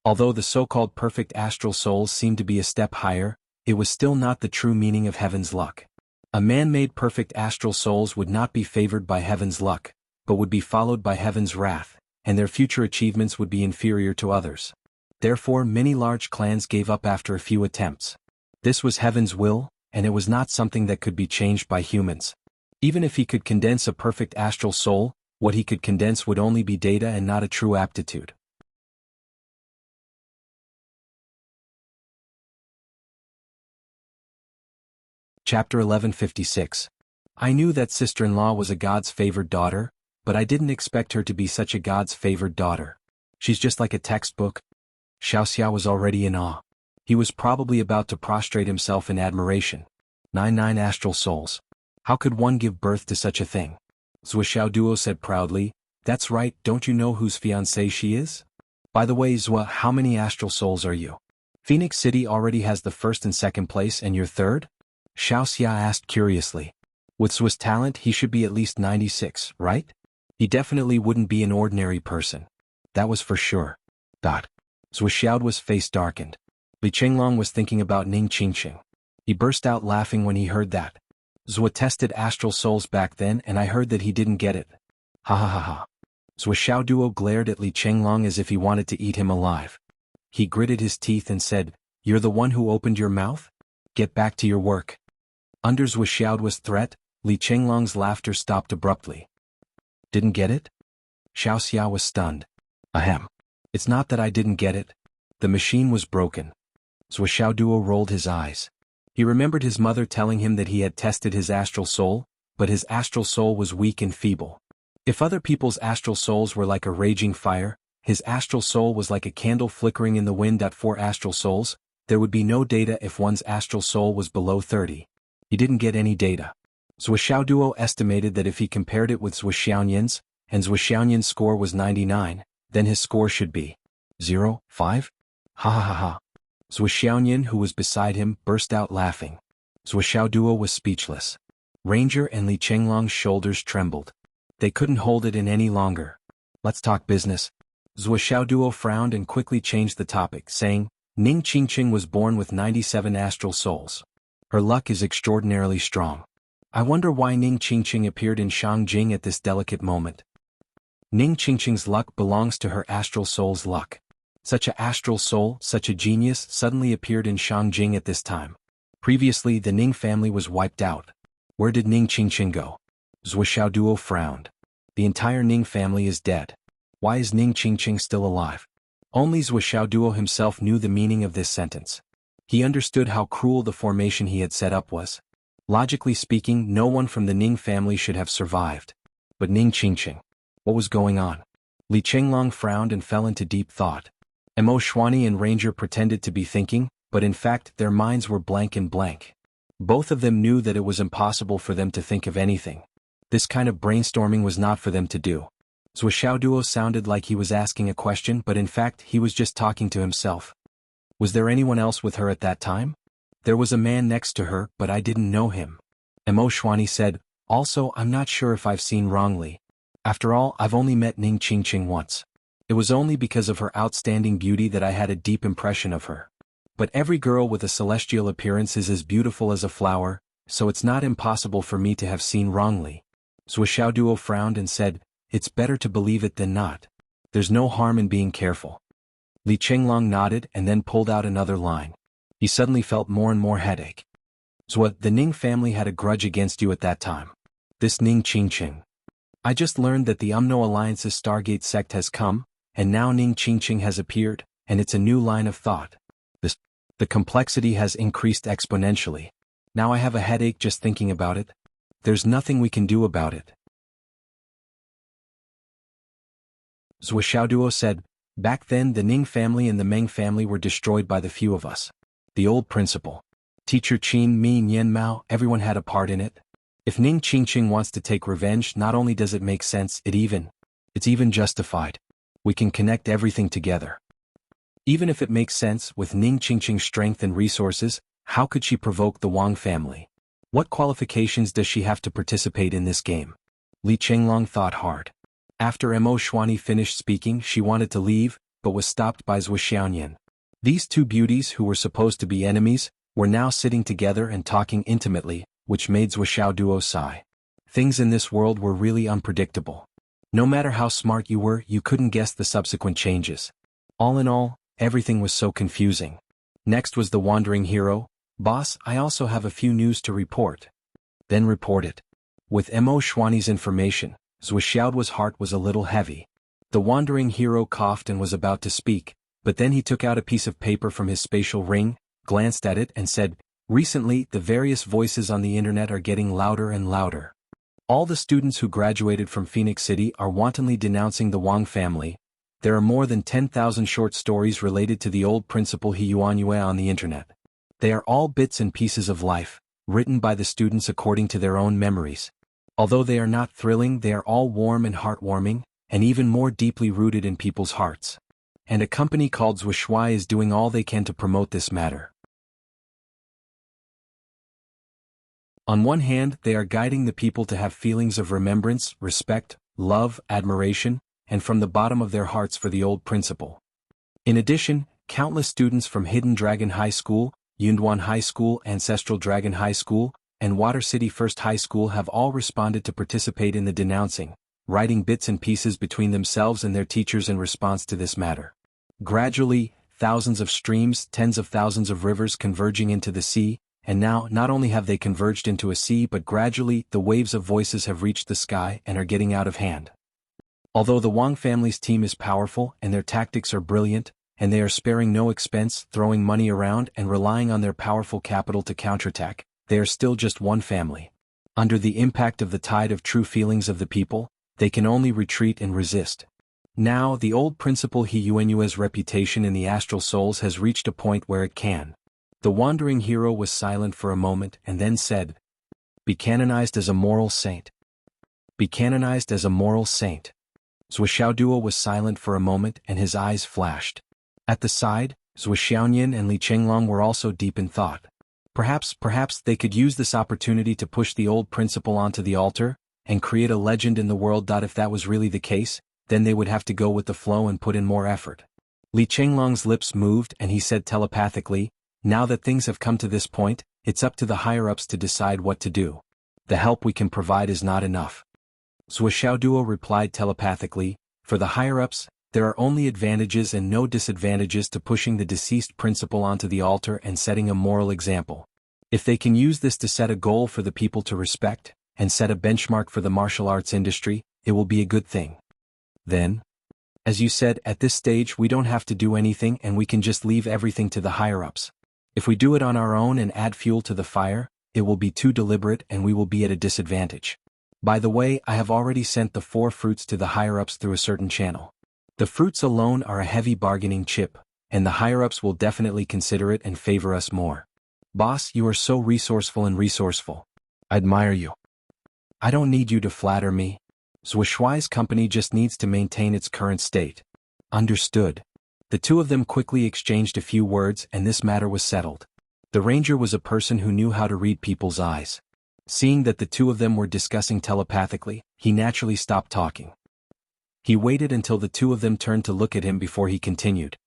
Although the so-called perfect Astral Souls seemed to be a step higher, it was still not the true meaning of heaven's luck. A man-made perfect Astral Souls would not be favored by heaven's luck, but would be followed by heaven's wrath, and their future achievements would be inferior to others. Therefore, many large clans gave up after a few attempts. This was heaven's will, and it was not something that could be changed by humans. Even if he could condense a perfect Astral Soul, what he could condense would only be data and not a true aptitude. Chapter 1156. I knew that sister-in-law was a god's favored daughter, but I didn't expect her to be such a god's favored daughter. She's just like a textbook. Xiaoxia was already in awe. He was probably about to prostrate himself in admiration. 99 Astral Souls. How could one give birth to such a thing? Zhuoxiaoduo said proudly, that's right, don't you know whose fiancée she is? By the way, Zhua, how many Astral Souls are you? Phoenix City already has the first and second place and you're third? Xiaoxia asked curiously. With Zhua's talent he should be at least 96, right? He definitely wouldn't be an ordinary person. That was for sure. Zhuoxiaoduo's face darkened. Li Chenglong was thinking about Ning Qingqing. He burst out laughing when he heard that. Zhua tested Astral Souls back then and I heard that he didn't get it. Ha ha ha ha. Zhuoxiaoduo glared at Li Chenglong as if he wanted to eat him alive. He gritted his teeth and said, you're the one who opened your mouth? Get back to your work. Under Zhuoxiaoduo's threat, Li Chenglong's laughter stopped abruptly. Didn't get it? Xiaoxia was stunned. Ahem. It's not that I didn't get it. The machine was broken. Zhuoxiaoduo rolled his eyes. He remembered his mother telling him that he had tested his astral soul, but his astral soul was weak and feeble. If other people's astral souls were like a raging fire, his astral soul was like a candle flickering in the wind. For astral souls, there would be no data if one's astral soul was below 30. He didn't get any data. Zhuoxiaoduo estimated that if he compared it with Zhuoxiaoyin's, and Zhuoxiaoyin's score was 99, then his score should be 0.5? Ha ha ha ha. Zhuoxiaoyin, who was beside him, burst out laughing. Zhuoxiaoduo was speechless. Ranger and Li Chenglong's shoulders trembled. They couldn't hold it in any longer. Let's talk business. Zhuoxiaoduo frowned and quickly changed the topic, saying, Ning Qingqing was born with 97 astral souls. Her luck is extraordinarily strong. I wonder why Ning Qingqing appeared in Shangjing at this delicate moment. Ning Qingqing's luck belongs to her astral soul's luck. Such a astral soul, such a genius, suddenly appeared in Shangjing at this time. Previously the Ning family was wiped out. Where did Ning Qingqing go? Zhuoxiaoduo frowned. The entire Ning family is dead. Why is Ning Qingqing still alive? Only Zhuoxiaoduo himself knew the meaning of this sentence. He understood how cruel the formation he had set up was. Logically speaking, no one from the Ning family should have survived. But Ning Qingqing. What was going on? Li Chenglong frowned and fell into deep thought. Mo Xuanyi and Ranger pretended to be thinking, but in fact their minds were blank and blank. Both of them knew that it was impossible for them to think of anything. This kind of brainstorming was not for them to do. Zhuoxiaoduo sounded like he was asking a question, but in fact he was just talking to himself. Was there anyone else with her at that time? There was a man next to her, but I didn't know him. Mo Xuanyi said, also I'm not sure if I've seen wrongly. After all, I've only met Ning Qingqing once. It was only because of her outstanding beauty that I had a deep impression of her. But every girl with a celestial appearance is as beautiful as a flower, so it's not impossible for me to have seen wrongly. Zhuoxiaoduo frowned and said, it's better to believe it than not. There's no harm in being careful. Li Chenglong nodded and then pulled out another line. He suddenly felt more and more headache. Zhuo, the Ning family had a grudge against you at that time. This Ning Qingqing. I just learned that the Umno Alliance's Stargate sect has come, and now Ning Qingqing has appeared, and it's a new line of thought. The complexity has increased exponentially. Now I have a headache just thinking about it. There's nothing we can do about it. Zhuoxiaoduo said, back then the Ning family and the Meng family were destroyed by the few of us. The old principle. Teacher Qin, me, Nian Mao, everyone had a part in it. If Ning Qingqing wants to take revenge, not only does it make sense, it's even justified. We can connect everything together. Even if it makes sense, with Ning Qingqing's strength and resources, how could she provoke the Wang family? What qualifications does she have to participate in this game? Li Chenglong thought hard. After Mo Xuanyi finished speaking, she wanted to leave, but was stopped by Zhuoxiaoyin. These two beauties, who were supposed to be enemies, were now sitting together and talking intimately, which made Zhuoxiaoduo sigh. Things in this world were really unpredictable. No matter how smart you were, you couldn't guess the subsequent changes. All in all, everything was so confusing. Next was the wandering hero. Boss, I also have a few news to report. Then report it. With Mo Xuanyi's information, Zhuoxiaoduo's heart was a little heavy. The wandering hero coughed and was about to speak, but then he took out a piece of paper from his spatial ring, glanced at it and said, recently, the various voices on the internet are getting louder and louder. All the students who graduated from Phoenix City are wantonly denouncing the Wang family. There are more than 10,000 short stories related to the old principal He Yuanyue on the internet. They are all bits and pieces of life, written by the students according to their own memories. Although they are not thrilling, they are all warm and heartwarming, and even more deeply rooted in people's hearts. And a company called Zhuoxia is doing all they can to promote this matter. On one hand, they are guiding the people to have feelings of remembrance, respect, love, admiration, and from the bottom of their hearts for the old principal. In addition, countless students from Hidden Dragon High School, Yunduan High School, Ancestral Dragon High School, and Water City First High School have all responded to participate in the denouncing, writing bits and pieces between themselves and their teachers in response to this matter. Gradually, thousands of streams, tens of thousands of rivers converging into the sea, and now not only have they converged into a sea but gradually the waves of voices have reached the sky and are getting out of hand. Although the Wang family's team is powerful and their tactics are brilliant, and they are sparing no expense, throwing money around and relying on their powerful capital to counterattack, they are still just one family. Under the impact of the tide of true feelings of the people, they can only retreat and resist. Now, the old principal He Yuanyue's reputation in the astral souls has reached a point where it can The wandering hero was silent for a moment and then said, "Be canonized as a moral saint. Be canonized as a moral saint." Zhuoxiaoduo was silent for a moment and his eyes flashed. At the side, Zhuoxiaoyan and Li Chenglong were also deep in thought. Perhaps they could use this opportunity to push the old principle onto the altar, and create a legend in the world. If that was really the case, then they would have to go with the flow and put in more effort. Li Chenglong's lips moved and he said telepathically, "Now that things have come to this point, it's up to the higher-ups to decide what to do. The help we can provide is not enough." Zhuoxiaoduo replied telepathically, "For the higher-ups, there are only advantages and no disadvantages to pushing the deceased principle onto the altar and setting a moral example. If they can use this to set a goal for the people to respect, and set a benchmark for the martial arts industry, it will be a good thing. Then, as you said, at this stage we don't have to do anything and we can just leave everything to the higher-ups. If we do it on our own and add fuel to the fire, it will be too deliberate and we will be at a disadvantage. By the way, I have already sent the 4 fruits to the higher-ups through a certain channel. The fruits alone are a heavy bargaining chip, and the higher-ups will definitely consider it and favor us more. Boss, you are so resourceful and resourceful. I admire you. I don't need you to flatter me. Zhuoxiao's company just needs to maintain its current state." Understood. The two of them quickly exchanged a few words and this matter was settled. The ranger was a person who knew how to read people's eyes. Seeing that the two of them were discussing telepathically, he naturally stopped talking. He waited until the two of them turned to look at him before he continued.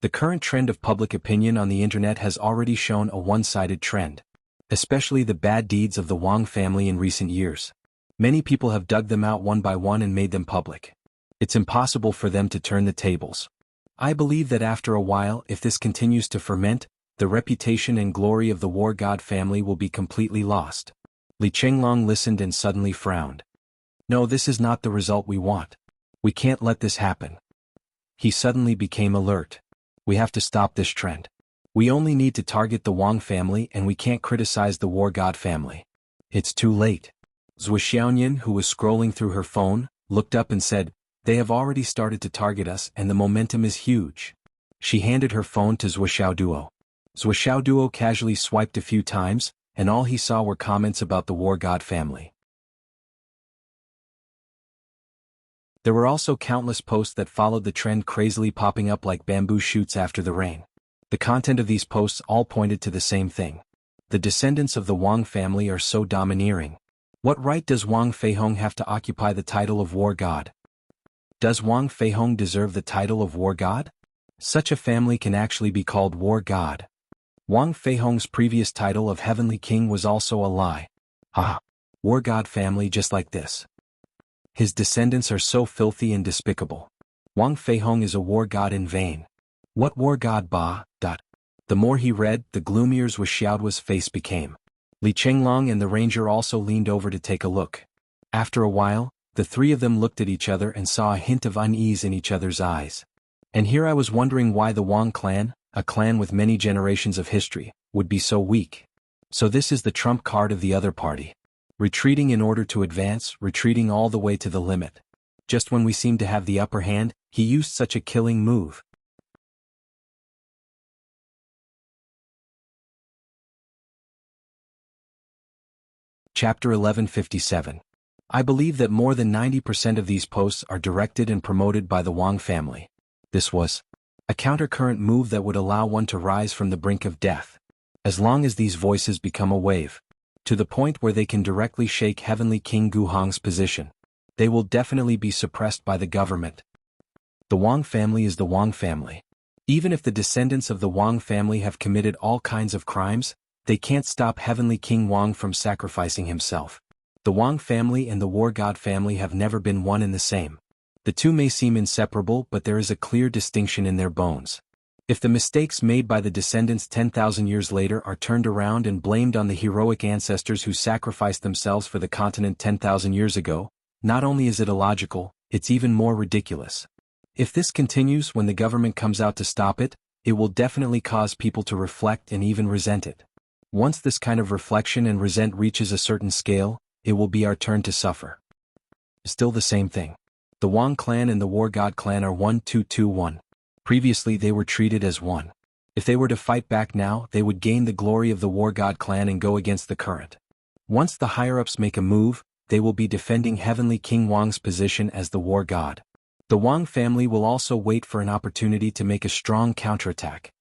The current trend of public opinion on the internet has already shown a one-sided trend. Especially the bad deeds of the Wang family in recent years. Many people have dug them out one by one and made them public. It's impossible for them to turn the tables. I believe that after a while, if this continues to ferment, the reputation and glory of the war god family will be completely lost. Li Chenglong listened and suddenly frowned. No, this is not the result we want. We can't let this happen. He suddenly became alert. We have to stop this trend. We only need to target the Wang family and we can't criticize the war god family. It's too late. Zhuoxiaoyan, who was scrolling through her phone, looked up and said, "They have already started to target us and the momentum is huge." She handed her phone to Zhuoxiaoduo. Zhuoxiaoduo casually swiped a few times, and all he saw were comments about the war god family. There were also countless posts that followed the trend, crazily popping up like bamboo shoots after the rain. The content of these posts all pointed to the same thing. The descendants of the Wang family are so domineering. What right does Wang Feihong have to occupy the title of war god? Does Wang Feihong deserve the title of war god? Such a family can actually be called war god. Wang Feihong's previous title of heavenly king was also a lie. War god family just like this. His descendants are so filthy and despicable. Wang Feihong is a war god in vain. What war god ba? The more he read, the gloomier Zhuoxiaoduo's face became. Li Chenglong and the ranger also leaned over to take a look. After a while, the three of them looked at each other and saw a hint of unease in each other's eyes. And here I was wondering why the Wang clan, a clan with many generations of history, would be so weak. So this is the trump card of the other party. Retreating in order to advance, retreating all the way to the limit. Just when we seemed to have the upper hand, he used such a killing move. Chapter 1157. I believe that more than 90% of these posts are directed and promoted by the Wang family. This was a countercurrent move that would allow one to rise from the brink of death. As long as these voices become a wave, to the point where they can directly shake Heavenly King Guhong's position, they will definitely be suppressed by the government. The Wang family is the Wang family. Even if the descendants of the Wang family have committed all kinds of crimes, they can't stop Heavenly King Wang from sacrificing himself. The Wang family and the war god family have never been one and the same. The two may seem inseparable, but there is a clear distinction in their bones. If the mistakes made by the descendants 10,000 years later are turned around and blamed on the heroic ancestors who sacrificed themselves for the continent 10,000 years ago, not only is it illogical, it's even more ridiculous. If this continues when the government comes out to stop it, it will definitely cause people to reflect and even resent it. Once this kind of reflection and resent reaches a certain scale, it will be our turn to suffer. Still the same thing. The Wang clan and the war god clan are 1-2-2-1. Previously they were treated as one. If they were to fight back now, they would gain the glory of the War God clan and go against the current. Once the higher-ups make a move, they will be defending Heavenly King Wang's position as the War God. The Wang family will also wait for an opportunity to make a strong counterattack.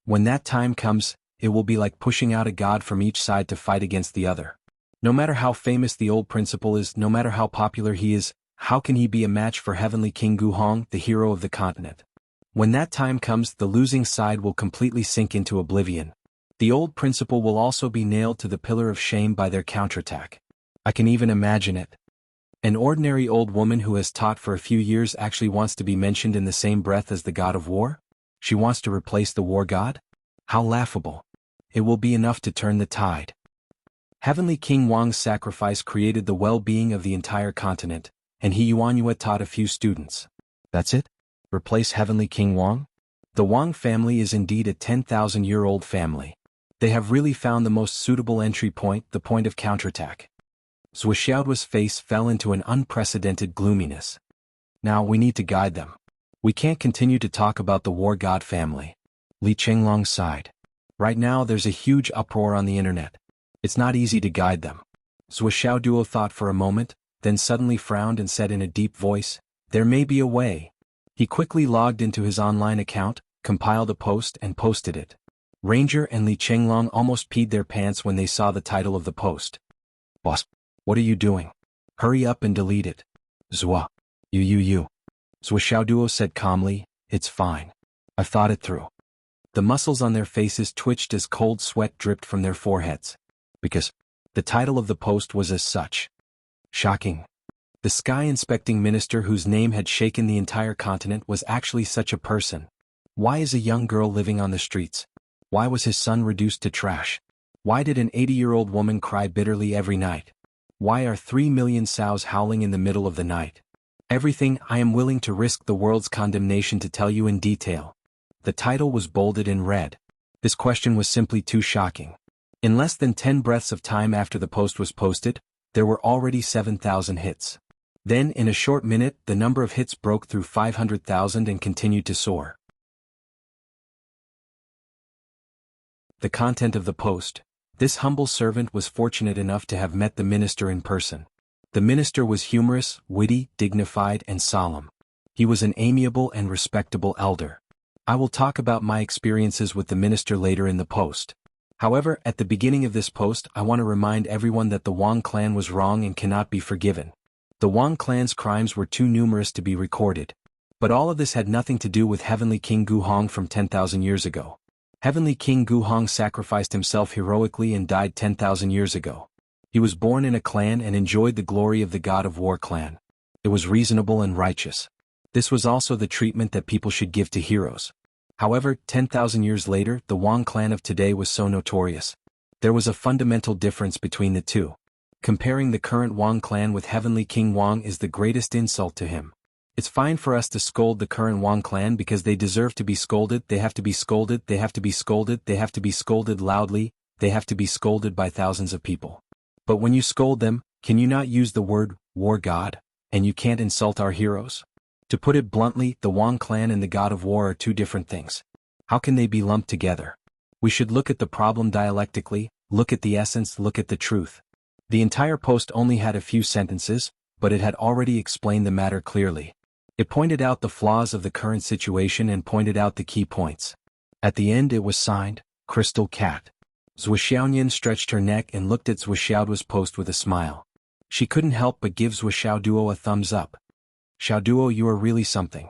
When that time comes, it will be like pushing out a god from each side to fight against the other. No matter how famous the old principal is, no matter how popular he is, how can he be a match for Heavenly King Guhong, the hero of the continent? When that time comes, the losing side will completely sink into oblivion. The old principal will also be nailed to the pillar of shame by their counterattack. I can even imagine it. An ordinary old woman who has taught for a few years actually wants to be mentioned in the same breath as the god of war? She wants to replace the war god? How laughable. It will be enough to turn the tide. Heavenly King Wang's sacrifice created the well-being of the entire continent, and he Yuanyue taught a few students. That's it? Replace Heavenly King Wang? The Wang family is indeed a 10,000-year-old family. They have really found the most suitable entry point, the point of counterattack. Zhuxiaoduo's face fell into an unprecedented gloominess. Now we need to guide them. We can't continue to talk about the war god family. Li Chenglong sighed. Right now there's a huge uproar on the internet. It's not easy to guide them. Zhuxiaoduo thought for a moment, then suddenly frowned and said in a deep voice, "There may be a way." He quickly logged into his online account, compiled a post and posted it. Ranger and Li Chenglong almost peed their pants when they saw the title of the post. "Boss, what are you doing? Hurry up and delete it." "Zhua. You. Zhuxiaoduo said calmly, "It's fine. I've thought it through." The muscles on their faces twitched as cold sweat dripped from their foreheads. Because the title of the post was as such. Shocking. The sky-inspecting minister whose name had shaken the entire continent was actually such a person. Why is a young girl living on the streets? Why was his son reduced to trash? Why did an 80-year-old woman cry bitterly every night? Why are 3 million sows howling in the middle of the night? Everything. I am willing to risk the world's condemnation to tell you in detail. The title was bolded in red. This question was simply too shocking. In less than 10 breaths of time after the post was posted, there were already 7,000 hits. Then, in a short minute, the number of hits broke through 500,000 and continued to soar. The content of the post. This humble servant was fortunate enough to have met the minister in person. The minister was humorous, witty, dignified, and solemn. He was an amiable and respectable elder. I will talk about my experiences with the minister later in the post. However, at the beginning of this post, I want to remind everyone that the Wang clan was wrong and cannot be forgiven. The Wang clan's crimes were too numerous to be recorded. But all of this had nothing to do with Heavenly King Guhong from 10,000 years ago. Heavenly King Guhong sacrificed himself heroically and died 10,000 years ago. He was born in a clan and enjoyed the glory of the God of War clan. It was reasonable and righteous. This was also the treatment that people should give to heroes. However, 10,000 years later, the Wang clan of today was so notorious. There was a fundamental difference between the two. Comparing the current Wang clan with Heavenly King Wang is the greatest insult to him. It's fine for us to scold the current Wang clan because they deserve to be scolded, they have to be scolded, they have to be scolded, they have to be scolded loudly, they have to be scolded by thousands of people. But when you scold them, can you not use the word, war god? And you can't insult our heroes? To put it bluntly, the Wang clan and the god of war are two different things. How can they be lumped together? We should look at the problem dialectically, look at the essence, look at the truth. The entire post only had a few sentences, but it had already explained the matter clearly. It pointed out the flaws of the current situation and pointed out the key points. At the end it was signed, Crystal Cat. Zhuxiaonian stretched her neck and looked at Zhuxiaoduo's post with a smile. She couldn't help but give Zhuxiaoduo a thumbs up. Xiaoduo, you are really something.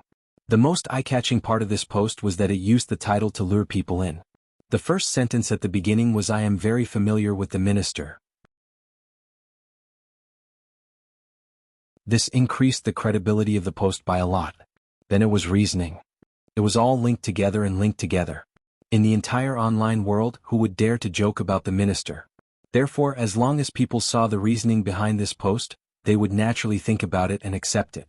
The most eye-catching part of this post was that it used the title to lure people in. The first sentence at the beginning was I am very familiar with the minister. This increased the credibility of the post by a lot. Then it was reasoning. It was all linked together and linked together. In the entire online world, who would dare to joke about the minister? Therefore, as long as people saw the reasoning behind this post, they would naturally think about it and accept it.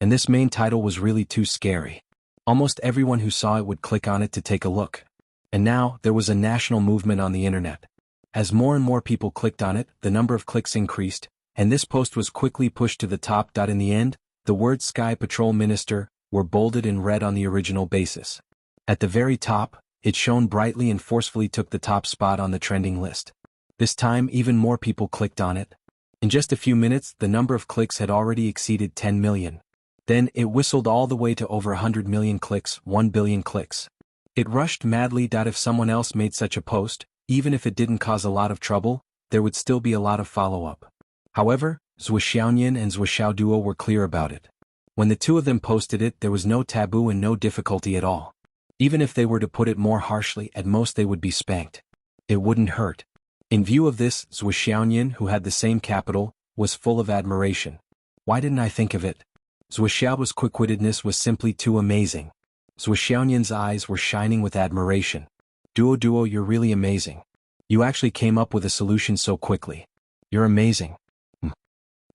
And this main title was really too scary. Almost everyone who saw it would click on it to take a look. And now, there was a national movement on the internet. As more and more people clicked on it, the number of clicks increased, and this post was quickly pushed to the top. In the end, the words Sky Patrol Minister were bolded in red on the original basis. At the very top, It shone brightly and forcefully took the top spot on the trending list. This time even more people clicked on it. In just a few minutes, the number of clicks had already exceeded 10 million. Then it whistled all the way to over 100 million clicks, 1 billion clicks. It rushed madly that if someone else made such a post, even if it didn't cause a lot of trouble, there would still be a lot of follow-up. However, Zhuo Xiaoyan and Zhuo Xiaoduo were clear about it. When the two of them posted it, there was no taboo and no difficulty at all. Even if they were to put it more harshly, at most they would be spanked. It wouldn't hurt. In view of this, Zhuo Xiaoyan, who had the same capital, was full of admiration. Why didn't I think of it? Zhuo Xiao's quick-wittedness was simply too amazing. Zhuo Xiaoyan's eyes were shining with admiration. Duo, you're really amazing. You actually came up with a solution so quickly. You're amazing.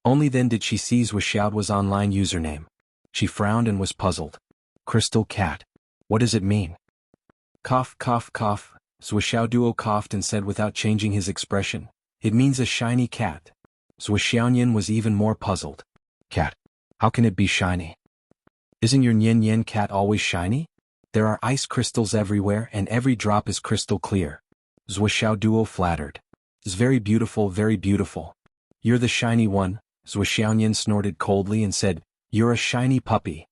Only then did she see Zhuo Xiao's online username. She frowned and was puzzled. Crystal cat. What does it mean? Cough, cough, cough. Zhuo Xiaoduo coughed and said without changing his expression. It means a shiny cat. Zhuo Xiaoyan was even more puzzled. Cat. How can it be shiny? Isn't your Nian Yan cat always shiny? There are ice crystals everywhere and every drop is crystal clear. Zhuo Xiaoduo flattered. It's very beautiful, very beautiful. You're the shiny one, Zhuo Xiaoyan snorted coldly and said, you're a shiny puppy.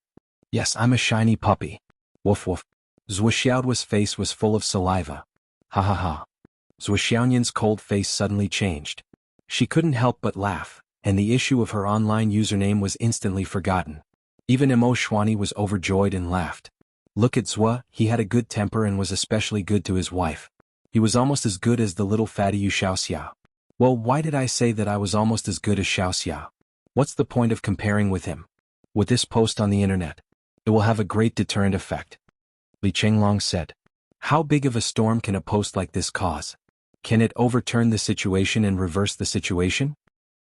Yes, I'm a shiny puppy. Woof woof. Zhuo Xiaoduo's face was full of saliva. Ha ha ha. Zhuo Xiaoyan's cold face suddenly changed. She couldn't help but laugh, and the issue of her online username was instantly forgotten. Even Imo Shuani was overjoyed and laughed. Look at Zhuo, he had a good temper and was especially good to his wife. He was almost as good as the little fatty Yu Xiaoxia. Well, why did I say that I was almost as good as Xiaoxia? What's the point of comparing with him? With this post on the internet, it will have a great deterrent effect. Li Chenglong said. How big of a storm can a post like this cause? Can it overturn the situation and reverse the situation?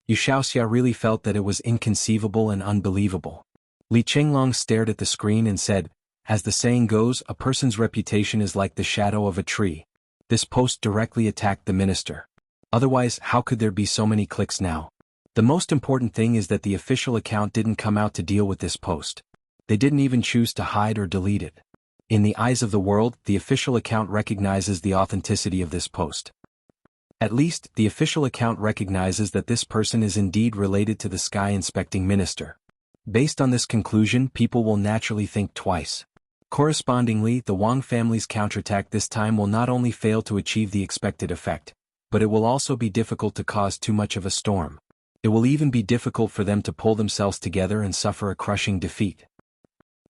Yu Xiaoxia really felt that it was inconceivable and unbelievable. Li Chenglong stared at the screen and said, as the saying goes, a person's reputation is like the shadow of a tree. This post directly attacked the minister. Otherwise, how could there be so many clicks now? The most important thing is that the official account didn't come out to deal with this post. They didn't even choose to hide or delete it. In the eyes of the world, the official account recognizes the authenticity of this post. At least, the official account recognizes that this person is indeed related to the sky inspecting minister. Based on this conclusion, people will naturally think twice. Correspondingly, the Wang family's counterattack this time will not only fail to achieve the expected effect, but it will also be difficult to cause too much of a storm. It will even be difficult for them to pull themselves together and suffer a crushing defeat.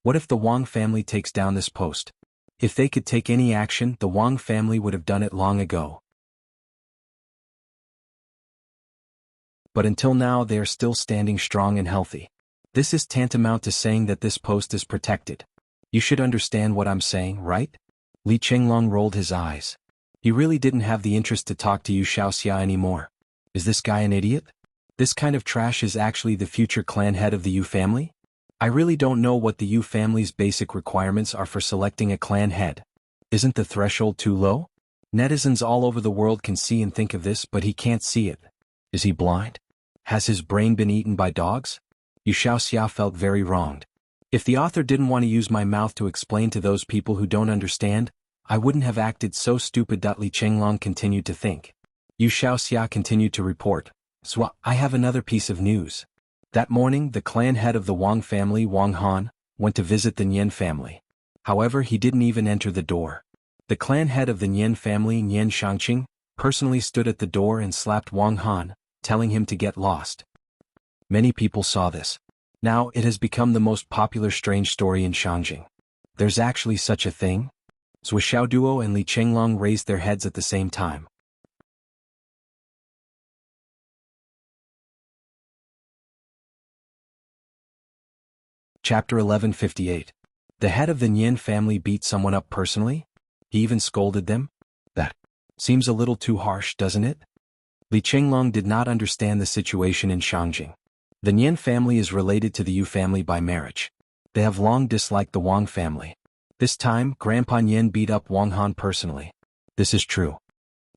What if the Wang family takes down this post? If they could take any action, the Wang family would have done it long ago. But until now they are still standing strong and healthy. This is tantamount to saying that this post is protected. You should understand what I'm saying, right? Li Chenglong rolled his eyes. He really didn't have the interest to talk to Yu Xiaoxia anymore. Is this guy an idiot? This kind of trash is actually the future clan head of the Yu family? I really don't know what the Yu family's basic requirements are for selecting a clan head. Isn't the threshold too low? Netizens all over the world can see and think of this, but he can't see it. Is he blind? Has his brain been eaten by dogs? Yu Xiaoxia felt very wronged. If the author didn't want to use my mouth to explain to those people who don't understand, I wouldn't have acted so stupid. Li Chenglong continued to think. Yu Xiaoxia continued to report. So, I have another piece of news. That morning, the clan head of the Wang family, Wang Han, went to visit the Nian family. However, he didn't even enter the door. The clan head of the Nian family, Nian Shangqing, personally stood at the door and slapped Wang Han, telling him to get lost. Many people saw this. Now, it has become the most popular strange story in Shangjing. There's actually such a thing? Zhuo Xiaoduo and Li Chenglong raised their heads at the same time. Chapter 1158. The head of the Nian family beat someone up personally? He even scolded them? That seems a little too harsh, doesn't it? Li Chenglong did not understand the situation in Shangjing. The Nian family is related to the Yu family by marriage. They have long disliked the Wang family. This time, Grandpa Nian beat up Wang Han personally. This is true.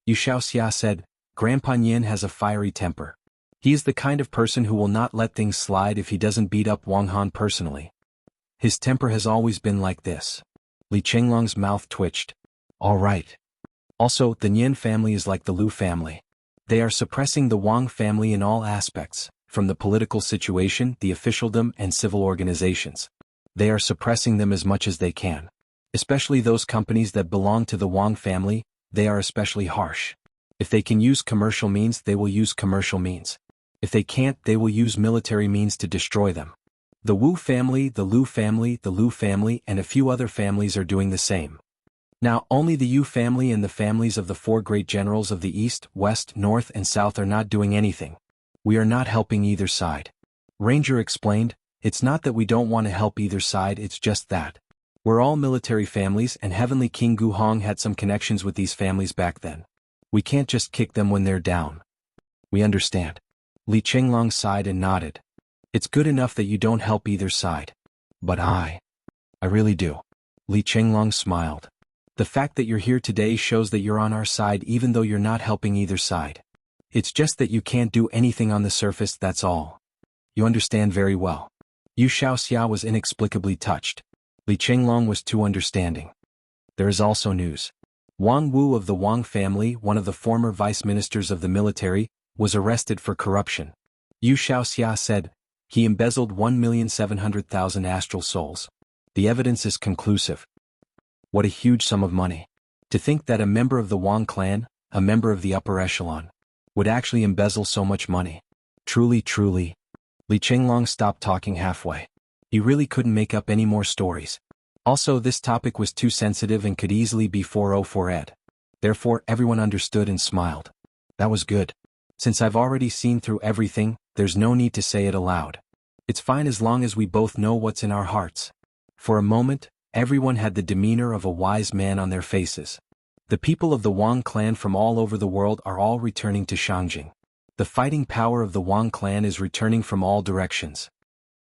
Yu Xiaoxia said, Grandpa Nian has a fiery temper. He is the kind of person who will not let things slide if he doesn't beat up Wang Han personally. His temper has always been like this. Li Chenglong's mouth twitched. All right. Also, the Nian family is like the Liu family. They are suppressing the Wang family in all aspects, from the political situation, the officialdom, and civil organizations. They are suppressing them as much as they can. Especially those companies that belong to the Wang family, they are especially harsh. If they can use commercial means, they will use commercial means. If they can't, they will use military means to destroy them. The Wu family, the Liu family, the Liu family, and a few other families are doing the same. Now, only the Yu family and the families of the four great generals of the East, West, North, and South are not doing anything. We are not helping either side. Ranger explained, it's not that we don't want to help either side, it's just that we're all military families, and Heavenly King Gu Hong had some connections with these families back then. We can't just kick them when they're down. We understand. Li Chenglong sighed and nodded. It's good enough that you don't help either side. But I really do. Li Chenglong smiled. The fact that you're here today shows that you're on our side even though you're not helping either side. It's just that you can't do anything on the surface, that's all. You understand very well. Yu Shaoxia was inexplicably touched. Li Chenglong was too understanding. There is also news. Wang Wu of the Wang family, one of the former vice ministers of the military, was arrested for corruption. Yu Shaoxia said, he embezzled 1,700,000 astral souls. The evidence is conclusive. What a huge sum of money. To think that a member of the Wang clan, a member of the upper echelon, would actually embezzle so much money. Truly, truly. Li Chenglong stopped talking halfway. He really couldn't make up any more stories. Also, this topic was too sensitive and could easily be 404'd. Therefore, everyone understood and smiled. That was good. Since I've already seen through everything, there's no need to say it aloud. It's fine as long as we both know what's in our hearts. For a moment, everyone had the demeanor of a wise man on their faces. The people of the Wang clan from all over the world are all returning to Shangjing. The fighting power of the Wang clan is returning from all directions.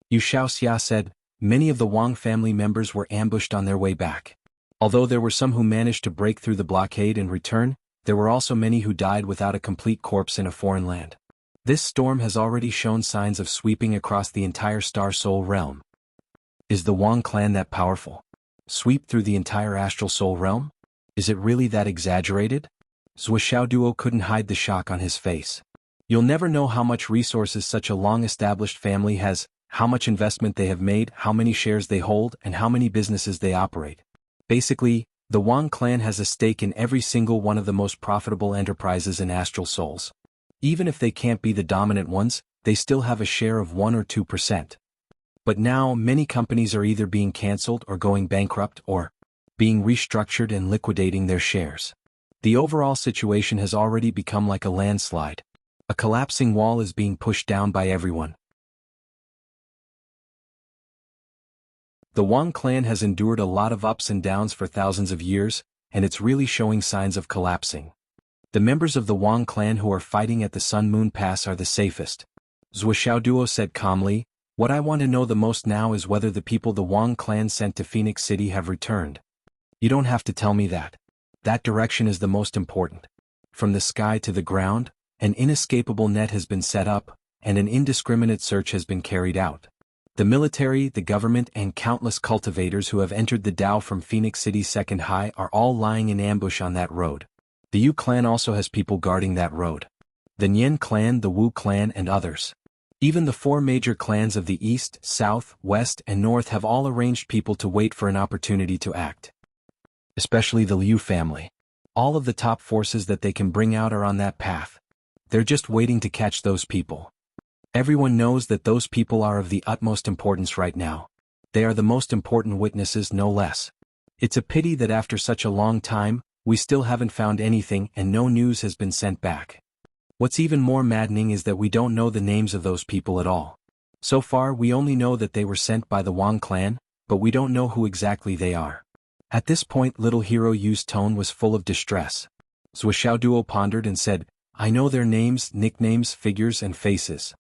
Yu Shaoxia said, many of the Wang family members were ambushed on their way back. Although there were some who managed to break through the blockade and return, there were also many who died without a complete corpse in a foreign land. This storm has already shown signs of sweeping across the entire Star Soul realm. Is the Wang clan that powerful? Sweep through the entire Astral Soul realm? Is it really that exaggerated? Zhou Xiaoduo couldn't hide the shock on his face. You'll never know how much resources such a long-established family has, how much investment they have made, how many shares they hold, and how many businesses they operate. Basically, the Wang clan has a stake in every single one of the most profitable enterprises in Astral Souls. Even if they can't be the dominant ones, they still have a share of 1 or 2%. But now, many companies are either being cancelled or going bankrupt or being restructured and liquidating their shares. The overall situation has already become like a landslide. A collapsing wall is being pushed down by everyone. The Wang clan has endured a lot of ups and downs for thousands of years, and it's really showing signs of collapsing. The members of the Wang clan who are fighting at the Sun Moon Pass are the safest. Zhou Xiaoduo said calmly, what I want to know the most now is whether the people the Wang clan sent to Phoenix City have returned. You don't have to tell me that. That direction is the most important. From the sky to the ground, an inescapable net has been set up, and an indiscriminate search has been carried out. The military, the government, and countless cultivators who have entered the Dao from Phoenix City's second high are all lying in ambush on that road. The Yu clan also has people guarding that road. The Nian clan, the Wu clan, and others. Even the 4 major clans of the East, South, West, and North have all arranged people to wait for an opportunity to act. Especially the Liu family. All of the top forces that they can bring out are on that path. They're just waiting to catch those people. Everyone knows that those people are of the utmost importance right now. They are the most important witnesses, no less. It's a pity that after such a long time, we still haven't found anything and no news has been sent back. What's even more maddening is that we don't know the names of those people at all. So far we only know that they were sent by the Wang clan, but we don't know who exactly they are. At this point Little Hero Yu's tone was full of distress. Zhou Xiaoduo pondered and said, I know their names, nicknames, figures, and faces.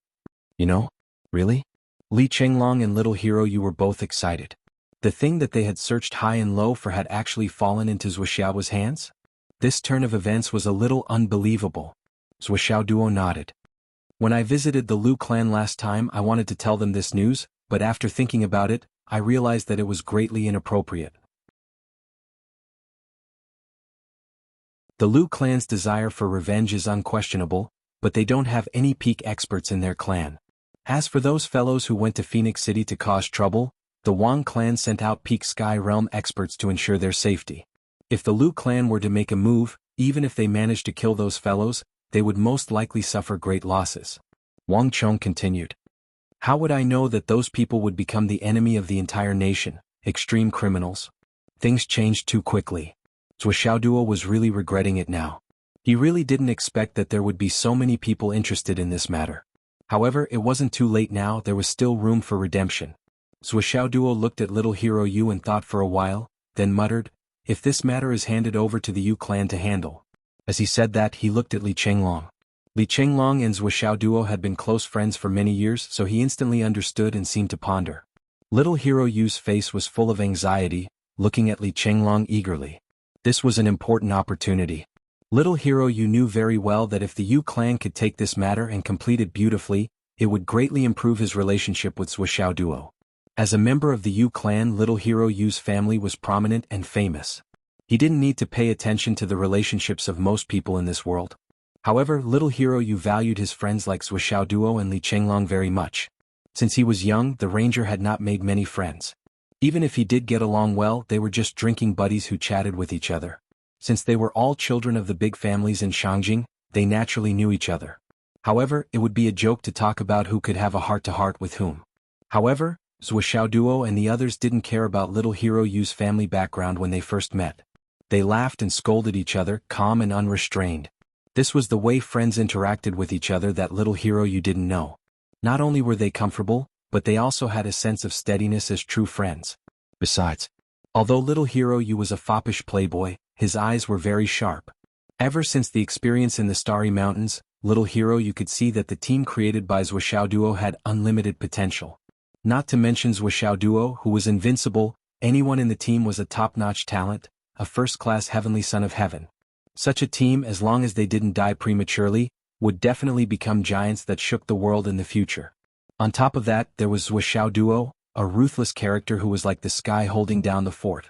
You know? Really? Li Chenglong and Little Hero Yu were both excited. The thing that they had searched high and low for had actually fallen into Zhou Xiao's hands? This turn of events was a little unbelievable. Zhou Xiaoduo nodded. When I visited the Liu clan last time I wanted to tell them this news, but after thinking about it, I realized that it was greatly inappropriate. The Liu clan's desire for revenge is unquestionable, but they don't have any peak experts in their clan. As for those fellows who went to Phoenix City to cause trouble, the Wang clan sent out peak Sky Realm experts to ensure their safety. If the Liu clan were to make a move, even if they managed to kill those fellows, they would most likely suffer great losses. Wang Chong continued. How would I know that those people would become the enemy of the entire nation, extreme criminals? Things changed too quickly. Zhou Xiaoduo was really regretting it now. He really didn't expect that there would be so many people interested in this matter. However, it wasn't too late now, there was still room for redemption. Zhou Xiaoduo looked at little hero Yu and thought for a while, then muttered, if this matter is handed over to the Yu clan to handle. As he said that, he looked at Li Chenglong. Li Chenglong and Zhou Xiaoduo had been close friends for many years, so he instantly understood and seemed to ponder. Little hero Yu's face was full of anxiety, looking at Li Chenglong eagerly. This was an important opportunity. Little hero Yu knew very well that if the Yu clan could take this matter and complete it beautifully, it would greatly improve his relationship with Zhou Xiaoduo. As a member of the Yu clan, little hero Yu's family was prominent and famous. He didn't need to pay attention to the relationships of most people in this world. However, little hero Yu valued his friends like Zhou Xiaoduo and Li Chenglong very much. Since he was young, the ranger had not made many friends. Even if he did get along well, they were just drinking buddies who chatted with each other. Since they were all children of the big families in Shangjing, they naturally knew each other. However, it would be a joke to talk about who could have a heart-to-heart with whom. However, Zhou Xiaoduo and the others didn't care about little hero Yu's family background when they first met. They laughed and scolded each other, calm and unrestrained. This was the way friends interacted with each other that little hero Yu didn't know. Not only were they comfortable, but they also had a sense of steadiness as true friends. Besides, although little hero Yu was a foppish playboy, his eyes were very sharp. Ever since the experience in the Starry Mountains, little hero Yu could see that the team created by Zhou Xiaoduo had unlimited potential. Not to mention Zhou Xiaoduo, who was invincible, anyone in the team was a top-notch talent, a first-class heavenly son of heaven. Such a team, as long as they didn't die prematurely, would definitely become giants that shook the world in the future. On top of that, there was Zhou Xiaoduo, a ruthless character who was like the sky holding down the fort.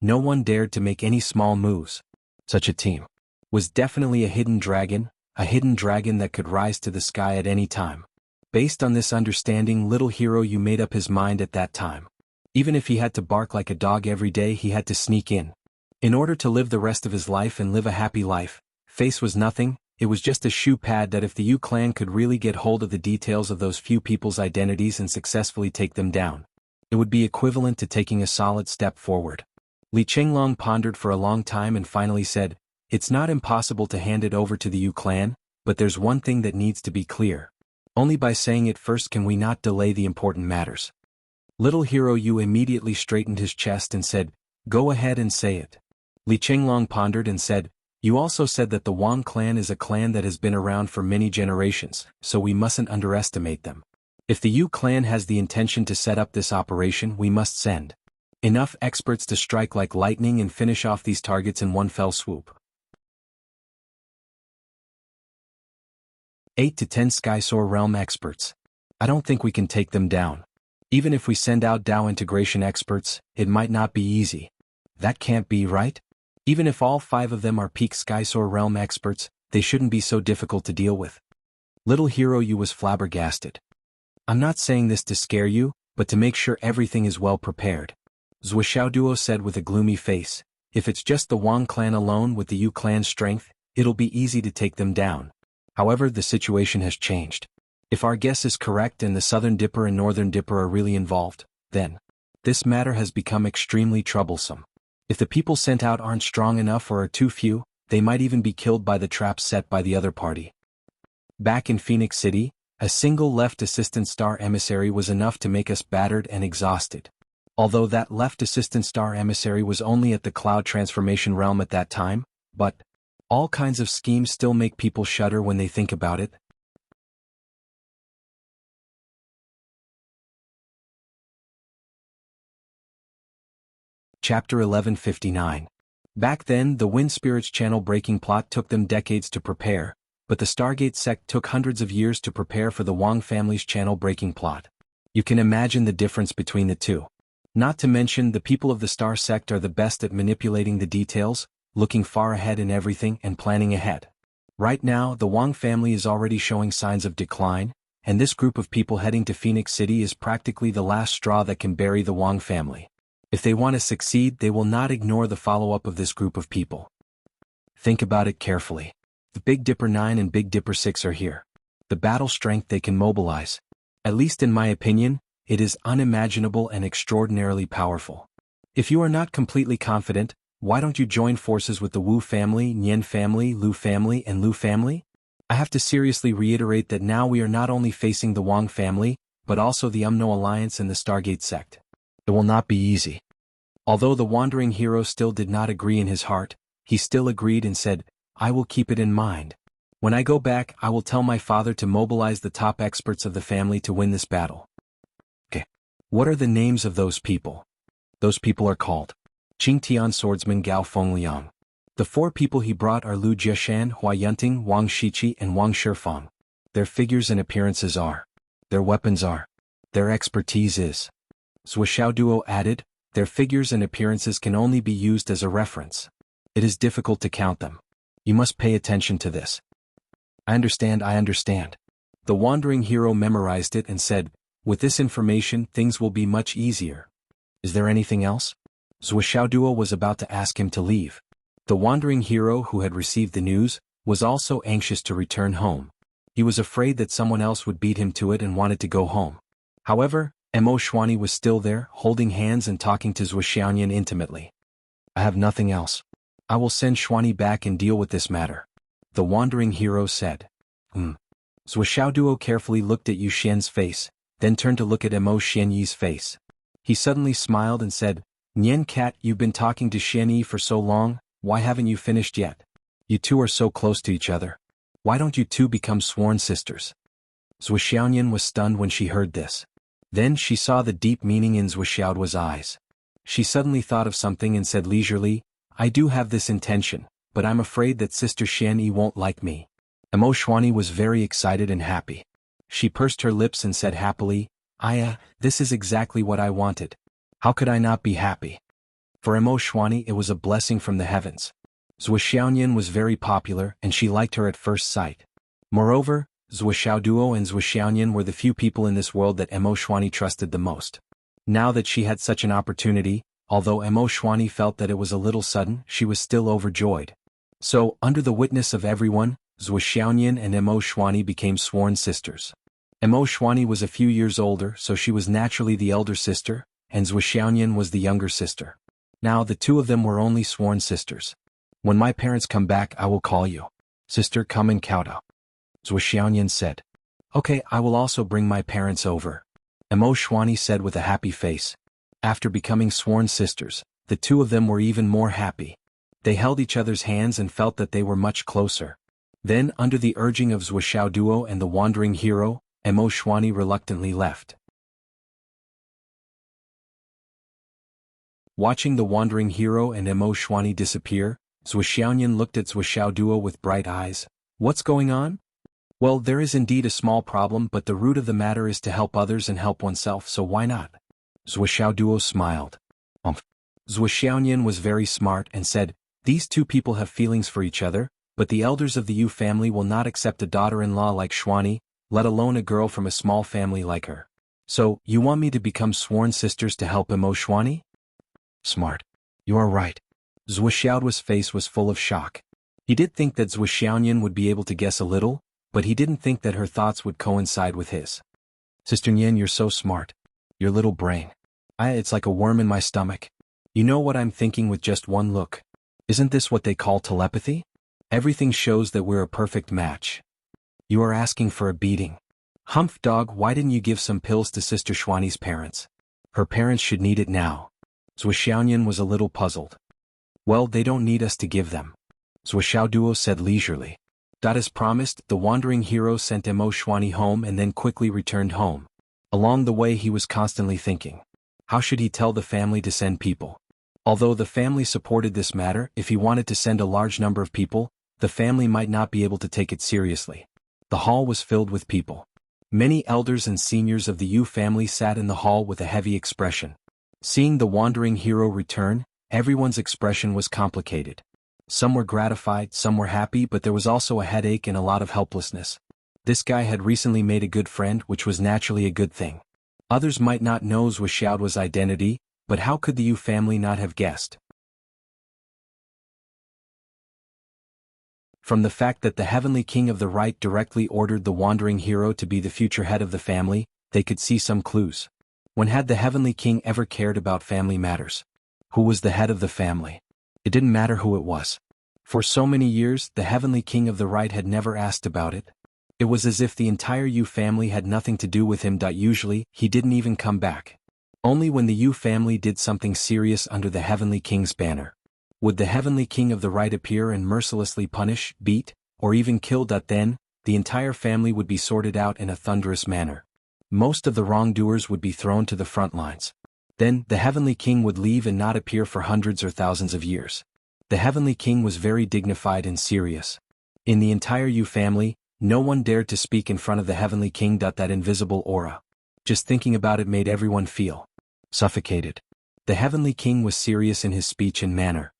No one dared to make any small moves. Such a team was definitely a hidden dragon that could rise to the sky at any time. Based on this understanding, little hero Yu made up his mind at that time. Even if he had to bark like a dog every day, he had to sneak in. In order to live the rest of his life and live a happy life, face was nothing, it was just a shoe pad that if the Yu clan could really get hold of the details of those few people's identities and successfully take them down, it would be equivalent to taking a solid step forward. Li Chenglong pondered for a long time and finally said, it's not impossible to hand it over to the Yu clan, but there's one thing that needs to be clear. Only by saying it first can we not delay the important matters. Little hero Yu immediately straightened his chest and said, go ahead and say it. Li Chenglong pondered and said, you also said that the Wang clan is a clan that has been around for many generations, so we mustn't underestimate them. If the Yu clan has the intention to set up this operation, we must send enough experts to strike like lightning and finish off these targets in one fell swoop. 8 to 10 Skysoar Realm experts. I don't think we can take them down. Even if we send out Dao integration experts, it might not be easy. That can't be right? Even if all 5 of them are peak Skysoar Realm experts, they shouldn't be so difficult to deal with. Little hero Yu was flabbergasted. I'm not saying this to scare you, but to make sure everything is well prepared. Zhou Xiaoduo said with a gloomy face, if it's just the Wang clan alone with the Yu clan's strength, it'll be easy to take them down. However, the situation has changed. If our guess is correct and the Southern Dipper and Northern Dipper are really involved, then this matter has become extremely troublesome. If the people sent out aren't strong enough or are too few, they might even be killed by the traps set by the other party. Back in Phoenix City, a single left assistant star emissary was enough to make us battered and exhausted. Although that left assistant star emissary was only at the cloud transformation realm at that time, but all kinds of schemes still make people shudder when they think about it. Chapter 1159. Back then, the Wind Spirit's channel-breaking plot took them decades to prepare, but the Stargate sect took hundreds of years to prepare for the Wang family's channel-breaking plot. You can imagine the difference between the two. Not to mention, the people of the Star sect are the best at manipulating the details, looking far ahead in everything and planning ahead. Right now, the Wang family is already showing signs of decline, and this group of people heading to Phoenix City is practically the last straw that can bury the Wang family. If they want to succeed, they will not ignore the follow-up of this group of people. Think about it carefully. The Big Dipper 9 and Big Dipper 6 are here. The battle strength they can mobilize, at least in my opinion, it is unimaginable and extraordinarily powerful. If you are not completely confident, why don't you join forces with the Wu family, Nian family, Lu family, and Lu family? I have to seriously reiterate that now we are not only facing the Wang family, but also the Umno Alliance and the Stargate sect. It will not be easy. Although the wandering hero still did not agree in his heart, he still agreed and said, I will keep it in mind. When I go back, I will tell my father to mobilize the top experts of the family to win this battle. Okay. What are the names of those people? Those people are called Qingtian swordsman Gao Fengliang. The 4 people he brought are Lu Jiashan, Hua Yunting, Wang Shiqi, and Wang Shifeng. Their figures and appearances are. Their weapons are. Their expertise is. Zhuo Duo added, their figures and appearances can only be used as a reference. It is difficult to count them. You must pay attention to this. I understand. The wandering hero memorized it and said, with this information things will be much easier. Is there anything else? Zhuo Duo was about to ask him to leave. The wandering hero who had received the news was also anxious to return home. He was afraid that someone else would beat him to it and wanted to go home. However, Mo Xuanyi was still there, holding hands and talking to Zhuo intimately. I have nothing else. I will send Xuanyi back and deal with this matter. The wandering hero said. Zhuo Duo carefully looked at Yu Xian's face, then turned to look at Mo Xuanyi's face. He suddenly smiled and said, Nian Cat, you've been talking to Xuanyi for so long, why haven't you finished yet? You two are so close to each other. Why don't you two become sworn sisters? Zhuo was stunned when she heard this. Then she saw the deep meaning in Zhuo's eyes. She suddenly thought of something and said leisurely, I do have this intention, but I'm afraid that Sister Xuanyi won't like me. Mo Xuanyi was very excited and happy. She pursed her lips and said happily, this is exactly what I wanted. How could I not be happy? For Mo Xuanyi it was a blessing from the heavens. Zhuo was very popular and she liked her at first sight. Moreover, Zhuo Duo and Zhuo were the few people in this world that Mo Xuanyi trusted the most. Now that she had such an opportunity, although Mo Xuanyi felt that it was a little sudden, she was still overjoyed. So, under the witness of everyone, Zhuo and Mo Xuanyi became sworn sisters. Mo Xuanyi was a few years older, so she was naturally the elder sister, and Zhuo was the younger sister. Now the two of them were only sworn sisters. When my parents come back I will call you. Sister, come and kowtow. Zhuo said. Okay, I will also bring my parents over. Mo Xuanyi said with a happy face. After becoming sworn sisters, the two of them were even more happy. They held each other's hands and felt that they were much closer. Then, under the urging of Zhuo Duo and the wandering hero, Mo Xuanyi reluctantly left. Watching the wandering hero and Mo Xuanyi disappear, Zhuo looked at Zhuo Duo with bright eyes. What's going on? Well, there is indeed a small problem, but the root of the matter is to help others and help oneself, so why not? Zhuo Duo smiled. Zhuo was very smart and said, these two people have feelings for each other, but the elders of the Yu family will not accept a daughter-in-law like Xuanyi, let alone a girl from a small family like her. So, you want me to become sworn sisters to help Mo Xuanyi? Smart. You are right. Zhuo's face was full of shock. He did think that Zhuo would be able to guess a little, but he didn't think that her thoughts would coincide with his. Sister Nian, you're so smart. Your little brain. It's like a worm in my stomach. You know what I'm thinking with just one look. Isn't this what they call telepathy? Everything shows that we're a perfect match. You are asking for a beating. Humph dog, why didn't you give some pills to Sister Xuanyi's parents? Her parents should need it now. Zhuo was a little puzzled. Well, they don't need us to give them. Zhuo Duo said leisurely. As promised, the wandering hero sent Mo Xuanyi home and then quickly returned home. Along the way he was constantly thinking. How should he tell the family to send people? Although the family supported this matter, if he wanted to send a large number of people, the family might not be able to take it seriously. The hall was filled with people. Many elders and seniors of the Yu family sat in the hall with a heavy expression. Seeing the wandering hero return, everyone's expression was complicated. Some were gratified, some were happy, but there was also a headache and a lot of helplessness. This guy had recently made a good friend, which was naturally a good thing. Others might not know Wuxia's identity, but how could the Yu family not have guessed? From the fact that the Heavenly King of the Right directly ordered the wandering hero to be the future head of the family, they could see some clues. When had the Heavenly King ever cared about family matters? Who was the head of the family? It didn't matter who it was. For so many years, the Heavenly King of the Right had never asked about it. It was as if the entire Yu family had nothing to do with him. Usually, he didn't even come back. Only when the Yu family did something serious under the Heavenly King's banner would the Heavenly King of the Right appear and mercilessly punish, beat, or even kill. Then, the entire family would be sorted out in a thunderous manner. Most of the wrongdoers would be thrown to the front lines. Then, the Heavenly King would leave and not appear for hundreds or thousands of years. The Heavenly King was very dignified and serious. In the entire Yu family, no one dared to speak in front of the Heavenly King. That invisible aura. Just thinking about it made everyone feel suffocated. The Heavenly King was serious in his speech and manner.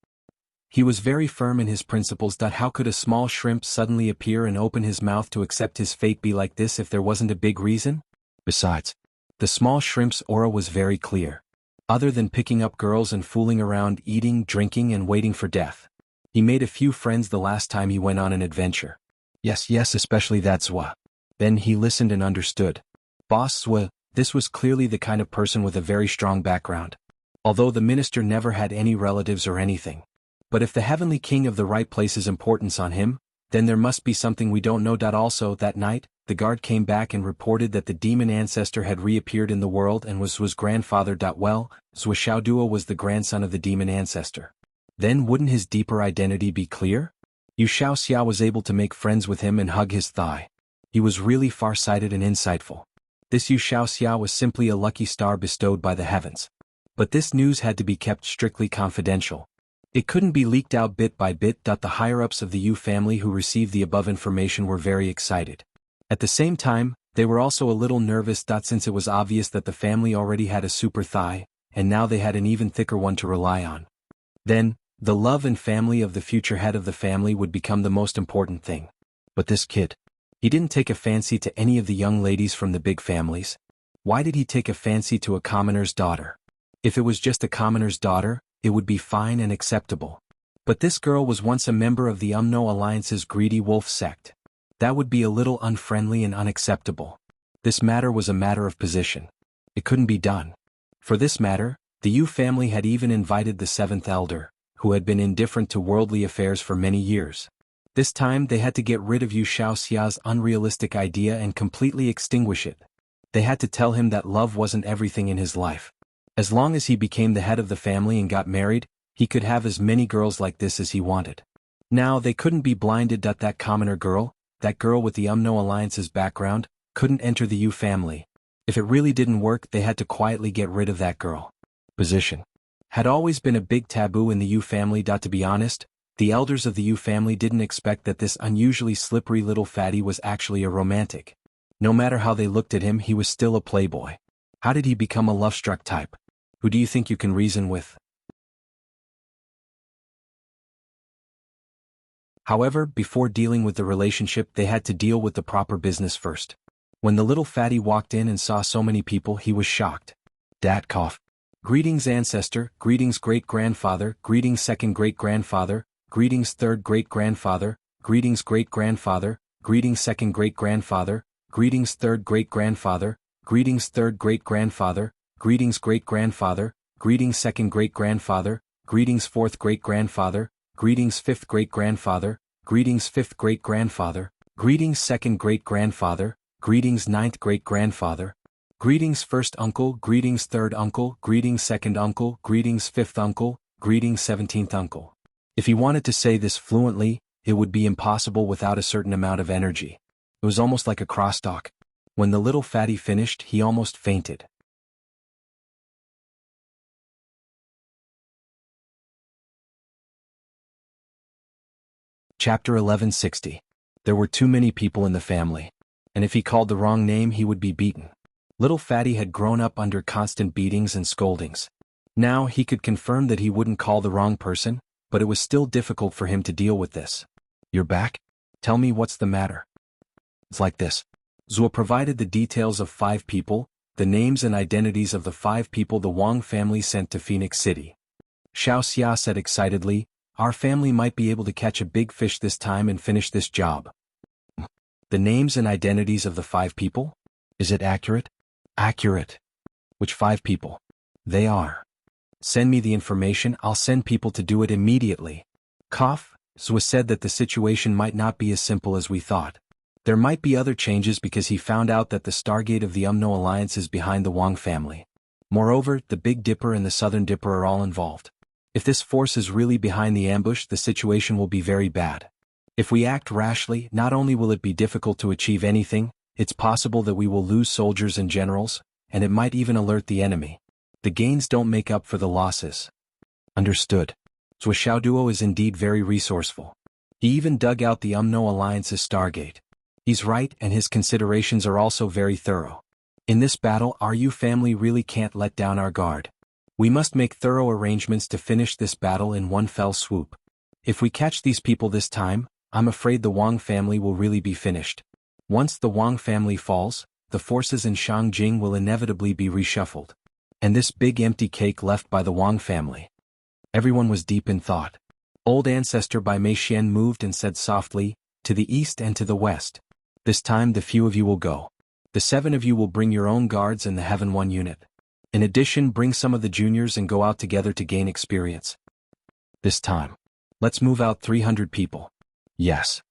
He was very firm in his principles. How could a small shrimp suddenly appear and open his mouth to accept his fate be like this if there wasn't a big reason? Besides, the small shrimp's aura was very clear. Other than picking up girls and fooling around, eating, drinking, and waiting for death, he made a few friends the last time he went on an adventure. Yes, especially that Zwa. Then he listened and understood. Boss Zwa, this was clearly the kind of person with a very strong background. Although the minister never had any relatives or anything. But if the Heavenly King of the Right places importance on him, then there must be something we don't know. Also, that night, the guard came back and reported that the demon ancestor had reappeared in the world and was Zwa's grandfather. Well, Zwa Xiaoduo was the grandson of the demon ancestor. Then wouldn't his deeper identity be clear? Yu Xiaoxia was able to make friends with him and hug his thigh. He was really far-sighted and insightful. This Yu Xiaoxia was simply a lucky star bestowed by the heavens. But this news had to be kept strictly confidential. It couldn't be leaked out bit by bit. The higher-ups of the Yu family who received the above information were very excited. At the same time, they were also a little nervous. Since it was obvious that the family already had a super thigh, and now they had an even thicker one to rely on. Then, the love and family of the future head of the family would become the most important thing. But this kid, he didn't take a fancy to any of the young ladies from the big families. Why did he take a fancy to a commoner's daughter? If it was just a commoner's daughter, it would be fine and acceptable. But this girl was once a member of the Umno Alliance's greedy wolf sect. That would be a little unfriendly and unacceptable. This matter was a matter of position. It couldn't be done. For this matter, the Yu family had even invited the seventh elder, who had been indifferent to worldly affairs for many years. This time they had to get rid of Yu Xiaoxia's unrealistic idea and completely extinguish it. They had to tell him that love wasn't everything in his life. As long as he became the head of the family and got married, he could have as many girls like this as he wanted. Now they couldn't be blinded. That commoner girl, that girl with the Umno Alliance's background, couldn't enter the Yu family. If it really didn't work, they had to quietly get rid of that girl. Position had always been a big taboo in the Yu family. To be honest, the elders of the Yu family didn't expect that this unusually slippery little fatty was actually a romantic. No matter how they looked at him, he was still a playboy. How did he become a love-struck type? Who do you think you can reason with? However, before dealing with the relationship, they had to deal with the proper business first. When the little fatty walked in and saw so many people, he was shocked. Dat cough. Greetings ancestor, greetings great-grandfather, greetings second great-grandfather, greetings third great-grandfather, greetings great-grandfather, greetings second great-grandfather, greetings third great-grandfather, greetings third great-grandfather, greetings great-grandfather, greetings second great-grandfather, greetings fourth great-grandfather, greetings fifth great-grandfather, greetings fifth great-grandfather, greetings second great-grandfather, greetings ninth great-grandfather, greetings first uncle, greetings third uncle, greetings second uncle, greetings fifth uncle, greetings 17th uncle. If he wanted to say this fluently, it would be impossible without a certain amount of energy. It was almost like a crosstalk. When the little fatty finished, he almost fainted. Chapter 1160. There were too many people in the family. And if he called the wrong name, he would be beaten. Little Fatty had grown up under constant beatings and scoldings. Now he could confirm that he wouldn't call the wrong person, but it was still difficult for him to deal with this. "You're back? Tell me what's the matter." "It's like this." Zhuo provided the details of 5 people, the names and identities of the 5 people the Wang family sent to Phoenix City. Xiao Xia said excitedly, "Our family might be able to catch a big fish this time and finish this job." "The names and identities of the 5 people? Is it accurate?" "Accurate." "Which 5 people?" "They are." "Send me the information, I'll send people to do it immediately." Cough. Zhuo said that the situation might not be as simple as we thought. There might be other changes because he found out that the Stargate of the Umno Alliance is behind the Wang family. Moreover, the Big Dipper and the Southern Dipper are all involved. If this force is really behind the ambush, the situation will be very bad. If we act rashly, not only will it be difficult to achieve anything, it's possible that we will lose soldiers and generals, and it might even alert the enemy. The gains don't make up for the losses. Understood. Zhuo Xiaoduo is indeed very resourceful. He even dug out the Umno Alliance's Stargate. He's right, and his considerations are also very thorough. In this battle, our Yu family really can't let down our guard. We must make thorough arrangements to finish this battle in one fell swoop. If we catch these people this time, I'm afraid the Wang family will really be finished. Once the Wang family falls, the forces in Shangjing will inevitably be reshuffled. And this big empty cake left by the Wang family. Everyone was deep in thought. Old Ancestor by Mei Xian moved and said softly, "To the east and to the west. This time the few of you will go. The 7 of you will bring your own guards and the Heaven 1 unit. In addition, bring some of the juniors and go out together to gain experience. This time. Let's move out 300 people." "Yes."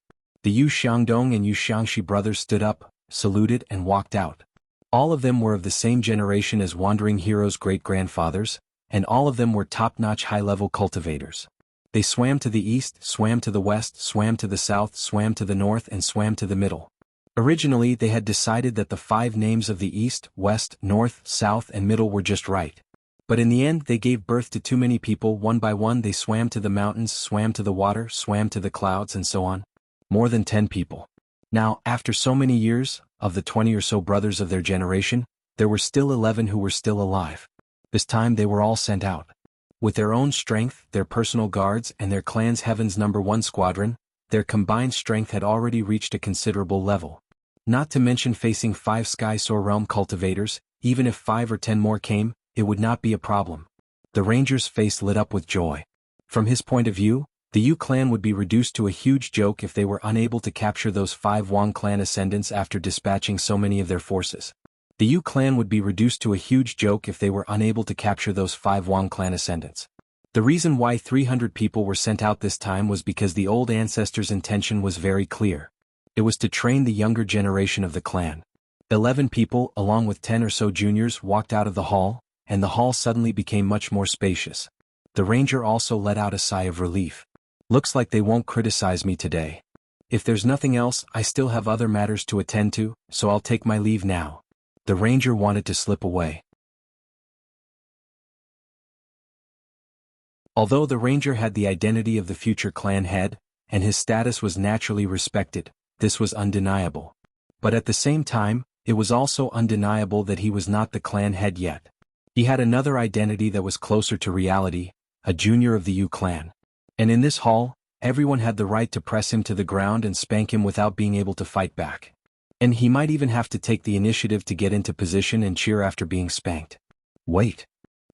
The Yu Xiangdong and Yu Xiangxi brothers stood up, saluted and walked out. All of them were of the same generation as Wandering Hero's great-grandfathers, and all of them were top-notch high-level cultivators. They swam to the east, swam to the west, swam to the south, swam to the north and swam to the middle. Originally they had decided that the 5 names of the east, west, north, south and middle were just right. But in the end they gave birth to too many people. One by one they swam to the mountains, swam to the water, swam to the clouds and so on. More than 10 people. Now, after so many years, of the 20 or so brothers of their generation, there were still 11 who were still alive. This time they were all sent out. With their own strength, their personal guards and their clan's Heaven's number 1 squadron, their combined strength had already reached a considerable level. Not to mention facing 5 Sky Soar Realm cultivators, even if 5 or 10 more came, it would not be a problem. The ranger's face lit up with joy. From his point of view, the Yu clan would be reduced to a huge joke if they were unable to capture those 5 Wang clan ascendants after dispatching so many of their forces. The Yu clan would be reduced to a huge joke if they were unable to capture those 5 Wang clan ascendants. The reason why 300 people were sent out this time was because the old ancestor's intention was very clear. It was to train the younger generation of the clan. 11 people, along with 10 or so juniors, walked out of the hall, and the hall suddenly became much more spacious. The ranger also let out a sigh of relief. Looks like they won't criticize me today. If there's nothing else, I still have other matters to attend to, so I'll take my leave now. The ranger wanted to slip away. Although the ranger had the identity of the future clan head, and his status was naturally respected, this was undeniable. But at the same time, it was also undeniable that he was not the clan head yet. He had another identity that was closer to reality, a junior of the Yu clan. And in this hall, everyone had the right to press him to the ground and spank him without being able to fight back. And he might even have to take the initiative to get into position and cheer after being spanked. Wait.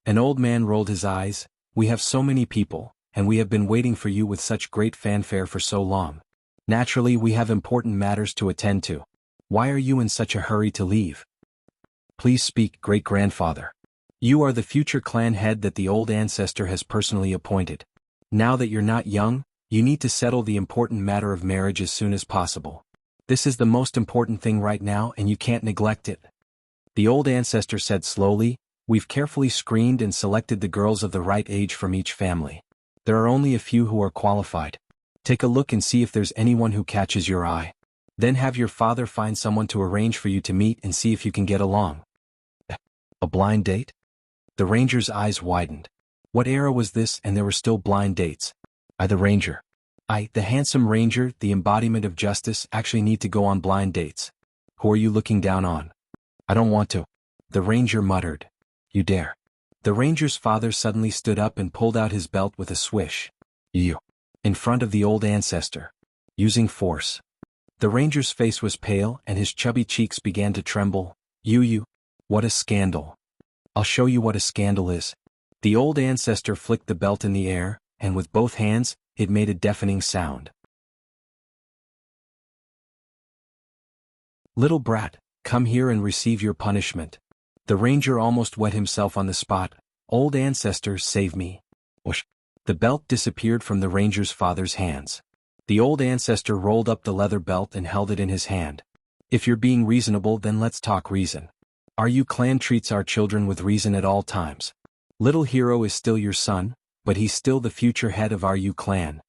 An old man rolled his eyes. We have so many people, and we have been waiting for you with such great fanfare for so long. Naturally, we have important matters to attend to. Why are you in such a hurry to leave? Please speak, great-grandfather. You are the future clan head that the old ancestor has personally appointed. Now that you're not young, you need to settle the important matter of marriage as soon as possible. This is the most important thing right now and you can't neglect it. The old ancestor said slowly, we've carefully screened and selected the girls of the right age from each family. There are only a few who are qualified. Take a look and see if there's anyone who catches your eye. Then have your father find someone to arrange for you to meet and see if you can get along. A blind date? The ranger's eyes widened. What era was this and there were still blind dates? I, the ranger. I, the handsome ranger, the embodiment of justice, actually need to go on blind dates. Who are you looking down on? I don't want to. The ranger muttered. You dare. The ranger's father suddenly stood up and pulled out his belt with a swish. You. In front of the old ancestor. Using force. The ranger's face was pale and his chubby cheeks began to tremble. You. What a scandal. I'll show you what a scandal is. The old ancestor flicked the belt in the air, and with both hands, it made a deafening sound. Little brat, come here and receive your punishment. The ranger almost wet himself on the spot. Old ancestor, save me. Whoosh. The belt disappeared from the ranger's father's hands. The old ancestor rolled up the leather belt and held it in his hand. If you're being reasonable, then let's talk reason. Our Yu clan treats our children with reason at all times. Little Hero is still your son, but he's still the future head of our Yu clan.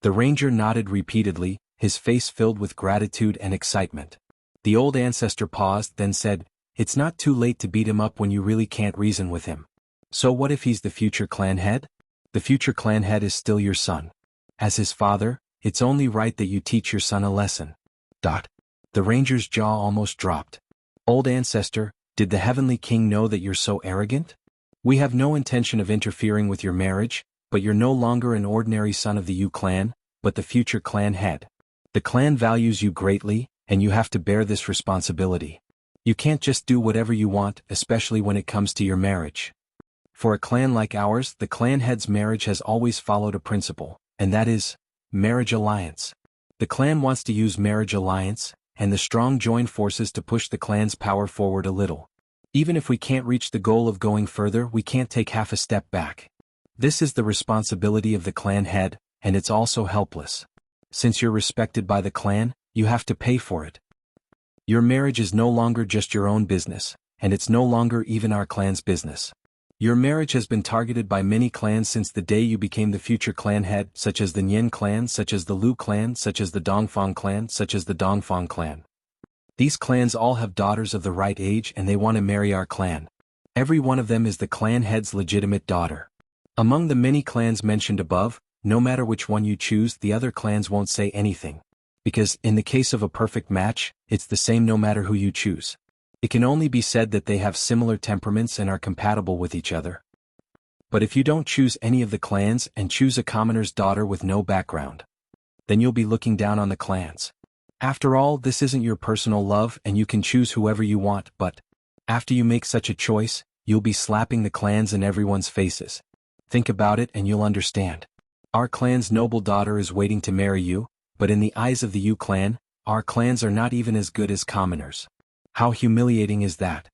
The ranger nodded repeatedly, his face filled with gratitude and excitement. The old ancestor paused, then said, "It's not too late to beat him up when you really can't reason with him. So what if he's the future clan head? The future clan head is still your son. As his father, it's only right that you teach your son a lesson." The ranger's jaw almost dropped. Old ancestor, did the heavenly king know that you're so arrogant? We have no intention of interfering with your marriage, but you're no longer an ordinary son of the Yu clan, but the future clan head. The clan values you greatly, and you have to bear this responsibility. You can't just do whatever you want, especially when it comes to your marriage. For a clan like ours, the clan head's marriage has always followed a principle, and that is, marriage alliance. The clan wants to use marriage alliance, and the strong join forces to push the clan's power forward a little. Even if we can't reach the goal of going further, we can't take half a step back. This is the responsibility of the clan head, and it's also helpless. Since you're respected by the clan, you have to pay for it. Your marriage is no longer just your own business, and it's no longer even our clan's business. Your marriage has been targeted by many clans since the day you became the future clan head, such as the Nian clan, such as the Lu clan, such as the Dongfang clan, such as the Dongfang clan. These clans all have daughters of the right age and they want to marry our clan. Every one of them is the clan head's legitimate daughter. Among the many clans mentioned above, no matter which one you choose, the other clans won't say anything. Because, in the case of a perfect match, it's the same no matter who you choose. It can only be said that they have similar temperaments and are compatible with each other. But if you don't choose any of the clans and choose a commoner's daughter with no background, then you'll be looking down on the clans. After all, this isn't your personal love and you can choose whoever you want, but after you make such a choice, you'll be slapping the clans in everyone's faces. Think about it and you'll understand. Our clan's noble daughter is waiting to marry you, but in the eyes of the Yu clan, our clans are not even as good as commoners. How humiliating is that?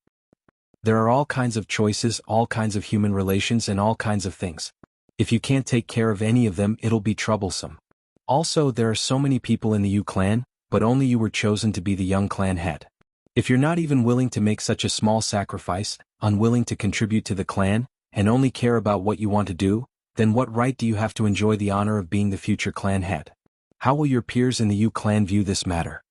There are all kinds of choices, all kinds of human relations and all kinds of things. If you can't take care of any of them, it'll be troublesome. Also, there are so many people in the Yu clan, but only you were chosen to be the young clan head. If you're not even willing to make such a small sacrifice, unwilling to contribute to the clan, and only care about what you want to do, then what right do you have to enjoy the honor of being the future clan head? How will your peers in the Yu clan view this matter?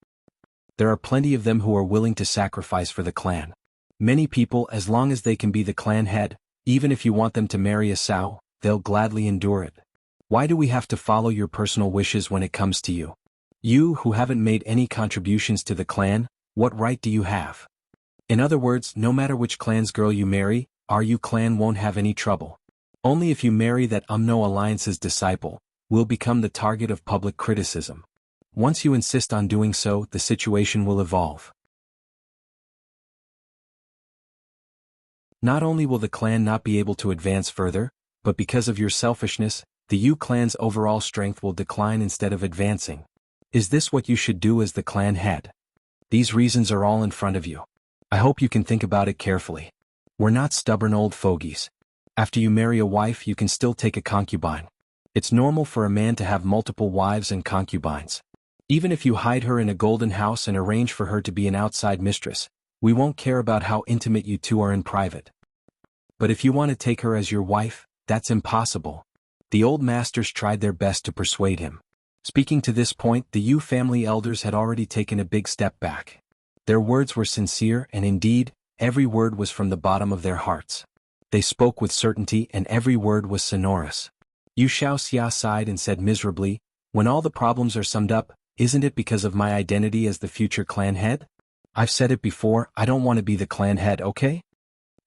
There are plenty of them who are willing to sacrifice for the clan. Many people, as long as they can be the clan head, even if you want them to marry a sow, they'll gladly endure it. Why do we have to follow your personal wishes when it comes to you? You, who haven't made any contributions to the clan, what right do you have? In other words, no matter which clan's girl you marry, our Yu clan won't have any trouble. Only if you marry that Umno Alliance's disciple, will become the target of public criticism. Once you insist on doing so, the situation will evolve. Not only will the clan not be able to advance further, but because of your selfishness, the Yu clan's overall strength will decline instead of advancing. Is this what you should do as the clan head? These reasons are all in front of you. I hope you can think about it carefully. We're not stubborn old fogies. After you marry a wife, you can still take a concubine. It's normal for a man to have multiple wives and concubines. Even if you hide her in a golden house and arrange for her to be an outside mistress, we won't care about how intimate you two are in private. But if you want to take her as your wife, that's impossible. The old masters tried their best to persuade him. Speaking to this point, the Yu family elders had already taken a big step back. Their words were sincere and indeed, every word was from the bottom of their hearts. They spoke with certainty and every word was sonorous. Yu Shaoxia sighed and said miserably, "When all the problems are summed up, isn't it because of my identity as the future clan head? I've said it before, I don't want to be the clan head, okay?"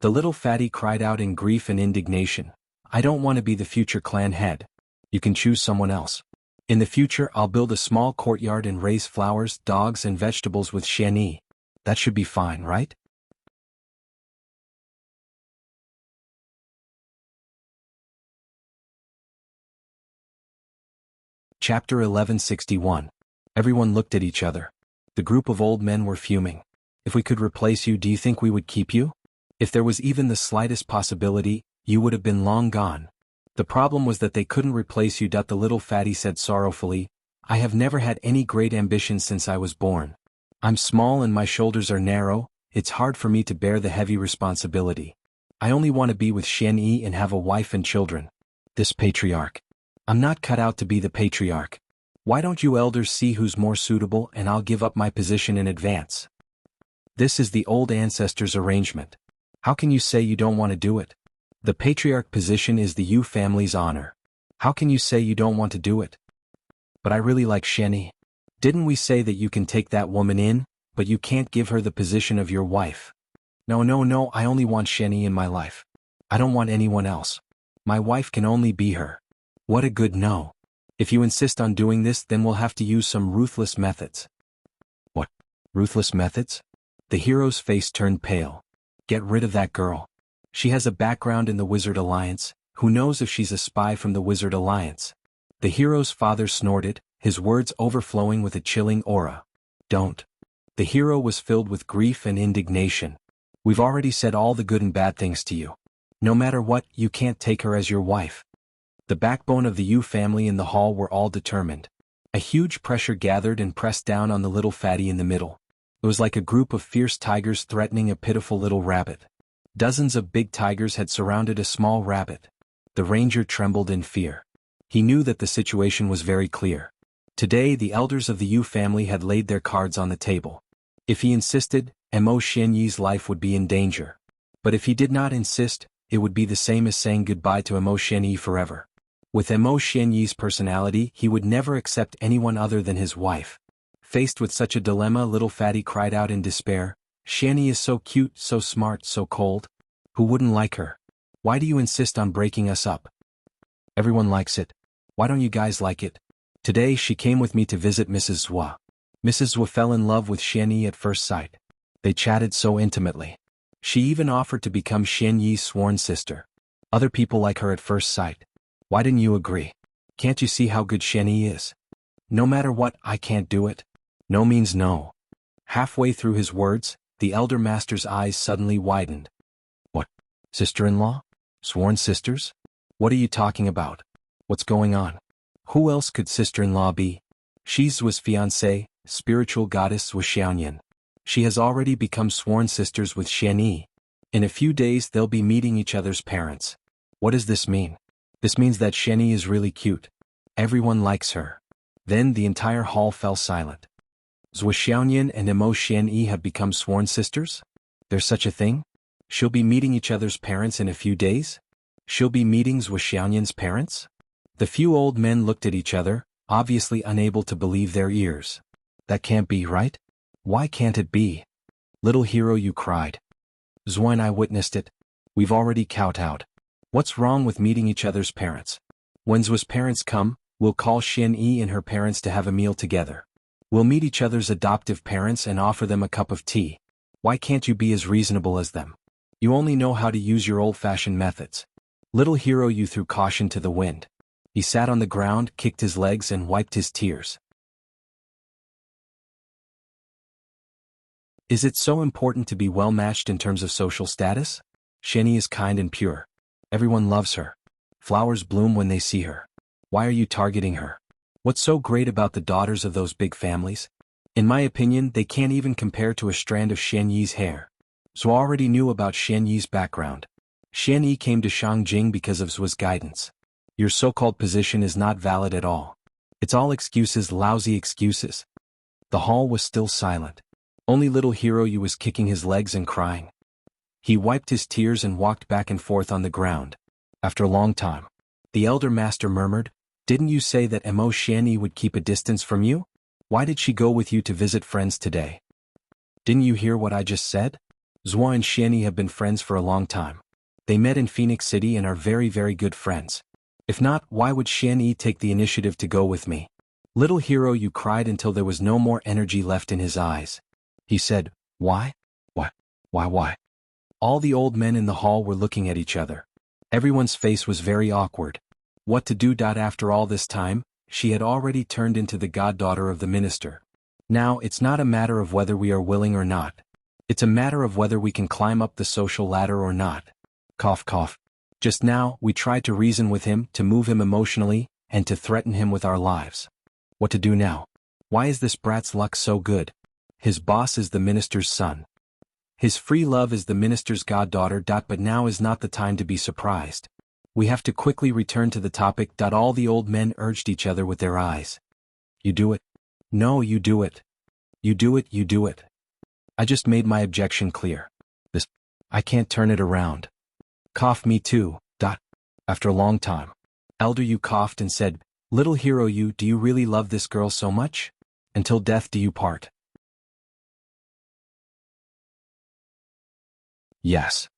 The little fatty cried out in grief and indignation, "I don't want to be the future clan head. You can choose someone else. In the future I'll build a small courtyard and raise flowers, dogs and vegetables with Xianyi. That should be fine, right? Chapter 1161. Everyone looked at each other. The group of old men were fuming. If we could replace you, do you think we would keep you? If there was even the slightest possibility, you would have been long gone. The problem was that they couldn't replace you. The little fatty said sorrowfully, I have never had any great ambitions since I was born. I'm small and my shoulders are narrow, it's hard for me to bear the heavy responsibility. I only want to be with Xianyi and have a wife and children. This patriarch. I'm not cut out to be the patriarch. Why don't you elders see who's more suitable and I'll give up my position in advance? This is the old ancestors' arrangement. How can you say you don't want to do it? The patriarch position is the Yu family's honor. How can you say you don't want to do it? But I really like Xianyi. Didn't we say that you can take that woman in, but you can't give her the position of your wife? No, I only want Xianyi in my life. I don't want anyone else. My wife can only be her. What a good no. If you insist on doing this, then we'll have to use some ruthless methods. What? Ruthless methods? The hero's face turned pale. Get rid of that girl. She has a background in the Wizard Alliance. Who knows if she's a spy from the Wizard Alliance? The hero's father snorted, his words overflowing with a chilling aura. Don't. The hero was filled with grief and indignation. We've already said all the good and bad things to you. No matter what, you can't take her as your wife. The backbone of the Yu family in the hall were all determined. A huge pressure gathered and pressed down on the little fatty in the middle. It was like a group of fierce tigers threatening a pitiful little rabbit. Dozens of big tigers had surrounded a small rabbit. The ranger trembled in fear. He knew that the situation was very clear. Today the elders of the Yu family had laid their cards on the table. If he insisted, Mo Xianyi's life would be in danger. But if he did not insist, it would be the same as saying goodbye to Mo Xianyi forever. With Mo Xianyi's personality, he would never accept anyone other than his wife. Faced with such a dilemma, little fatty cried out in despair, Xianyi is so cute, so smart, so cold. Who wouldn't like her? Why do you insist on breaking us up? Everyone likes it. Why don't you guys like it? Today she came with me to visit Mrs. Zhua. Mrs. Zhua fell in love with Xianyi at first sight. They chatted so intimately. She even offered to become Xianyi's sworn sister. Other people like her at first sight. Why didn't you agree? Can't you see how good Xianyi is? No matter what, I can't do it. No means no. Halfway through his words, the elder master's eyes suddenly widened. What? Sister-in-law? Sworn sisters? What are you talking about? What's going on? Who else could sister-in-law be? She's Zhua's fiancée, spiritual goddess Wuxiaoyan. She has already become sworn sisters with Xianyi. In a few days they'll be meeting each other's parents. What does this mean? This means that Xianyi is really cute. Everyone likes her. Then the entire hall fell silent. Zhua Xiaoyan and Mo Xianyi have become sworn sisters? There's such a thing? She'll be meeting each other's parents in a few days? She'll be meeting Zhua Xiaoyan's parents? The few old men looked at each other, obviously unable to believe their ears. That can't be, right? Why can't it be? Little hero, you cried. Zhua and I witnessed it. We've already kowtowed. What's wrong with meeting each other's parents? When Zhua's parents come, we'll call Xianyi and her parents to have a meal together. We'll meet each other's adoptive parents and offer them a cup of tea. Why can't you be as reasonable as them? You only know how to use your old-fashioned methods. Little hero, you threw caution to the wind. He sat on the ground, kicked his legs and wiped his tears. Is it so important to be well-matched in terms of social status? Xianyi is kind and pure. Everyone loves her. Flowers bloom when they see her. Why are you targeting her? What's so great about the daughters of those big families? In my opinion, they can't even compare to a strand of Xianyi's hair. Zhua already knew about Xianyi's background. Xianyi came to Shangjing because of Zhua's guidance. Your so-called position is not valid at all. It's all excuses, lousy excuses. The hall was still silent. Only little hero Yu was kicking his legs and crying. He wiped his tears and walked back and forth on the ground. After a long time, the elder master murmured, "Didn't you say that Mo Xianyi would keep a distance from you? Why did she go with you to visit friends today? Didn't you hear what I just said? Zhua and Xianyi have been friends for a long time. They met in Phoenix City and are very, very good friends. If not, why would Xian Yi take the initiative to go with me? Little hero, you cried until there was no more energy left in his eyes. He said, why? Why? All the old men in the hall were looking at each other. Everyone's face was very awkward. What to do? After all this time, she had already turned into the goddaughter of the minister. Now it's not a matter of whether we are willing or not. It's a matter of whether we can climb up the social ladder or not. Cough cough. Just now, we tried to reason with him, to move him emotionally, and to threaten him with our lives. What to do now? Why is this brat's luck so good? His boss is the minister's son. His free love is the minister's goddaughter. But now is not the time to be surprised. We have to quickly return to the topic. All the old men urged each other with their eyes. You do it. No, you do it. You do it, you do it. I just made my objection clear. I can't turn it around. Cough, me too. After a long time. Elder Yu coughed and said, Little hero you, do you really love this girl so much? Until death do you part? Yes.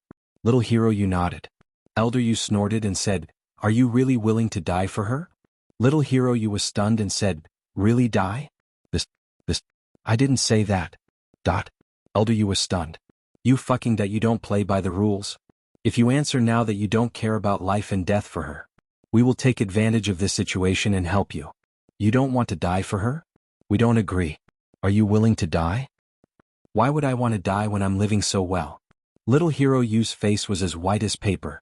Little hero you nodded. Elder Yu snorted and said, Are you really willing to die for her? Little hero you was stunned and said, Really die? I didn't say that. Elder Yu was stunned. You fucking that you don't play by the rules? If you answer now that you don't care about life and death for her, we will take advantage of this situation and help you. You don't want to die for her? We don't agree. Are you willing to die? Why would I want to die when I'm living so well? Little hero Yu's face was as white as paper.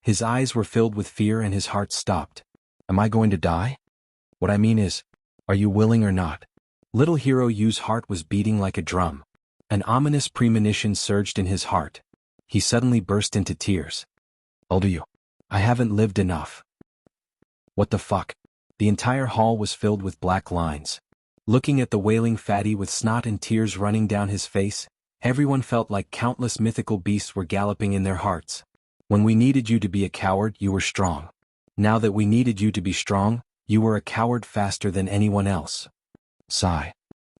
His eyes were filled with fear and his heart stopped. Am I going to die? What I mean is, are you willing or not? Little hero Yu's heart was beating like a drum. An ominous premonition surged in his heart. He suddenly burst into tears. Elder Yu, I haven't lived enough. What the fuck? The entire hall was filled with black lines. Looking at the wailing fatty with snot and tears running down his face, everyone felt like countless mythical beasts were galloping in their hearts. When we needed you to be a coward, you were strong. Now that we needed you to be strong, you were a coward faster than anyone else. Sigh.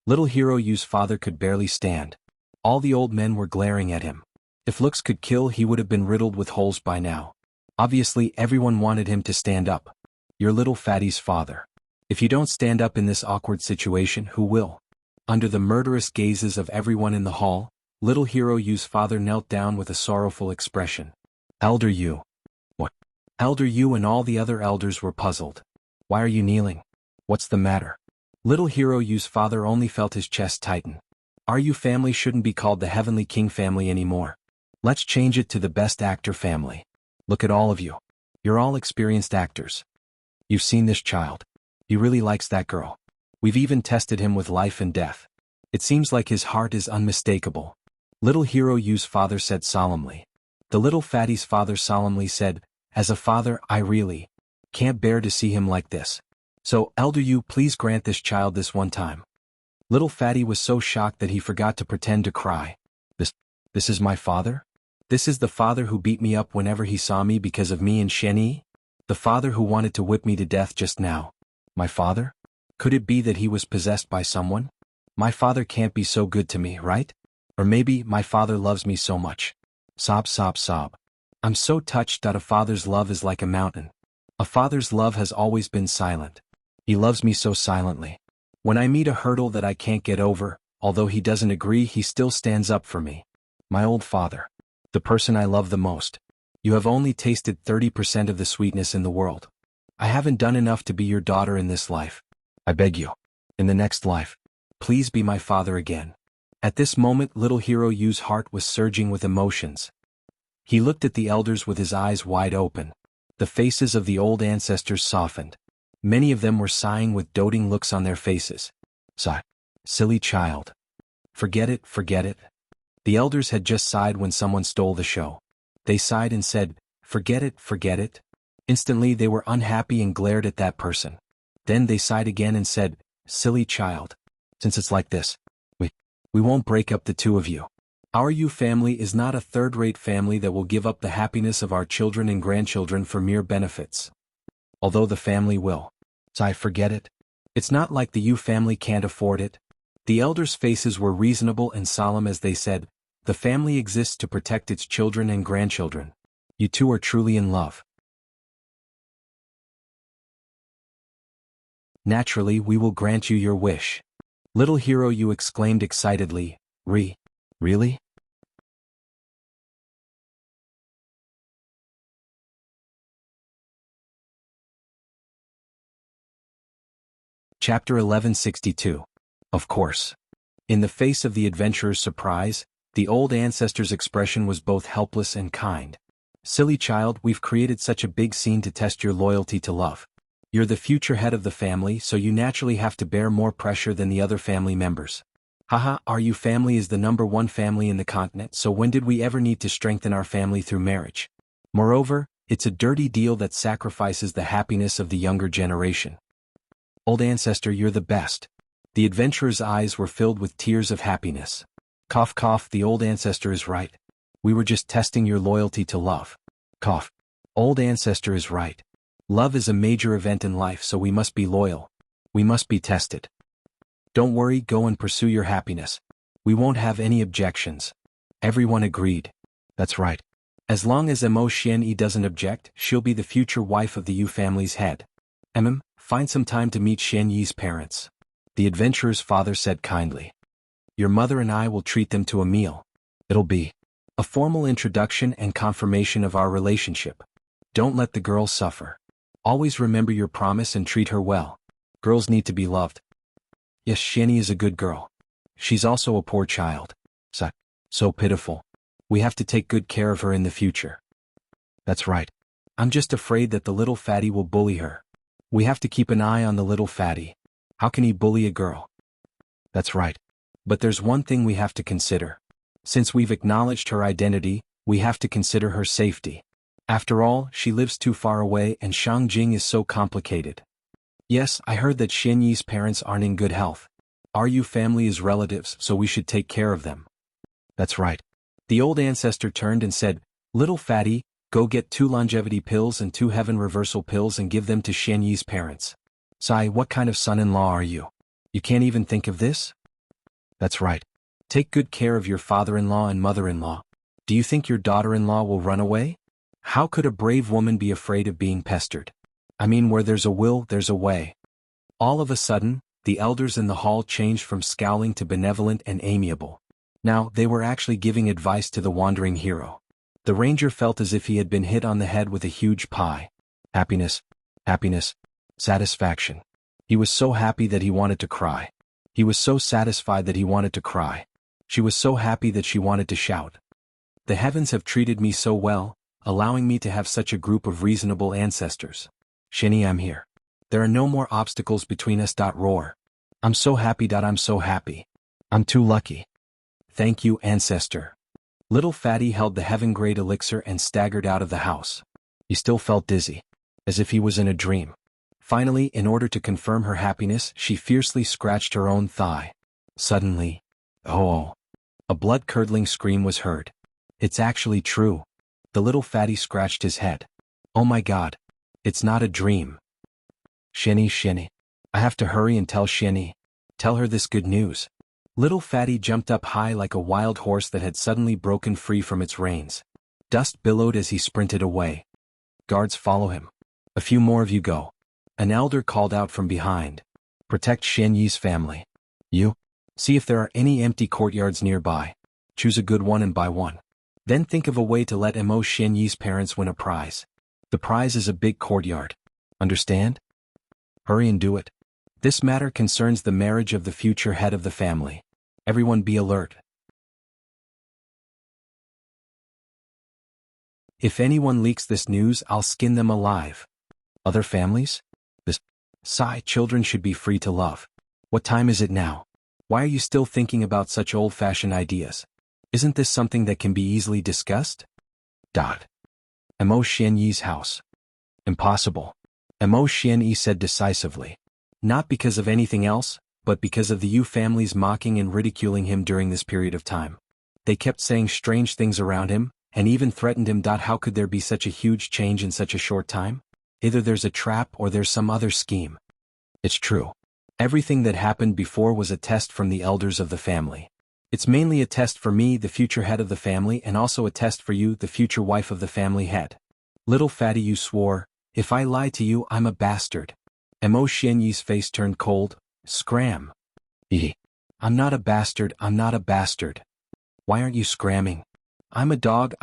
Little hero Yu's father could barely stand. All the old men were glaring at him. If looks could kill, he would have been riddled with holes by now. Obviously, everyone wanted him to stand up. You're little fatty's father. If you don't stand up in this awkward situation, who will? Under the murderous gazes of everyone in the hall, little hero Yu's father knelt down with a sorrowful expression. Elder Yu. What? Elder Yu and all the other elders were puzzled. Why are you kneeling? What's the matter? Little hero Yu's father only felt his chest tighten. Our Yu family shouldn't be called the Heavenly King family anymore. Let's change it to the Best Actor family. Look at all of you. You're all experienced actors. You've seen this child. He really likes that girl. We've even tested him with life and death. It seems like his heart is unmistakable. Little hero Yu's father said solemnly. The little fatty's father solemnly said, As a father, I really can't bear to see him like this. So, Elder Yu, please grant this child this one time. Little fatty was so shocked that he forgot to pretend to cry. This is my father? This is the father who beat me up whenever he saw me because of me and Xian Yi? The father who wanted to whip me to death just now? My father? Could it be that he was possessed by someone? My father can't be so good to me, right? Or maybe my father loves me so much. Sob, sob, sob. I'm so touched that a father's love is like a mountain. A father's love has always been silent. He loves me so silently. When I meet a hurdle that I can't get over, although he doesn't agree, he still stands up for me. My old father. The person I love the most. You have only tasted 30% of the sweetness in the world. I haven't done enough to be your daughter in this life. I beg you. In the next life, please be my father again. At this moment, little hero Yu's heart was surging with emotions. He looked at the elders with his eyes wide open. The faces of the old ancestors softened. Many of them were sighing with doting looks on their faces. Sigh. Silly child. Forget it, forget it. The elders had just sighed when someone stole the show. They sighed and said, Forget it, forget it. Instantly they were unhappy and glared at that person. Then they sighed again and said, Silly child. Since it's like this, we won't break up the two of you. Our Yu family is not a third-rate family that will give up the happiness of our children and grandchildren for mere benefits. Although the family will. Sigh, forget it. It's not like the Yu family can't afford it. The elders' faces were reasonable and solemn as they said, The family exists to protect its children and grandchildren. You two are truly in love. Naturally, we will grant you your wish. Little hero, you exclaimed excitedly. Really? Chapter 1162. Of course. In the face of the adventurer's surprise, the old ancestor's expression was both helpless and kind. Silly child, we've created such a big scene to test your loyalty to love. You're the future head of the family, so you naturally have to bear more pressure than the other family members. Haha, our family is the #1 family in the continent, so when did we ever need to strengthen our family through marriage? Moreover, it's a dirty deal that sacrifices the happiness of the younger generation. Old ancestor, you're the best. The adventurer's eyes were filled with tears of happiness. Cough cough, the old ancestor is right. We were just testing your loyalty to love. Cough. Old ancestor is right. Love is a major event in life, so we must be loyal. We must be tested. Don't worry, go and pursue your happiness. We won't have any objections. Everyone agreed. That's right. As long as Mo Xianyi doesn't object, she'll be the future wife of the Yu family's head. Find some time to meet Xianyi's parents. The adventurer's father said kindly. Your mother and I will treat them to a meal. It'll be a formal introduction and confirmation of our relationship. Don't let the girl suffer. Always remember your promise and treat her well. Girls need to be loved. Yes, Xianyi is a good girl. She's also a poor child. So pitiful. We have to take good care of her in the future. That's right. I'm just afraid that the little fatty will bully her. We have to keep an eye on the little fatty. How can he bully a girl? That's right. But there's one thing we have to consider. Since we've acknowledged her identity, we have to consider her safety. After all, she lives too far away and Shangjing is so complicated. Yes, I heard that Xianyi's parents aren't in good health. Our Yu family is relatives, so we should take care of them. That's right. The old ancestor turned and said, Little fatty, go get 2 longevity pills and 2 heaven reversal pills and give them to Xianyi's parents. Sai, what kind of son-in-law are you? You can't even think of this? That's right. Take good care of your father-in-law and mother-in-law. Do you think your daughter-in-law will run away? How could a brave woman be afraid of being pestered? Where there's a will, there's a way. All of a sudden, the elders in the hall changed from scowling to benevolent and amiable. Now, they were actually giving advice to the wandering hero. The ranger felt as if he had been hit on the head with a huge pie. Happiness, satisfaction. He was so happy that he wanted to cry. He was so satisfied that he wanted to cry. She was so happy that she wanted to shout. The heavens have treated me so well, allowing me to have such a group of reasonable ancestors. Xianyi, I'm here. There are no more obstacles between us. Roar. I'm so happy. I'm so happy. I'm too lucky. Thank you, ancestor. Little fatty held the heaven-grade elixir and staggered out of the house. He still felt dizzy, as if he was in a dream. Finally, in order to confirm her happiness, she fiercely scratched her own thigh. Suddenly, a blood-curdling scream was heard. It's actually true. The little fatty scratched his head. Oh my God. It's not a dream. Xianyi. I have to hurry and tell Xianyi. Tell her this good news. Little fatty jumped up high like a wild horse that had suddenly broken free from its reins. Dust billowed as he sprinted away. Guards, follow him. A few more of you go. An elder called out from behind. Protect Xianyi's family. You? See if there are any empty courtyards nearby. Choose a good one and buy one. Then think of a way to let Mo Xianyi's parents win a prize. The prize is a big courtyard. Understand? Hurry and do it. This matter concerns the marriage of the future head of the family. Everyone be alert. If anyone leaks this news, I'll skin them alive. Other families? Children should be free to love. What time is it now? Why are you still thinking about such old-fashioned ideas? Isn't this something that can be easily discussed? Mo Xianyi's house. Impossible. Mo Xianyi said decisively. Not because of anything else, but because of the Yu family's mocking and ridiculing him during this period of time. They kept saying strange things around him, and even threatened him. How could there be such a huge change in such a short time? Either there's a trap or there's some other scheme. It's true. Everything that happened before was a test from the elders of the family. It's mainly a test for me, the future head of the family, and also a test for you, the future wife of the family head. Little fatty, you swore, if I lie to you, I'm a bastard. Mo Xianyi's face turned cold. Scram. I'm not a bastard, I'm not a bastard. Why aren't you scramming? I'm a dog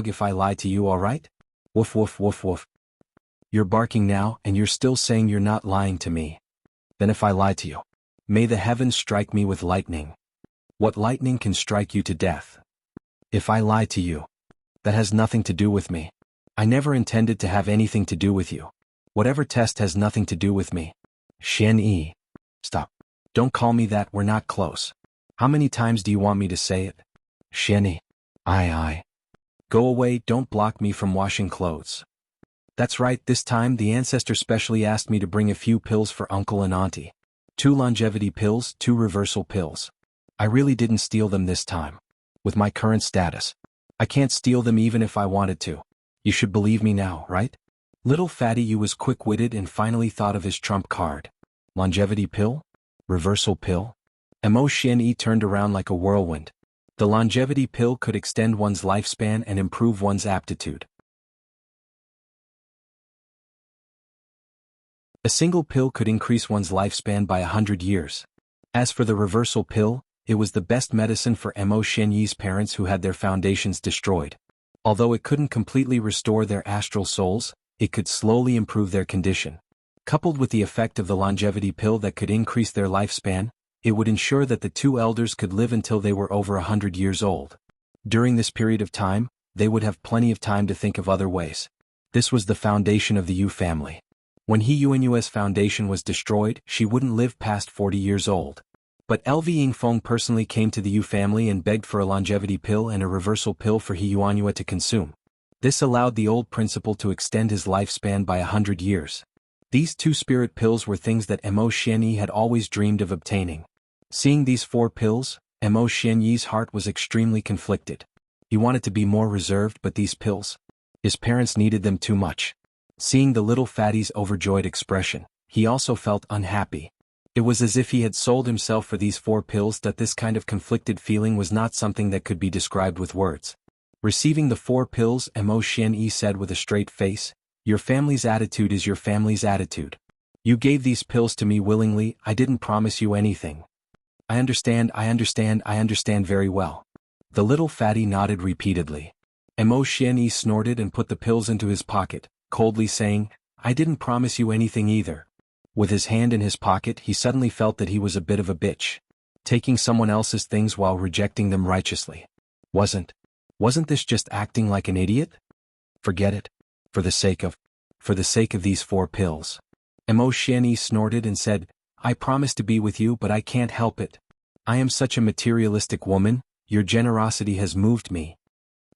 if I lie to you, alright? Woof woof woof woof. You're barking now, and you're still saying you're not lying to me. Then if I lie to you, may the heavens strike me with lightning. What lightning can strike you to death? If I lie to you, that has nothing to do with me. I never intended to have anything to do with you. Whatever test has nothing to do with me. Xian Yi. Stop. Don't call me that, we're not close. How many times do you want me to say it? Xian Yi. Aye. Go away, don't block me from washing clothes. That's right, this time the ancestor specially asked me to bring a few pills for uncle and auntie. 2 longevity pills, 2 reversal pills. I really didn't steal them this time. With my current status, I can't steal them even if I wanted to. You should believe me now, right? Little Fatty Yu was quick-witted and finally thought of his trump card. Longevity pill? Reversal pill? Mo Xianyi turned around like a whirlwind. The longevity pill could extend one's lifespan and improve one's aptitude. A single pill could increase one's lifespan by 100 years. As for the reversal pill, it was the best medicine for Mo Xianyi's parents who had their foundations destroyed. Although it couldn't completely restore their astral souls, it could slowly improve their condition. Coupled with the effect of the longevity pill that could increase their lifespan, it would ensure that the 2 elders could live until they were over 100 years old. During this period of time, they would have plenty of time to think of other ways. This was the foundation of the Yu family. When He Yuanyue's foundation was destroyed, she wouldn't live past 40 years old. But LV Yingfeng personally came to the Yu family and begged for a longevity pill and a reversal pill for He Yuanyue to consume. This allowed the old principal to extend his lifespan by 100 years. These 2 spirit pills were things that Mo Xianyi had always dreamed of obtaining. Seeing these 4 pills, Mo Xianyi's heart was extremely conflicted. He wanted to be more reserved, but these pills, his parents needed them too much. Seeing the little fatty's overjoyed expression, he also felt unhappy. It was as if he had sold himself for these 4 pills. That this kind of conflicted feeling was not something that could be described with words. Receiving the 4 pills, Mo Xianyi said with a straight face, "Your family's attitude is your family's attitude. You gave these pills to me willingly, I didn't promise you anything." I understand very well. The little fatty nodded repeatedly. Mo Xianyi snorted and put the pills into his pocket, coldly saying, "I didn't promise you anything either." With his hand in his pocket, he suddenly felt that he was a bit of a bitch. Taking someone else's things while rejecting them righteously. Wasn't this just acting like an idiot? Forget it. For the sake of these 4 pills. Mo Xianyi snorted and said, "I promise to be with you, but I can't help it. I am such a materialistic woman, your generosity has moved me."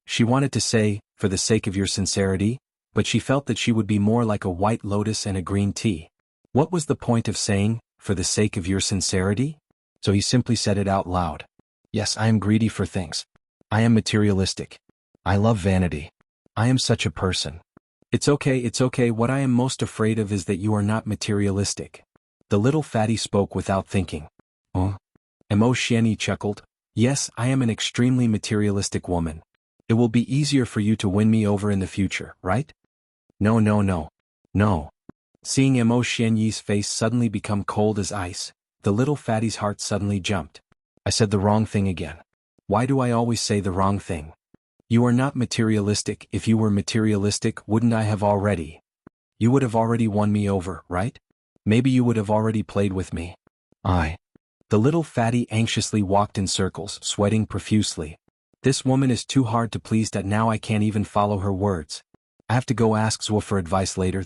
She wanted to say, "For the sake of your sincerity," but she felt that she would be more like a white lotus and a green tea. What was the point of saying, "For the sake of your sincerity"? So he simply said it out loud. "Yes, I am greedy for things. I am materialistic. I love vanity. I am such a person. It's okay, what I am most afraid of is that you are not materialistic." The little fatty spoke without thinking. Mo Xianyi chuckled. "Yes, I am an extremely materialistic woman. It will be easier for you to win me over in the future, right?" No. Seeing Mo Xianyi's face suddenly become cold as ice, the little fatty's heart suddenly jumped. "I said the wrong thing again. Why do I always say the wrong thing? You are not materialistic. If you were materialistic, wouldn't I have already? You would have already won me over, right? Maybe you would have already played with me." The little fatty anxiously walked in circles, sweating profusely. This woman is too hard to please that now I can't even follow her words. I have to go ask Zwo for advice later.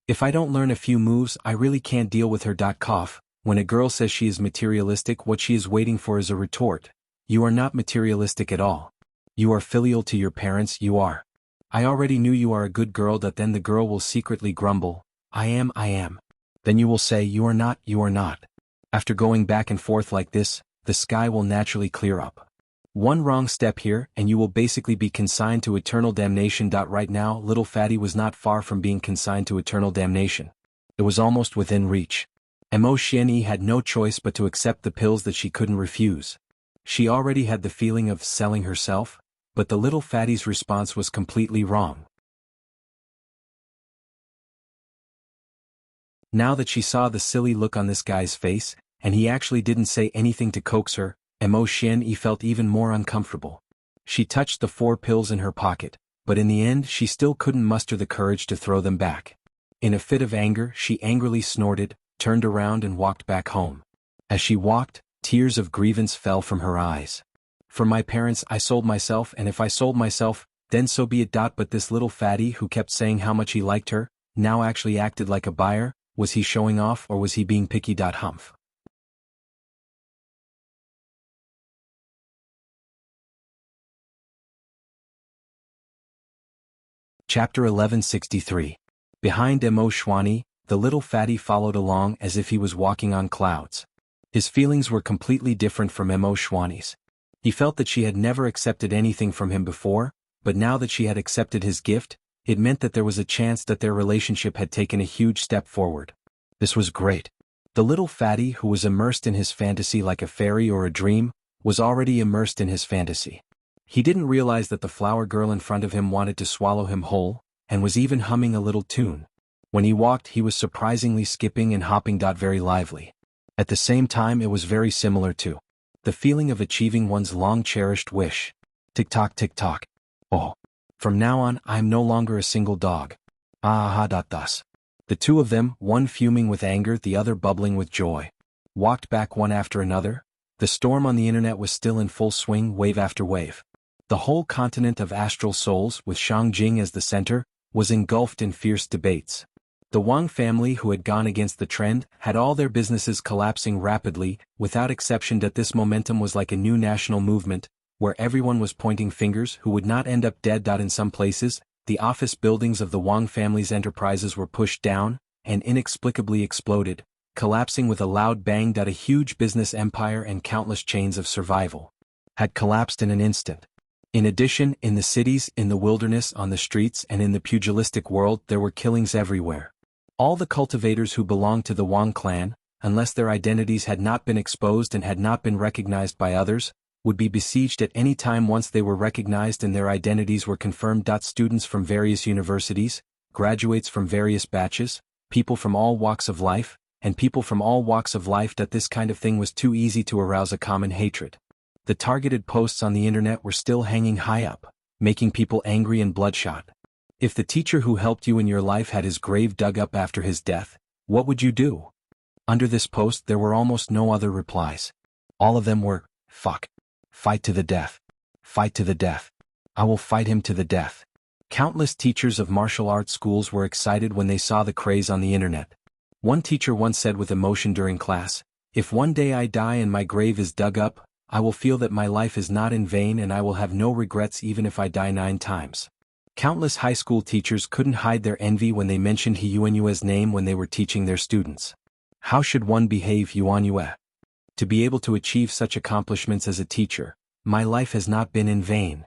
If I don't learn a few moves, I really can't deal with her. Cough. When a girl says she is materialistic, what she is waiting for is a retort. You are not materialistic at all. You are filial to your parents, you are. I already knew you are a good girl. Then the girl will secretly grumble, I am. Then you will say you are not. After going back and forth like this, the sky will naturally clear up. One wrong step here and you will basically be consigned to eternal damnation. Right now, little fatty was not far from being consigned to eternal damnation. It was almost within reach. Mo Xianyi had no choice but to accept the pills that she couldn't refuse. She already had the feeling of selling herself, but the little fatty's response was completely wrong. Now that she saw the silly look on this guy's face, and he actually didn't say anything to coax her, Mo Xianyi felt even more uncomfortable. She touched the 4 pills in her pocket, but in the end she still couldn't muster the courage to throw them back. In a fit of anger, she angrily snorted, turned around and walked back home. As she walked, tears of grievance fell from her eyes. For my parents I sold myself, and if I sold myself, then so be it. But this little fatty who kept saying how much he liked her, now actually acted like a buyer. Was he showing off or was he being picky? Humph. Chapter 1163. Behind Mo Xianyi, the little fatty followed along as if he was walking on clouds. His feelings were completely different from Mo Xianyi's. He felt that she had never accepted anything from him before, but now that she had accepted his gift, it meant that there was a chance that their relationship had taken a huge step forward. This was great. The little fatty who was immersed in his fantasy like a fairy or a dream, was already immersed in his fantasy. He didn't realize that the flower girl in front of him wanted to swallow him whole, and was even humming a little tune. When he walked he was surprisingly skipping and hopping. Very lively. At the same time it was very similar to the feeling of achieving one's long-cherished wish. Tick-tock tick-tock. Oh. From now on I'm no longer a single dog. Thus. The two of them, one fuming with anger, the other bubbling with joy, walked back one after another. The storm on the internet was still in full swing, wave after wave. The whole continent of astral souls, with Shangjing as the center, was engulfed in fierce debates. The Wang family, who had gone against the trend, had all their businesses collapsing rapidly, without exception. That this momentum was like a new national movement, where everyone was pointing fingers who would not end up dead. In some places, the office buildings of the Wang family's enterprises were pushed down, and inexplicably exploded, collapsing with a loud bang. A huge business empire and countless chains of survival had collapsed in an instant. In addition, in the cities, in the wilderness, on the streets, and in the pugilistic world, there were killings everywhere. All the cultivators who belonged to the Wang clan, unless their identities had not been exposed and had not been recognized by others, would be besieged at any time once they were recognized and their identities were confirmed. Students from various universities, graduates from various batches, people from all walks of life, and people from all walks of life. This kind of thing was too easy to arouse a common hatred. The targeted posts on the internet were still hanging high up, making people angry and bloodshot. If the teacher who helped you in your life had his grave dug up after his death, what would you do? Under this post there were almost no other replies. All of them were, fuck. Fight to the death. Fight to the death. I will fight him to the death. Countless teachers of martial arts schools were excited when they saw the craze on the internet. One teacher once said with emotion during class, "If one day I die and my grave is dug up, I will feel that my life is not in vain and I will have no regrets even if I die 9 times. Countless high school teachers couldn't hide their envy when they mentioned He Yuanyue's name when they were teaching their students. How should one behave, Yuanyue? To be able to achieve such accomplishments as a teacher, my life has not been in vain.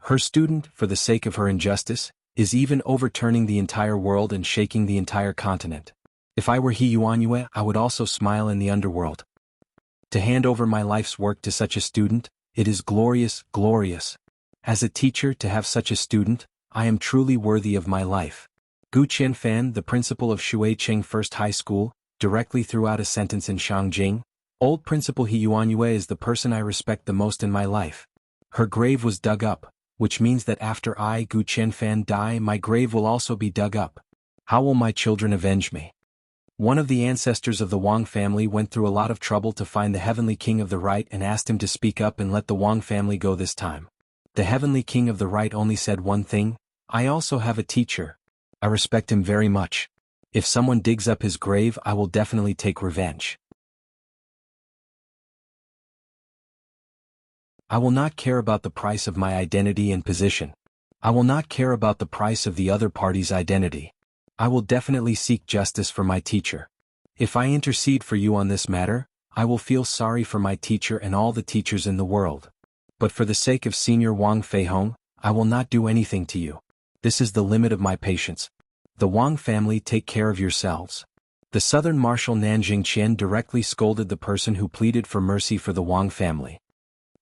Her student, for the sake of her injustice, is even overturning the entire world and shaking the entire continent. If I were He Yuanyue, I would also smile in the underworld. To hand over my life's work to such a student, it is glorious, glorious. As a teacher, to have such a student, I am truly worthy of my life." Gu Qianfan, the principal of Shuicheng First High School, directly threw out a sentence in Shangjing. "Old Principal He Yuanyue is the person I respect the most in my life. Her grave was dug up, which means that after I, Gu Qianfan, die, my grave will also be dug up. How will my children avenge me?" One of the ancestors of the Wang family went through a lot of trouble to find the Heavenly King of the Right and asked him to speak up and let the Wang family go this time. The Heavenly King of the Right only said one thing: "I also have a teacher. I respect him very much. If someone digs up his grave, I will definitely take revenge. I will not care about the price of my identity and position. I will not care about the price of the other party's identity. I will definitely seek justice for my teacher. If I intercede for you on this matter, I will feel sorry for my teacher and all the teachers in the world. But for the sake of Senior Wang Feihong, I will not do anything to you. This is the limit of my patience. The Wang family, take care of yourselves." The Southern Marshal Nanjing Qian directly scolded the person who pleaded for mercy for the Wang family.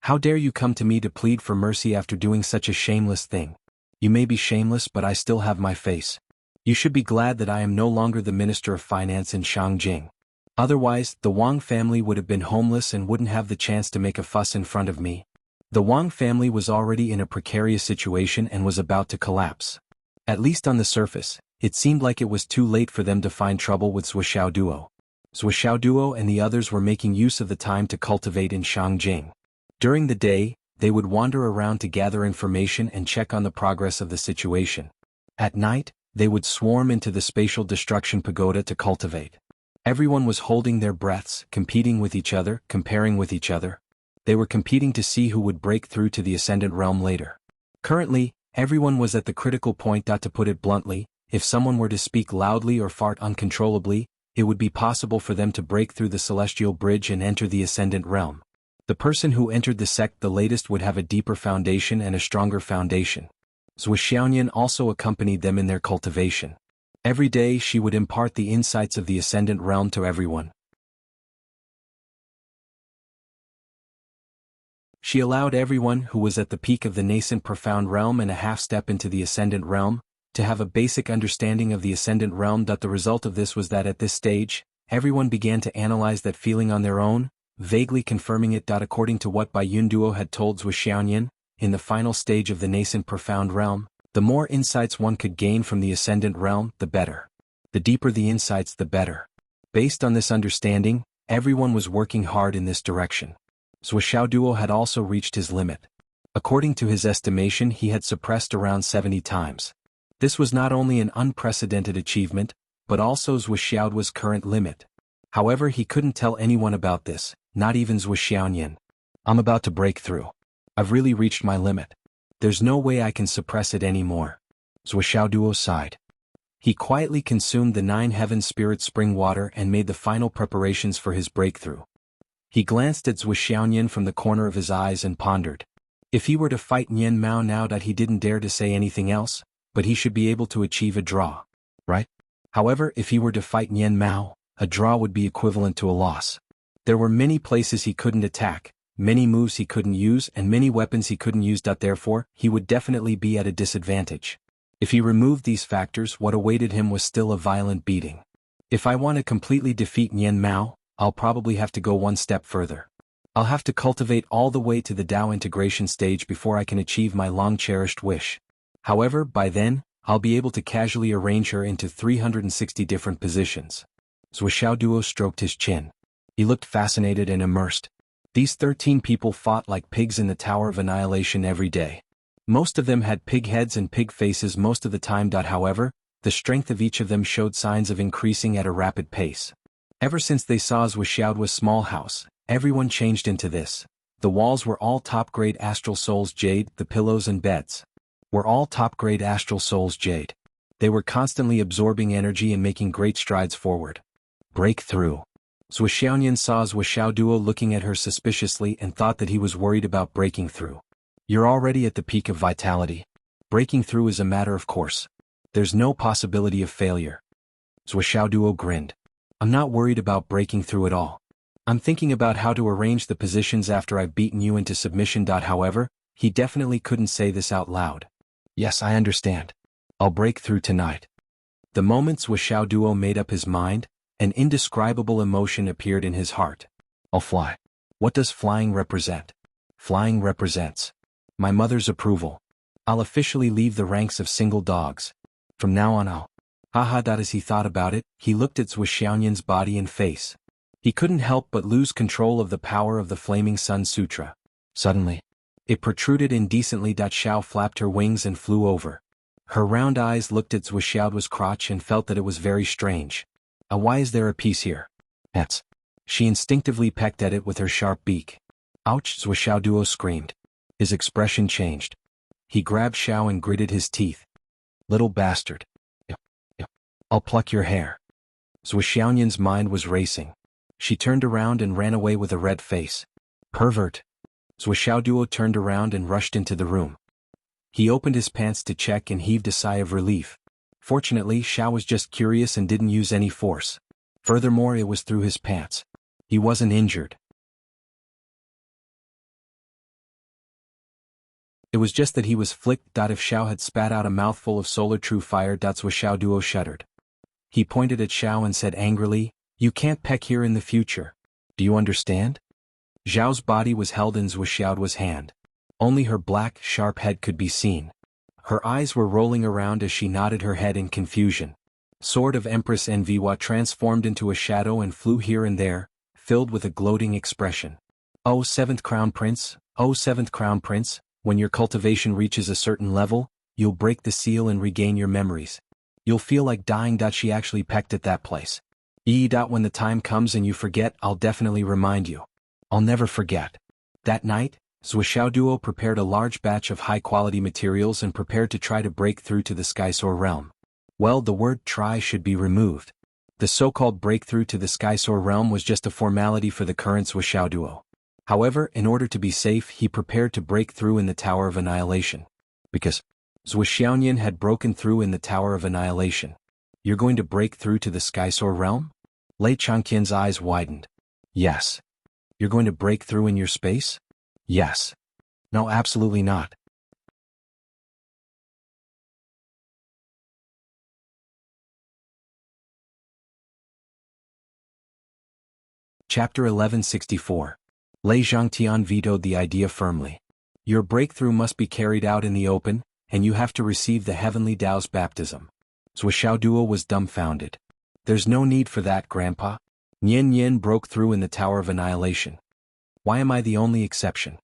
"How dare you come to me to plead for mercy after doing such a shameless thing? You may be shameless, but I still have my face. You should be glad that I am no longer the Minister of Finance in Shangjing. Otherwise, the Wang family would have been homeless and wouldn't have the chance to make a fuss in front of me. The Wang family was already in a precarious situation and was about to collapse. At least on the surface, it seemed like it was too late for them to find trouble with Zhuoxiao Duo. Zhuoxiao Duo and the others were making use of the time to cultivate in Shangjing. During the day, they would wander around to gather information and check on the progress of the situation. At night, they would swarm into the spatial destruction pagoda to cultivate. Everyone was holding their breaths, competing with each other, comparing with each other. They were competing to see who would break through to the Ascendant Realm later. Currently, everyone was at the critical point. To put it bluntly, if someone were to speak loudly or fart uncontrollably, it would be possible for them to break through the celestial bridge and enter the Ascendant Realm. The person who entered the sect the latest would have a deeper foundation and a stronger foundation. Zhuoxiaonian also accompanied them in their cultivation. Every day she would impart the insights of the Ascendant Realm to everyone. She allowed everyone who was at the peak of the nascent profound realm and a half step into the Ascendant Realm, to have a basic understanding of the Ascendant Realm. The result of this was that at this stage, everyone began to analyze that feeling on their own, vaguely confirming it. According to what Bai Yunduo had told Zhuoxiaonian, in the final stage of the nascent profound realm, the more insights one could gain from the Ascendant Realm, the better. The deeper the insights, the better. Based on this understanding, everyone was working hard in this direction. Zhuoxiao Duo had also reached his limit. According to his estimation, he had suppressed around 70 times. This was not only an unprecedented achievement, but also Zhuoxiao's current limit. However, he couldn't tell anyone about this, not even Zhuoxiaonian. I'm about to break through. I've really reached my limit. There's no way I can suppress it anymore. Zhuoxiao Duo sighed. He quietly consumed the 9 heaven spirit spring water and made the final preparations for his breakthrough. He glanced at Zhuoxiaonian from the corner of his eyes and pondered. If he were to fight Nian Mao now, that he didn't dare to say anything else, but he should be able to achieve a draw. Right? However, if he were to fight Nian Mao, a draw would be equivalent to a loss. There were many places he couldn't attack, many moves he couldn't use, and many weapons he couldn't use. Therefore, he would definitely be at a disadvantage. If he removed these factors, what awaited him was still a violent beating. If I want to completely defeat Nian Mao, I'll probably have to go one step further. I'll have to cultivate all the way to the Dao integration stage before I can achieve my long-cherished wish. However, by then, I'll be able to casually arrange her into 360 different positions. Zhuoxiao Duo stroked his chin. He looked fascinated and immersed. These 13 people fought like pigs in the Tower of Annihilation every day. Most of them had pig heads and pig faces most of the time. However, the strength of each of them showed signs of increasing at a rapid pace. Ever since they saw Zhuoxiao's small house, everyone changed into this. The walls were all top-grade Astral Souls jade, the pillows and beds were all top-grade Astral Souls jade. They were constantly absorbing energy and making great strides forward. Breakthrough. Zhuoxiaonian saw Zhuoxiao Duo looking at her suspiciously and thought that he was worried about breaking through. You're already at the peak of vitality. Breaking through is a matter of course. There's no possibility of failure. Zhuoxiao Duo grinned. I'm not worried about breaking through at all. I'm thinking about how to arrange the positions after I've beaten you into submission. However, he definitely couldn't say this out loud. Yes, I understand. I'll break through tonight. The moment Zhuoxiao Duo made up his mind, an indescribable emotion appeared in his heart. I'll fly. What does flying represent? Flying represents my mother's approval. I'll officially leave the ranks of single dogs. From now on I'll. Haha. As he thought about it, he looked at Zhuoxiaonian's body and face. He couldn't help but lose control of the power of the Flaming Sun Sutra. Suddenly, it protruded indecently. Xiao flapped her wings and flew over. Her round eyes looked at Zhuoxiao's crotch and felt that it was very strange. Why is there a piece here? That's. She instinctively pecked at it with her sharp beak. Ouch! Zhuoxiao Duo screamed. His expression changed. He grabbed Xiao and gritted his teeth. Little bastard. I'll pluck your hair. Zhuoxiaonian's mind was racing. She turned around and ran away with a red face. Pervert. Zhuoxiao Duo turned around and rushed into the room. He opened his pants to check and heaved a sigh of relief. Fortunately, Xiao was just curious and didn't use any force. Furthermore, it was through his pants. He wasn't injured. It was just that he was flicked. If Xiao had spat out a mouthful of solar true fire. Xiao Duo shuddered. He pointed at Xiao and said angrily, "You can't peck here in the future. Do you understand?" Zhao's body was held in Xiaoduo's hand. Only her black, sharp head could be seen. Her eyes were rolling around as she nodded her head in confusion. Sword of Empress Enviwa transformed into a shadow and flew here and there, filled with a gloating expression. "Oh, seventh crown prince, oh seventh crown prince, when your cultivation reaches a certain level, you'll break the seal and regain your memories. You'll feel like dying. She actually pecked at that place. When the time comes and you forget, I'll definitely remind you. I'll never forget." That night, Xiaoduo prepared a large batch of high-quality materials and prepared to try to break through to the Skysoar realm. Well, the word "try" should be removed. The so-called breakthrough to the Skysoar realm was just a formality for the current Xiaoduo. However, in order to be safe, he prepared to break through in the Tower of Annihilation. Because Xiaoyan had broken through in the Tower of Annihilation. "You're going to break through to the Skysoar realm?" Lei Changqian's eyes widened. "Yes." "You're going to break through in your space?" "Yes." "No, absolutely not." Chapter 1164. Lei Zhangtian vetoed the idea firmly. "Your breakthrough must be carried out in the open, and you have to receive the heavenly Tao's baptism." Xiaoduo was dumbfounded. "There's no need for that, Grandpa. Nian Yin broke through in the Tower of Annihilation. Why am I the only exception?"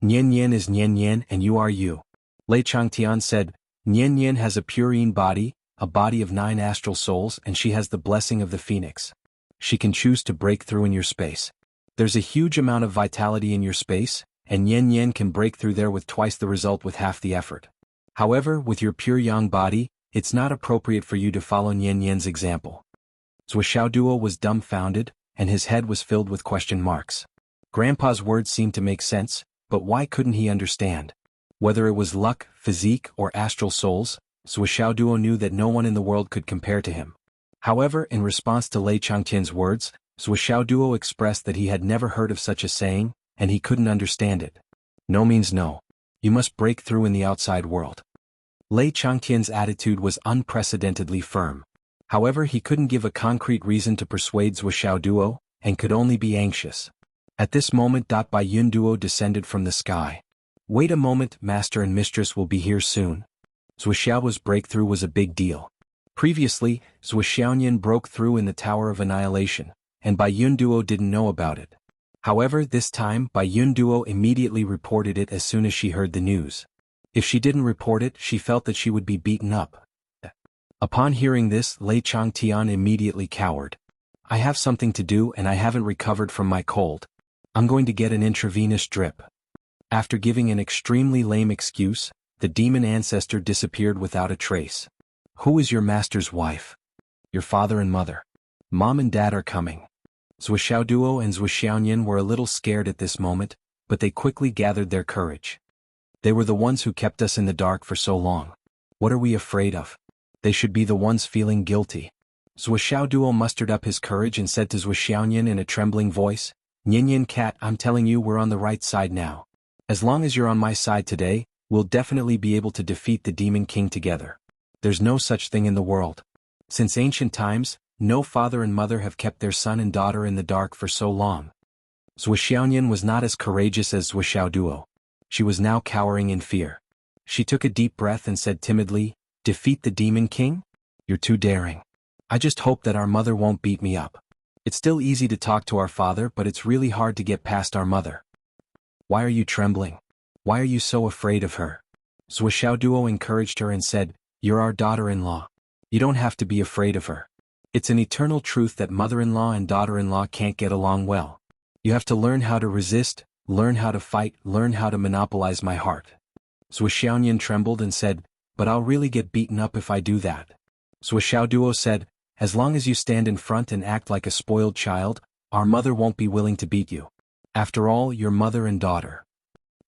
"Nian Yin is Nian Yin and you are you." Lei Changtian said, "Nian Yin has a purine body, a body of 9 astral souls, and she has the blessing of the phoenix. She can choose to break through in your space. There's a huge amount of vitality in your space, and Nian Yin can break through there with twice the result with half the effort. However, with your pure yang body, it's not appropriate for you to follow Nian Yin's example." Xiaoduo was dumbfounded, and his head was filled with question marks. Grandpa's words seemed to make sense, but why couldn't he understand? Whether it was luck, physique, or astral souls, Xiaoduo knew that no one in the world could compare to him. However, in response to Lei Changtian's words, Xiaoduo expressed that he had never heard of such a saying, and he couldn't understand it. No means no. You must break through in the outside world. Lei Changtian's attitude was unprecedentedly firm. However, he couldn't give a concrete reason to persuade Xiaoduo, and could only be anxious. At this moment, Bai Yun Duo descended from the sky. "Wait a moment, Master and Mistress will be here soon." Xiaoduo's breakthrough was a big deal. Previously, Xiaoyan broke through in the Tower of Annihilation, and Bai Yun Duo didn't know about it. However, this time, Bai Yun Duo immediately reported it as soon as she heard the news. If she didn't report it, she felt that she would be beaten up. Upon hearing this, Lei Changtian immediately cowered. "I have something to do and I haven't recovered from my cold. I'm going to get an intravenous drip." After giving an extremely lame excuse, the demon ancestor disappeared without a trace. "Who is your master's wife?" "Your father and mother. Mom and dad are coming." Xiaoduo and Xiaoyan were a little scared at this moment, but they quickly gathered their courage. "They were the ones who kept us in the dark for so long. What are we afraid of? They should be the ones feeling guilty." Xiaoduo mustered up his courage and said to Xiaoyan in a trembling voice, "Nian Yin cat, I'm telling you we're on the right side now. As long as you're on my side today, we'll definitely be able to defeat the Demon King together. There's no such thing in the world. Since ancient times, no father and mother have kept their son and daughter in the dark for so long." Xiaoyan was not as courageous as Xiaoduo. She was now cowering in fear. She took a deep breath and said timidly, "Defeat the Demon King? You're too daring. I just hope that our mother won't beat me up. It's still easy to talk to our father, but it's really hard to get past our mother." "Why are you trembling? Why are you so afraid of her?" Xiaoduo encouraged her and said, "You're our daughter-in-law. You don't have to be afraid of her. It's an eternal truth that mother-in-law and daughter-in-law can't get along well. You have to learn how to resist, learn how to fight, learn how to monopolize my heart." Xiaoyan trembled and said, "But I'll really get beaten up if I do that." Xiaoduo said, "As long as you stand in front and act like a spoiled child, our mother won't be willing to beat you. After all, you're mother and daughter."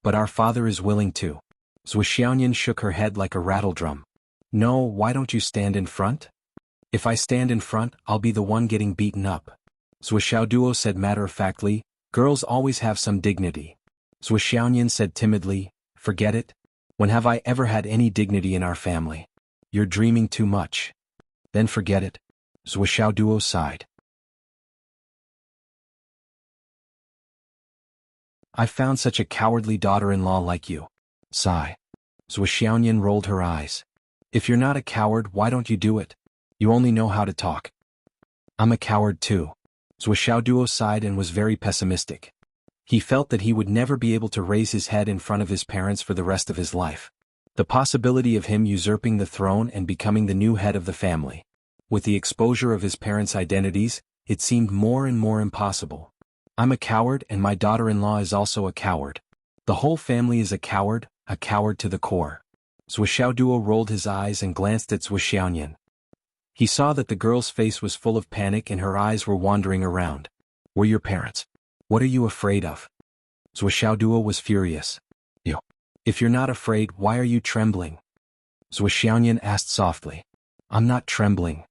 "But our father is willing to." Xiaoyan shook her head like a rattledrum. "No, why don't you stand in front? If I stand in front, I'll be the one getting beaten up." Xiaoduo said matter-of-factly, "Girls always have some dignity." Xiaoyan said timidly, "Forget it. When have I ever had any dignity in our family? You're dreaming too much. Then forget it. Zhou Xiaoduo sighed. I found such a cowardly daughter-in-law like you. Sigh. Zhou Xiaoyan rolled her eyes. If you're not a coward, why don't you do it? You only know how to talk. I'm a coward too. Zhou Xiaoduo sighed and was very pessimistic. He felt that he would never be able to raise his head in front of his parents for the rest of his life. The possibility of him usurping the throne and becoming the new head of the family. With the exposure of his parents' identities, it seemed more and more impossible. I'm a coward and my daughter-in-law is also a coward. The whole family is a coward to the core. Zhou Xiaoduo rolled his eyes and glanced at Zhou Xiaoyan. He saw that the girl's face was full of panic and her eyes were wandering around. We're your parents. What are you afraid of? Zhou Xiaoduo was furious. You. If you're not afraid, why are you trembling? Zhou Xiaoyan asked softly. I'm not trembling.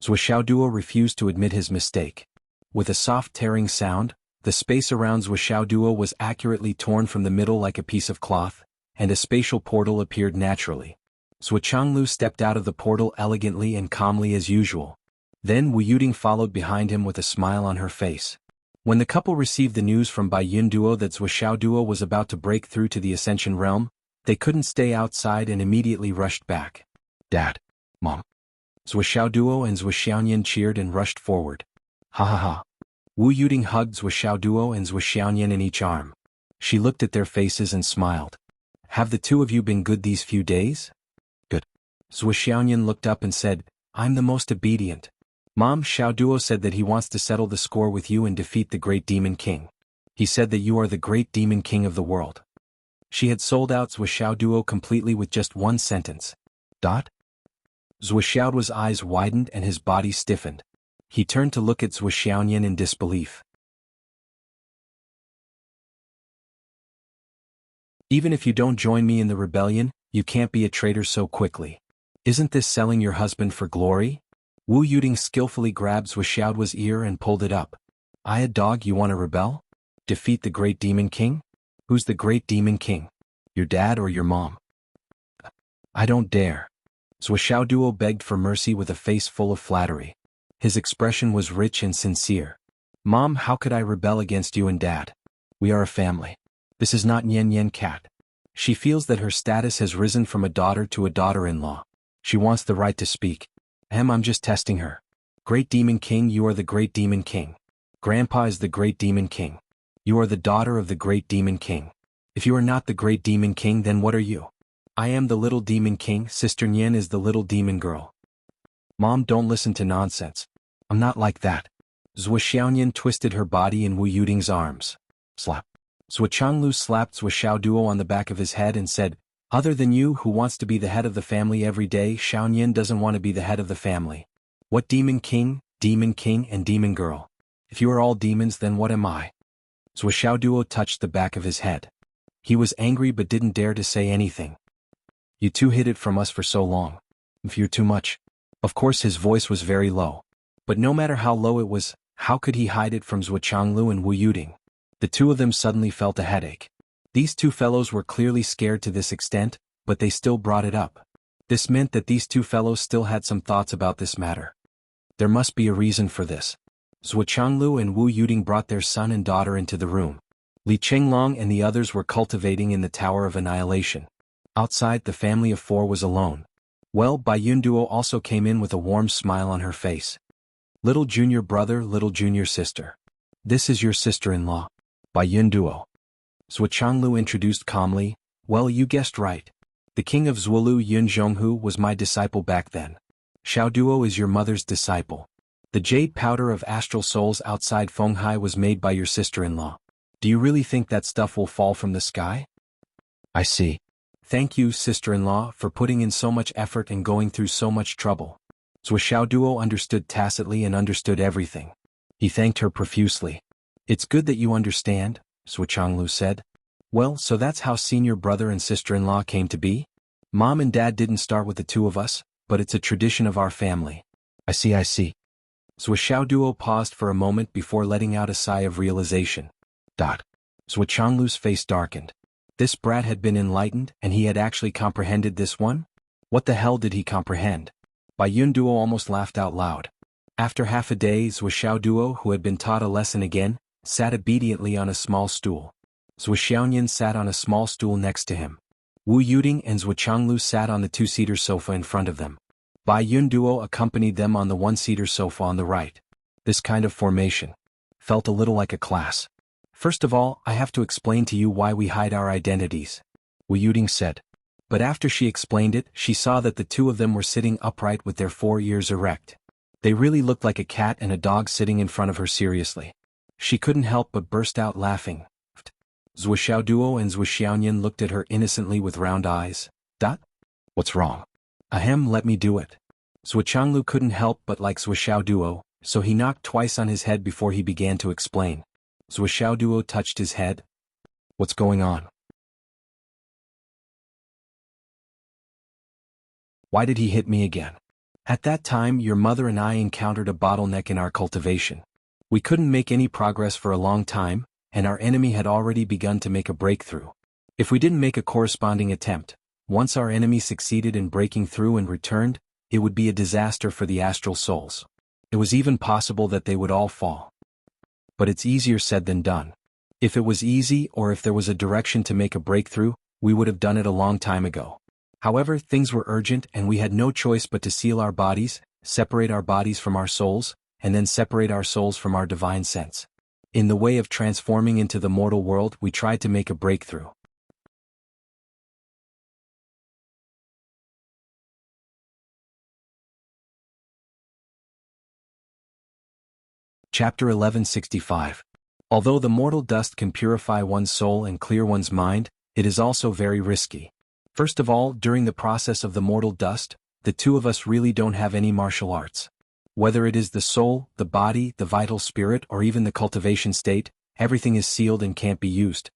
Zhou Xiaoduo refused to admit his mistake. With a soft tearing sound, the space around Zhou Xiaoduo was accurately torn from the middle like a piece of cloth, and a spatial portal appeared naturally. Zhuo Changlu stepped out of the portal elegantly and calmly as usual. Then Wu Yuding followed behind him with a smile on her face. When the couple received the news from Bai Yunduo that Zhou Xiaoduo was about to break through to the Ascension realm, they couldn't stay outside and immediately rushed back. Dad. Mom. Zhou Xiaoduo and Zhou Xiaoyan cheered and rushed forward. Ha ha ha. Wu Yuding hugged Zhou Xiaoduo and Zhou Xiaoyan in each arm. She looked at their faces and smiled. Have the two of you been good these few days? Good. Zhou Xiaoyan looked up and said, I'm the most obedient. Mom, Xiaoduo said that he wants to settle the score with you and defeat the great demon king. He said that you are the great demon king of the world. She had sold out Zhou Xiaoduo completely with just one sentence. Zhou Xiaoduo's eyes widened and his body stiffened. He turned to look at Zhou Xiaoyan in disbelief. Even if you don't join me in the rebellion, you can't be a traitor so quickly. Isn't this selling your husband for glory? Wu Yuding skillfully grabbed Zhou Xiaoduo's ear and pulled it up. I a dog, you want to rebel? Defeat the great demon king? Who's the great demon king? Your dad or your mom? I don't dare. Zhou Xiaoduo begged for mercy with a face full of flattery. His expression was rich and sincere. Mom, how could I rebel against you and Dad? We are a family. This is not Nian Yan Cat. She feels that her status has risen from a daughter to a daughter-in-law. She wants the right to speak. I'm just testing her. Great Demon King, you are the Great Demon King. Grandpa is the Great Demon King. You are the daughter of the Great Demon King. If you are not the Great Demon King, then what are you? I am the Little Demon King, Sister Nian is the Little Demon Girl. Mom, don't listen to nonsense. I'm not like that. Zhou Xiaoyan twisted her body in Wu Yuding's arms. Slap. Zhou Changlu slapped Zhou Xiaoduo on the back of his head and said, other than you who wants to be the head of the family every day, Xiaoyan doesn't want to be the head of the family. What Demon King, and Demon Girl? If you are all demons, then what am I? Zhou Xiaoduo touched the back of his head. He was angry but didn't dare to say anything. You two hid it from us for so long. If you're too much. Of course his voice was very low. But no matter how low it was, how could he hide it from Zhou Changlu and Wu Yuding? The two of them suddenly felt a headache. These two fellows were clearly scared to this extent, but they still brought it up. This meant that these two fellows still had some thoughts about this matter. There must be a reason for this. Zhou Changlu and Wu Yuding brought their son and daughter into the room. Li Chenglong and the others were cultivating in the Tower of Annihilation. Outside, the family of four was alone. Well, Bai Yunduo also came in with a warm smile on her face. Little junior brother, little junior sister. This is your sister-in-law. Bai Yunduo. Zhou Changlu introduced calmly, well, you guessed right. The king of Zhuolu Yun Zhonghu was my disciple back then. Xiaoduo is your mother's disciple. The jade powder of astral souls outside Fenghai was made by your sister-in-law. Do you really think that stuff will fall from the sky? I see. Thank you, sister-in-law, for putting in so much effort and going through so much trouble. Zhou Xiaoduo understood tacitly and understood everything. He thanked her profusely. It's good that you understand, Zhou Changlu said. Well, so that's how senior brother and sister-in-law came to be? Mom and Dad didn't start with the two of us, but it's a tradition of our family. I see. Zhou Xiaoduo paused for a moment before letting out a sigh of realization. Zhou Changlu's face darkened. This brat had been enlightened and he had actually comprehended this one? What the hell did he comprehend? Bai Yun Duo almost laughed out loud. After half a day, Zhuo Duo, who had been taught a lesson again, sat obediently on a small stool. Zhuo Xiaoyan sat on a small stool next to him. Wu Yuding and Zhuo Changlu sat on the two-seater sofa in front of them. Bai Yun Duo accompanied them on the one-seater sofa on the right. This kind of formation felt a little like a class. First of all, I have to explain to you why we hide our identities, Wu Yuding said. But after she explained it, she saw that the two of them were sitting upright with their 4 ears erect. They really looked like a cat and a dog sitting in front of her seriously. She couldn't help but burst out laughing. Zhuo Xiaoduo and Zhuo Xiaoyan looked at her innocently with round eyes. What's wrong? Ahem, let me do it. Zhuo Changlu couldn't help but like Zhuo Xiaoduo, so he knocked twice on his head before he began to explain. Zhuo Xiaoduo touched his head. What's going on? Why did he hit me again? At that time, your mother and I encountered a bottleneck in our cultivation. We couldn't make any progress for a long time, and our enemy had already begun to make a breakthrough. If we didn't make a corresponding attempt, once our enemy succeeded in breaking through and returned, it would be a disaster for the astral souls. It was even possible that they would all fall. But it's easier said than done. If it was easy or if there was a direction to make a breakthrough, we would have done it a long time ago. However, things were urgent and we had no choice but to seal our bodies, separate our bodies from our souls, and then separate our souls from our divine sense. In the way of transforming into the mortal world, we tried to make a breakthrough. Chapter 1165. Although the mortal dust can purify one's soul and clear one's mind, it is also very risky. First of all, during the process of the mortal dust, the two of us really don't have any martial arts. Whether it is the soul, the body, the vital spirit, or even the cultivation state, everything is sealed and can't be used.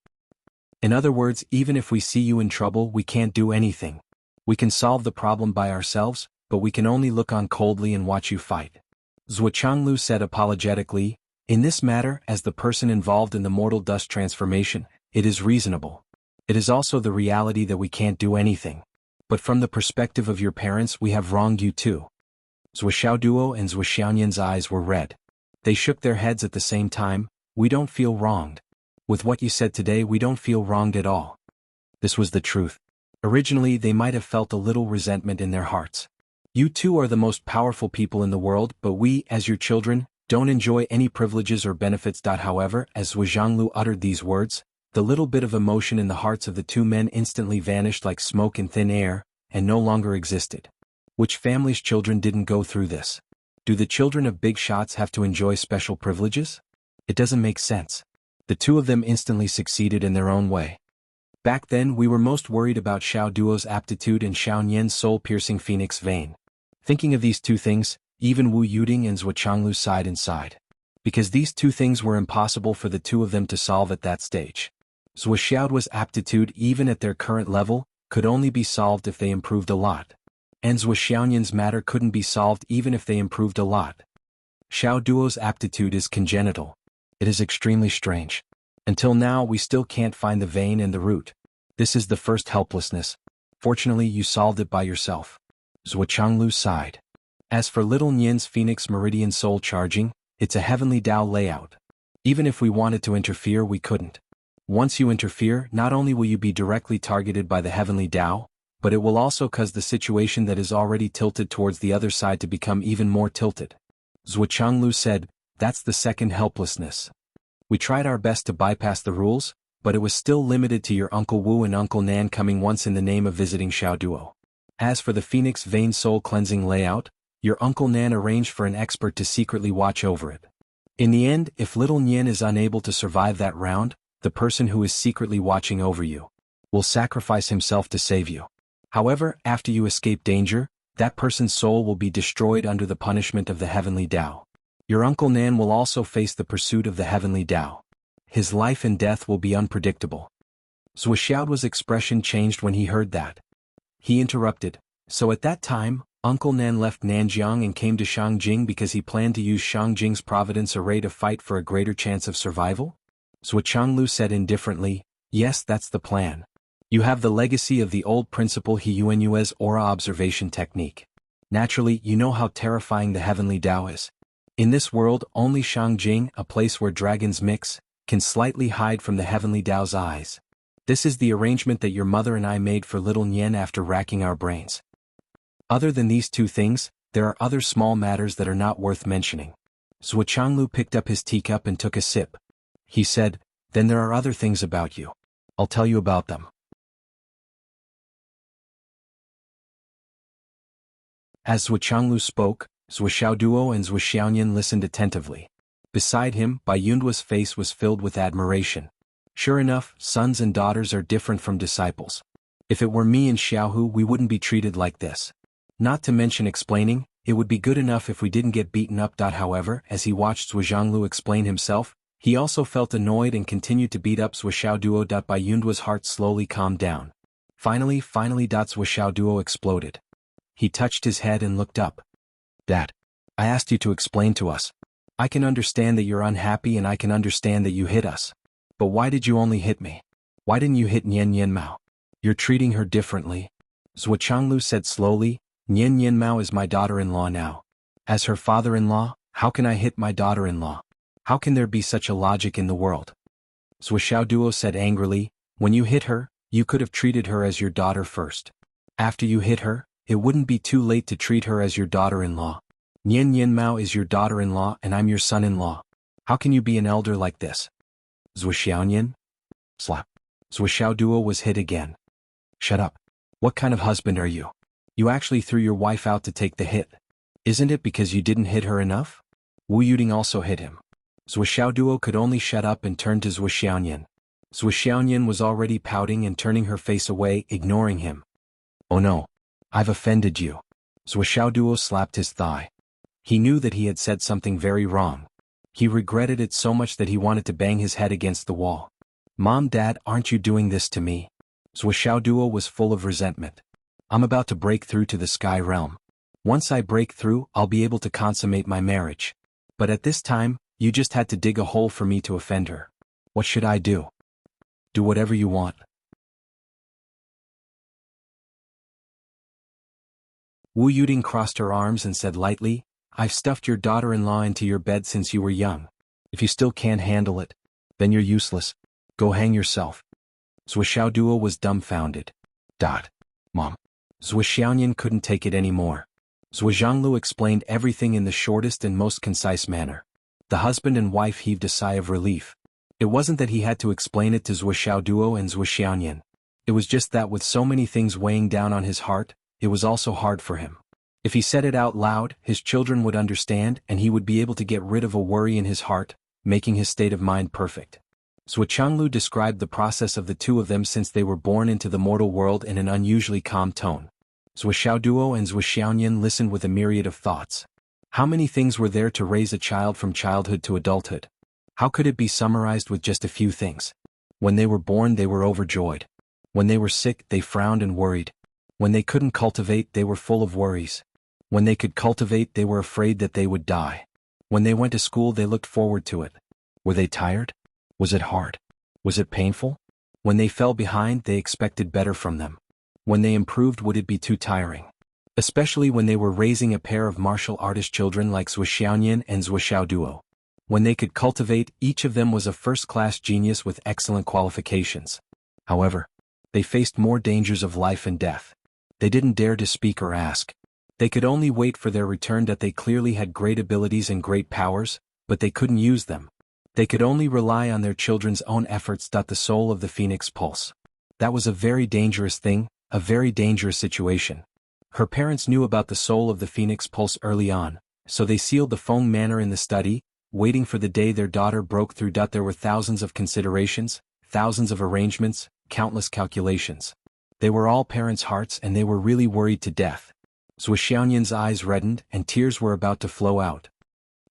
In other words, even if we see you in trouble, we can't do anything. We can solve the problem by ourselves, but we can only look on coldly and watch you fight. Zhuo Changlu said apologetically, in this matter, as the person involved in the mortal dust transformation, it is reasonable. It is also the reality that we can't do anything. But from the perspective of your parents, we have wronged you too. Zhuo Xiaoduo and Zhuo Xiaoyan's eyes were red. They shook their heads at the same time. We don't feel wronged. With what you said today, we don't feel wronged at all. This was the truth. Originally, they might have felt a little resentment in their hearts. You two are the most powerful people in the world, but we, as your children, don't enjoy any privileges or benefits. However, as Zhuo Zhanglu uttered these words, the little bit of emotion in the hearts of the two men instantly vanished like smoke in thin air, and no longer existed. Which family's children didn't go through this? Do the children of big shots have to enjoy special privileges? It doesn't make sense. The two of them instantly succeeded in their own way. Back then we were most worried about Xiao Duo's aptitude and Xiaoyan's soul-piercing phoenix vein. Thinking of these two things, even Wu Yuding and Zhuo Changlu sighed inside. Because these two things were impossible for the two of them to solve at that stage. Zhuo Xiaoduo's aptitude, even at their current level, could only be solved if they improved a lot. And Zhuo Xiaoyan's matter couldn't be solved even if they improved a lot. Xiao Duo's aptitude is congenital. It is extremely strange. Until now we still can't find the vein and the root. This is the first helplessness. Fortunately you solved it by yourself. Zhuo Changlu sighed. As for little Nian's Phoenix Meridian soul charging, it's a heavenly Tao layout. Even if we wanted to interfere, we couldn't. Once you interfere, not only will you be directly targeted by the heavenly Tao, but it will also cause the situation that is already tilted towards the other side to become even more tilted. Zhuo Changlu said, that's the second helplessness. We tried our best to bypass the rules, but it was still limited to your Uncle Wu and Uncle Nan coming once in the name of visiting Xiao Duo. As for the Phoenix Vein soul cleansing layout, your Uncle Nan arranged for an expert to secretly watch over it. In the end, if little Nian is unable to survive that round, the person who is secretly watching over you will sacrifice himself to save you. However, after you escape danger, that person's soul will be destroyed under the punishment of the heavenly Tao. Your Uncle Nan will also face the pursuit of the heavenly Tao. His life and death will be unpredictable. Zhuo Xiaoduo's expression changed when he heard that. He interrupted, so at that time, Uncle Nan left Nanjiang and came to Shangjing because he planned to use Shangjing's providence array to fight for a greater chance of survival? Zhuo Changlu said indifferently, yes, that's the plan. You have the legacy of the old principle Hiyuenue's aura observation technique. Naturally, you know how terrifying the heavenly Tao is. In this world, only Shangjing, a place where dragons mix, can slightly hide from the heavenly Tao's eyes. This is the arrangement that your mother and I made for little Nian after racking our brains. Other than these two things, there are other small matters that are not worth mentioning. Jianghu picked up his teacup and took a sip. He said, then there are other things about you. I'll tell you about them. As Jianghu spoke, Zhuo Xiaoduo and Zhuo Xiaoyan listened attentively. Beside him, Bai Yundua's face was filled with admiration. Sure enough, sons and daughters are different from disciples. If it were me and Xiaohu, we wouldn't be treated like this. Not to mention explaining, it would be good enough if we didn't get beaten up. However, as he watched Zhuo Zhanglu explain himself, he also felt annoyed and continued to beat up Zhuo Xiaoduo. Bai Yundua's heart slowly calmed down. Finally, Zhuo Xiaoduo exploded. He touched his head and looked up. Dad, I asked you to explain to us. I can understand that you're unhappy and I can understand that you hit us. But why did you only hit me? Why didn't you hit Nian Mao? You're treating her differently. Zhuo Changlu said slowly, Nian Mao is my daughter-in-law now. As her father-in-law, how can I hit my daughter-in-law? How can there be such a logic in the world? Zhuo Xiaoduo said angrily, when you hit her, you could have treated her as your daughter first. After you hit her, it wouldn't be too late to treat her as your daughter-in-law. Nian Mao is your daughter-in-law and I'm your son-in-law. How can you be an elder like this? Zhuo Xiaoyan? Slap. Zhuo Xiaoduo was hit again. Shut up. What kind of husband are you? You actually threw your wife out to take the hit. Isn't it because you didn't hit her enough? Wu Yuding also hit him. Zhuo Xiaoduo could only shut up and turn to Zhuo Xiaoyan. Zhuo Xiaoyan was already pouting and turning her face away, ignoring him. Oh no. I've offended you. Zhuo Xiaoduo slapped his thigh. He knew that he had said something very wrong. He regretted it so much that he wanted to bang his head against the wall. Mom, Dad, aren't you doing this to me? Zhuo Xiaoduo was full of resentment. I'm about to break through to the sky realm. Once I break through, I'll be able to consummate my marriage. But at this time, you just had to dig a hole for me to offend her. What should I do? Do whatever you want. Wu Yuding crossed her arms and said lightly, I've stuffed your daughter-in-law into your bed since you were young. If you still can't handle it, then you're useless. Go hang yourself. Zhuo Xiaoduo was dumbfounded. Mom. Zhuo Xiaoyan couldn't take it anymore. Zhuo Zhanglu explained everything in the shortest and most concise manner. The husband and wife heaved a sigh of relief. It wasn't that he had to explain it to Zhuo Xiaoduo and Zhuo Xiaoyan. It was just that with so many things weighing down on his heart, it was also hard for him. If he said it out loud, his children would understand and he would be able to get rid of a worry in his heart, making his state of mind perfect. Zhuo Changlu described the process of the two of them since they were born into the mortal world in an unusually calm tone. Zhuo Xiaoduo and Zhuo Xiaoyan listened with a myriad of thoughts. How many things were there to raise a child from childhood to adulthood? How could it be summarized with just a few things? When they were born, they were overjoyed. When they were sick, they frowned and worried. When they couldn't cultivate, they were full of worries. When they could cultivate, they were afraid that they would die. When they went to school, they looked forward to it. Were they tired? Was it hard? Was it painful? When they fell behind, they expected better from them. When they improved, would it be too tiring? Especially when they were raising a pair of martial artist children like Zhuo Xiaoyan and Zhuo Xiaoduo. When they could cultivate, each of them was a first-class genius with excellent qualifications. However, they faced more dangers of life and death. They didn't dare to speak or ask. They could only wait for their return. That they clearly had great abilities and great powers, but they couldn't use them. They could only rely on their children's own efforts. The soul of the Phoenix Pulse. That was a very dangerous thing, a very dangerous situation. Her parents knew about the soul of the Phoenix Pulse early on, so they sealed the Feng Manor in the study, waiting for the day their daughter broke through. There were thousands of considerations, thousands of arrangements, countless calculations. They were all parents' hearts and they were really worried to death. Zhuo Xiaoyan's eyes reddened and tears were about to flow out.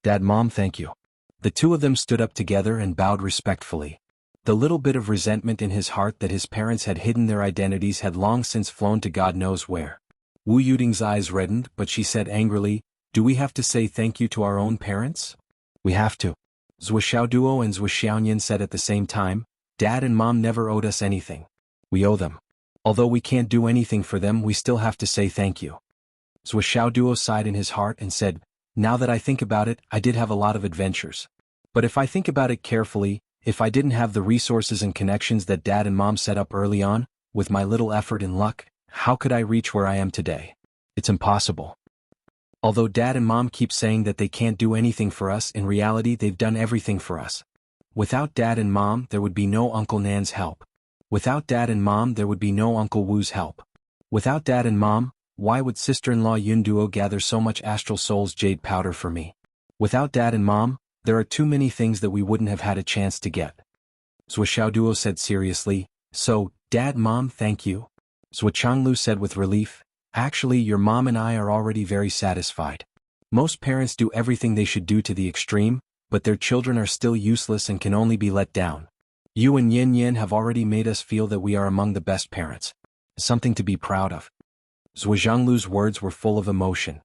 Dad, Mom, thank you. The two of them stood up together and bowed respectfully. The little bit of resentment in his heart that his parents had hidden their identities had long since flown to God knows where. Wu Yuding's eyes reddened, but she said angrily, do we have to say thank you to our own parents? We have to. Zhuo Xiaoduo and Zhuo Xiaoyan said at the same time, Dad and Mom never owed us anything. We owe them. Although we can't do anything for them, we still have to say thank you. Zhou Xiaoduo sighed in his heart and said, now that I think about it, I did have a lot of adventures. But if I think about it carefully, if I didn't have the resources and connections that Dad and Mom set up early on, with my little effort and luck, how could I reach where I am today? It's impossible. Although Dad and Mom keep saying that they can't do anything for us, in reality they've done everything for us. Without Dad and Mom, there would be no Uncle Nan's help. Without Dad and Mom, there would be no Uncle Wu's help. Without Dad and Mom, why would sister-in-law Yunduo gather so much Astral Soul's jade powder for me? Without Dad and Mom, there are too many things that we wouldn't have had a chance to get. Zhou Xiaoduo said seriously, so, Dad, Mom, thank you? Zhou Changlu said with relief, actually your mom and I are already very satisfied. Most parents do everything they should do to the extreme, but their children are still useless and can only be let down. You and Yin Yin have already made us feel that we are among the best parents. Something to be proud of. Zhou Zhanglu's words were full of emotion.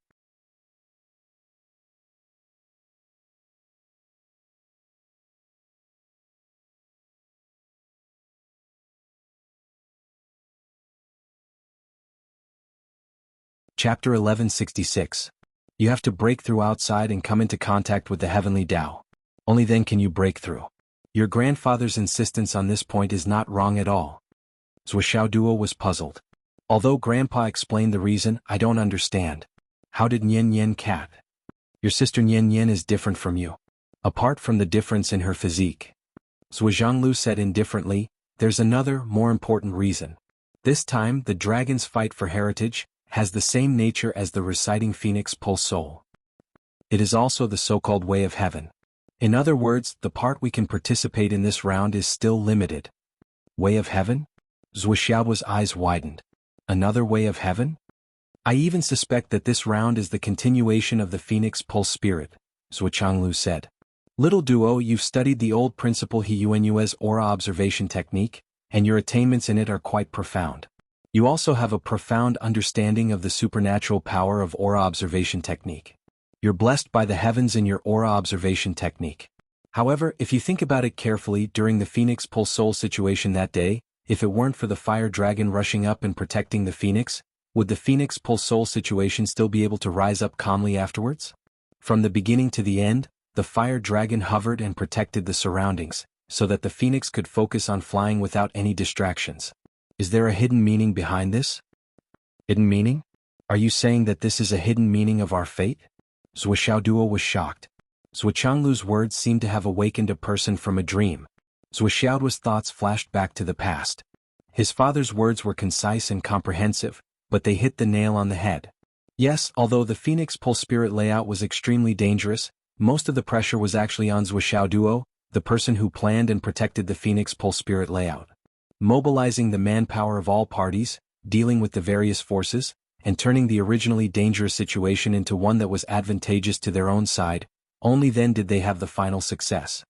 Chapter 1166. You have to break through outside and come into contact with the heavenly Tao. Only then can you break through. Your grandfather's insistence on this point is not wrong at all. Zhou Xiaoduo was puzzled. Although Grandpa explained the reason, I don't understand. How did Nian Yin cat? Your sister Nian Yin is different from you. Apart from the difference in her physique. Zhou Zhanglu said indifferently, there's another, more important reason. This time, the dragon's fight for heritage has the same nature as the reciting Phoenix Pulse Soul. It is also the so-called way of heaven. In other words, the part we can participate in this round is still limited. Way of heaven? Zhou Xiaoduo's eyes widened. Another way of heaven? I even suspect that this round is the continuation of the Phoenix Pulse Spirit, Zhou Changlu said. Little Duo, you've studied the old principle He Yuanyue's aura observation technique, and your attainments in it are quite profound. You also have a profound understanding of the supernatural power of aura observation technique. You're blessed by the heavens in your aura observation technique. However, if you think about it carefully, during the Phoenix Pulse Soul situation that day, if it weren't for the fire dragon rushing up and protecting the Phoenix, would the Phoenix Pulse Soul situation still be able to rise up calmly afterwards? From the beginning to the end, the fire dragon hovered and protected the surroundings, so that the Phoenix could focus on flying without any distractions. Is there a hidden meaning behind this? Hidden meaning? Are you saying that this is a hidden meaning of our fate? Zhou Xiaoduo was shocked. Zhou Changlu's words seemed to have awakened a person from a dream. Zhou Xiaoduo's thoughts flashed back to the past. His father's words were concise and comprehensive, but they hit the nail on the head. Yes, although the Phoenix Pulse Spirit layout was extremely dangerous, most of the pressure was actually on Zhou Xiaoduo, the person who planned and protected the Phoenix Pulse Spirit layout. Mobilizing the manpower of all parties, dealing with the various forces, and turning the originally dangerous situation into one that was advantageous to their own side, only then did they have the final success.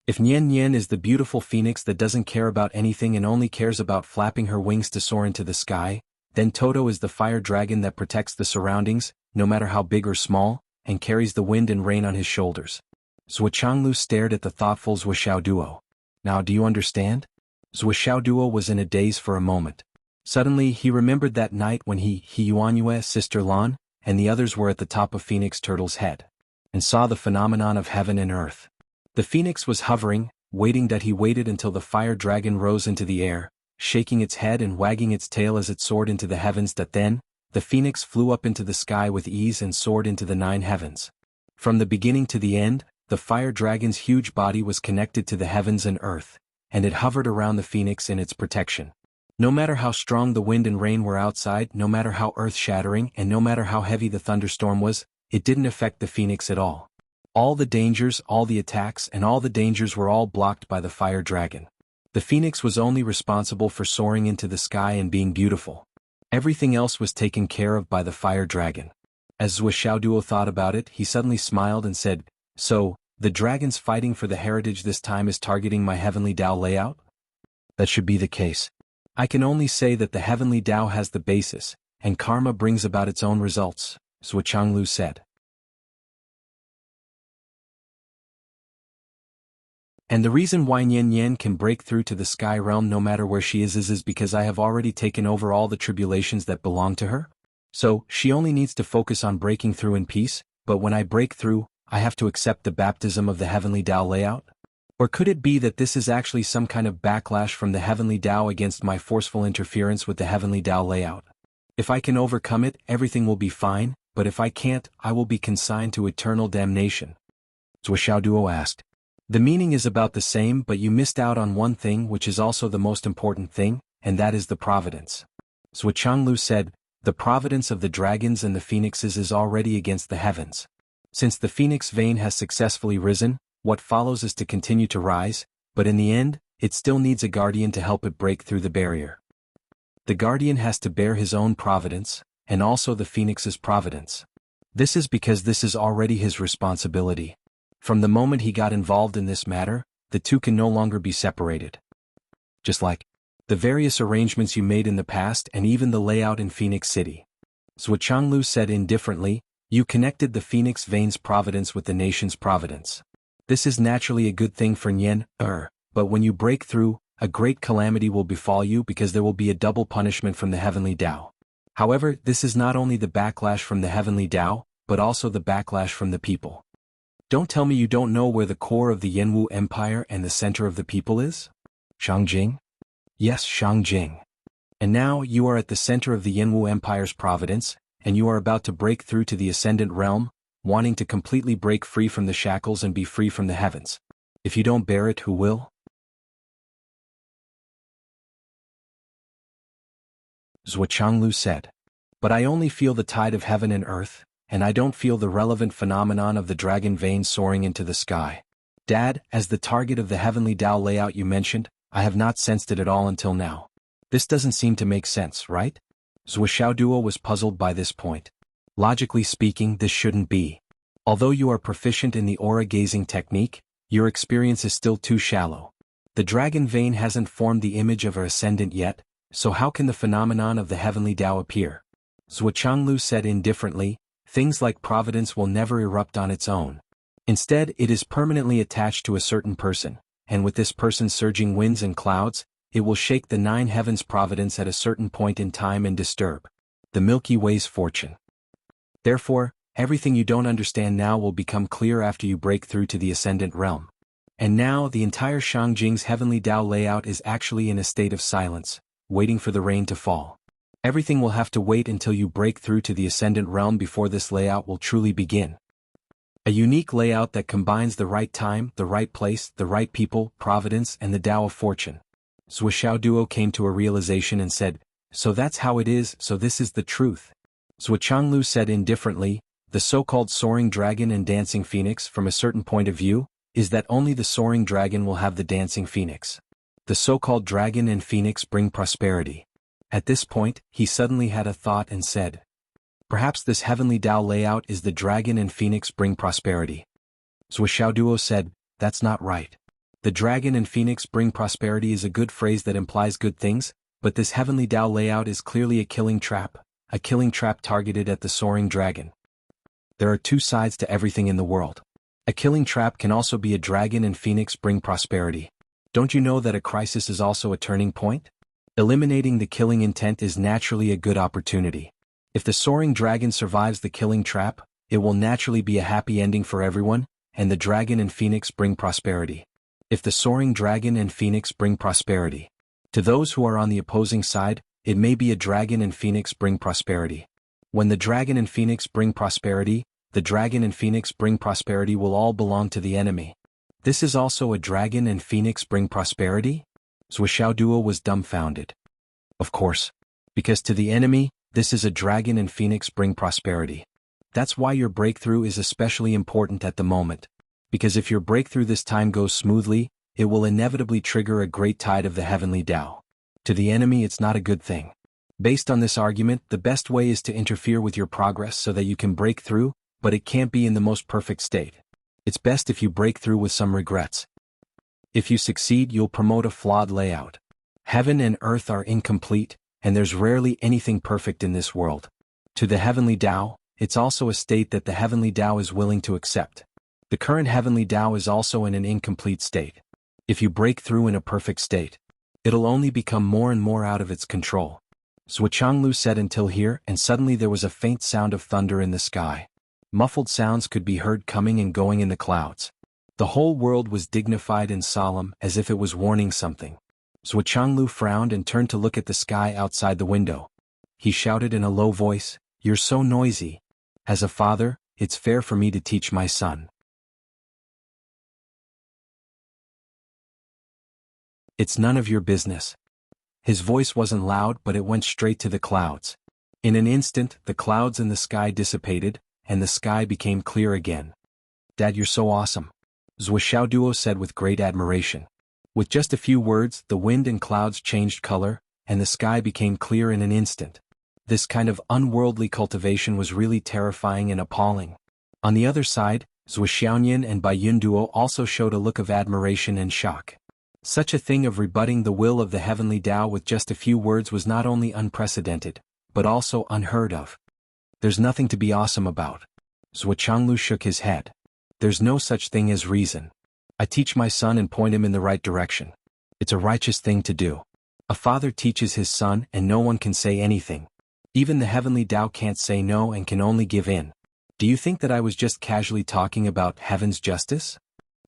If Nian Nian is the beautiful phoenix that doesn't care about anything and only cares about flapping her wings to soar into the sky, then Toto is the fire dragon that protects the surroundings, no matter how big or small, and carries the wind and rain on his shoulders. Zhou Changlu stared at the thoughtful Zhou Xiaoduo. Now do you understand? Zhou Xiaoduo was in a daze for a moment. Suddenly he remembered that night when he Yuanyue, Sister Lan, and the others were at the top of Phoenix Turtle's head, and saw the phenomenon of heaven and earth. The phoenix was hovering, waiting that he waited until the fire dragon rose into the air, shaking its head and wagging its tail as it soared into the heavens. That then, the phoenix flew up into the sky with ease and soared into the 9 heavens. From the beginning to the end, the fire dragon's huge body was connected to the heavens and earth, and it hovered around the phoenix in its protection. No matter how strong the wind and rain were outside, no matter how earth-shattering and no matter how heavy the thunderstorm was, it didn't affect the phoenix at all. All the dangers, all the attacks, and all the dangers were all blocked by the fire dragon. The phoenix was only responsible for soaring into the sky and being beautiful. Everything else was taken care of by the fire dragon. As Zhou Xiaoduo thought about it, he suddenly smiled and said, "So, the dragons fighting for the heritage this time is targeting my heavenly Tao layout?" That should be the case. I can only say that the heavenly Tao has the basis, and karma brings about its own results, Zhou Changlu said. And the reason why Nian Nian can break through to the sky realm no matter where she is because I have already taken over all the tribulations that belong to her? So, she only needs to focus on breaking through in peace, but when I break through, I have to accept the baptism of the heavenly Tao layout? Or could it be that this is actually some kind of backlash from the heavenly Tao against my forceful interference with the heavenly Tao layout? If I can overcome it, everything will be fine, but if I can't, I will be consigned to eternal damnation. Zhou Xiaoduo asked. The meaning is about the same, but you missed out on one thing which is also the most important thing, and that is the providence. Zhou Changlu said, the providence of the dragons and the phoenixes is already against the heavens. Since the phoenix vein has successfully risen, what follows is to continue to rise, but in the end, it still needs a guardian to help it break through the barrier. The guardian has to bear his own providence, and also the phoenix's providence. This is because this is already his responsibility. From the moment he got involved in this matter, the two can no longer be separated. Just like the various arrangements you made in the past and even the layout in Phoenix City. Zhou Changlu said indifferently, you connected the Phoenix Vein's providence with the nation's providence. This is naturally a good thing for Nian, but when you break through, a great calamity will befall you because there will be a double punishment from the heavenly Tao. However, this is not only the backlash from the heavenly Tao, but also the backlash from the people. Don't tell me you don't know where the core of the Yanwu Empire and the center of the people is? Shangjing? Yes, Shangjing. And now you are at the center of the Yanwu Empire's providence, and you are about to break through to the Ascendant Realm, wanting to completely break free from the shackles and be free from the heavens. If you don't bear it, who will? Zhou Changlu said. But I only feel the tide of heaven and earth, and I don't feel the relevant phenomenon of the dragon vein soaring into the sky. Dad, as the target of the heavenly Tao layout you mentioned, I have not sensed it at all until now. This doesn't seem to make sense, right? Zhou Xiaoduo was puzzled by this point. Logically speaking, this shouldn't be. Although you are proficient in the aura-gazing technique, your experience is still too shallow. The dragon vein hasn't formed the image of her ascendant yet, so how can the phenomenon of the heavenly Tao appear? Zhou Changlu said indifferently, things like providence will never erupt on its own. Instead, it is permanently attached to a certain person, and with this person's surging winds and clouds, it will shake the nine heavens' providence at a certain point in time and disturb the Milky Way's fortune. Therefore, everything you don't understand now will become clear after you break through to the Ascendant Realm. And now the entire Shangjing's heavenly Tao layout is actually in a state of silence, waiting for the rain to fall. Everything will have to wait until you break through to the Ascendant Realm before this layout will truly begin. A unique layout that combines the right time, the right place, the right people, providence, and the Tao of fortune. Zhou Xiaoduo came to a realization and said, so that's how it is, so this is the truth. Zhou Changlu said indifferently, the so-called soaring dragon and dancing phoenix from a certain point of view, is that only the soaring dragon will have the dancing phoenix. The so-called dragon and phoenix bring prosperity. At this point, he suddenly had a thought and said, perhaps this heavenly Tao layout is the dragon and phoenix bring prosperity. Zhou Xiaoduo said, that's not right. The dragon and phoenix bring prosperity is a good phrase that implies good things, but this heavenly Tao layout is clearly a killing trap targeted at the soaring dragon. There are two sides to everything in the world. A killing trap can also be a dragon and phoenix bring prosperity. Don't you know that a crisis is also a turning point? Eliminating the killing intent is naturally a good opportunity. If the soaring dragon survives the killing trap, it will naturally be a happy ending for everyone, and the dragon and phoenix bring prosperity. If the soaring dragon and phoenix bring prosperity. To those who are on the opposing side, it may be a dragon and phoenix bring prosperity. When the dragon and phoenix bring prosperity, the dragon and phoenix bring prosperity will all belong to the enemy. This is also a dragon and phoenix bring prosperity? Zhou Xiaoduo was dumbfounded. Of course. Because to the enemy, this is a dragon and phoenix bring prosperity. That's why your breakthrough is especially important at the moment. Because if your breakthrough this time goes smoothly, it will inevitably trigger a great tide of the heavenly Tao. To the enemy it's not a good thing. Based on this argument, the best way is to interfere with your progress so that you can break through, but it can't be in the most perfect state. It's best if you break through with some regrets. If you succeed, you'll promote a flawed layout. Heaven and earth are incomplete, and there's rarely anything perfect in this world. To the heavenly Tao, it's also a state that the heavenly Tao is willing to accept. The current heavenly Tao is also in an incomplete state. If you break through in a perfect state, it'll only become more and more out of its control. Jianghu said until here, and suddenly there was a faint sound of thunder in the sky. Muffled sounds could be heard coming and going in the clouds. The whole world was dignified and solemn, as if it was warning something. Jianghu frowned and turned to look at the sky outside the window. He shouted in a low voice, "You're so noisy. As a father, it's fair for me to teach my son." "It's none of your business." His voice wasn't loud, but it went straight to the clouds. In an instant, the clouds in the sky dissipated, and the sky became clear again. "Dad, you're so awesome," Zuo said with great admiration. With just a few words, the wind and clouds changed color, and the sky became clear in an instant. This kind of unworldly cultivation was really terrifying and appalling. On the other side, Zuo and Bai Yunduo also showed a look of admiration and shock. Such a thing of rebutting the will of the heavenly Tao with just a few words was not only unprecedented, but also unheard of. "There's nothing to be awesome about." Zuo shook his head. "There's no such thing as reason. I teach my son and point him in the right direction. It's a righteous thing to do. A father teaches his son and no one can say anything. Even the heavenly Tao can't say no and can only give in. Do you think that I was just casually talking about heaven's justice?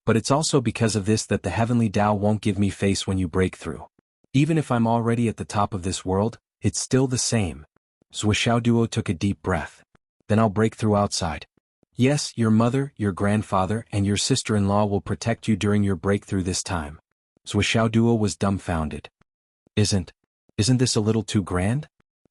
But it's also because of this that the heavenly Tao won't give me face when you break through. Even if I'm already at the top of this world, it's still the same." Zuo took a deep breath. "Then I'll break through outside. Yes, your mother, your grandfather, and your sister-in-law will protect you during your breakthrough this time." Zuo was dumbfounded. Isn't this a little too grand?"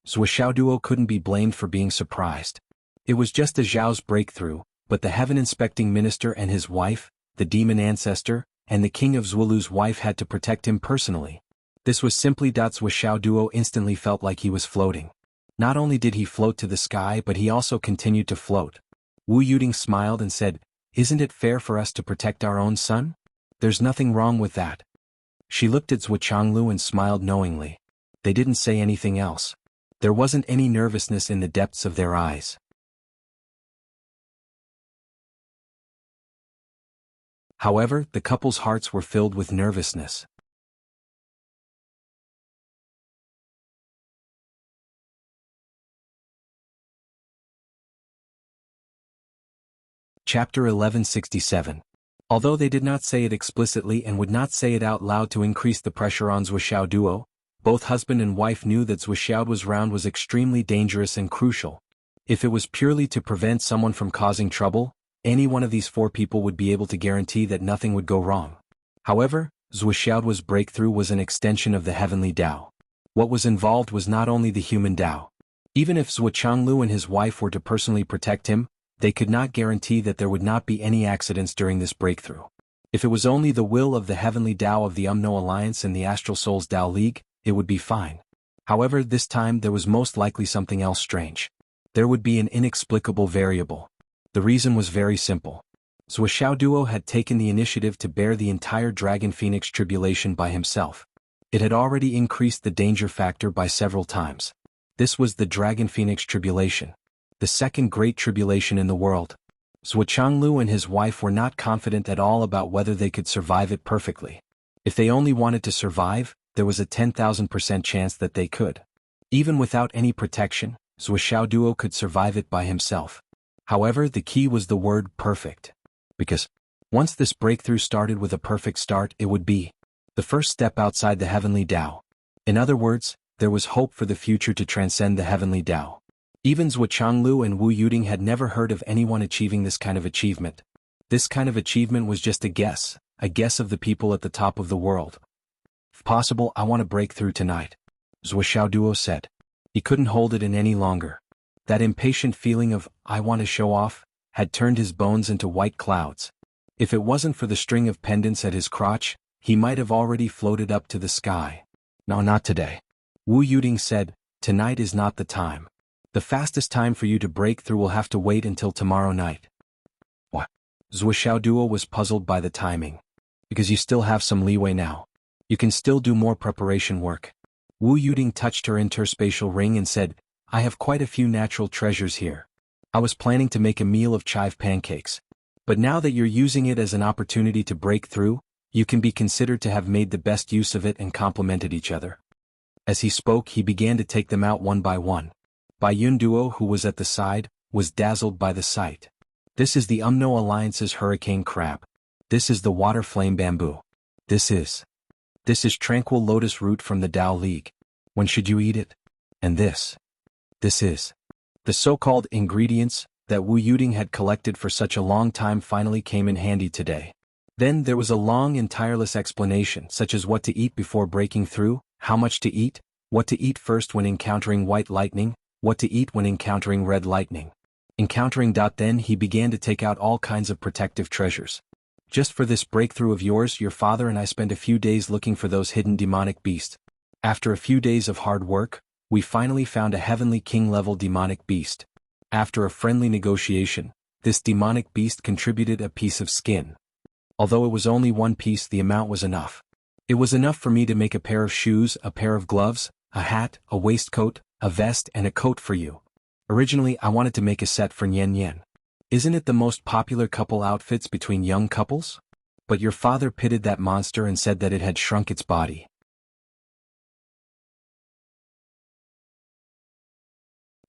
Zuo couldn't be blamed for being surprised. It was just a Zhao's breakthrough, but the heaven-inspecting minister and his wife, the demon ancestor, and the king of Zwulu's wife had to protect him personally. This was simply Zuo instantly felt like he was floating. Not only did he float to the sky, but he also continued to float. Wu Yuding smiled and said, "Isn't it fair for us to protect our own son? There's nothing wrong with that." She looked at Zuo and smiled knowingly. They didn't say anything else. There wasn't any nervousness in the depths of their eyes. However, the couple's hearts were filled with nervousness. Chapter 1167. Although they did not say it explicitly and would not say it out loud to increase the pressure on Zuo, both husband and wife knew that Zuo's round was extremely dangerous and crucial. If it was purely to prevent someone from causing trouble, any one of these four people would be able to guarantee that nothing would go wrong. However, Zuo's breakthrough was an extension of the heavenly Tao. What was involved was not only the human Tao. Even if Zuo and his wife were to personally protect him, they could not guarantee that there would not be any accidents during this breakthrough. If it was only the will of the heavenly Tao of the Umno Alliance and the Astral Souls Tao League, it would be fine. However, this time there was most likely something else strange. There would be an inexplicable variable. The reason was very simple. Zuo had taken the initiative to bear the entire Dragon Phoenix tribulation by himself. It had already increased the danger factor by several times. This was the Dragon Phoenix tribulation, the second great tribulation in the world. Zuo and his wife were not confident at all about whether they could survive it perfectly. If they only wanted to survive, there was a 10,000% chance that they could. Even without any protection, Zuo could survive it by himself. However, the key was the word perfect. Because once this breakthrough started with a perfect start, it would be the first step outside the heavenly Tao. In other words, there was hope for the future to transcend the heavenly Tao. Even Zuo and Wu Yuding had never heard of anyone achieving this kind of achievement. This kind of achievement was just a guess of the people at the top of the world. "If possible, I want to break through tonight," Zuo said. He couldn't hold it in any longer. That impatient feeling of, "I want to show off," had turned his bones into white clouds. If it wasn't for the string of pendants at his crotch, he might have already floated up to the sky. "No, not today." Wu Yuding said, "Tonight is not the time. The fastest time for you to break through will have to wait until tomorrow night." What? Zuo was puzzled by the timing. "Because you still have some leeway now. You can still do more preparation work." Wu Yuding touched her interspatial ring and said, "I have quite a few natural treasures here. I was planning to make a meal of chive pancakes. But now that you're using it as an opportunity to break through, You can be considered to have made the best use of it and complemented each other. As he spoke, he began to take them out one by one. Bai Yun Duo, who was at the side, was dazzled by the sight. This is the Umno Alliance's hurricane crab. This is the water flame bamboo. This is tranquil lotus root from the Tao League. When should you eat it? And this is. The so-called ingredients that Wu Yuding had collected for such a long time finally came in handy today. Then there was a long and tireless explanation, such as what to eat before breaking through, how much to eat, what to eat first when encountering white lightning, what to eat when encountering red lightning. Then he began to take out all kinds of protective treasures. Just for this breakthrough of yours, your father and I spent a few days looking for those hidden demonic beasts. After a few days of hard work, we finally found a heavenly king-level demonic beast. After a friendly negotiation, this demonic beast contributed a piece of skin. Although it was only one piece, the amount was enough. It was enough for me to make a pair of shoes, a pair of gloves, a hat, a waistcoat, a vest, and a coat for you. Originally, I wanted to make a set for Nian Nian. Isn't it the most popular couple outfits between young couples? But your father pitted that monster and said that it had shrunk its body.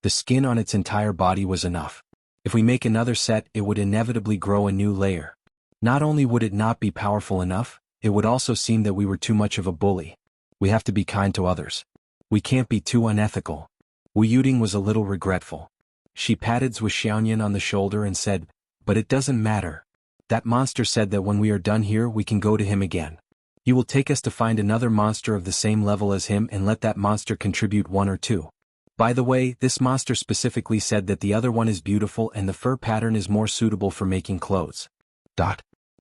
The skin on its entire body was enough. If we make another set, it would inevitably grow a new layer. Not only would it not be powerful enough, it would also seem that we were too much of a bully. We have to be kind to others. We can't be too unethical. Wu Yuding was a little regretful. She patted Zhu Xiaoyan on the shoulder and said, "But it doesn't matter. That monster said that when we are done here we can go to him again. You will take us to find another monster of the same level as him and let that monster contribute one or two. By the way, this monster specifically said that the other one is beautiful and the fur pattern is more suitable for making clothes."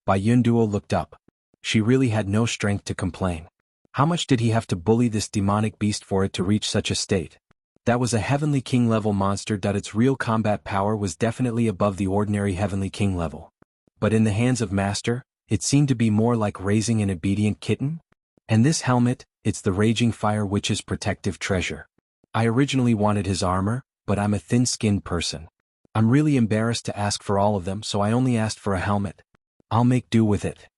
Bai Yun Duo looked up. She really had no strength to complain. How much did he have to bully this demonic beast for it to reach such a state? That was a Heavenly King level monster. Its real combat power was definitely above the ordinary Heavenly King level. But in the hands of Master, it seemed to be more like raising an obedient kitten. And this helmet, it's the Raging Fire Witch's protective treasure. I originally wanted his armor, but I'm a thin-skinned person. I'm really embarrassed to ask for all of them, so I only asked for a helmet. I'll make do with it.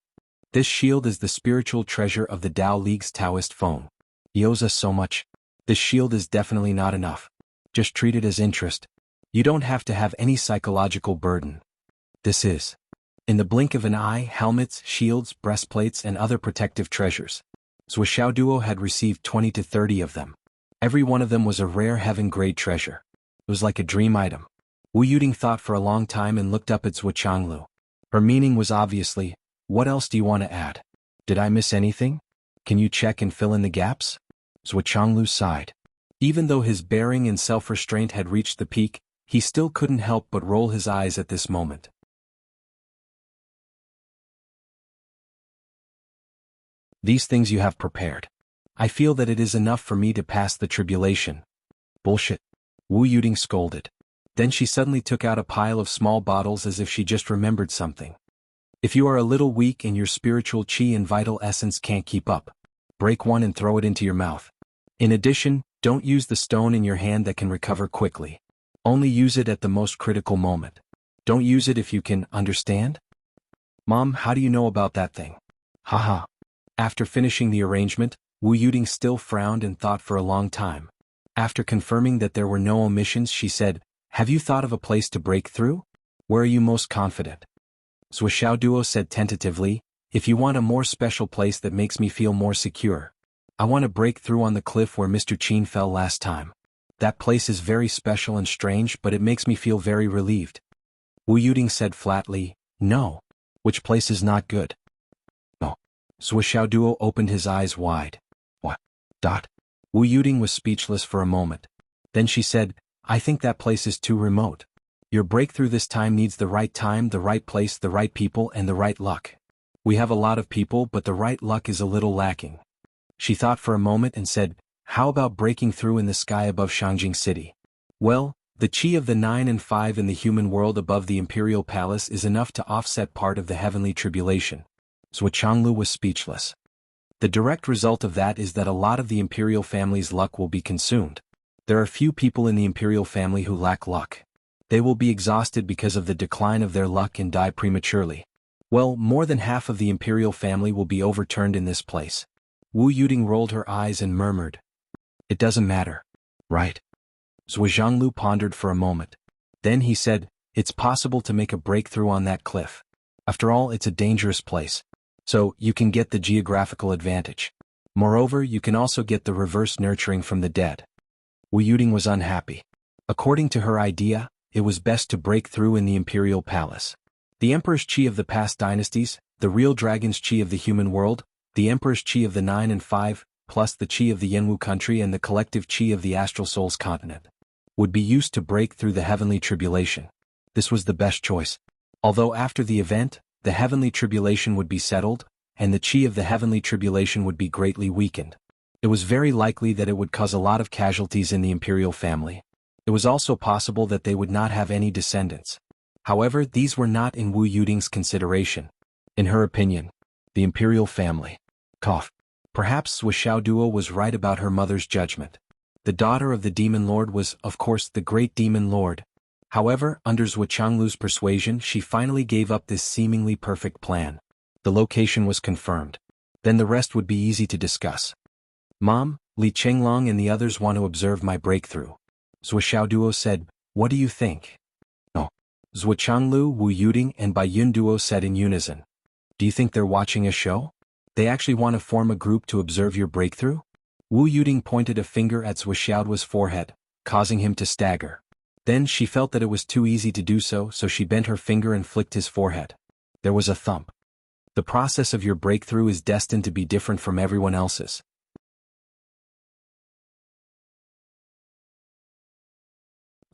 This shield is the spiritual treasure of the Tao League's Taoist phone. He owes us so much. This shield is definitely not enough. Just treat it as interest. You don't have to have any psychological burden. This is. In the blink of an eye, helmets, shields, breastplates, and other protective treasures. Zhu Xiaoduo had received 20 to 30 of them. Every one of them was a rare heaven-grade treasure. It was like a dream item. Wu Yuding thought for a long time and looked up at Zhu Changlu. Her meaning was obviously, "What else do you want to add? Did I miss anything? Can you check and fill in the gaps?" Zhu Changlu sighed. Even though his bearing and self-restraint had reached the peak, he still couldn't help but roll his eyes at this moment. These things you have prepared. I feel that it is enough for me to pass the tribulation. Bullshit. Wu Yuding scolded. Then she suddenly took out a pile of small bottles as if she just remembered something. If you are a little weak and your spiritual chi and vital essence can't keep up, break one and throw it into your mouth. In addition, don't use the stone in your hand that can recover quickly. Only use it at the most critical moment. Don't use it if you can, understand? Mom, how do you know about that thing? Haha. After finishing the arrangement, Wu Yuding still frowned and thought for a long time. After confirming that there were no omissions, she said, "Have you thought of a place to break through? Where are you most confident?" Zhu Xiaoduo said tentatively, "If you want a more special place that makes me feel more secure. I want to break through on the cliff where Mr. Qin fell last time. That place is very special and strange, but it makes me feel very relieved." Wu Yuding said flatly, "No. Which place is not good?" "No." Zhu Xiaoduo opened his eyes wide. "What?" Wu Yuding was speechless for a moment. Then she said, "I think that place is too remote. Your breakthrough this time needs the right time, the right place, the right people, and the right luck. We have a lot of people, but the right luck is a little lacking." She thought for a moment and said, "How about breaking through in the sky above Shangjing City? Well, the chi of the 9 and 5 in the human world above the imperial palace is enough to offset part of the heavenly tribulation." Zhu Changlu was speechless. The direct result of that is that a lot of the imperial family's luck will be consumed. There are few people in the imperial family who lack luck. They will be exhausted because of the decline of their luck and die prematurely. Well, more than half of the imperial family will be overturned in this place. Wu Yuding rolled her eyes and murmured. It doesn't matter, right? Zhuanglu pondered for a moment. Then he said, it's possible to make a breakthrough on that cliff. After all, it's a dangerous place. So, you can get the geographical advantage. Moreover, you can also get the reverse nurturing from the dead. Wu Yuding was unhappy. According to her idea, it was best to break through in the imperial palace. The emperor's chi of the past dynasties, the real dragon's chi of the human world, the emperor's chi of the 9 and 5, plus the chi of the Jianghu country and the collective chi of the astral souls continent, would be used to break through the heavenly tribulation. This was the best choice. Although after the event, the heavenly tribulation would be settled, and the chi of the heavenly tribulation would be greatly weakened. It was very likely that it would cause a lot of casualties in the imperial family. It was also possible that they would not have any descendants. However, these were not in Wu Yuding's consideration. In her opinion, the imperial family. Perhaps Wuxia Duo was right about her mother's judgment. The daughter of the demon lord was, of course, the great demon lord. However, under Zhuanglu's persuasion, she finally gave up this seemingly perfect plan. The location was confirmed. Then the rest would be easy to discuss. Mom, Li Chenglong and the others want to observe my breakthrough. Zhuo Duo said, what do you think? No. Zhuanglu, Wu Yuding and Bai Yun Duo said in unison. Do you think they're watching a show? They actually want to form a group to observe your breakthrough? Wu Yuding pointed a finger at Zhuo's forehead, causing him to stagger. Then she felt that it was too easy to do so, so she bent her finger and flicked his forehead. There was a thump. The process of your breakthrough is destined to be different from everyone else's.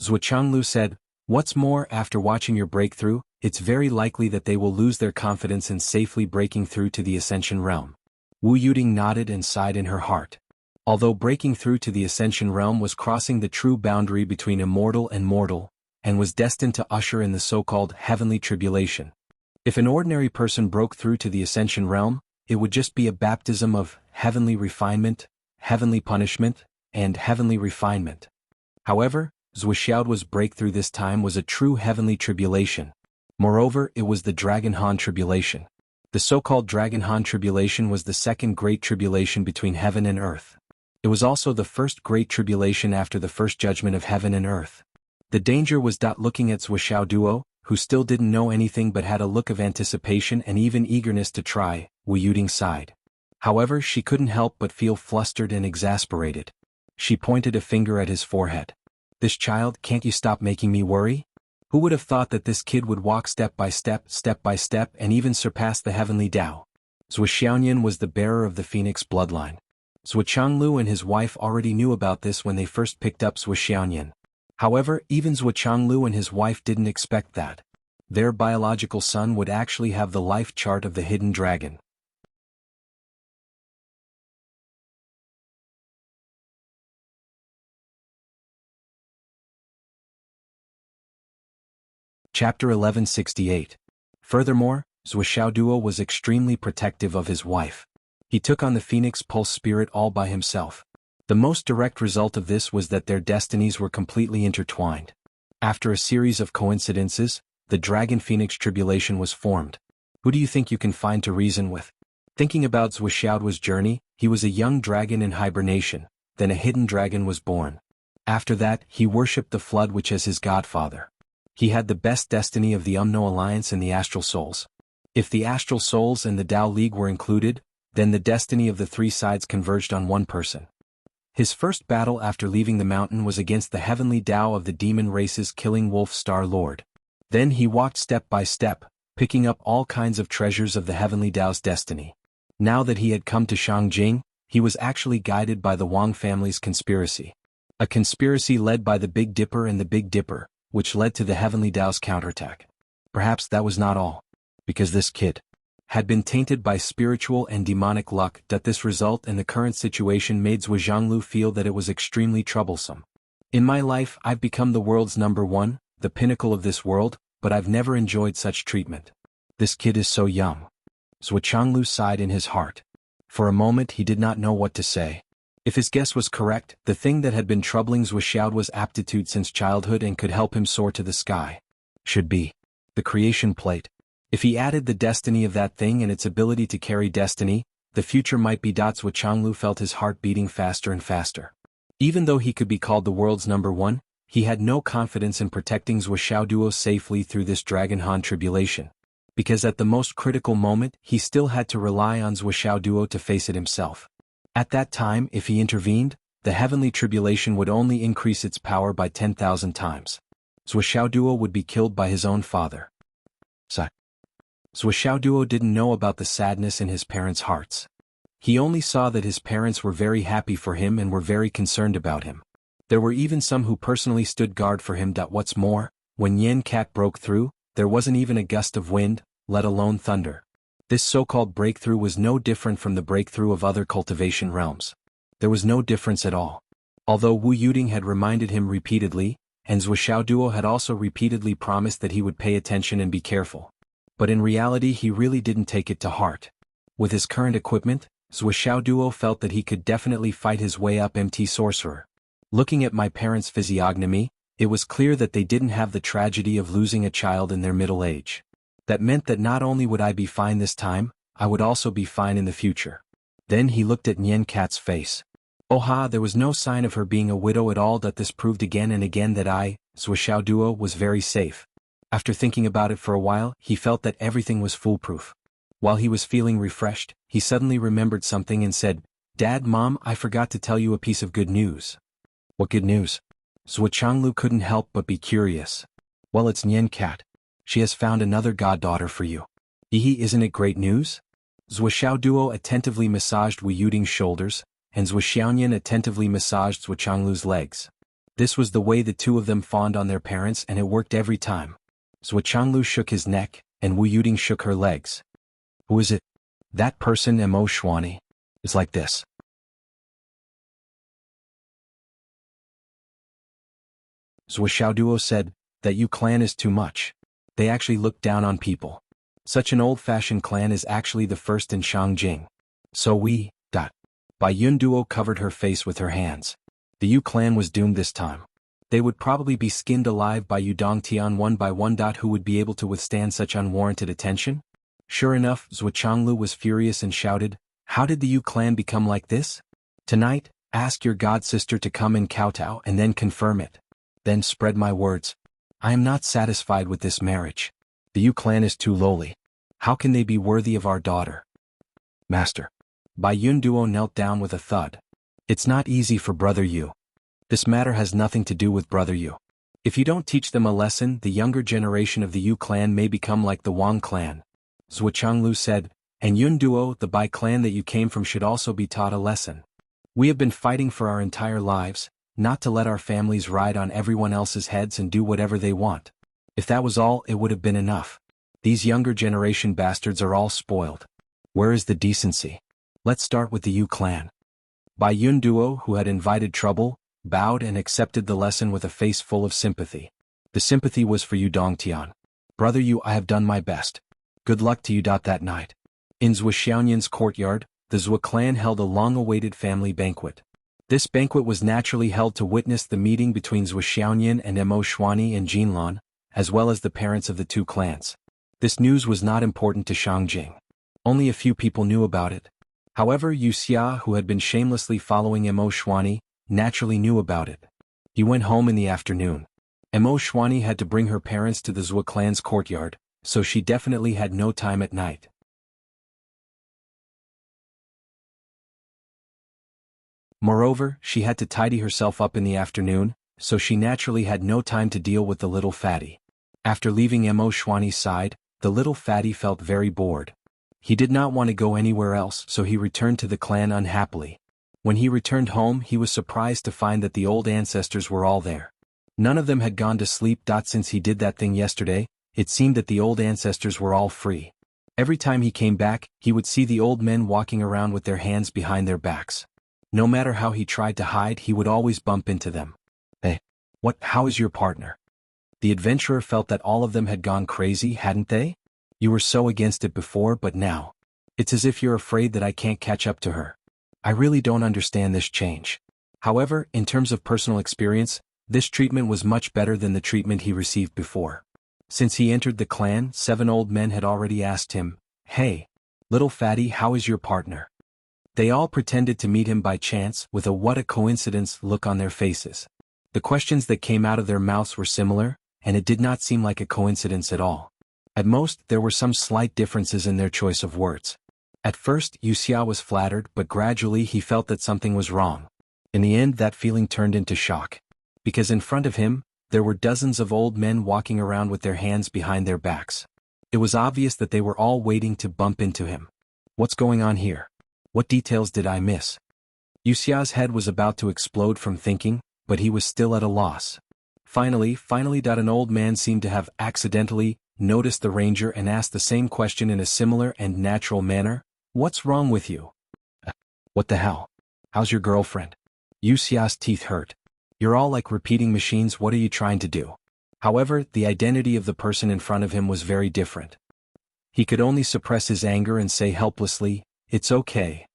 Zhuanglu said, what's more, after watching your breakthrough, it's very likely that they will lose their confidence in safely breaking through to the Ascension realm. Wu Yuding nodded and sighed in her heart. Although breaking through to the Ascension realm was crossing the true boundary between immortal and mortal, and was destined to usher in the so-called heavenly tribulation. If an ordinary person broke through to the Ascension realm, it would just be a baptism of heavenly refinement, heavenly punishment, and heavenly refinement. However, Zhuo's breakthrough this time was a true heavenly tribulation. Moreover, it was the Dragon Han tribulation. The so-called Dragon Han tribulation was the second great tribulation between heaven and earth. It was also the first great tribulation after the first judgment of heaven and earth. The danger was looking at Zhuo Duo, who still didn't know anything but had a look of anticipation and even eagerness to try. Wu Yuding sighed. However, she couldn't help but feel flustered and exasperated. She pointed a finger at his forehead. This child, can't you stop making me worry? Who would have thought that this kid would walk step by step, and even surpass the heavenly Tao? Zhuo Xiaoyan was the bearer of the Phoenix bloodline. Zhuanglu and his wife already knew about this when they first picked up Zhuo Xiaoyan. However, even Zhuanglu and his wife didn't expect that. Their biological son would actually have the life chart of the hidden dragon. Chapter 1168. Furthermore, Zhuo Duo was extremely protective of his wife. He took on the Phoenix Pulse spirit all by himself. The most direct result of this was that their destinies were completely intertwined. After a series of coincidences, the Dragon Phoenix tribulation was formed. Who do you think you can find to reason with? Thinking about Zhuo's journey, he was a young dragon in hibernation, then a hidden dragon was born. After that, he worshipped the flood which as his godfather. He had the best destiny of the Umno Alliance and the Astral Souls. If the Astral Souls and the Tao League were included, then the destiny of the three sides converged on one person. His first battle after leaving the mountain was against the heavenly Tao of the demon race's killing wolf Star Lord. Then he walked step by step, picking up all kinds of treasures of the heavenly Tao's destiny. Now that he had come to Shangjing, he was actually guided by the Wang family's conspiracy. A conspiracy led by the Big Dipper and the Big Dipper, which led to the heavenly Tao's counterattack. Perhaps that was not all. Because this kid had been tainted by spiritual and demonic luck, that this result and the current situation made Zhuanglu feel that it was extremely troublesome. In my life, I've become the world's number one, the pinnacle of this world, but I've never enjoyed such treatment. This kid is so young. Zhuanglu sighed in his heart. For a moment he did not know what to say. If his guess was correct, the thing that had been troubling Zhuo was aptitude since childhood and could help him soar to the sky. Should be the creation plate. If he added the destiny of that thing and its ability to carry destiny, the future might be. Jianghu felt his heart beating faster and faster. Even though he could be called the world's #1, he had no confidence in protecting Zuo safely through this Dragon Han tribulation. Because at the most critical moment he still had to rely on Zuo to face it himself. At that time, if he intervened, the heavenly tribulation would only increase its power by 10,000 times. Zuo would be killed by his own father. Zuo didn't know about the sadness in his parents' hearts. He only saw that his parents were very happy for him and were very concerned about him. There were even some who personally stood guard for him. What's more, when Yen Cat broke through, there wasn't even a gust of wind, let alone thunder. This so-called breakthrough was no different from the breakthrough of other cultivation realms. There was no difference at all. Although Wu Yuding had reminded him repeatedly, and Zuo had also repeatedly promised that he would pay attention and be careful. But in reality he really didn't take it to heart. With his current equipment, Zuo felt that he could definitely fight his way up MT Sorcerer. Looking at my parents' physiognomy, it was clear that they didn't have the tragedy of losing a child in their middle age. That meant that not only would I be fine this time, I would also be fine in the future. Then he looked at Nyan Cat's face. There was no sign of her being a widow at all. This proved again and again that Zuo was very safe. After thinking about it for a while, he felt that everything was foolproof. While he was feeling refreshed, he suddenly remembered something and said, "Dad, Mom, I forgot to tell you a piece of good news." "What good news?" Zuo couldn't help but be curious. "Well, it's Nyan Cat. She has found another goddaughter for you." Isn't it great news?" Zuo attentively massaged Wu Yuding's shoulders, and Zuo attentively massaged Zuo legs. This was the way the two of them fawned on their parents, and it worked every time. Zuo shook his neck, and Wu Yuding shook her legs. "Who is it?" "That person, Mo Xuani. Is like this." Zuo said, "That Yu clan is too much. They actually look down on people. Such an old-fashioned clan is actually the first in Shangjing. So we, Bai Yun Duo covered her face with her hands. The Yu clan was doomed this time. They would probably be skinned alive by Yu Dongtian one by one. Who would be able to withstand such unwarranted attention? Sure enough, Zuo was furious and shouted, "How did the Yu clan become like this? Tonight, ask your god-sister to come and kowtow and then confirm it. Then spread my words. I am not satisfied with this marriage. The Yu clan is too lowly. How can they be worthy of our daughter?" "Master." Bai Yun Duo knelt down with a thud. "It's not easy for Brother Yu. This matter has nothing to do with Brother Yu. If you don't teach them a lesson, the younger generation of the Yu clan may become like the Wang clan." Zuo said, "And Yun Duo, the Bai clan that you came from, should also be taught a lesson. We have been fighting for our entire lives, not to let our families ride on everyone else's heads and do whatever they want. If that was all, it would have been enough. These younger generation bastards are all spoiled. Where is the decency? Let's start with the Yu clan." Bai Yun Duo, who had invited trouble, bowed and accepted the lesson with a face full of sympathy. The sympathy was for Yu Dongtian. "Brother Yu, I have done my best. Good luck to you." That night, in Zuo courtyard, the Zuo clan held a long-awaited family banquet. This banquet was naturally held to witness the meeting between Zuo and Mo Xuani and Jinlan, as well as the parents of the two clans. This news was not important to Shangjing. Only a few people knew about it. However, Wuxia, who had been shamelessly following Mo Xuani, naturally knew about it. He went home in the afternoon. Mo Xuani had to bring her parents to the Zuo clan's courtyard, so she definitely had no time at night. Moreover, she had to tidy herself up in the afternoon, so she naturally had no time to deal with the little fatty. After leaving Mo Xuani's side, the little fatty felt very bored. He did not want to go anywhere else, so he returned to the clan unhappily. When he returned home, he was surprised to find that the old ancestors were all there. None of them had gone to sleep. Since he did that thing yesterday, it seemed that the old ancestors were all free. Every time he came back, he would see the old men walking around with their hands behind their backs. No matter how he tried to hide, he would always bump into them. "Hey, how is your partner?" The adventurer felt that all of them had gone crazy, hadn't they? "You were so against it before, but now. It's as if you're afraid that I can't catch up to her. I really don't understand this change." However, in terms of personal experience, this treatment was much better than the treatment he received before. Since he entered the clan, 7 old men had already asked him, "Hey, little fatty, how is your partner?" They all pretended to meet him by chance with a "what a coincidence" look on their faces. The questions that came out of their mouths were similar, and it did not seem like a coincidence at all. At most, there were some slight differences in their choice of words. At first, Wuxia was flattered, but gradually he felt that something was wrong. In the end, that feeling turned into shock. Because in front of him, there were dozens of old men walking around with their hands behind their backs. It was obvious that they were all waiting to bump into him. What's going on here? What details did I miss? Wuxia's head was about to explode from thinking, but he was still at a loss. Finally, an old man seemed to have accidentally noticed the ranger and asked the same question in a similar and natural manner. "What's wrong with you?" "What the hell? How's your girlfriend?" Wuxia's teeth hurt. "You're all like repeating machines, what are you trying to do?" However, the identity of the person in front of him was very different. He could only suppress his anger and say helplessly, "It's okay.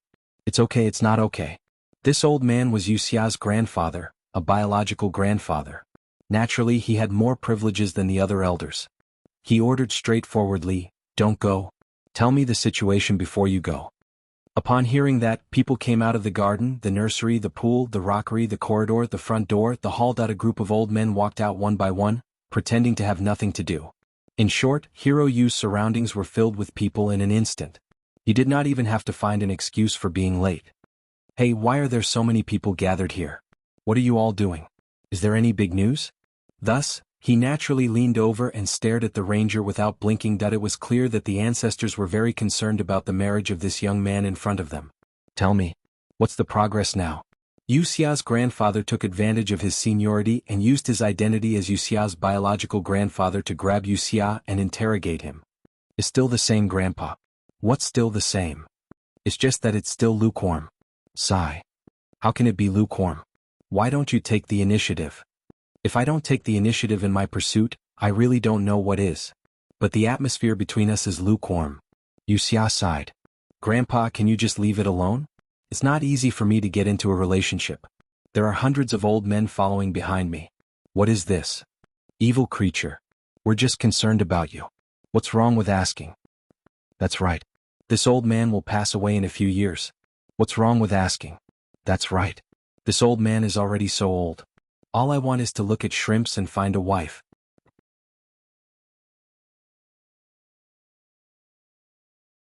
It's okay, it's not okay." This old man was Wuxia's grandfather, a biological grandfather. Naturally, he had more privileges than the other elders. He ordered straightforwardly, "Don't go. Tell me the situation before you go." Upon hearing that, people came out of the garden, the nursery, the pool, the rockery, the corridor, the front door, the hall. A group of old men walked out one by one, pretending to have nothing to do. In short, Hero Yu's surroundings were filled with people in an instant. He did not even have to find an excuse for being late. "Hey, why are there so many people gathered here? What are you all doing? Is there any big news?" Thus, he naturally leaned over and stared at the ranger without blinking. It was clear that the ancestors were very concerned about the marriage of this young man in front of them. "Tell me, what's the progress now?" Wuxia's grandfather took advantage of his seniority and used his identity as Wuxia's biological grandfather to grab Wuxia and interrogate him. "It's still the same, Grandpa." "What's still the same?" "It's just that it's still lukewarm." Sigh. "How can it be lukewarm? Why don't you take the initiative?" "If I don't take the initiative in my pursuit, I really don't know what is. But the atmosphere between us is lukewarm." Wuxia sighed. "Grandpa, can you just leave it alone? It's not easy for me to get into a relationship. There are hundreds of old men following behind me." "What is this?" "Evil creature. We're just concerned about you. What's wrong with asking?" "That's right. This old man will pass away in a few years. What's wrong with asking?" "That's right. This old man is already so old. All I want is to look at shrimps and find a wife."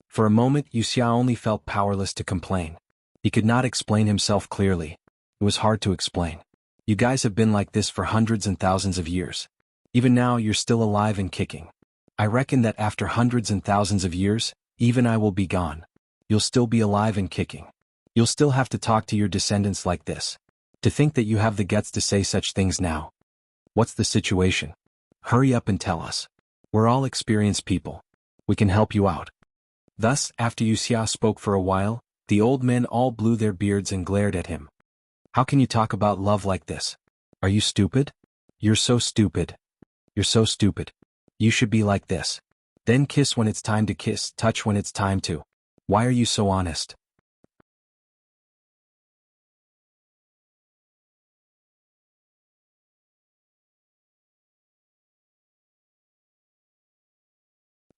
For a moment, Wuxia only felt powerless to complain. He could not explain himself clearly. It was hard to explain. "You guys have been like this for hundreds and thousands of years. Even now, you're still alive and kicking. I reckon that after hundreds and thousands of years, even I will be gone. You'll still be alive and kicking. You'll still have to talk to your descendants like this. To think that you have the guts to say such things now. What's the situation? Hurry up and tell us. We're all experienced people. We can help you out." Thus, after Wuxia spoke for a while, the old men all blew their beards and glared at him. "How can you talk about love like this? Are you stupid? You're so stupid. You're so stupid. You should be like this. Then kiss when it's time to kiss, touch when it's time to. Why are you so honest?"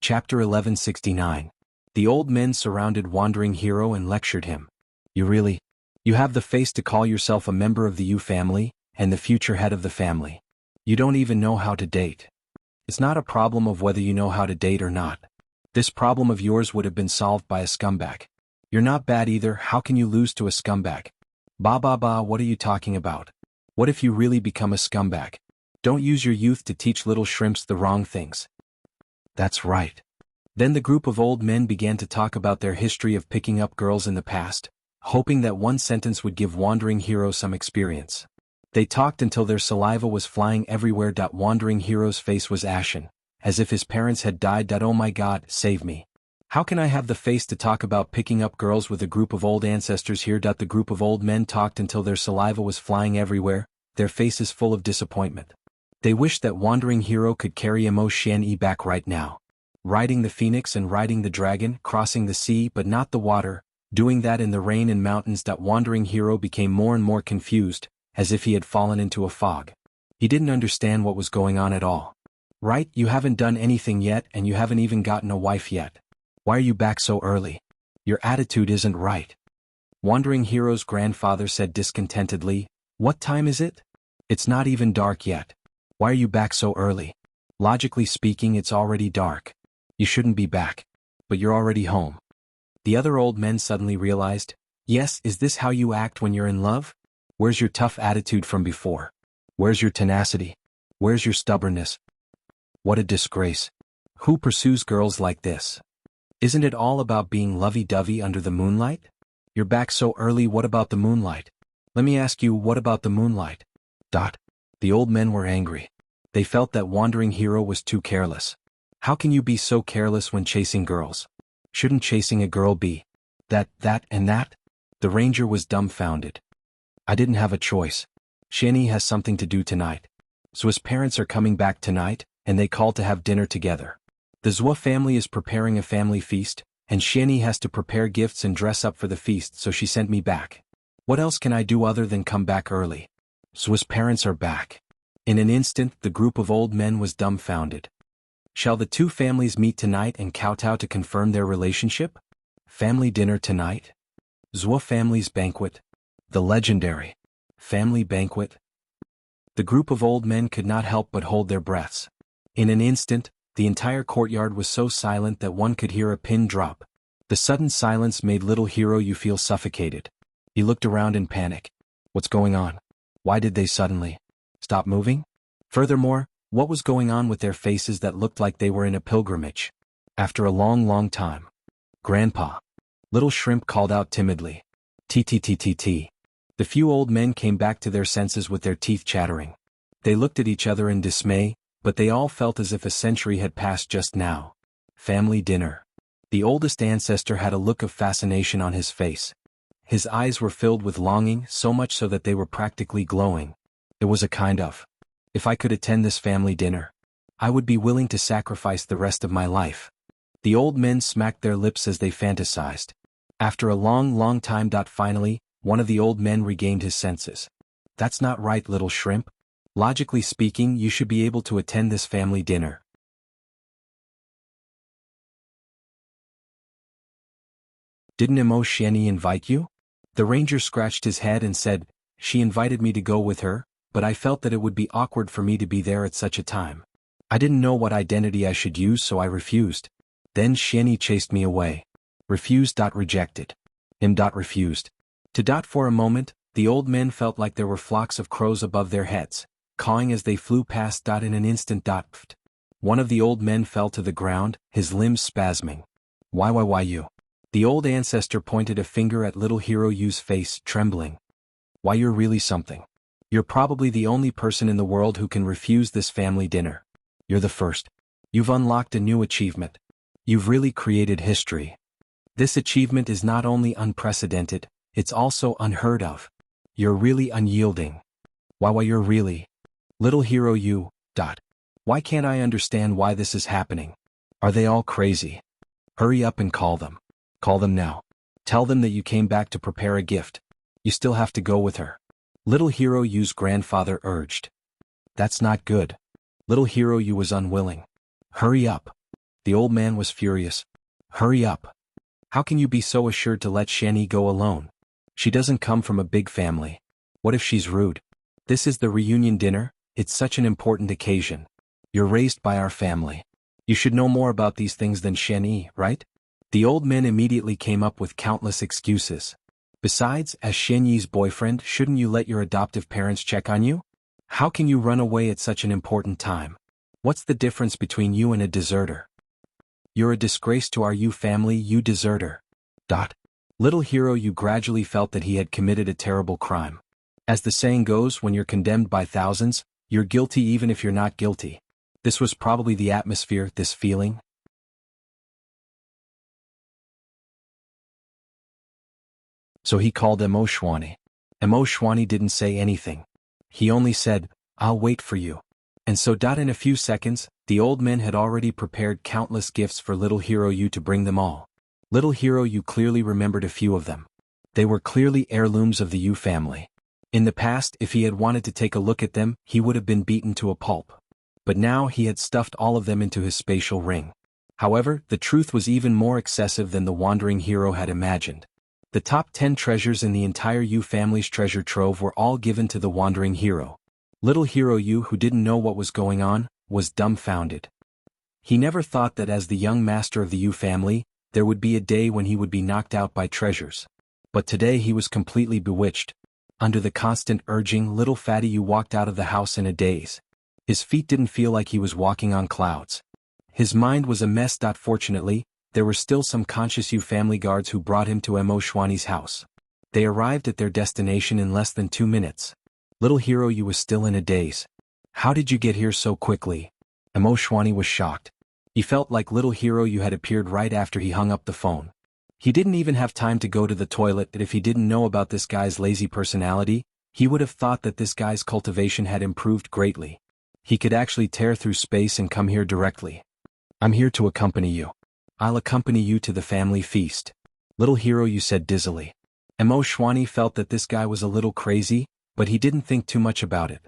Chapter 1169. The old men surrounded Wandering Hero and lectured him. You have the face to call yourself a member of the Yu family, and the future head of the family. You don't even know how to date. It's not a problem of whether you know how to date or not. This problem of yours would have been solved by a scumbag. You're not bad either, how can you lose to a scumbag? Bah, what are you talking about? What if you really become a scumbag? Don't use your youth to teach little shrimps the wrong things. That's right. Then the group of old men began to talk about their history of picking up girls in the past, hoping that one sentence would give Wandering Hero some experience. They talked until their saliva was flying everywhere. Wandering Hero's face was ashen, as if his parents had died. "Oh my God, save me. How can I have the face to talk about picking up girls with a group of old ancestors here?" The group of old men talked until their saliva was flying everywhere, their faces full of disappointment. They wished that Wandering Hero could carry Mo Xian back right now. Riding the phoenix and riding the dragon, crossing the sea but not the water, doing that in the rain and mountains. Wandering Hero became more and more confused, as if he had fallen into a fog. He didn't understand what was going on at all. Right, you haven't done anything yet and you haven't even gotten a wife yet. Why are you back so early? Your attitude isn't right. Wandering Hero's grandfather said discontentedly, What time is it? It's not even dark yet. Why are you back so early? Logically speaking, it's already dark. You shouldn't be back. But you're already home. The other old men suddenly realized, Yes, is this how you act when you're in love? Where's your tough attitude from before? Where's your tenacity? Where's your stubbornness? What a disgrace. Who pursues girls like this? Isn't it all about being lovey-dovey under the moonlight? You're back so early, what about the moonlight? Let me ask you, what about the moonlight? The old men were angry. They felt that Wandering Hero was too careless. How can you be so careless when chasing girls? Shouldn't chasing a girl be that? The ranger was dumbfounded. I didn't have a choice. Shani has something to do tonight. So his parents are coming back tonight, and they called to have dinner together. The Zhua family is preparing a family feast, and Shani has to prepare gifts and dress up for the feast, so she sent me back. What else can I do other than come back early? Zhua's parents are back. In an instant, the group of old men was dumbfounded. Shall the two families meet tonight and kowtow to confirm their relationship? Family dinner tonight? Zhua family's banquet? The legendary family banquet? The group of old men could not help but hold their breaths. In an instant, the entire courtyard was so silent that one could hear a pin drop. The sudden silence made Little Hero you feel suffocated. He looked around in panic. What's going on? Why did they suddenly stop moving? Furthermore, what was going on with their faces that looked like they were in a pilgrimage? After a long time. Grandpa. Little Shrimp called out timidly. T. The few old men came back to their senses with their teeth chattering. They looked at each other in dismay, but they all felt as if a century had passed just now. Family dinner. The oldest ancestor had a look of fascination on his face. His eyes were filled with longing, so much so that they were practically glowing. It was a kind of, if I could attend this family dinner, I would be willing to sacrifice the rest of my life. The old men smacked their lips as they fantasized. After a long time. Finally, one of the old men regained his senses. That's not right, Little Shrimp. Logically speaking, you should be able to attend this family dinner. Didn't Shani invite you? The ranger scratched his head and said, She invited me to go with her, but I felt that it would be awkward for me to be there at such a time. I didn't know what identity I should use, so I refused. Then Shani chased me away. Refused. Rejected. Refused. For a moment, the old men felt like there were flocks of crows above their heads, cawing as they flew past. In an instant. One of the old men fell to the ground, his limbs spasming. Why you? The old ancestor pointed a finger at Little Hero Yu's face, trembling. Why, you're really something. You're probably the only person in the world who can refuse this family dinner. You're the first. You've unlocked a new achievement. You've really created history. This achievement is not only unprecedented, it's also unheard of. You're really unyielding. Why you're really Little Hero Yu. Why can't I understand why this is happening? Are they all crazy? Hurry up and call them. Call them now. Tell them that you came back to prepare a gift. You still have to go with her. Little Hero Yu's grandfather urged. That's not good. Little Hero Yu was unwilling. Hurry up. The old man was furious. Hurry up. How can you be so assured to let Shani go alone? She doesn't come from a big family. What if she's rude? This is the reunion dinner, it's such an important occasion. You're raised by our family. You should know more about these things than Shani, right? The old men immediately came up with countless excuses. Besides, as Shen-Yi's boyfriend, shouldn't you let your adoptive parents check on you? How can you run away at such an important time? What's the difference between you and a deserter? You're a disgrace to our Yu family, you deserter. Little Hero Yu gradually felt that he had committed a terrible crime. As the saying goes, when you're condemned by thousands, you're guilty even if you're not guilty. This was probably the atmosphere, this feeling. So he called Shwani. Shwani didn't say anything. He only said, I'll wait for you. And so in a few seconds, the old men had already prepared countless gifts for Little Hero Yu to bring them all. Little Hero Yu clearly remembered a few of them. They were clearly heirlooms of the Yu family. In the past, if he had wanted to take a look at them, he would have been beaten to a pulp. but now he had stuffed all of them into his spatial ring. However, the truth was even more excessive than the wandering hero had imagined. The top 10 treasures in the entire Yu family's treasure trove were all given to the wandering hero. Little hero Yu, who didn't know what was going on, was dumbfounded. He never thought that as the young master of the Yu family, there would be a day when he would be knocked out by treasures. But today he was completely bewitched. Under the constant urging, little fatty Yu walked out of the house in a daze. His feet didn't feel like he was walking on clouds. His mind was a mess. Fortunately, there were still some conscious Yu family guards who brought him to Mo Xuani's house. They arrived at their destination in less than 2 minutes. Little hero Yu was still in a daze. How did you get here so quickly? Mo Xuani was shocked. He felt like little hero Yu had appeared right after he hung up the phone. He didn't even have time to go to the toilet, and if he didn't know about this guy's lazy personality, he would have thought that this guy's cultivation had improved greatly. He could actually tear through space and come here directly. I'm here to accompany you. I'll accompany you to the family feast. Little hero Yu said dizzily. Mo Xuani felt that this guy was a little crazy, but he didn't think too much about it.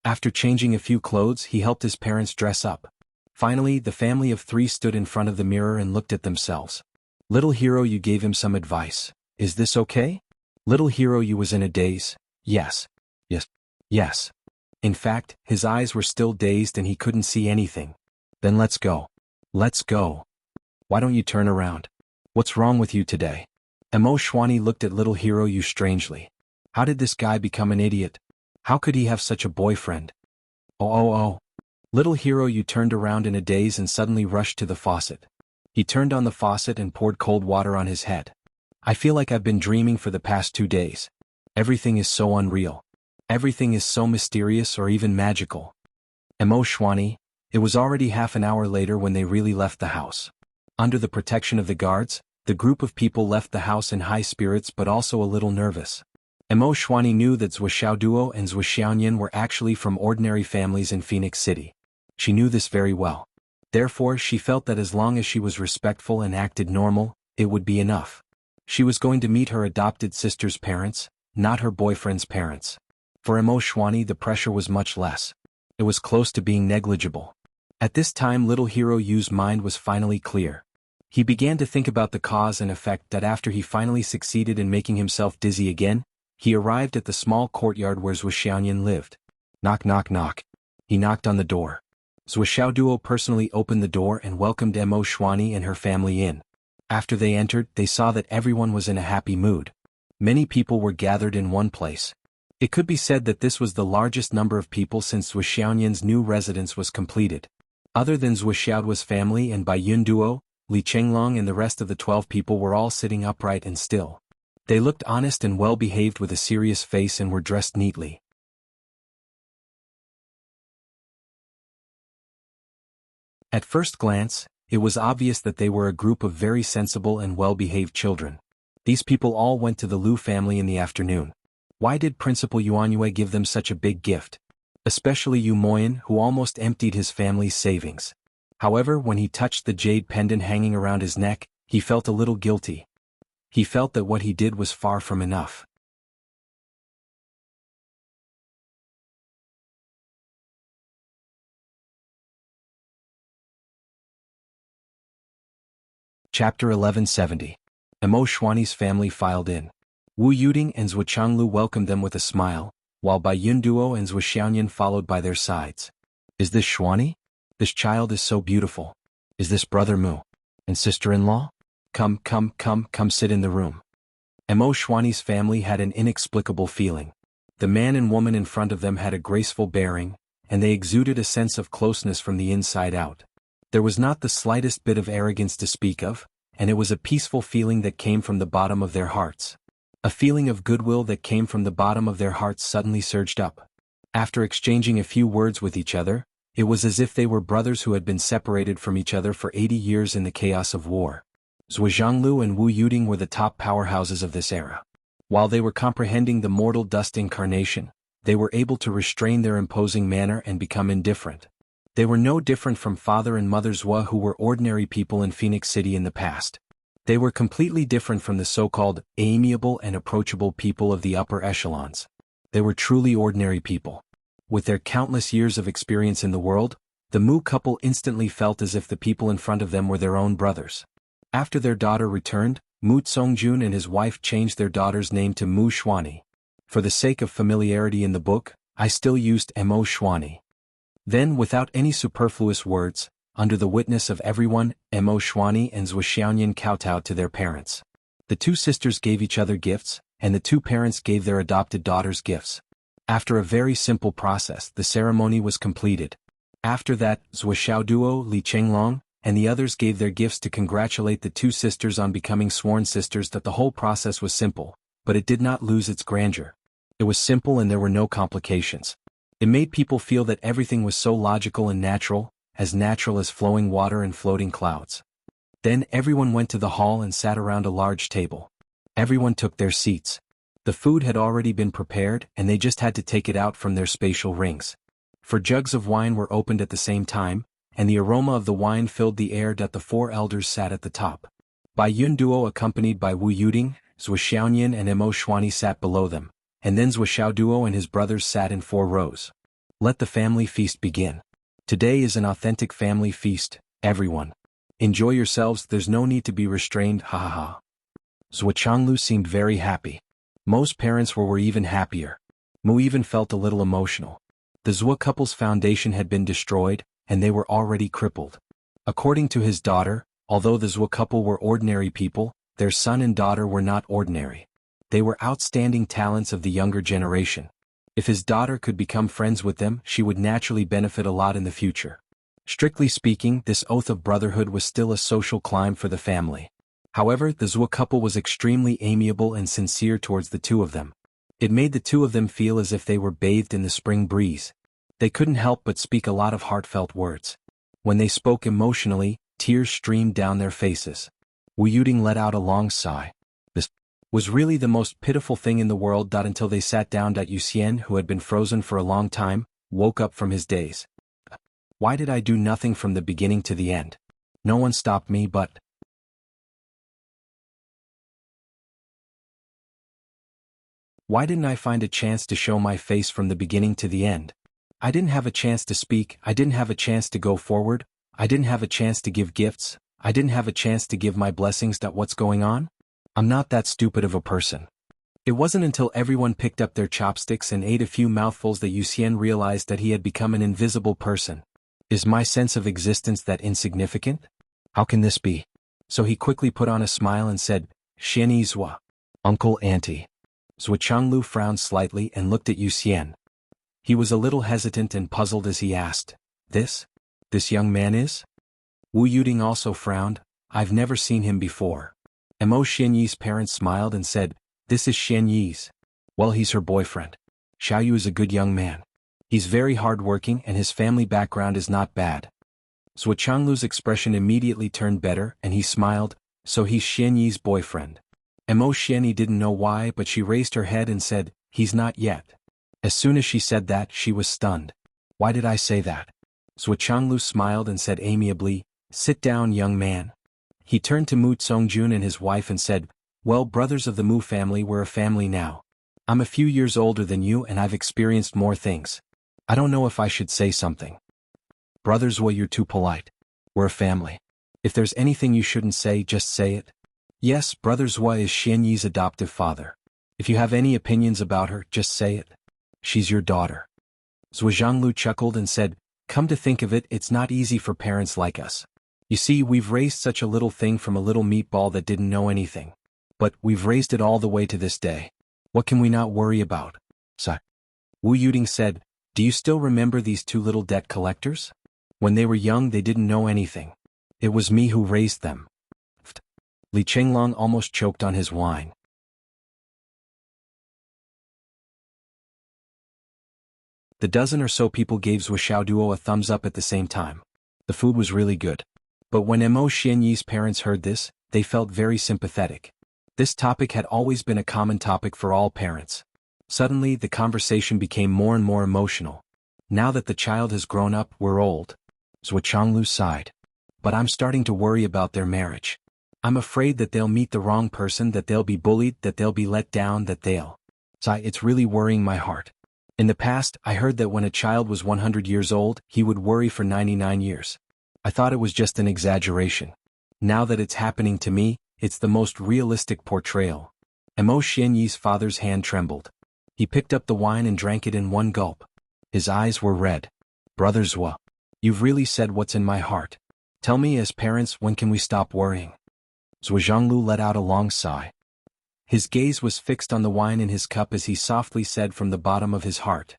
After changing a few clothes, he helped his parents dress up. Finally, the family of 3 stood in front of the mirror and looked at themselves. Little hero Yu gave him some advice. Is this okay? Little hero Yu was in a daze. Yes. Yes. Yes. In fact, his eyes were still dazed and he couldn't see anything. Then let's go. Let's go. Why don't you turn around? What's wrong with you today? Mo Xuani looked at little hero Yu strangely. How did this guy become an idiot? How could he have such a boyfriend? Oh. Little hero Yu turned around in a daze and suddenly rushed to the faucet. He turned on the faucet and poured cold water on his head. I feel like I've been dreaming for the past 2 days. Everything is so unreal. Everything is so mysterious or even magical. Mo Xuani, it was already half an hour later when they really left the house. Under the protection of the guards, the group of people left the house in high spirits but also a little nervous. Mo Xuani knew that Zhou Xiaoduo and Zhou Xiaoyan were actually from ordinary families in Phoenix City. She knew this very well. Therefore, she felt that as long as she was respectful and acted normal, it would be enough. She was going to meet her adopted sister's parents, not her boyfriend's parents. For Mo Xuani, the pressure was much less. It was close to being negligible. At this time, little hero Yu's mind was finally clear. He began to think about the cause and effect that after he finally succeeded in making himself dizzy again, he arrived at the small courtyard where Zhou Xiaoyan lived. Knock knock knock. He knocked on the door. Zhou Xiaoduo personally opened the door and welcomed Mo Xuani and her family in. After they entered, they saw that everyone was in a happy mood. Many people were gathered in one place. It could be said that this was the largest number of people since Zhou Xiaoyan's new residence was completed. Other than Zhou Xiaoduo's family and Bai Yunduo, Li Chenglong and the rest of the 12 people were all sitting upright and still. They looked honest and well-behaved with a serious face and were dressed neatly. At first glance, it was obvious that they were a group of very sensible and well-behaved children. These people all went to the Liu family in the afternoon. Why did Principal Yuanyue give them such a big gift? Especially Yu Moyan, who almost emptied his family's savings. However, when he touched the jade pendant hanging around his neck, he felt a little guilty. He felt that what he did was far from enough. Chapter 1170. Mo Xuani's family filed in. Wu Yuding and Zhou Changlu welcomed them with a smile, while Bai Yunduo and Zhou Xiaoyan followed by their sides. Is this Xuani? This child is so beautiful. Is this brother Mu? And sister-in-law? Come sit in the room. Mo Xuani's family had an inexplicable feeling. The man and woman in front of them had a graceful bearing, and they exuded a sense of closeness from the inside out. There was not the slightest bit of arrogance to speak of, and it was a peaceful feeling that came from the bottom of their hearts. A feeling of goodwill that came from the bottom of their hearts suddenly surged up. After exchanging a few words with each other, it was as if they were brothers who had been separated from each other for 80 years in the chaos of war. Zhou Zhanglu and Wu Yuding were the top powerhouses of this era. While they were comprehending the mortal dust incarnation, they were able to restrain their imposing manner and become indifferent. They were no different from father and mother Zhua, who were ordinary people in Phoenix City in the past. They were completely different from the so-called amiable and approachable people of the upper echelons. They were truly ordinary people. With their countless years of experience in the world, The Mu couple instantly felt as if the people in front of them were their own brothers. After their daughter returned, Mu Tsongjun and his wife changed their daughter's name to Mu Xuani. For the sake of familiarity in the book, I still used Mo Xuani. Then, without any superfluous words, under the witness of everyone, Mo Xuani and Zhou Xiaoyan kowtowed to their parents. The two sisters gave each other gifts, and the two parents gave their adopted daughters gifts. After a very simple process, the ceremony was completed. After that, Zhou Xiaoduo, Li Chenglong, and the others gave their gifts to congratulate the two sisters on becoming sworn sisters. That the whole process was simple, but it did not lose its grandeur. It was simple and there were no complications. It made people feel that everything was so logical and natural as flowing water and floating clouds. Then everyone went to the hall and sat around a large table. Everyone took their seats. The food had already been prepared and they just had to take it out from their spatial rings. For jugs of wine were opened at the same time, and the aroma of the wine filled the air. The four elders sat at the top. Bai Yun Duo accompanied by Wu Yuding, Zhou Xiaoyan and Mo Xuani sat below them, and then Zhou Xiaoduo and his brothers sat in 4 rows. Let the family feast begin. Today is an authentic family feast, everyone. Enjoy yourselves, there's no need to be restrained, ha ha ha. Zhou Changlu seemed very happy. Most parents were even happier. Mu even felt a little emotional. The Zhou couple's foundation had been destroyed, and they were already crippled. According to his daughter, although the Zhou couple were ordinary people, their son and daughter were not ordinary. They were outstanding talents of the younger generation. If his daughter could become friends with them, she would naturally benefit a lot in the future. Strictly speaking, this oath of brotherhood was still a social climb for the family. However, the Zhou couple was extremely amiable and sincere towards the two of them. It made the two of them feel as if they were bathed in the spring breeze. They couldn't help but speak a lot of heartfelt words. When they spoke emotionally, tears streamed down their faces. Wu Yuding let out a long sigh. This was really the most pitiful thing in the world. Until they sat down. Yu Xian, who had been frozen for a long time, woke up from his daze. Why did I do nothing from the beginning to the end? No one stopped me but... Why didn't I find a chance to show my face from the beginning to the end? I didn't have a chance to speak, I didn't have a chance to go forward, I didn't have a chance to give gifts, I didn't have a chance to give my blessings. What's going on? I'm not that stupid of a person. It wasn't until everyone picked up their chopsticks and ate a few mouthfuls that Yu Xian realized that he had become an invisible person. Is my sense of existence that insignificant? How can this be? So he quickly put on a smile and said, Xian Zhua. Uncle Auntie. Zhou Changlu frowned slightly and looked at Yu Xian. He was a little hesitant and puzzled as he asked, This young man is? Wu Yuding also frowned. I've never seen him before. Mo Xianyi's parents smiled and said, This is Xianyi's. Well, he's her boyfriend. Xiaoyu is a good young man. He's very hardworking and his family background is not bad. Zhou Changlu's expression immediately turned better and he smiled, so he's Xianyi's boyfriend. Mo Xianyi didn't know why, but she raised her head and said, He's not yet. As soon as she said that, she was stunned. Why did I say that? Zhou Changlu smiled and said amiably, Sit down, young man. He turned to Mu Tsongjun and his wife and said, Well, brothers of the Mu family, we're a family now. I'm a few years older than you and I've experienced more things. I don't know if I should say something. Brothers, well, you're too polite. We're a family. If there's anything you shouldn't say, just say it. Yes, Brother Zhua is Xianyi's adoptive father. If you have any opinions about her, just say it. She's your daughter. Zhou Zhanglu chuckled and said, Come to think of it, it's not easy for parents like us. You see, we've raised such a little thing from a little meatball that didn't know anything. But we've raised it all the way to this day. What can we not worry about? Sigh. Wu Yuding said, Do you still remember these two little debt collectors? When they were young, they didn't know anything. It was me who raised them. Li Chenglong almost choked on his wine. The dozen or so people gave Zhou Xiaoduo a thumbs up at the same time. The food was really good. But when Mo Xianyi's parents heard this, they felt very sympathetic. This topic had always been a common topic for all parents. Suddenly, the conversation became more and more emotional. Now that the child has grown up, we're old. Zhou Changlu sighed. But I'm starting to worry about their marriage. I'm afraid that they'll meet the wrong person, that they'll be bullied, that they'll be let down, that they'll... Sigh, it's really worrying my heart. In the past, I heard that when a child was 100 years old, he would worry for 99 years. I thought it was just an exaggeration. Now that it's happening to me, it's the most realistic portrayal. Mo Xianyi's father's hand trembled. He picked up the wine and drank it in one gulp. His eyes were red. Brother Zhua, you've really said what's in my heart. Tell me as parents, when can we stop worrying? Zhuanglu let out a long sigh. His gaze was fixed on the wine in his cup as he softly said from the bottom of his heart.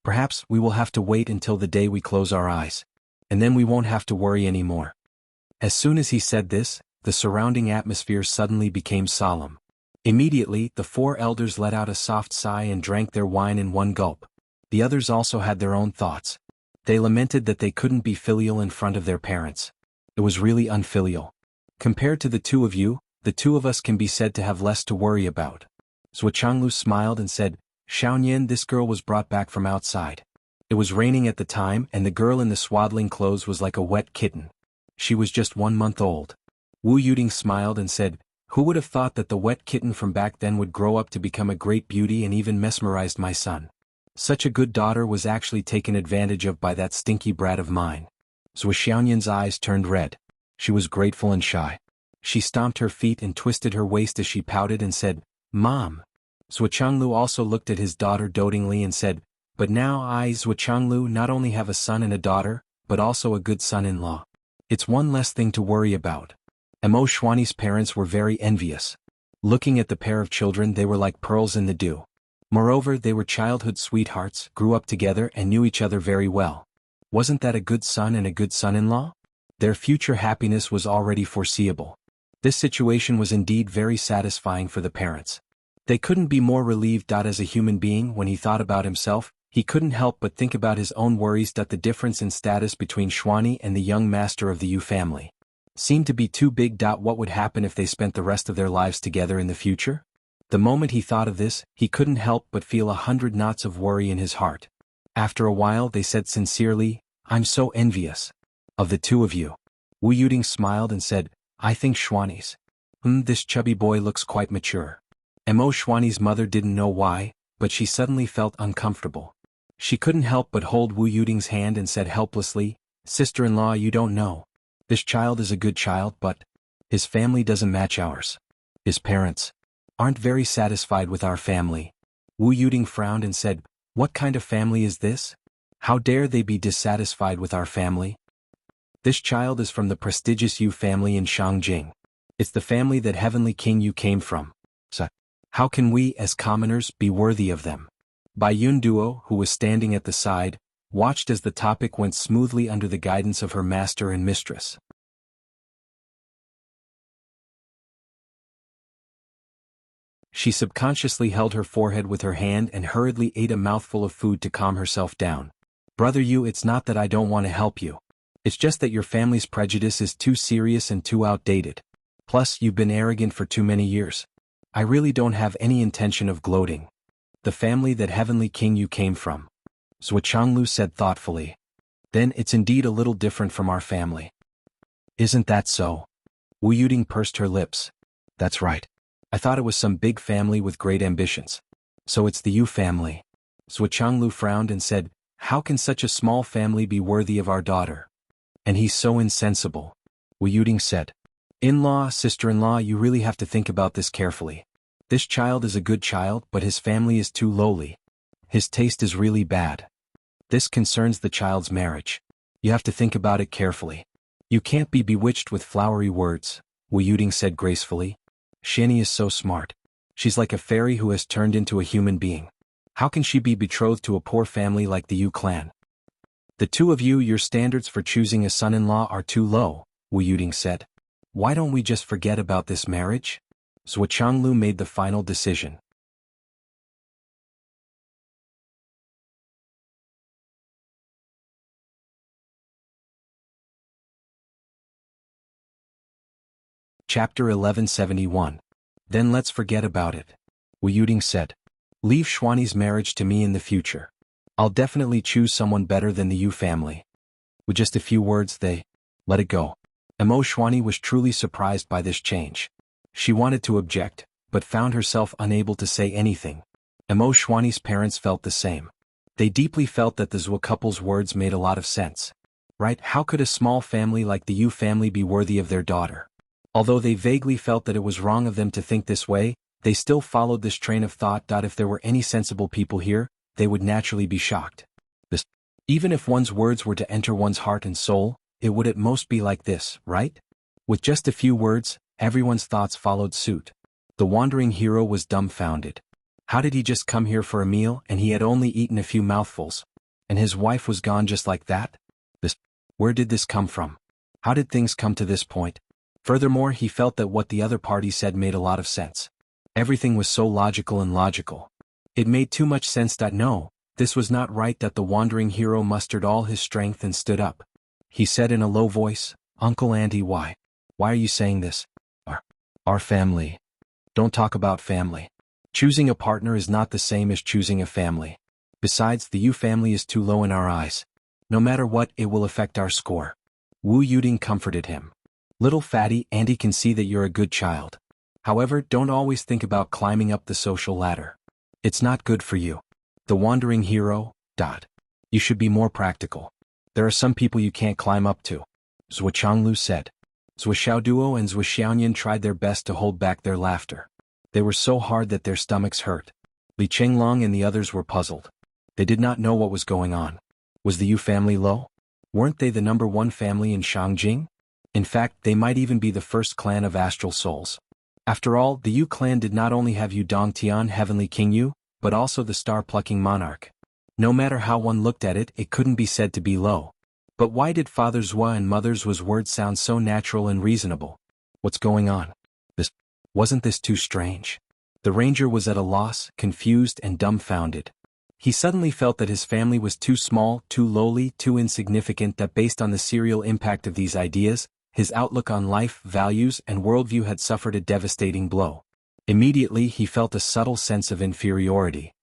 Perhaps we will have to wait until the day we close our eyes. And then we won't have to worry anymore. As soon as he said this, the surrounding atmosphere suddenly became solemn. Immediately, the four elders let out a soft sigh and drank their wine in one gulp. The others also had their own thoughts. They lamented that they couldn't be filial in front of their parents. It was really unfilial. Compared to the two of you, the two of us can be said to have less to worry about. Zhuanglu smiled and said, Xiaoyan, this girl was brought back from outside. It was raining at the time and the girl in the swaddling clothes was like a wet kitten. She was just 1 month old. Wu Yuding smiled and said, who would have thought that the wet kitten from back then would grow up to become a great beauty and even mesmerized my son? Such a good daughter was actually taken advantage of by that stinky brat of mine. Zhou Xiaoyan's eyes turned red. She was grateful and shy. She stomped her feet and twisted her waist as she pouted and said, Mom. Zhuanglu also looked at his daughter dotingly and said, but now I, Zhuanglu, not only have a son and a daughter, but also a good son-in-law. It's one less thing to worry about. Mo Xuani's parents were very envious. Looking at the pair of children, they were like pearls in the dew. Moreover, they were childhood sweethearts, grew up together and knew each other very well. Wasn't that a good son and a good son-in-law? Their future happiness was already foreseeable. This situation was indeed very satisfying for the parents. They couldn't be more relieved. As a human being, when he thought about himself, he couldn't help but think about his own worries. The difference in status between Xuani and the young master of the Yu family seemed to be too big. What would happen if they spent the rest of their lives together in the future? The moment he thought of this, he couldn't help but feel 100 knots of worry in his heart. After a while they said sincerely, I'm so envious of the two of you. Wu Yuding smiled and said, I think Xuani's. This chubby boy looks quite mature. Mo Xuani's mother didn't know why, but she suddenly felt uncomfortable. She couldn't help but hold Wu Yuding's hand and said helplessly, Sister-in-law, you don't know. This child is a good child, but his family doesn't match ours. His parents aren't very satisfied with our family. Wu Yuding frowned and said, what kind of family is this? How dare they be dissatisfied with our family? This child is from the prestigious Yu family in Shangjing. It's the family that Heavenly King Yu came from. So, how can we, as commoners, be worthy of them? Bai Yun Duo, who was standing at the side, watched as the topic went smoothly under the guidance of her master and mistress. She subconsciously held her forehead with her hand and hurriedly ate a mouthful of food to calm herself down. Brother Yu, it's not that I don't want to help you. It's just that your family's prejudice is too serious and too outdated. Plus, you've been arrogant for too many years. I really don't have any intention of gloating. The family that Heavenly King Yu came from, Zhuanglu said thoughtfully. Then it's indeed a little different from our family. Isn't that so? Wu Yuding pursed her lips. That's right. I thought it was some big family with great ambitions. So it's the Yu family. Zhuanglu frowned and said, how can such a small family be worthy of our daughter? And he's so insensible. Wu Yuding said. In-law, sister-in-law, you really have to think about this carefully. This child is a good child, but his family is too lowly. His taste is really bad. This concerns the child's marriage. You have to think about it carefully. You can't be bewitched with flowery words, Wu Yuding said gracefully. Shani is so smart. She's like a fairy who has turned into a human being. How can she be betrothed to a poor family like the Yu clan? The two of you, your standards for choosing a son-in-law are too low, Wu Yuding said. Why don't we just forget about this marriage? Zhuanglu made the final decision. Chapter 1171. Then let's forget about it. Wu Yuding said. Leave Xuani's marriage to me in the future. I'll definitely choose someone better than the Yu family. With just a few words they let it go. Mo Xuani was truly surprised by this change. She wanted to object, but found herself unable to say anything. Mo Xuani's parents felt the same. They deeply felt that the Zhou couple's words made a lot of sense. Right? How could a small family like the Yu family be worthy of their daughter? Although they vaguely felt that it was wrong of them to think this way, they still followed this train of thought. If there were any sensible people here, they would naturally be shocked. Even if one's words were to enter one's heart and soul, it would at most be like this, right? With just a few words, everyone's thoughts followed suit. The wandering hero was dumbfounded. How did he just come here for a meal and he had only eaten a few mouthfuls? And his wife was gone just like that? Where did this come from? How did things come to this point? Furthermore, he felt that what the other party said made a lot of sense. Everything was so logical and logical. It made too much sense. No, this was not right. The wandering hero mustered all his strength and stood up. He said in a low voice, "Uncle, Auntie, why? Why are you saying this? Our family. Don't talk about family. Choosing a partner is not the same as choosing a family. Besides, the Yu family is too low in our eyes. No matter what, it will affect our score." Wu Yuding comforted him. "Little fatty, Auntie can see that you're a good child. However, don't always think about climbing up the social ladder. It's not good for you. The wandering hero, You should be more practical. There are some people you can't climb up to," Zhou Changlu said. Zhou Xiaoduo and Zhou Xiaoyan tried their best to hold back their laughter. They were so hard that their stomachs hurt. Li Chenglong and the others were puzzled. They did not know what was going on. Was the Yu family low? Weren't they the #1 family in Shangjing? In fact, they might even be the first clan of astral souls. After all, the Yu clan did not only have Yu Dongtian Heavenly King Yu, but also the star-plucking monarch. No matter how one looked at it, it couldn't be said to be low. But why did Father Zhua and Mother Zhua's words sound so natural and reasonable? What's going on? Wasn't this too strange? The ranger was at a loss, confused and dumbfounded. He suddenly felt that his family was too small, too lowly, too insignificant. Based on the serial impact of these ideas, his outlook on life, values, and worldview had suffered a devastating blow. Immediately he felt a subtle sense of inferiority.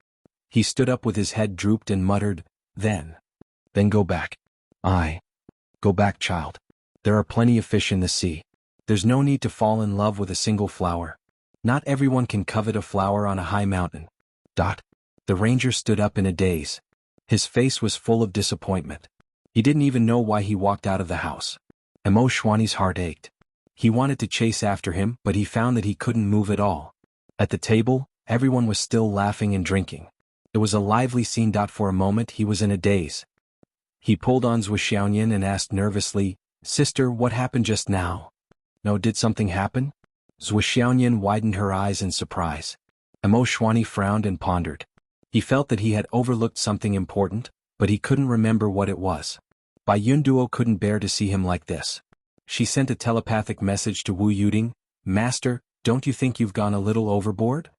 He stood up with his head drooped and muttered, Then go back. Go back, child. There are plenty of fish in the sea. There's no need to fall in love with a single flower. Not everyone can covet a flower on a high mountain. The ranger stood up in a daze. His face was full of disappointment. He didn't even know why he walked out of the house. Emo Shuani's heart ached. He wanted to chase after him, but he found that he couldn't move at all. At the table, everyone was still laughing and drinking. It was a lively scene. For a moment he was in a daze. He pulled on Zhou Xiaoyan and asked nervously, Sister, what happened just now? No, did something happen? Zhou Xiaoyan widened her eyes in surprise. Emo Shuani frowned and pondered. He felt that he had overlooked something important, but he couldn't remember what it was. Bai Yunduo couldn't bear to see him like this. She sent a telepathic message to Wu Yuding, Master, don't you think you've gone a little overboard?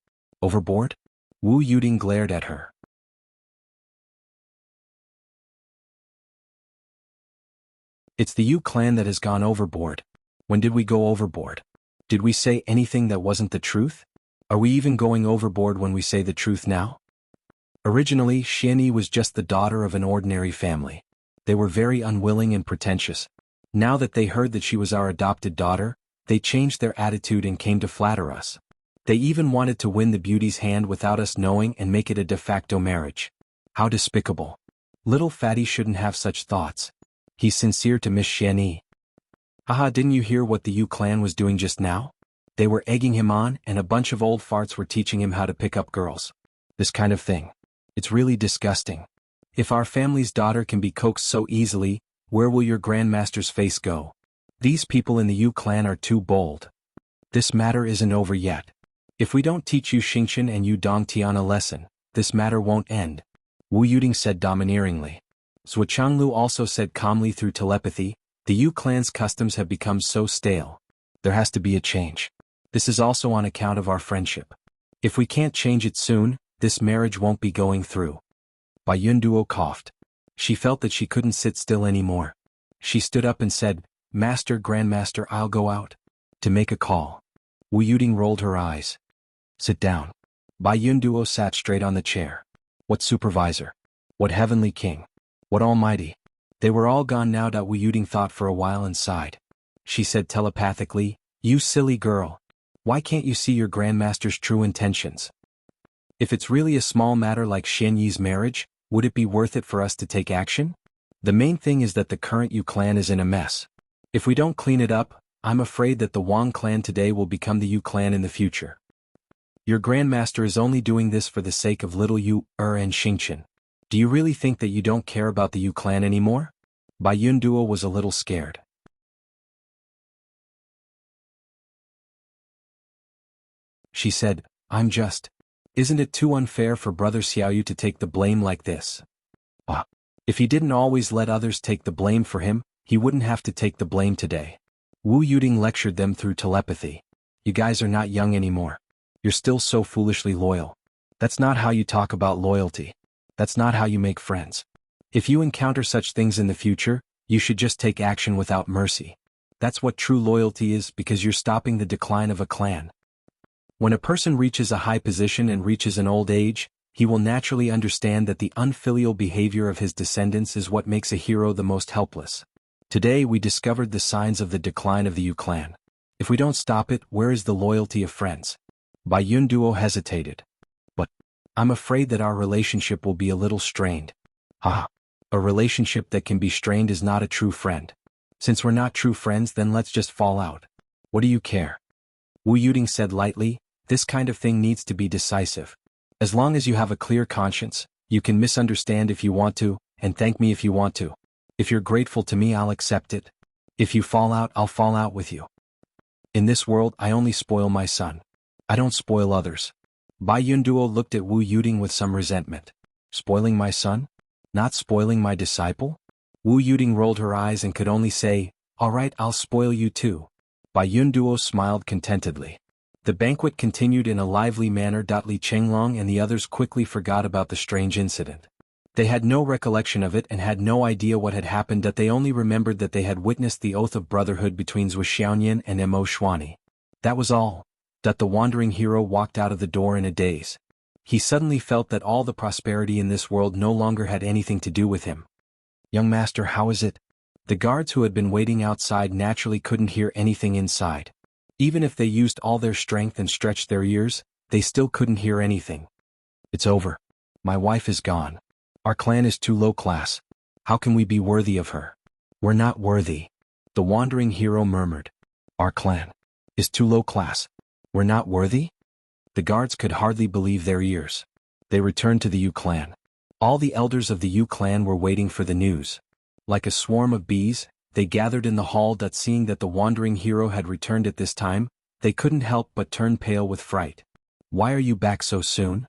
Overboard? Wu Yuding glared at her. It's the Yu clan that has gone overboard. When did we go overboard? Did we say anything that wasn't the truth? Are we even going overboard when we say the truth now? Originally, Xianyi was just the daughter of an ordinary family. They were very unwilling and pretentious. Now that they heard that she was our adopted daughter, they changed their attitude and came to flatter us. They even wanted to win the beauty's hand without us knowing and make it a de facto marriage. How despicable. Little Fatty shouldn't have such thoughts. He's sincere to Miss Xianyi. Haha, didn't you hear what the Yu clan was doing just now? They were egging him on, and a bunch of old farts were teaching him how to pick up girls. This kind of thing. It's really disgusting. If our family's daughter can be coaxed so easily, where will your grandmaster's face go? These people in the Yu clan are too bold. This matter isn't over yet. If we don't teach Yu Xingqian and Yu Dongtian a lesson, this matter won't end, Wu Yuding said domineeringly. Zhou Changlu also said calmly through telepathy, the Yu clan's customs have become so stale. There has to be a change. This is also on account of our friendship. If we can't change it soon, this marriage won't be going through. Bai Yunduo coughed. She felt that she couldn't sit still anymore. She stood up and said, Master, Grandmaster, I'll go out to make a call. Wu Yuding rolled her eyes. Sit down. Bai Yunduo sat straight on the chair. What supervisor? What heavenly king? What almighty? They were all gone now. Wu Yuding thought for a while and sighed. She said telepathically, You silly girl. Why can't you see your grandmaster's true intentions? If it's really a small matter like Xianyi's marriage, Would it be worth it for us to take action? The main thing is that the current Yu clan is in a mess. If we don't clean it up, I'm afraid that the Wang clan today will become the Yu clan in the future. Your grandmaster is only doing this for the sake of little Yu, and Xingqian. Do you really think that you don't care about the Yu clan anymore? Bai Yun Duo was a little scared. She said, Isn't it too unfair for Brother Xiaoyu to take the blame like this? If he didn't always let others take the blame for him, he wouldn't have to take the blame today. Wu Yuding lectured them through telepathy. You guys are not young anymore. You're still so foolishly loyal. That's not how you talk about loyalty. That's not how you make friends. If you encounter such things in the future, you should just take action without mercy. That's what true loyalty is, because you're stopping the decline of a clan. When a person reaches a high position and reaches an old age, he will naturally understand that the unfilial behavior of his descendants is what makes a hero the most helpless. Today we discovered the signs of the decline of the Yu clan. If we don't stop it, where is the loyalty of friends? Bai Yun Duo hesitated. But I'm afraid that our relationship will be a little strained. A relationship that can be strained is not a true friend. Since we're not true friends, then let's just fall out. What do you care? Wu Yuding said lightly, this kind of thing needs to be decisive. As long as you have a clear conscience, you can misunderstand if you want to, and thank me if you want to. If you're grateful to me, I'll accept it. If you fall out, I'll fall out with you. In this world, I only spoil my son. I don't spoil others. Bai Yun Duo looked at Wu Yuding with some resentment. Spoiling my son? Not spoiling my disciple? Wu Yuding rolled her eyes and could only say, all right, I'll spoil you too. Bai Yun Duo smiled contentedly. The banquet continued in a lively manner. Li Chenglong and the others quickly forgot about the strange incident. They had no recollection of it and had no idea what had happened. They only remembered that they had witnessed the oath of brotherhood between Zhu Xiaoyan and Mo Xuani. That was all. The wandering hero walked out of the door in a daze. He suddenly felt that all the prosperity in this world no longer had anything to do with him. Young master, how is it? The guards who had been waiting outside naturally couldn't hear anything inside. Even if they used all their strength and stretched their ears, they still couldn't hear anything. It's over. My wife is gone. Our clan is too low class. How can we be worthy of her? We're not worthy. The wandering hero murmured. Our clan is too low class. We're not worthy? The guards could hardly believe their ears. They returned to the Yu clan. All the elders of the Yu clan were waiting for the news. Like a swarm of bees, they gathered in the hall. Seeing that the wandering hero had returned at this time, they couldn't help but turn pale with fright. Why are you back so soon?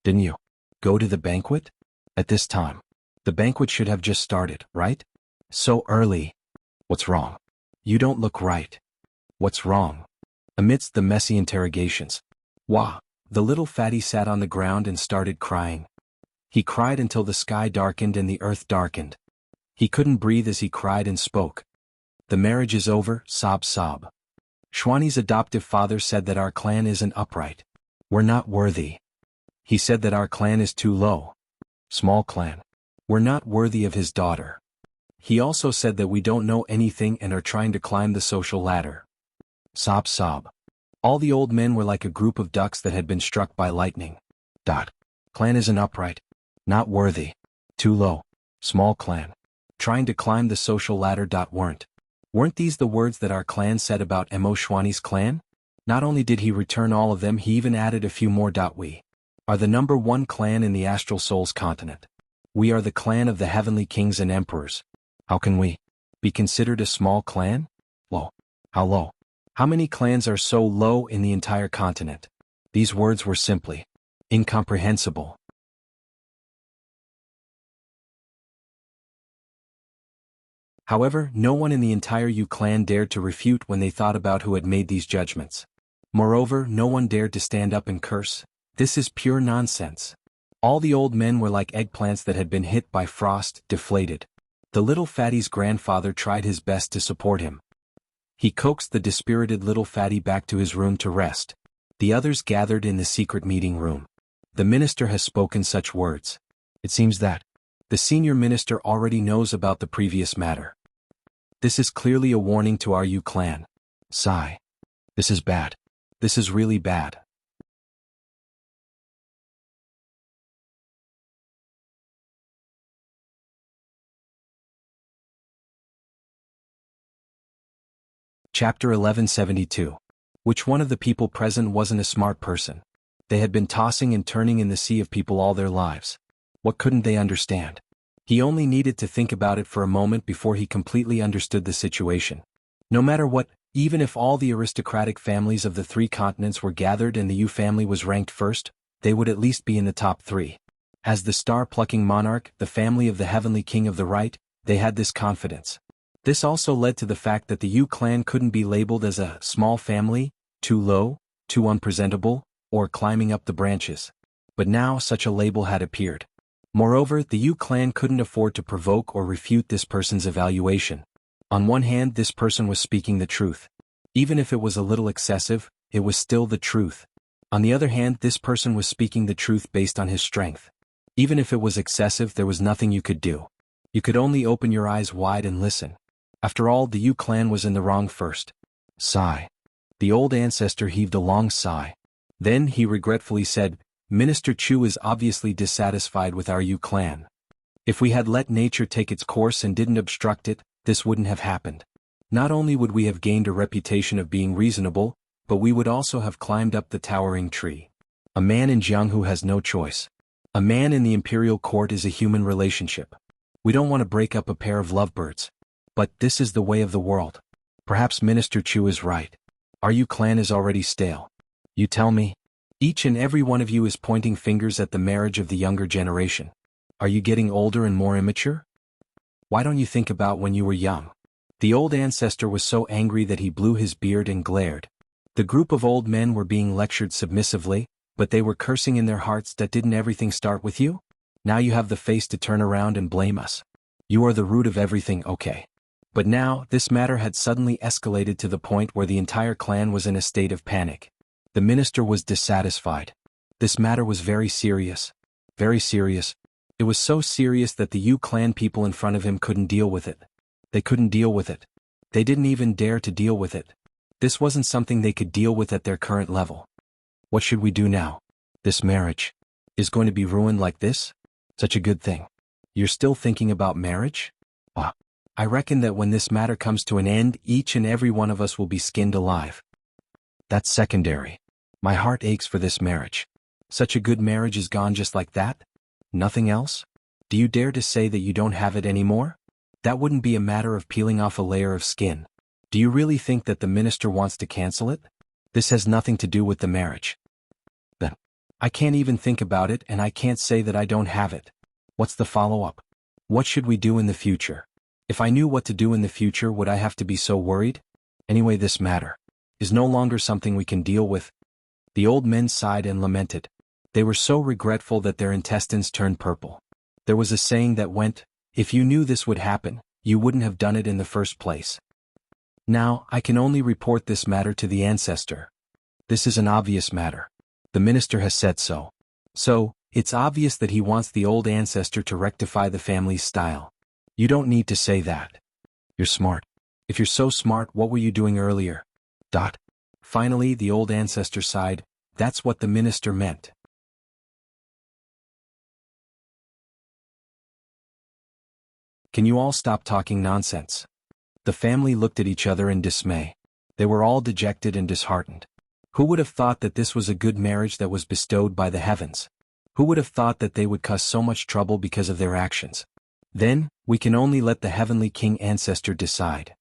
Didn't you go to the banquet? At this time. The banquet should have just started, right? So early. What's wrong? You don't look right. What's wrong? Amidst the messy interrogations. Wah! The little fatty sat on the ground and started crying. He cried until the sky darkened and the earth darkened. He couldn't breathe as he cried and spoke. The marriage is over, sob sob. Xuani's adoptive father said that our clan isn't upright. We're not worthy. He said that our clan is too low. Small clan. We're not worthy of his daughter. He also said that we don't know anything and are trying to climb the social ladder. Sob sob. All the old men were like a group of ducks that had been struck by lightning. Clan isn't upright. Not worthy. Too low. Small clan. Trying to climb the social ladder. Weren't these the words that our clan said about Mo Xuani's clan? Not only did he return all of them, he even added a few more. We are the number one clan in the Astral Souls continent. We are the clan of the heavenly kings and emperors. How can we be considered a small clan? Low. How low? How many clans are so low in the entire continent? These words were simply incomprehensible. However, no one in the entire Yu clan dared to refute when they thought about who had made these judgments. Moreover, no one dared to stand up and curse. This is pure nonsense. All the old men were like eggplants that had been hit by frost, deflated. The little fatty's grandfather tried his best to support him. He coaxed the dispirited little fatty back to his room to rest. The others gathered in the secret meeting room. The minister has spoken such words. It seems that the senior minister already knows about the previous matter. This is clearly a warning to our Yu clan. Sigh. This is bad. This is really bad. Chapter 1172. Which one of the people present wasn't a smart person? They had been tossing and turning in the sea of people all their lives. What couldn't they understand? He only needed to think about it for a moment before he completely understood the situation. No matter what, even if all the aristocratic families of the 3 continents were gathered and the Yu family was ranked first, they would at least be in the top 3. As the star-plucking monarch, the family of the heavenly king of the right, they had this confidence. This also led to the fact that the Yu clan couldn't be labeled as a small family, too low, too unpresentable, or climbing up the branches. But now such a label had appeared. Moreover, the Yu clan couldn't afford to provoke or refute this person's evaluation. On one hand, this person was speaking the truth. Even if it was a little excessive, it was still the truth. On the other hand, this person was speaking the truth based on his strength. Even if it was excessive, there was nothing you could do. You could only open your eyes wide and listen. After all, the Yu clan was in the wrong first. Sigh. The old ancestor heaved a long sigh. Then he regretfully said, Minister Chu is obviously dissatisfied with our Yu clan. If we had let nature take its course and didn't obstruct it, this wouldn't have happened. Not only would we have gained a reputation of being reasonable, but we would also have climbed up the towering tree. A man in Jianghu has no choice. A man in the imperial court is a human relationship. We don't want to break up a pair of lovebirds. But this is the way of the world. Perhaps Minister Chu is right. Our Yu clan is already stale. You tell me. Each and every one of you is pointing fingers at the marriage of the younger generation. Are you getting older and more immature? Why don't you think about when you were young? The old ancestor was so angry that he blew his beard and glared. The group of old men were being lectured submissively, but they were cursing in their hearts that didn't everything start with you? Now you have the face to turn around and blame us. You are the root of everything, okay. But now, this matter had suddenly escalated to the point where the entire clan was in a state of panic. The minister was dissatisfied. This matter was very serious. Very serious. It was so serious that the Yu clan people in front of him couldn't deal with it. They couldn't deal with it. They didn't even dare to deal with it. This wasn't something they could deal with at their current level. What should we do now? This marriage is going to be ruined like this? Such a good thing. You're still thinking about marriage? I reckon that when this matter comes to an end, each and every one of us will be skinned alive. That's secondary. My heart aches for this marriage. Such a good marriage is gone just like that? Nothing else? Do you dare to say that you don't have it anymore? That wouldn't be a matter of peeling off a layer of skin. Do you really think that the minister wants to cancel it? This has nothing to do with the marriage. Then, I can't even think about it and I can't say that I don't have it. What's the follow-up? What should we do in the future? If I knew what to do in the future, would I have to be so worried? Anyway, this matter is no longer something we can deal with. The old men sighed and lamented. They were so regretful that their intestines turned purple. There was a saying that went, if you knew this would happen, you wouldn't have done it in the first place. Now, I can only report this matter to the ancestor. This is an obvious matter. The minister has said so. So, it's obvious that he wants the old ancestor to rectify the family's style. You don't need to say that. You're smart. If you're so smart, what were you doing earlier? Finally, the old ancestor sighed. That's what the minister meant. Can you all stop talking nonsense? The family looked at each other in dismay. They were all dejected and disheartened. Who would have thought that this was a good marriage that was bestowed by the heavens? Who would have thought that they would cause so much trouble because of their actions? Then, we can only let the heavenly king ancestor decide.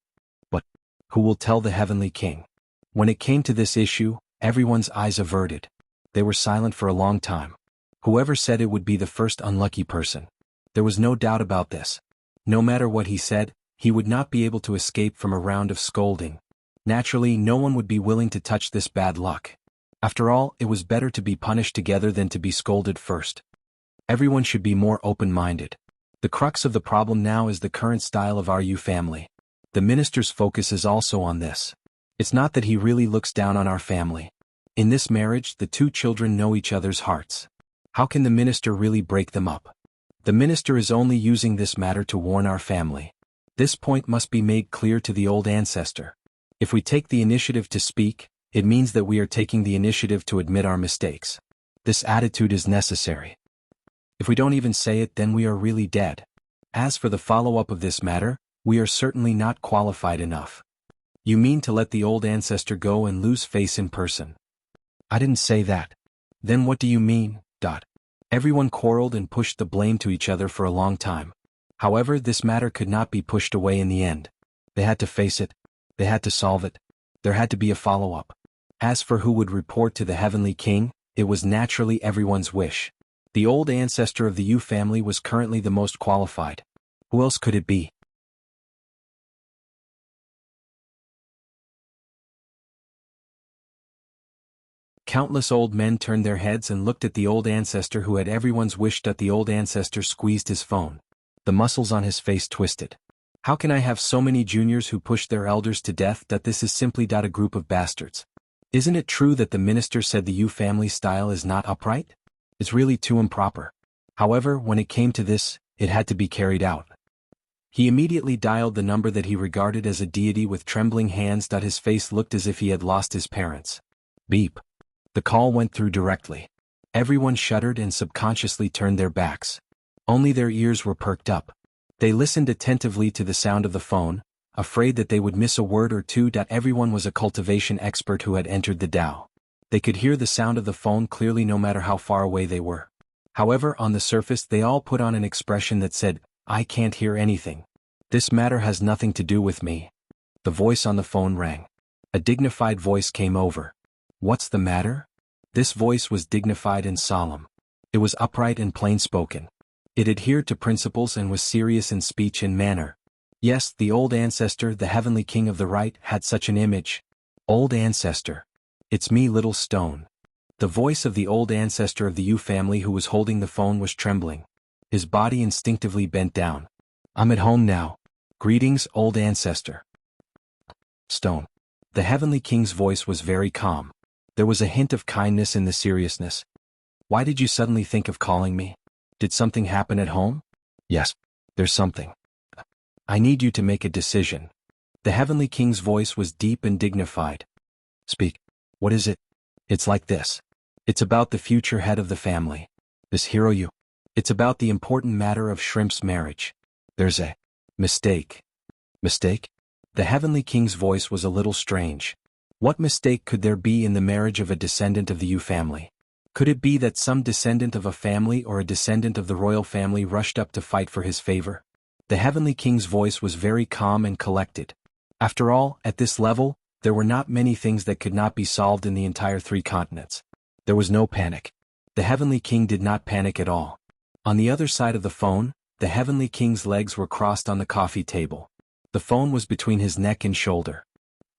But, who will tell the heavenly king? When it came to this issue, everyone's eyes averted. They were silent for a long time. Whoever said it would be the first unlucky person. There was no doubt about this. No matter what he said, he would not be able to escape from a round of scolding. Naturally, no one would be willing to touch this bad luck. After all, it was better to be punished together than to be scolded first. Everyone should be more open-minded. The crux of the problem now is the current style of our Yu family. The minister's focus is also on this. It's not that he really looks down on our family. In this marriage, the 2 children know each other's hearts. How can the minister really break them up? The minister is only using this matter to warn our family. This point must be made clear to the old ancestor. If we take the initiative to speak, it means that we are taking the initiative to admit our mistakes. This attitude is necessary. If we don't even say it, then we are really dead. As for the follow-up of this matter, we are certainly not qualified enough. You mean to let the old ancestor go and lose face in person? I didn't say that. Then what do you mean? Everyone quarreled and pushed the blame to each other for a long time. However, this matter could not be pushed away in the end. They had to face it. They had to solve it. There had to be a follow-up. As for who would report to the Heavenly King, it was naturally everyone's wish. The old ancestor of the Yu family was currently the most qualified. Who else could it be? Countless old men turned their heads and looked at the old ancestor who had everyone's wish. The old ancestor squeezed his phone. The muscles on his face twisted. How can I have so many juniors who push their elders to death? This is simply a group of bastards. Isn't it true that the minister said the Yu family style is not upright? It's really too improper. However, when it came to this, it had to be carried out. He immediately dialed the number that he regarded as a deity with trembling hands. His face looked as if he had lost his parents. Beep. The call went through directly. Everyone shuddered and subconsciously turned their backs. Only their ears were perked up. They listened attentively to the sound of the phone, afraid that they would miss a word or two. Everyone was a cultivation expert who had entered the Tao. They could hear the sound of the phone clearly no matter how far away they were. However, on the surface they all put on an expression that said, "I can't hear anything. This matter has nothing to do with me." The voice on the phone rang. A dignified voice came over. "What's the matter?" This voice was dignified and solemn. It was upright and plain-spoken. It adhered to principles and was serious in speech and manner. Yes, the old ancestor, the Heavenly King of the Right, had such an image. Old ancestor. It's me, little stone. The voice of the old ancestor of the Yu family who was holding the phone was trembling. His body instinctively bent down. "I'm at home now. Greetings, old ancestor." Stone. The Heavenly King's voice was very calm. There was a hint of kindness in the seriousness. "Why did you suddenly think of calling me? Did something happen at home?" "Yes, there's something. I need you to make a decision." The Heavenly King's voice was deep and dignified. "Speak. What is it?" "It's like this. It's about the future head of the family. This Hiroyu. It's about the important matter of Shrimp's marriage. There's a mistake." "Mistake?" The Heavenly King's voice was a little strange. What mistake could there be in the marriage of a descendant of the Yu family? Could it be that some descendant of a family or a descendant of the royal family rushed up to fight for his favor? The Heavenly King's voice was very calm and collected. After all, at this level, there were not many things that could not be solved in the entire 3 continents. There was no panic. The Heavenly King did not panic at all. On the other side of the phone, the Heavenly King's legs were crossed on the coffee table. The phone was between his neck and shoulder.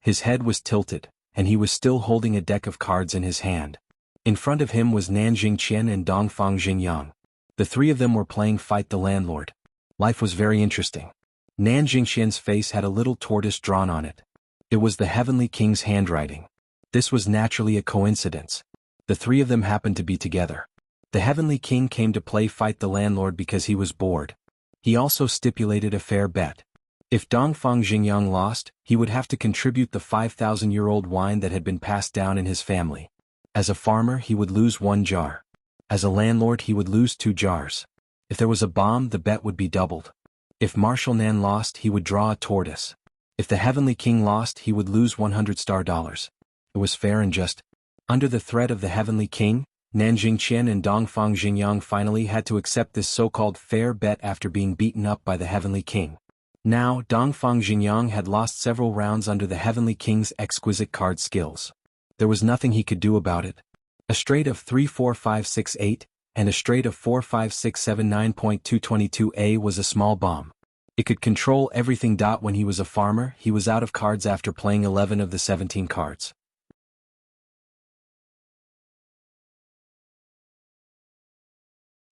His head was tilted, and he was still holding a deck of cards in his hand. In front of him was Nanjing Qian and Dongfang Xingyang. The 3 of them were playing Fight the Landlord. Life was very interesting. Nanjing Qian's face had a little tortoise drawn on it. It was the Heavenly King's handwriting. This was naturally a coincidence. The 3 of them happened to be together. The Heavenly King came to play Fight the Landlord because he was bored. He also stipulated a fair bet. If Dongfang Xingyang lost, he would have to contribute the 5,000-year-old wine that had been passed down in his family. As a farmer, he would lose 1 jar. As a landlord, he would lose 2 jars. If there was a bomb, the bet would be doubled. If Marshal Nan lost, he would draw a tortoise. If the Heavenly King lost, he would lose 100 star dollars. It was fair and just. Under the threat of the Heavenly King, Nanjing Qian and Dongfang Xingyang finally had to accept this so-called fair bet after being beaten up by the Heavenly King. Now, Dongfang Xingyang had lost several rounds under the Heavenly King's exquisite card skills. There was nothing he could do about it. A straight of 3 4 5 6 8, and a straight of 4 5 6 7 9.222a was a small bomb. It could control everything. When he was a farmer, he was out of cards after playing 11 of the 17 cards.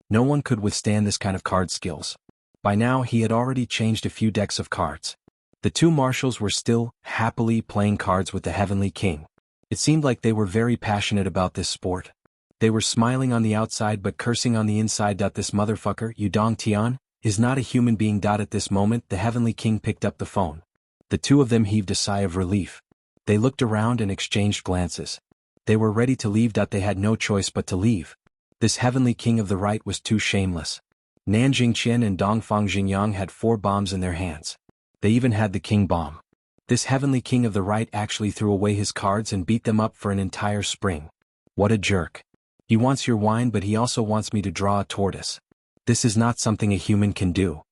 No one could withstand this kind of card skills. By now he had already changed a few decks of cards. The 2 marshals were still, happily playing cards with the Heavenly King. It seemed like they were very passionate about this sport. They were smiling on the outside but cursing on the inside. This motherfucker, Yudong Tian, is not a human being. At this moment the Heavenly King picked up the phone. The 2 of them heaved a sigh of relief. They looked around and exchanged glances. They were ready to leave. They had no choice but to leave. This Heavenly King of the Right was too shameless. Nanjing Qian and Dongfang Xingyang had 4 bombs in their hands. They even had the king bomb. This heavenly king of the right actually threw away his cards and beat them up for an entire spring. What a jerk. He wants your wine, but he also wants me to draw a tortoise. This is not something a human can do.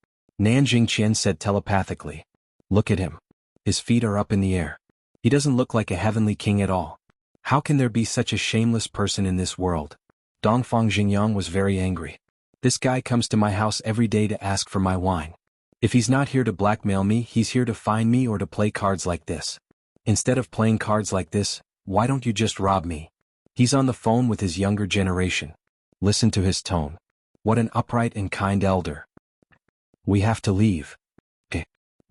Nanjing Qian said telepathically. Look at him. His feet are up in the air. He doesn't look like a heavenly king at all. How can there be such a shameless person in this world? Dongfang Xingyang was very angry. This guy comes to my house every day to ask for my wine. If he's not here to blackmail me, he's here to find me or to play cards like this. Instead of playing cards like this, why don't you just rob me? He's on the phone with his younger generation. Listen to his tone. What an upright and kind elder. We have to leave.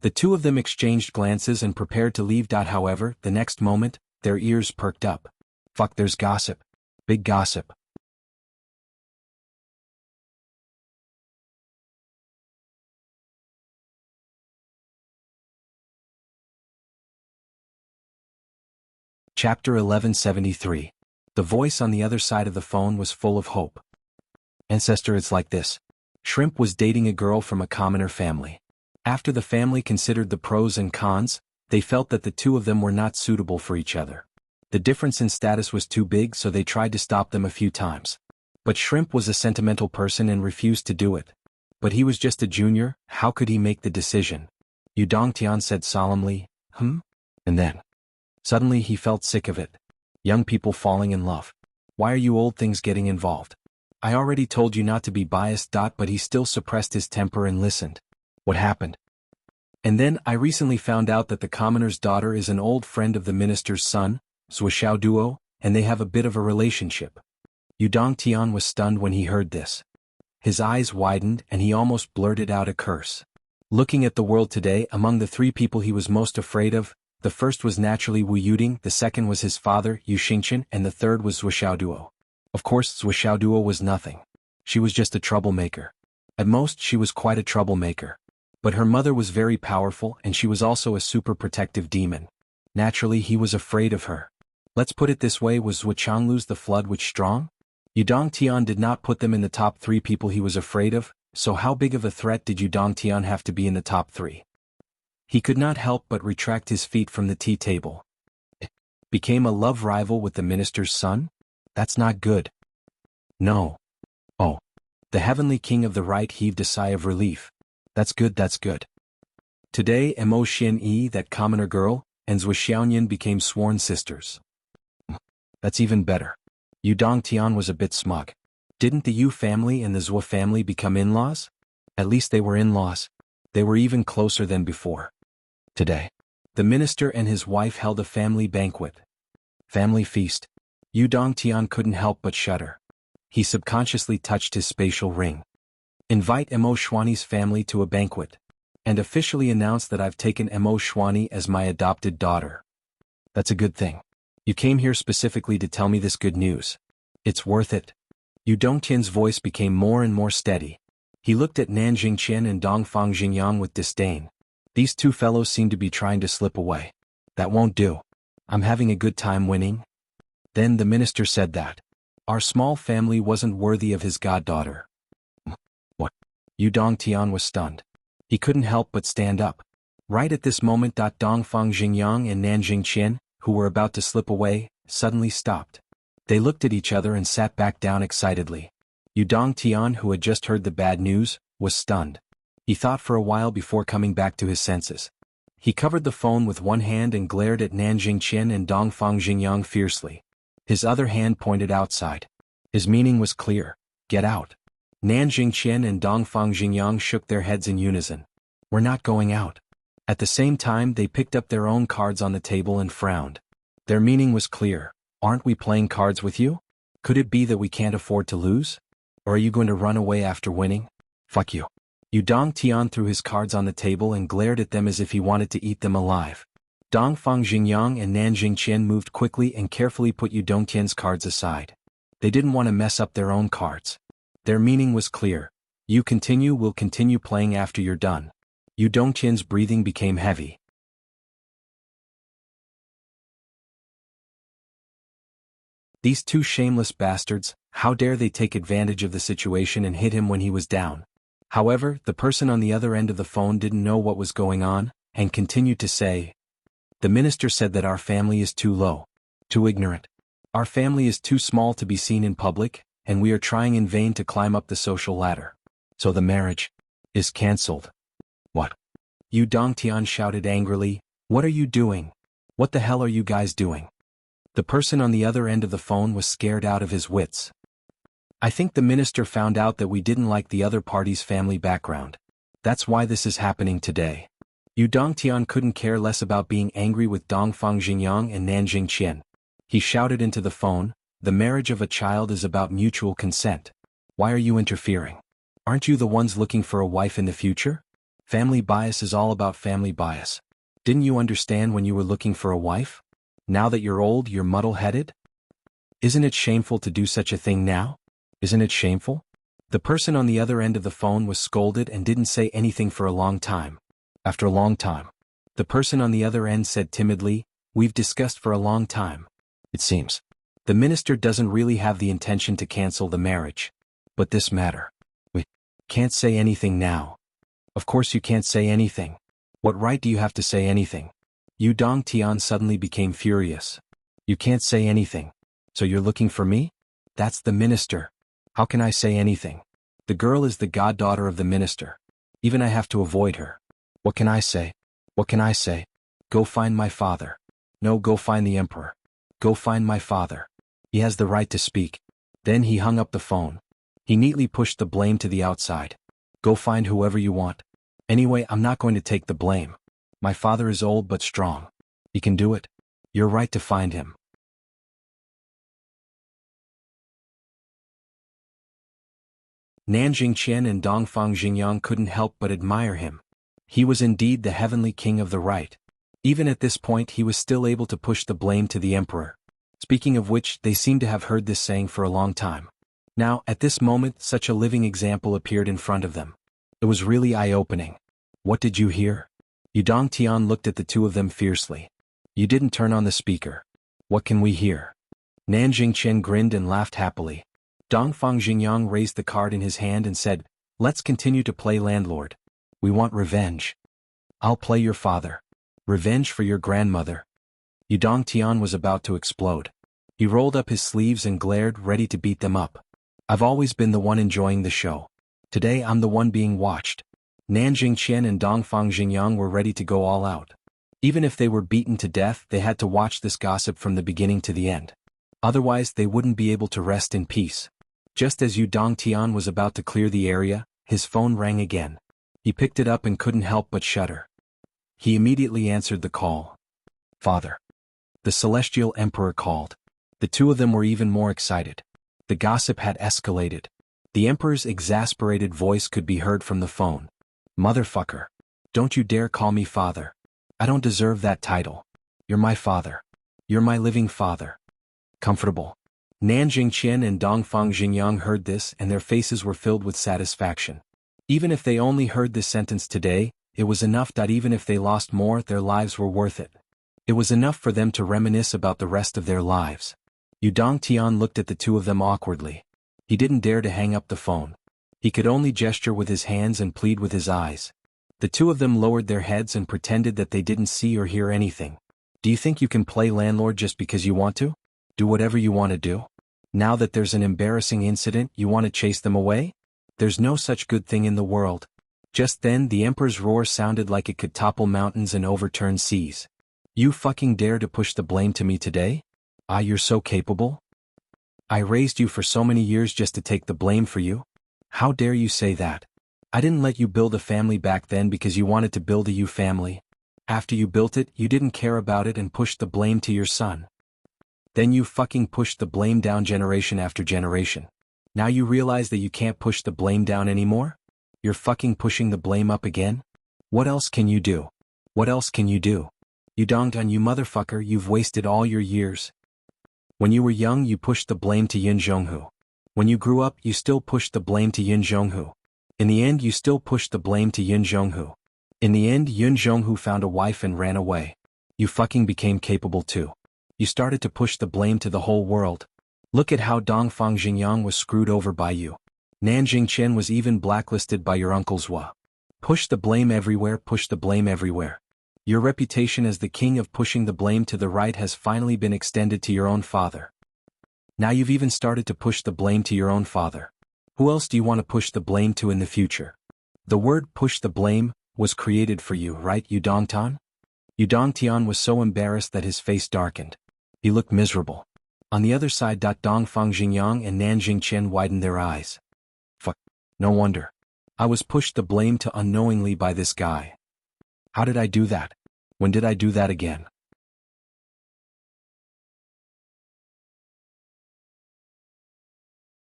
The two of them exchanged glances and prepared to leave. However, the next moment, their ears perked up. Fuck, there's gossip. Big gossip. Chapter 1173. The voice on the other side of the phone was full of hope. Ancestor, it's like this. Shrimp was dating a girl from a commoner family. After the family considered the pros and cons, they felt that the two of them were not suitable for each other. The difference in status was too big, so they tried to stop them a few times. But Shrimp was a sentimental person and refused to do it. But he was just a junior, how could he make the decision? Yu Dongtian said solemnly, And then. Suddenly he felt sick of it. Young people falling in love. Why are you old things getting involved? I already told you not to be biased. But he still suppressed his temper and listened. What happened? And then I recently found out that the commoner's daughter is an old friend of the minister's son, Zhuxiao Duo, and they have a bit of a relationship. Yu Dongtian was stunned when he heard this. His eyes widened and he almost blurted out a curse. Looking at the world today, among the three people he was most afraid of, the first was naturally Wu Yuding, the second was his father, Yu Xingqian, and the third was Zhuxiao Duo. Of course, Zhuxiao Duo was nothing. She was just a troublemaker. At most, she was quite a troublemaker. But her mother was very powerful and she was also a super protective demon. Naturally, he was afraid of her. Let's put it this way, was Zhuqianglu's the flood which strong? Yu Dongtian did not put them in the top three people he was afraid of, so how big of a threat did Yu Dongtian have to be in the top three? He could not help but retract his feet from the tea table. Became a love rival with the minister's son? That's not good. No. Oh. The heavenly king of the right heaved a sigh of relief. That's good, that's good. Today Mo Xianyi, that commoner girl, and Zhu Xiaoyan became sworn sisters. That's even better. Yu Dongtian was a bit smug. Didn't the Yu family and the Zhou family become in-laws? At least they were in-laws. They were even closer than before. Today, the minister and his wife held a family banquet. Family feast. Yu Dongtian couldn't help but shudder. He subconsciously touched his spatial ring. Invite Mo Xuani's family to a banquet. And officially announce that I've taken Mo Xuani as my adopted daughter. That's a good thing. You came here specifically to tell me this good news. It's worth it. Yu Dongtian's voice became more and more steady. He looked at Nanjing Qian and Dongfang Xingyang with disdain. These two fellows seem to be trying to slip away. That won't do. I'm having a good time winning. Then the minister said that our small family wasn't worthy of his goddaughter. What? Yu Dongtian was stunned. He couldn't help but stand up. Right at this moment, Dongfang Xingyang and Nanjing Qian, who were about to slip away, suddenly stopped. They looked at each other and sat back down excitedly. Yu Dongtian, who had just heard the bad news, was stunned. He thought for a while before coming back to his senses. He covered the phone with one hand and glared at Nanjing Qian and Dongfang Xingyang fiercely. His other hand pointed outside. His meaning was clear. Get out. Nanjing Qian and Dongfang Xingyang shook their heads in unison. We're not going out. At the same time, they picked up their own cards on the table and frowned. Their meaning was clear. Aren't we playing cards with you? Could it be that we can't afford to lose? Or are you going to run away after winning? Fuck you. Yu Dongtian threw his cards on the table and glared at them as if he wanted to eat them alive. Dongfang Xingyang and Nanjing Qian moved quickly and carefully put Yu Dongtian's cards aside. They didn't want to mess up their own cards. Their meaning was clear. You continue, we'll continue playing after you're done. Yu Dongtian's breathing became heavy. These two shameless bastards, how dare they take advantage of the situation and hit him when he was down. However, the person on the other end of the phone didn't know what was going on, and continued to say, The minister said that our family is too low, too ignorant. Our family is too small to be seen in public, and we are trying in vain to climb up the social ladder. So the marriage is cancelled. What? Yu Dongtian shouted angrily, what are you doing? What the hell are you guys doing? The person on the other end of the phone was scared out of his wits. I think the minister found out that we didn't like the other party's family background. That's why this is happening today. Yu Dongtian couldn't care less about being angry with Dongfang Xingyang and Nanjing Qian. He shouted into the phone, the marriage of a child is about mutual consent. Why are you interfering? Aren't you the ones looking for a wife in the future? Family bias is all about family bias. Didn't you understand when you were looking for a wife? Now that you're old, you're muddle-headed? Isn't it shameful to do such a thing now? Isn't it shameful? The person on the other end of the phone was scolded and didn't say anything for a long time. After a long time, the person on the other end said timidly, we've discussed for a long time. It seems the minister doesn't really have the intention to cancel the marriage. But this matter. We can't say anything now. Of course you can't say anything. What right do you have to say anything? Yu Dongtian suddenly became furious. You can't say anything. So you're looking for me? That's the minister. How can I say anything? The girl is the goddaughter of the minister. Even I have to avoid her. What can I say? What can I say? Go find my father. No, go find the emperor. Go find my father. He has the right to speak. Then he hung up the phone. He neatly pushed the blame to the outside. Go find whoever you want. Anyway, I'm not going to take the blame. My father is old but strong. He can do it. You're right to find him. Nanjing Qian and Dongfang Xingyang couldn't help but admire him. He was indeed the heavenly king of the right. Even at this point he was still able to push the blame to the emperor. Speaking of which, they seemed to have heard this saying for a long time. Now, at this moment, such a living example appeared in front of them. It was really eye-opening. What did you hear? Yu Dongtian looked at the two of them fiercely. You didn't turn on the speaker. What can we hear? Nanjing Qian grinned and laughed happily. Dongfang Xingyang raised the card in his hand and said, let's continue to play landlord. We want revenge. I'll play your father. Revenge for your grandmother. Yu Dongtian was about to explode. He rolled up his sleeves and glared, ready to beat them up. I've always been the one enjoying the show. Today I'm the one being watched. Nanjing Qian and Dongfang Xingyang were ready to go all out. Even if they were beaten to death, they had to watch this gossip from the beginning to the end. Otherwise they wouldn't be able to rest in peace. Just as Yu Dongtian was about to clear the area, his phone rang again. He picked it up and couldn't help but shudder. He immediately answered the call. Father. The celestial emperor called. The two of them were even more excited. The gossip had escalated. The emperor's exasperated voice could be heard from the phone. Motherfucker. Don't you dare call me father. I don't deserve that title. You're my father. You're my living father. Comfortable. Nanjing Qian and Dongfang Xingyang heard this and their faces were filled with satisfaction. Even if they only heard this sentence today, it was enough that even if they lost more, their lives were worth it. It was enough for them to reminisce about the rest of their lives. Yu Dongtian looked at the two of them awkwardly. He didn't dare to hang up the phone. He could only gesture with his hands and plead with his eyes. The two of them lowered their heads and pretended that they didn't see or hear anything. Do you think you can play landlord just because you want to? Do whatever you want to do? Now that there's an embarrassing incident, you want to chase them away? There's no such good thing in the world. Just then the emperor's roar sounded like it could topple mountains and overturn seas. You fucking dare to push the blame to me today? Ah, you're so capable? I raised you for so many years just to take the blame for you? How dare you say that? I didn't let you build a family back then because you wanted to build a you family. After you built it, you didn't care about it and pushed the blame to your son. Then you fucking pushed the blame down generation after generation. Now you realize that you can't push the blame down anymore? You're fucking pushing the blame up again? What else can you do? What else can you do? You Dongtan, you motherfucker, you've wasted all your years. When you were young you pushed the blame to Yin Zhonghu. When you grew up you still pushed the blame to Yin Zhonghu. In the end you still pushed the blame to Yin Zhonghu. In the end Yin Zhonghu found a wife and ran away. You fucking became capable too. You started to push the blame to the whole world. Look at how Dongfang Xingyang was screwed over by you. Nanjing Qian was even blacklisted by your uncles Hua. Push the blame everywhere, push the blame everywhere. Your reputation as the king of pushing the blame to the right has finally been extended to your own father. Now you've even started to push the blame to your own father. Who else do you want to push the blame to in the future? The word push the blame was created for you, right, Yudongtian? Yudongtian was so embarrassed that his face darkened. He looked miserable. On the other side, Dongfang Xingyang and Nanjing Chen widened their eyes. Fuck. No wonder. I was pushed the blame to unknowingly by this guy. How did I do that? When did I do that again?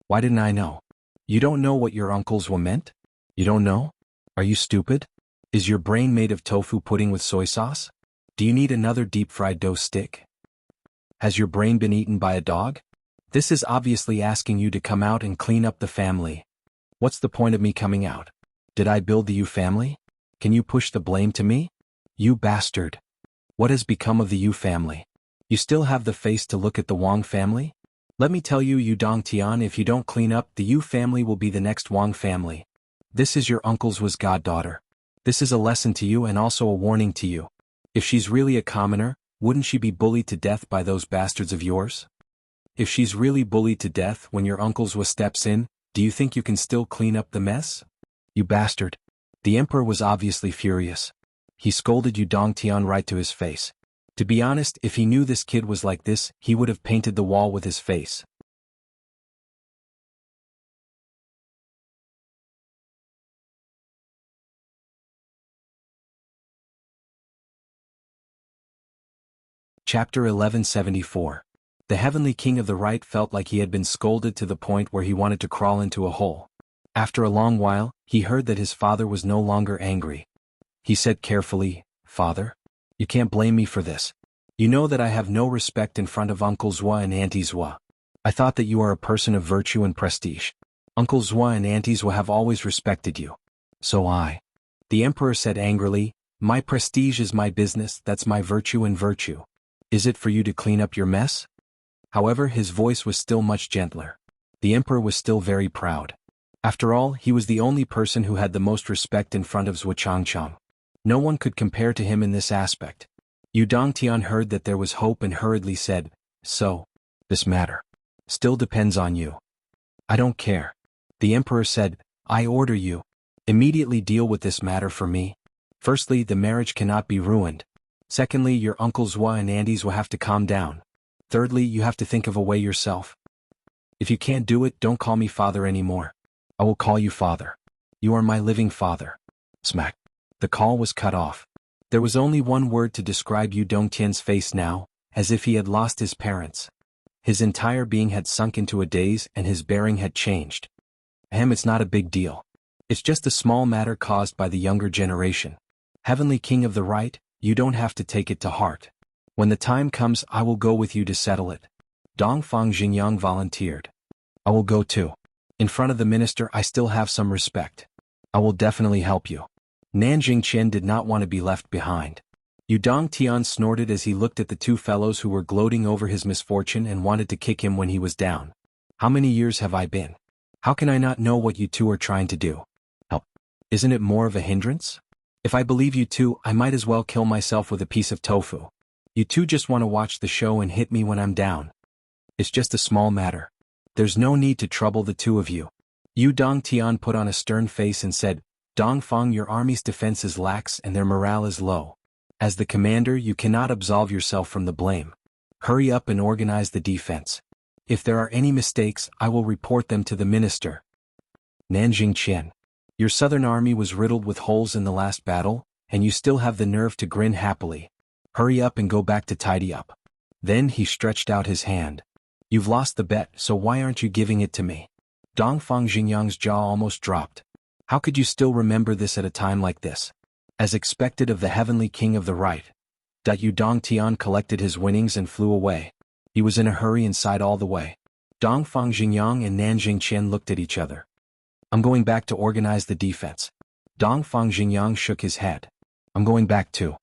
Why didn't I know? You don't know what your uncles were meant? You don't know? Are you stupid? Is your brain made of tofu pudding with soy sauce? Do you need another deep-fried dough stick? Has your brain been eaten by a dog? This is obviously asking you to come out and clean up the family. What's the point of me coming out? Did I build the Yu family? Can you push the blame to me? You bastard. What has become of the Yu family? You still have the face to look at the Wang family? Let me tell you, Dongtian, if you don't clean up, the Yu family will be the next Wang family. This is your uncle's was goddaughter. This is a lesson to you and also a warning to you. If she's really a commoner, wouldn't she be bullied to death by those bastards of yours? If she's really bullied to death when your uncle's was steps in, do you think you can still clean up the mess? You bastard. The emperor was obviously furious. He scolded Dongtian right to his face. To be honest, if he knew this kid was like this, he would have painted the wall with his face. Chapter 1174. The heavenly king of the right felt like he had been scolded to the point where he wanted to crawl into a hole. After a long while, he heard that his father was no longer angry. He said carefully, "Father? You can't blame me for this. You know that I have no respect in front of Uncle Zhua and Auntie Zhua. I thought that you are a person of virtue and prestige. Uncle Zhua and Auntie Zhua have always respected you. So I." The emperor said angrily, "My prestige is my business, that's my virtue and virtue. Is it for you to clean up your mess?" However, his voice was still much gentler. The emperor was still very proud. After all, he was the only person who had the most respect in front of Zhou Changchang. No one could compare to him in this aspect. Dongtian heard that there was hope and hurriedly said, "So, this matter still depends on you." "I don't care." The emperor said, "I order you. Immediately deal with this matter for me. Firstly, the marriage cannot be ruined. Secondly, your Uncle Zhua and Aunties will have to calm down. Thirdly, you have to think of a way yourself. If you can't do it, don't call me father anymore. I will call you father. You are my living father." Smack. The call was cut off. There was only one word to describe Dongtian's face now, as if he had lost his parents. His entire being had sunk into a daze and his bearing had changed. It's not a big deal. It's just a small matter caused by the younger generation. Heavenly King of the Right, you don't have to take it to heart. When the time comes, I will go with you to settle it. Dongfang Xingyang volunteered. I will go too. In front of the minister, I still have some respect. I will definitely help you. Nanjing Chen did not want to be left behind. Dongtian snorted as he looked at the two fellows who were gloating over his misfortune and wanted to kick him when he was down. How many years have I been? How can I not know what you two are trying to do? Help. Isn't it more of a hindrance? If I believe you two, I might as well kill myself with a piece of tofu. You two just want to watch the show and hit me when I'm down. It's just a small matter. There's no need to trouble the two of you." Dongtian put on a stern face and said, "Dongfang, your army's defense is lax and their morale is low. As the commander, you cannot absolve yourself from the blame. Hurry up and organize the defense. If there are any mistakes, I will report them to the minister." Nanjing Chen. Your southern army was riddled with holes in the last battle, and you still have the nerve to grin happily. Hurry up and go back to tidy up. Then he stretched out his hand. "You've lost the bet, so why aren't you giving it to me?" Dongfang Xingyang's jaw almost dropped. How could you still remember this at a time like this? As expected of the heavenly king of the right. Dongtian collected his winnings and flew away. He was in a hurry and sighed all the way. Dongfang Xingyang and Nanjing Chen looked at each other. "I'm going back to organize the defense." Dongfang Xingyang shook his head. "I'm going back too.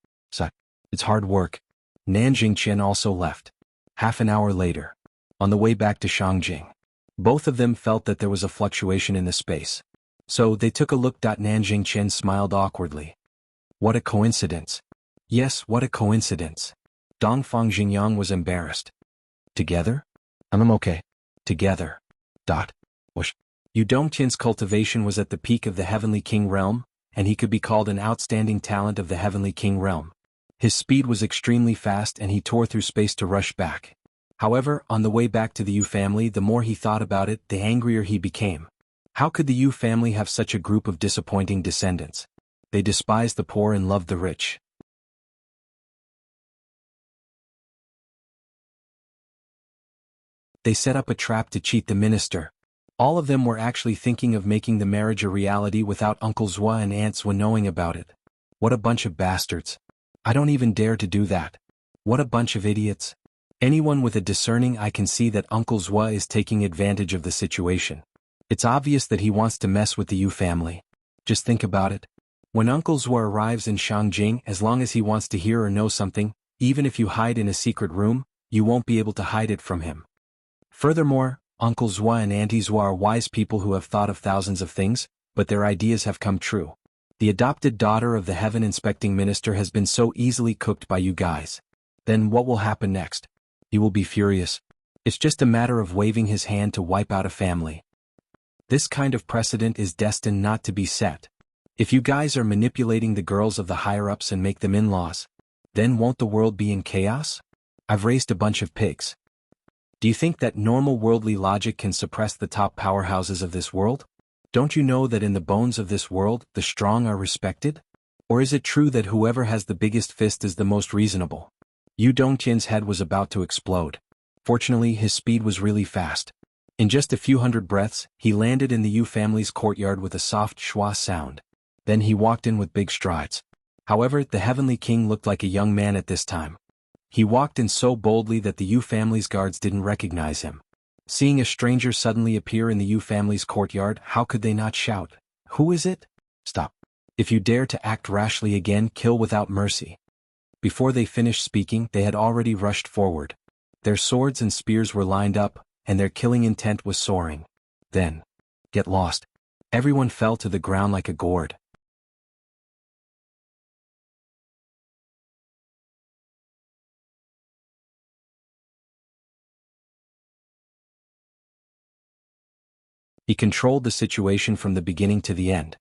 It's hard work." Nanjing Chen also left. Half an hour later. On the way back to Shangjing. Both of them felt that there was a fluctuation in the space. So they took a look. Nanjing Chen smiled awkwardly. "What a coincidence. Yes, what a coincidence. Dongfang Xingyang was embarrassed. Together? I'm okay. Together. Whoosh. Yu Dongtian's cultivation was at the peak of the Heavenly King realm, and he could be called an outstanding talent of the Heavenly King realm. His speed was extremely fast and he tore through space to rush back. However, on the way back to the Yu family, the more he thought about it, the angrier he became. How could the Yu family have such a group of disappointing descendants? They despised the poor and loved the rich. They set up a trap to cheat the minister. All of them were actually thinking of making the marriage a reality without Uncle Zhua and Aunt Zhua knowing about it. What a bunch of bastards. I don't even dare to do that. What a bunch of idiots. Anyone with a discerning eye can see that Uncle Zhua is taking advantage of the situation. It's obvious that he wants to mess with the Yu family. Just think about it. When Uncle Zhua arrives in Shangjing, as long as he wants to hear or know something, even if you hide in a secret room, you won't be able to hide it from him. Furthermore, Uncle Zhua and Auntie Zhua are wise people who have thought of thousands of things, but their ideas have come true. The adopted daughter of the heaven inspecting minister has been so easily cooked by you guys. Then what will happen next? You will be furious. It's just a matter of waving his hand to wipe out a family. This kind of precedent is destined not to be set. If you guys are manipulating the girls of the higher-ups and make them in-laws, then won't the world be in chaos? I've raised a bunch of pigs. Do you think that normal worldly logic can suppress the top powerhouses of this world? Don't you know that in the bones of this world, the strong are respected? Or is it true that whoever has the biggest fist is the most reasonable? Yu Dongtian's head was about to explode. Fortunately, his speed was really fast. In just a few hundred breaths, he landed in the Yu family's courtyard with a soft schwa sound. Then he walked in with big strides. However, the Heavenly King looked like a young man at this time. He walked in so boldly that the Yu family's guards didn't recognize him. Seeing a stranger suddenly appear in the Yu family's courtyard, how could they not shout, "Who is it? Stop. If you dare to act rashly again, kill without mercy." Before they finished speaking, they had already rushed forward. Their swords and spears were lined up, and their killing intent was soaring. Then, get lost. Everyone fell to the ground like a gourd. He controlled the situation from the beginning to the end.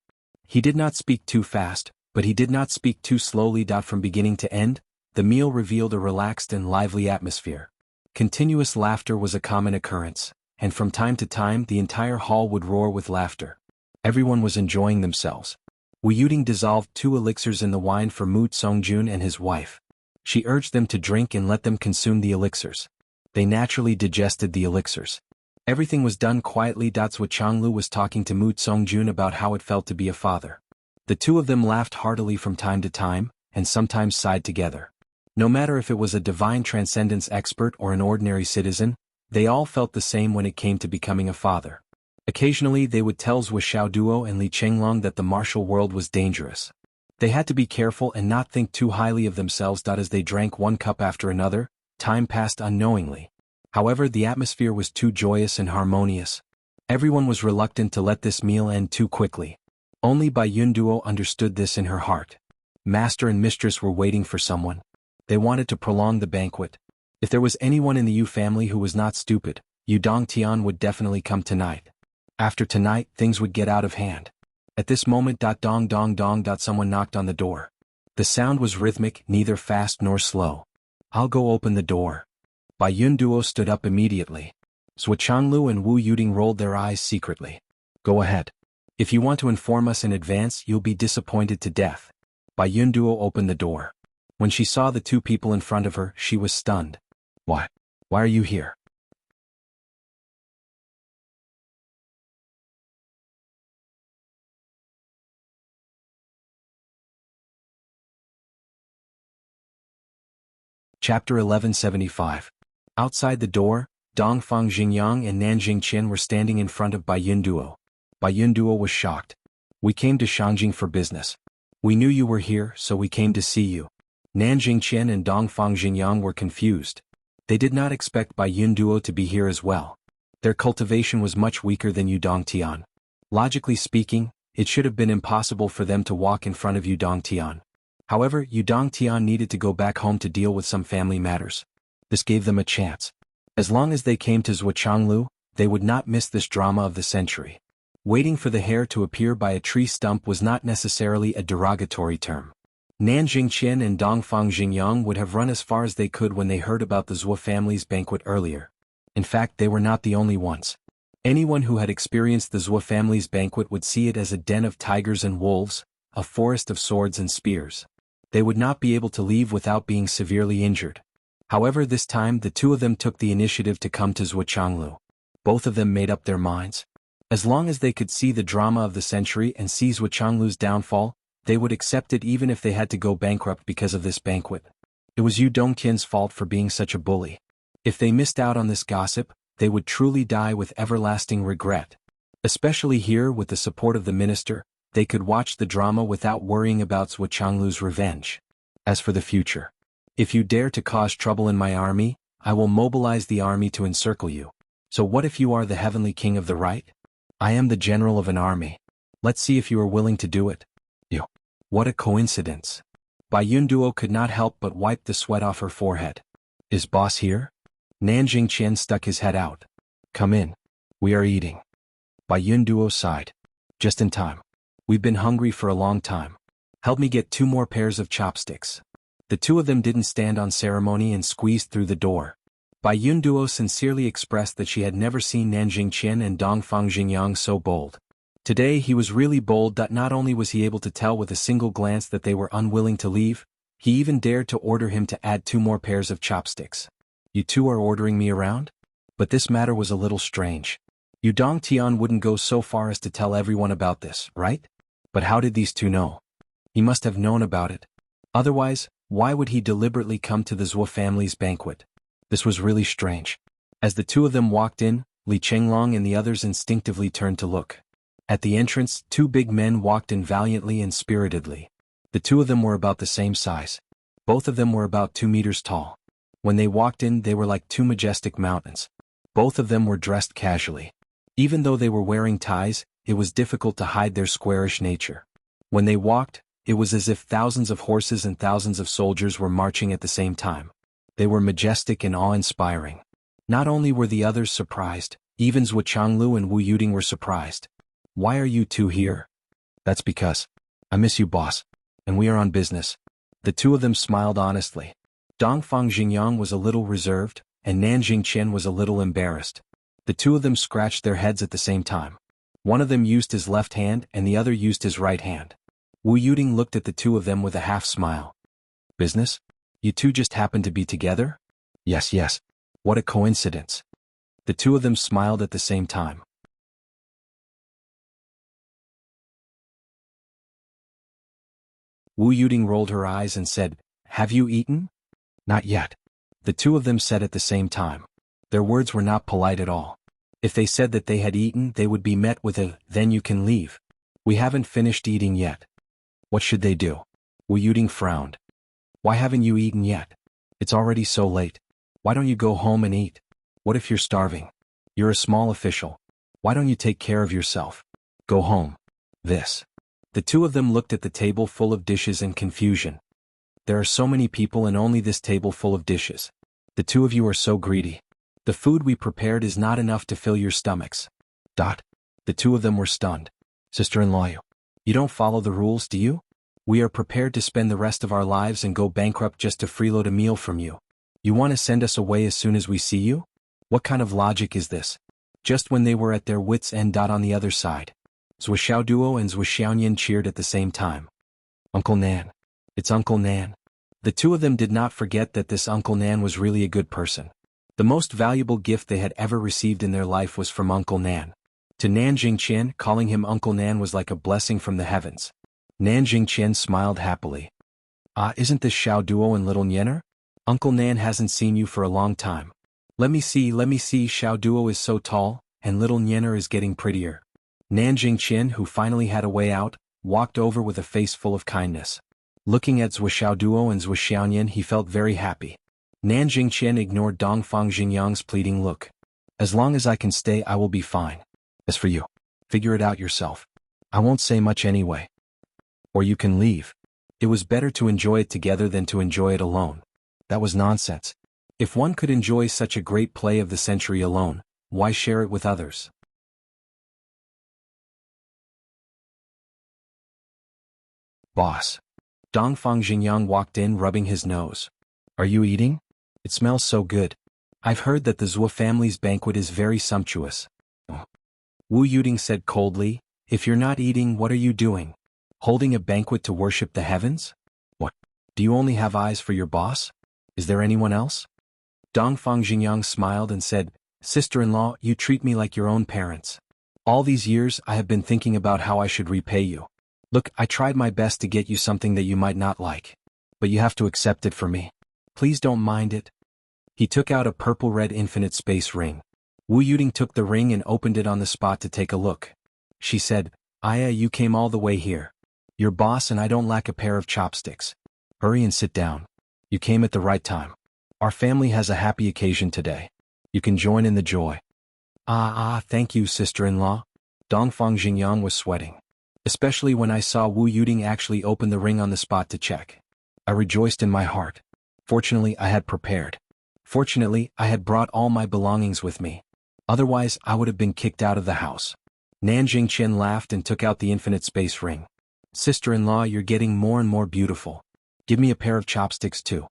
He did not speak too fast, but he did not speak too slowly. From beginning to end, the meal revealed a relaxed and lively atmosphere. Continuous laughter was a common occurrence, and from time to time the entire hall would roar with laughter. Everyone was enjoying themselves. Wu Yuding dissolved 2 elixirs in the wine for Mu Tsongjun and his wife. She urged them to drink and let them consume the elixirs. They naturally digested the elixirs. Everything was done quietly. Zhua Changlu was talking to Mu Tsongjun about how it felt to be a father. The two of them laughed heartily from time to time, and sometimes sighed together. No matter if it was a divine transcendence expert or an ordinary citizen, they all felt the same when it came to becoming a father. Occasionally they would tell Zhua Xiaoduo and Li Chenglong that the martial world was dangerous. They had to be careful and not think too highly of themselves. As they drank one cup after another, time passed unknowingly. However, the atmosphere was too joyous and harmonious. Everyone was reluctant to let this meal end too quickly. Only Bai Yunduo understood this in her heart. Master and mistress were waiting for someone. They wanted to prolong the banquet. If there was anyone in the Yu family who was not stupid, Yu Dongtian would definitely come tonight. After tonight, things would get out of hand. At this moment, dong dong dong. Someone knocked on the door. The sound was rhythmic, neither fast nor slow. I'll go open the door. Bai Yunduo stood up immediately. Zhua Changlu and Wu Yuding rolled their eyes secretly. Go ahead. If you want to inform us in advance, you'll be disappointed to death. Bai Yunduo opened the door. When she saw the 2 people in front of her, she was stunned. Why? Why are you here? Chapter 1175. Outside the door, Dongfang Xingyang and Nanjing Qian were standing in front of Bai Yunduo. Bai Yunduo was shocked. We came to Shangjing for business. We knew you were here, so we came to see you. Nanjing Qian and Dongfang Xingyang were confused. They did not expect Bai Yunduo to be here as well. Their cultivation was much weaker than Yu Dongtian. Logically speaking, it should have been impossible for them to walk in front of Yu Dongtian. However, Yu Dongtian needed to go back home to deal with some family matters. This gave them a chance. As long as they came to Zhuchanglu, they would not miss this drama of the century. Waiting for the hare to appear by a tree stump was not necessarily a derogatory term. Nan Jingqian and Dongfang Xingyang would have run as far as they could when they heard about the Zhuo family's banquet earlier. In fact, they were not the only ones. Anyone who had experienced the Zhuo family's banquet would see it as a den of tigers and wolves, a forest of swords and spears. They would not be able to leave without being severely injured. However, this time the two of them took the initiative to come to Zhuchanglu. Both of them made up their minds. As long as they could see the drama of the century and see Zhuchanglu's downfall, they would accept it even if they had to go bankrupt because of this banquet. It was Yu Dongtian's fault for being such a bully. If they missed out on this gossip, they would truly die with everlasting regret. Especially here with the support of the minister, they could watch the drama without worrying about Zhuchanglu's revenge. As for the future, if you dare to cause trouble in my army, I will mobilize the army to encircle you. So what if you are the heavenly king of the right? I am the general of an army. Let's see if you are willing to do it. You. What a coincidence. Bai Yunduo could not help but wipe the sweat off her forehead. Is boss here? Nan Jingqian stuck his head out. Come in. We are eating. Bai Yunduo sighed. Just in time. We've been hungry for a long time. Help me get 2 more pairs of chopsticks. The two of them didn't stand on ceremony and squeezed through the door. Bai Yunduo sincerely expressed that she had never seen Nan Jingqian and Dongfang Xingyang so bold. Today he was really bold that not only was he able to tell with a single glance that they were unwilling to leave, he even dared to order him to add 2 more pairs of chopsticks. You two are ordering me around? But this matter was a little strange. Yu Dongtian wouldn't go so far as to tell everyone about this, right? But how did these two know? He must have known about it. Otherwise, why would he deliberately come to the Zhuo family's banquet? This was really strange. As the two of them walked in, Li Chenglong and the others instinctively turned to look. At the entrance, 2 big men walked in valiantly and spiritedly. The two of them were about the same size. Both of them were about 2 meters tall. When they walked in, they were like 2 majestic mountains. Both of them were dressed casually. Even though they were wearing ties, it was difficult to hide their squarish nature. When they walked, it was as if thousands of horses and thousands of soldiers were marching at the same time. They were majestic and awe-inspiring. Not only were the others surprised, even Zhuchanglu and Wu Yuding were surprised. Why are you two here? That's because I miss you, boss, and we are on business. The two of them smiled honestly. Dongfang Xingyang was a little reserved, and Nan Jingqian was a little embarrassed. The two of them scratched their heads at the same time. One of them used his left hand and the other used his right hand. Wu Yuding looked at the two of them with a half-smile. Business? You two just happen to be together? Yes. What a coincidence. The two of them smiled at the same time. Wu Yuding rolled her eyes and said, Have you eaten? Not yet. The two of them said at the same time. Their words were not polite at all. If they said that they had eaten, they would be met with a, then you can leave. We haven't finished eating yet. What should they do? Wu Yuding frowned. Why haven't you eaten yet? It's already so late. Why don't you go home and eat? What if you're starving? You're a small official. Why don't you take care of yourself? Go home. This. The two of them looked at the table full of dishes in confusion. There are so many people and only this table full of dishes. The two of you are so greedy. The food we prepared is not enough to fill your stomachs. The two of them were stunned. Sister-in-law, you don't follow the rules, do you? We are prepared to spend the rest of our lives and go bankrupt just to freeload a meal from you. You want to send us away as soon as we see you? What kind of logic is this? Just when they were at their wits' end. On the other side, Zhuo Duo and Zhuo Xiaoyan cheered at the same time. Uncle Nan. It's Uncle Nan. The two of them did not forget that this Uncle Nan was really a good person. The most valuable gift they had ever received in their life was from Uncle Nan. To Nan Jingqian, calling him Uncle Nan was like a blessing from the heavens. Nan Jingqian smiled happily. Isn't this Xiao Duo and little Nyener? Uncle Nan hasn't seen you for a long time. Let me see, Xiao Duo is so tall, and little Nyener is getting prettier. Nan Jingqian, who finally had a way out, walked over with a face full of kindness. Looking at Zhuo Duo and Zhuo Xiaoyan, he felt very happy. Nan Jingqian ignored Dongfang Xingyang's pleading look. As long as I can stay, I will be fine. As for you, figure it out yourself. I won't say much anyway. Or you can leave. It was better to enjoy it together than to enjoy it alone. That was nonsense. If one could enjoy such a great play of the century alone, why share it with others? Boss. Dongfang Xingyang walked in rubbing his nose. Are you eating? It smells so good. I've heard that the Zhuo family's banquet is very sumptuous. Wu Yuding said coldly, if you're not eating, what are you doing? Holding a banquet to worship the heavens? What? Do you only have eyes for your boss? Is there anyone else? Dongfang Xingyang smiled and said, Sister-in-law, you treat me like your own parents. All these years I have been thinking about how I should repay you. Look, I tried my best to get you something that you might not like. But you have to accept it for me. Please don't mind it. He took out a purple-red infinite space ring. Wu Yuding took the ring and opened it on the spot to take a look. She said, Aya, you came all the way here. Your boss and I don't lack a pair of chopsticks. Hurry and sit down. You came at the right time. Our family has a happy occasion today. You can join in the joy. Thank you, sister-in-law. Dongfang Xingyang was sweating. Especially when I saw Wu Yuding actually open the ring on the spot to check. I rejoiced in my heart. Fortunately, I had prepared. Fortunately, I had brought all my belongings with me. Otherwise, I would have been kicked out of the house. Nanjing Qian laughed and took out the infinite space ring. Sister-in-law, you're getting more and more beautiful. Give me a pair of chopsticks too.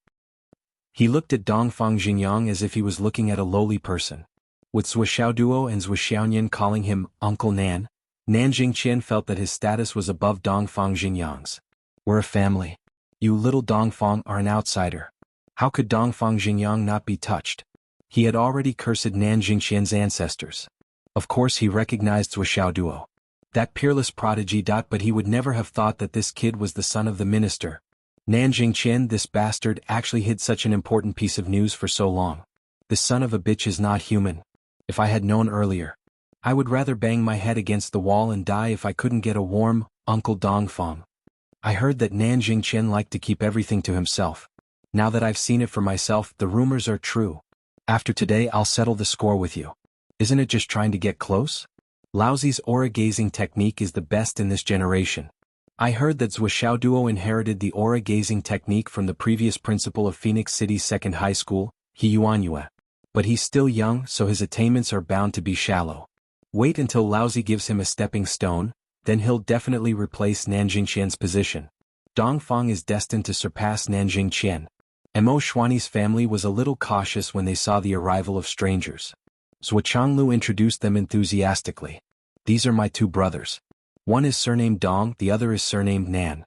He looked at Dongfang Xingyang as if he was looking at a lowly person. With Zhuo Xiaoduo and Zhuo Xiaonian calling him Uncle Nan, Nanjing Qian felt that his status was above Dongfang Xingyang's. We're a family. You little Dongfang are an outsider. How could Dongfang Xingyang not be touched? He had already cursed Nanjing Qian's ancestors. Of course he recognized Zhuo Xiaoduo. That peerless prodigy. But he would never have thought that this kid was the son of the minister. Nanjing Qian, this bastard, actually hid such an important piece of news for so long. The son of a bitch is not human. If I had known earlier, I would rather bang my head against the wall and die if I couldn't get a warm, Uncle Dongfang. I heard that Nanjing Qian liked to keep everything to himself. Now that I've seen it for myself, the rumors are true. After today I'll settle the score with you. Isn't it just trying to get close? Laozi's aura-gazing technique is the best in this generation. I heard that Zhuo Xiaoduo inherited the aura-gazing technique from the previous principal of Phoenix City's second high school, He Yuanyue. But he's still young, so his attainments are bound to be shallow. Wait until Laozi gives him a stepping stone, then he'll definitely replace Nanjing Qian's position. Dongfang is destined to surpass Nanjing Qian. Mo Xuani's family was a little cautious when they saw the arrival of strangers. Zhuo Changlu introduced them enthusiastically. These are my two brothers. One is surnamed Dong, the other is surnamed Nan.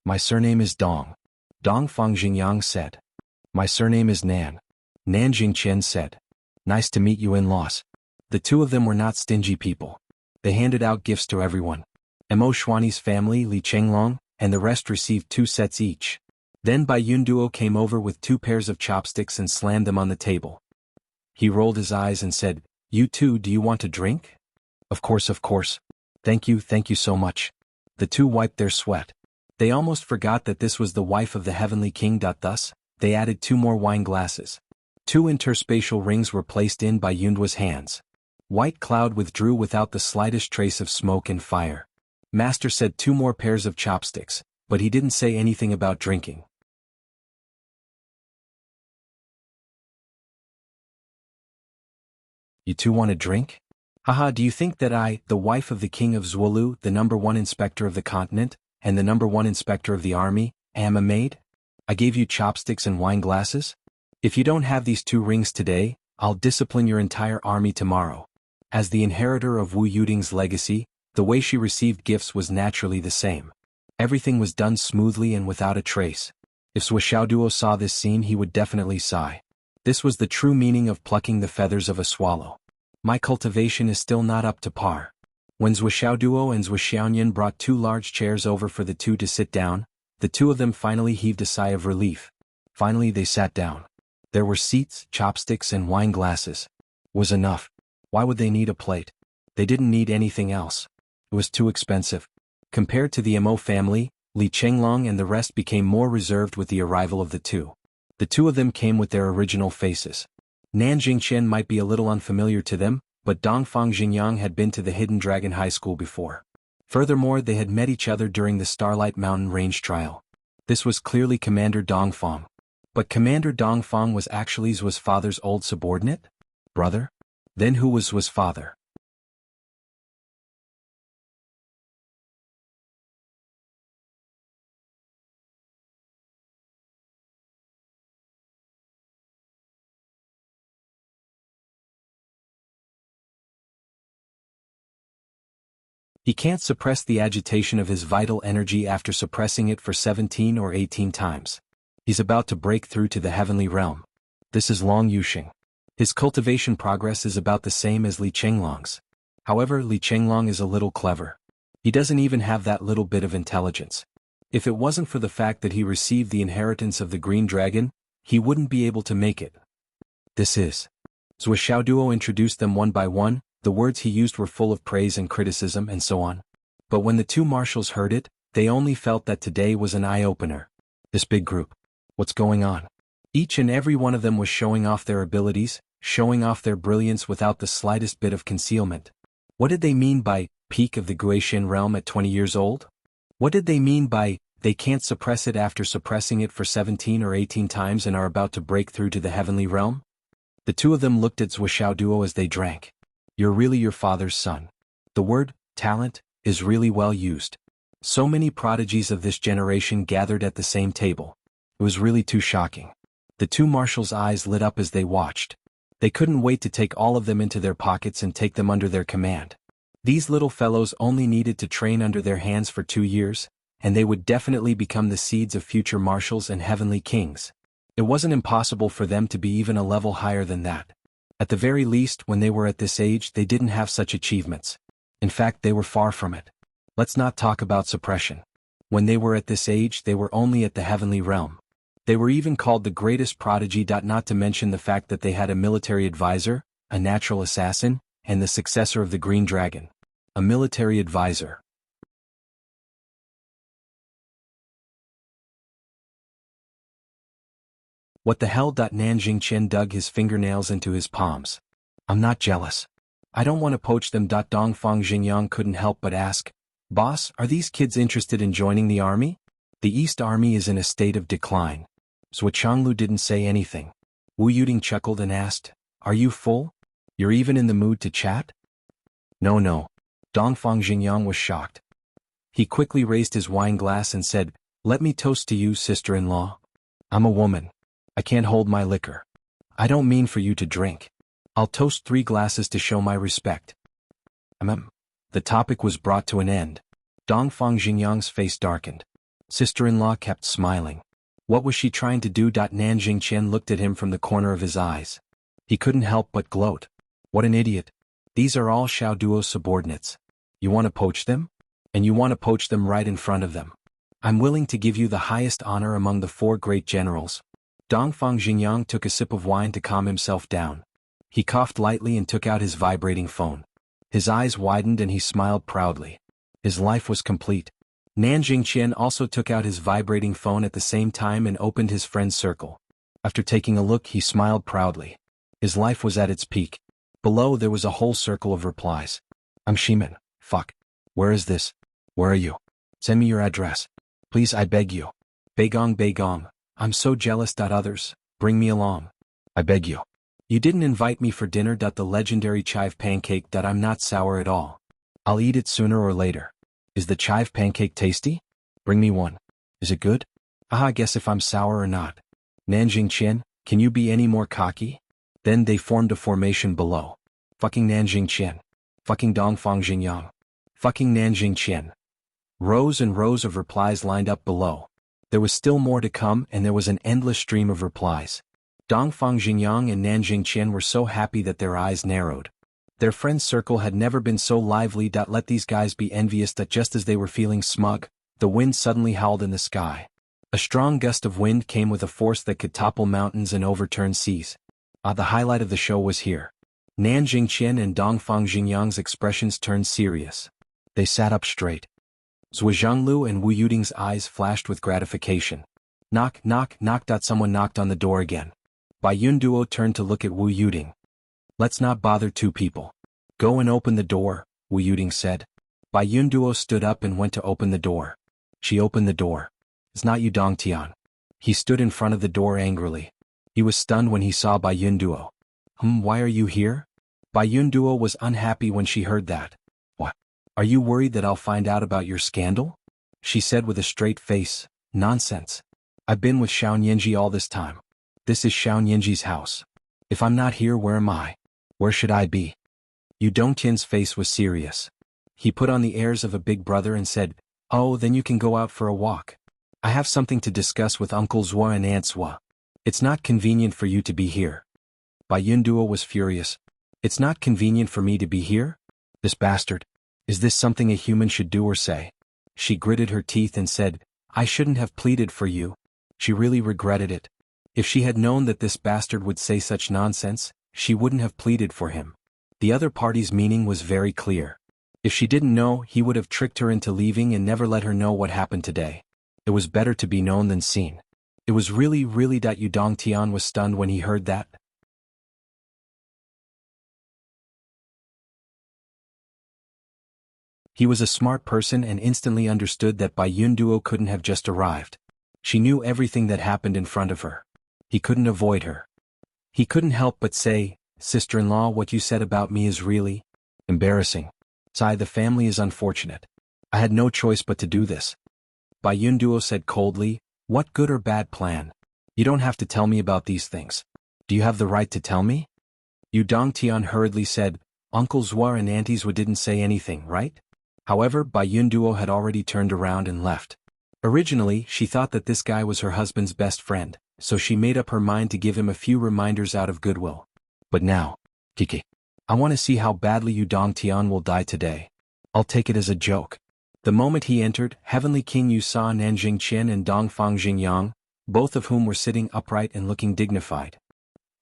My surname is Dong. Dongfang Xingyang said. My surname is Nan. Nanjing Qian said. Nice to meet you in-laws. The two of them were not stingy people. They handed out gifts to everyone. Mo Xuani's family, Li Chenglong, and the rest received 2 sets each. Then Bai Yunduo came over with 2 pairs of chopsticks and slammed them on the table. He rolled his eyes and said, You too, do you want a drink? Of course. Thank you so much. The two wiped their sweat. They almost forgot that this was the wife of the heavenly king. Thus, they added 2 more wine glasses. 2 interspatial rings were placed in Bai Yunduo's hands. White Cloud withdrew without the slightest trace of smoke and fire. Master said 2 more pairs of chopsticks, but he didn't say anything about drinking. You two want a drink? Haha, do you think that I, the wife of the king of Zhuolu, the #1 inspector of the continent, and the #1 inspector of the army, am a maid? I gave you chopsticks and wine glasses? If you don't have these 2 rings today, I'll discipline your entire army tomorrow. As the inheritor of Wu Yuding's legacy, the way she received gifts was naturally the same. Everything was done smoothly and without a trace. If Zhuo Xiaoduo saw this scene, he would definitely sigh. This was the true meaning of plucking the feathers of a swallow. My cultivation is still not up to par. When Zhuo Xiaoduo and Zhuo Xiaonian brought 2 large chairs over for the 2 to sit down, the 2 of them finally heaved a sigh of relief. Finally they sat down. There were seats, chopsticks and wine glasses. Was enough. Why would they need a plate? They didn't need anything else. It was too expensive. Compared to the Mo family, Li Chenglong and the rest became more reserved with the arrival of the 2. The 2 of them came with their original faces. Nanjing Qian might be a little unfamiliar to them, but Dongfang Xingyang had been to the Hidden Dragon High School before. Furthermore, they had met each other during the Starlight Mountain Range trial. This was clearly Commander Dongfang. But Commander Dongfang was actually Zhu's father's old subordinate? Brother? Then who was Zhu's father? He can't suppress the agitation of his vital energy after suppressing it for 17 or 18 times. He's about to break through to the heavenly realm. This is Long Yuxing. His cultivation progress is about the same as Li Chenglong's. However, Li Chenglong is a little clever. He doesn't even have that little bit of intelligence. If it wasn't for the fact that he received the inheritance of the green dragon, he wouldn't be able to make it. This is. Zhou Xiaoduo introduced them one by one. The words he used were full of praise and criticism and so on. But when the two marshals heard it, they only felt that today was an eye-opener. This big group. What's going on? Each and every one of them was showing off their abilities, showing off their brilliance without the slightest bit of concealment. What did they mean by peak of the Guoxian realm at 20 years old? What did they mean by they can't suppress it after suppressing it for 17 or 18 times and are about to break through to the heavenly realm? The two of them looked at Zhou Xiaoduo as they drank. You're really your father's son. The word, talent, is really well used. So many prodigies of this generation gathered at the same table. It was really too shocking. The two marshals' eyes lit up as they watched. They couldn't wait to take all of them into their pockets and take them under their command. These little fellows only needed to train under their hands for 2 years, and they would definitely become the seeds of future marshals and heavenly kings. It wasn't impossible for them to be even a level higher than that. At the very least, when they were at this age, they didn't have such achievements. In fact, they were far from it. Let's not talk about suppression. When they were at this age, they were only at the heavenly realm. They were even called the greatest prodigy. Not to mention the fact that they had a military advisor, a natural assassin, and the successor of the Green Dragon. A military advisor. What the hell? Nanjing Chen dug his fingernails into his palms. I'm not jealous. I don't want to poach them. Dongfang Xingyang couldn't help but ask, Boss, are these kids interested in joining the army? The East Army is in a state of decline. Zhou Changlu didn't say anything. Wu Yuding chuckled and asked, Are you full? You're even in the mood to chat? No. Dongfang Xingyang was shocked. He quickly raised his wine glass and said, Let me toast to you, sister-in-law. I'm a woman. I can't hold my liquor. I don't mean for you to drink. I'll toast 3 glasses to show my respect. The topic was brought to an end. Dongfang Xingyang's face darkened. Sister-in-law kept smiling. What was she trying to do? Nanjing Chen looked at him from the corner of his eyes. He couldn't help but gloat. What an idiot. These are all Xiaoduo's subordinates. You want to poach them? And you want to poach them right in front of them. I'm willing to give you the highest honor among the 4 great generals. Dongfang Xingyang took a sip of wine to calm himself down. He coughed lightly and took out his vibrating phone. His eyes widened and he smiled proudly. His life was complete. Nanjing Chen also took out his vibrating phone at the same time and opened his friend's circle. After taking a look, he smiled proudly. His life was at its peak. Below there was a whole circle of replies. I'm Shiman. Fuck. Where is this? Where are you? Send me your address. Please, I beg you. Bagong. I'm so jealous. Others, bring me along. I beg you. You didn't invite me for dinner. The legendary chive pancake. I'm not sour at all. I'll eat it sooner or later. Is the chive pancake tasty? Bring me one. Is it good? I guess if I'm sour or not. Nanjing Chen, can you be any more cocky? Then they formed a formation below. Fucking Nanjing Chen. Fucking Dongfang Xingyang. Fucking Nanjing Chen. Rows and rows of replies lined up below. There was still more to come and there was an endless stream of replies. Dongfang Xingyang and Nanjing Chen were so happy that their eyes narrowed. Their friend's circle had never been so lively. Let these guys be envious. Just as they were feeling smug, the wind suddenly howled in the sky. A strong gust of wind came with a force that could topple mountains and overturn seas. The highlight of the show was here. Nanjing Chen and Dongfang Xingyang's expressions turned serious. They sat up straight. Zhou Zhanglu and Wu Yuding's eyes flashed with gratification. Knock. Someone knocked on the door again. Bai Yunduo turned to look at Wu Yuding. Let's not bother 2 people. Go and open the door, Wu Yuding said. Bai Yunduo stood up and went to open the door. She opened the door. It's not you Dong Tian. He stood in front of the door angrily. He was stunned when he saw Bai Yunduo. Why are you here? Bai Yunduo was unhappy when she heard that. What? Are you worried that I'll find out about your scandal? She said with a straight face. Nonsense. I've been with Xiao Nianji all this time. This is Xiao Nianji's house. If I'm not here, where am I? Where should I be? Yu Dongtian's face was serious. He put on the airs of a big brother and said, Oh, then you can go out for a walk. I have something to discuss with Uncle Zhua and Aunt Zhua. It's not convenient for you to be here. Bai Yunduo was furious. It's not convenient for me to be here? This bastard. Is this something a human should do or say? She gritted her teeth and said, I shouldn't have pleaded for you. She really regretted it. If she had known that this bastard would say such nonsense, she wouldn't have pleaded for him. The other party's meaning was very clear. If she didn't know, he would have tricked her into leaving and never let her know what happened today. It was better to be known than seen. It was really that Yu Dongtian was stunned when he heard that. He was a smart person and instantly understood that Bai Yunduo couldn't have just arrived. She knew everything that happened in front of her. He couldn't avoid her. He couldn't help but say, Sister-in-law, what you said about me is really embarrassing. Sai, the family is unfortunate. I had no choice but to do this. Bai Yunduo said coldly, What good or bad plan? You don't have to tell me about these things. Do you have the right to tell me? Yu Dongtian hurriedly said, Uncle Zhua and Auntie Zhua didn't say anything, right? However, Bai Yunduo had already turned around and left. Originally, she thought that this guy was her husband's best friend, so she made up her mind to give him a few reminders out of goodwill. But now, Kiki, I want to see how badly Yu Dongtian will die today. I'll take it as a joke. The moment he entered, Heavenly King Yu saw Nanjing Qian and Dongfang Jingyang, both of whom were sitting upright and looking dignified.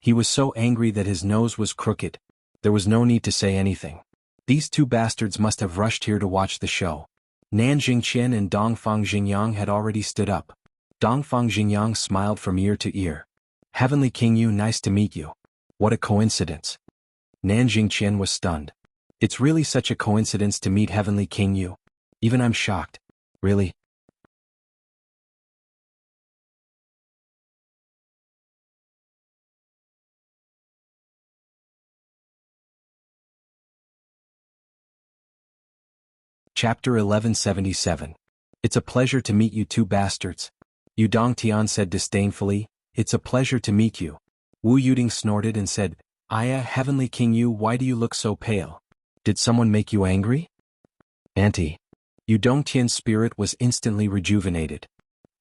He was so angry that his nose was crooked. There was no need to say anything. These two bastards must have rushed here to watch the show. Nanjing Qian and Dongfang Jingyang had already stood up. Dongfang Jingyang smiled from ear to ear. Heavenly King Yu, nice to meet you. What a coincidence. Nanjing Qian was stunned. It's really such a coincidence to meet Heavenly King Yu. Even I'm shocked. Really? Chapter 1177. It's a pleasure to meet you two bastards. Yu Dongtian said disdainfully, It's a pleasure to meet you. Wu Yuding snorted and said, Aya, Heavenly King Yu, why do you look so pale? Did someone make you angry? Auntie. Yu Dongtian's spirit was instantly rejuvenated.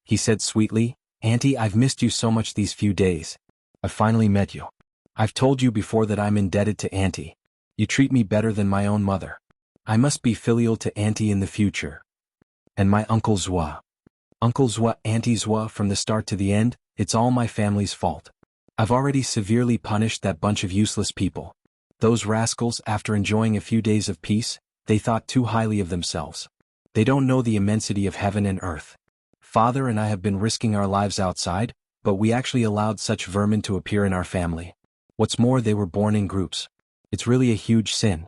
He said sweetly, Auntie, I've missed you so much these few days. I finally met you. I've told you before that I'm indebted to Auntie. You treat me better than my own mother. I must be filial to Auntie in the future. And my Uncle Zhua. Uncle Zhua, Auntie Zhua, from the start to the end, it's all my family's fault. I've already severely punished that bunch of useless people. Those rascals, after enjoying a few days of peace, they thought too highly of themselves. They don't know the immensity of heaven and earth. Father and I have been risking our lives outside, but we actually allowed such vermin to appear in our family. What's more, they were born in groups. It's really a huge sin.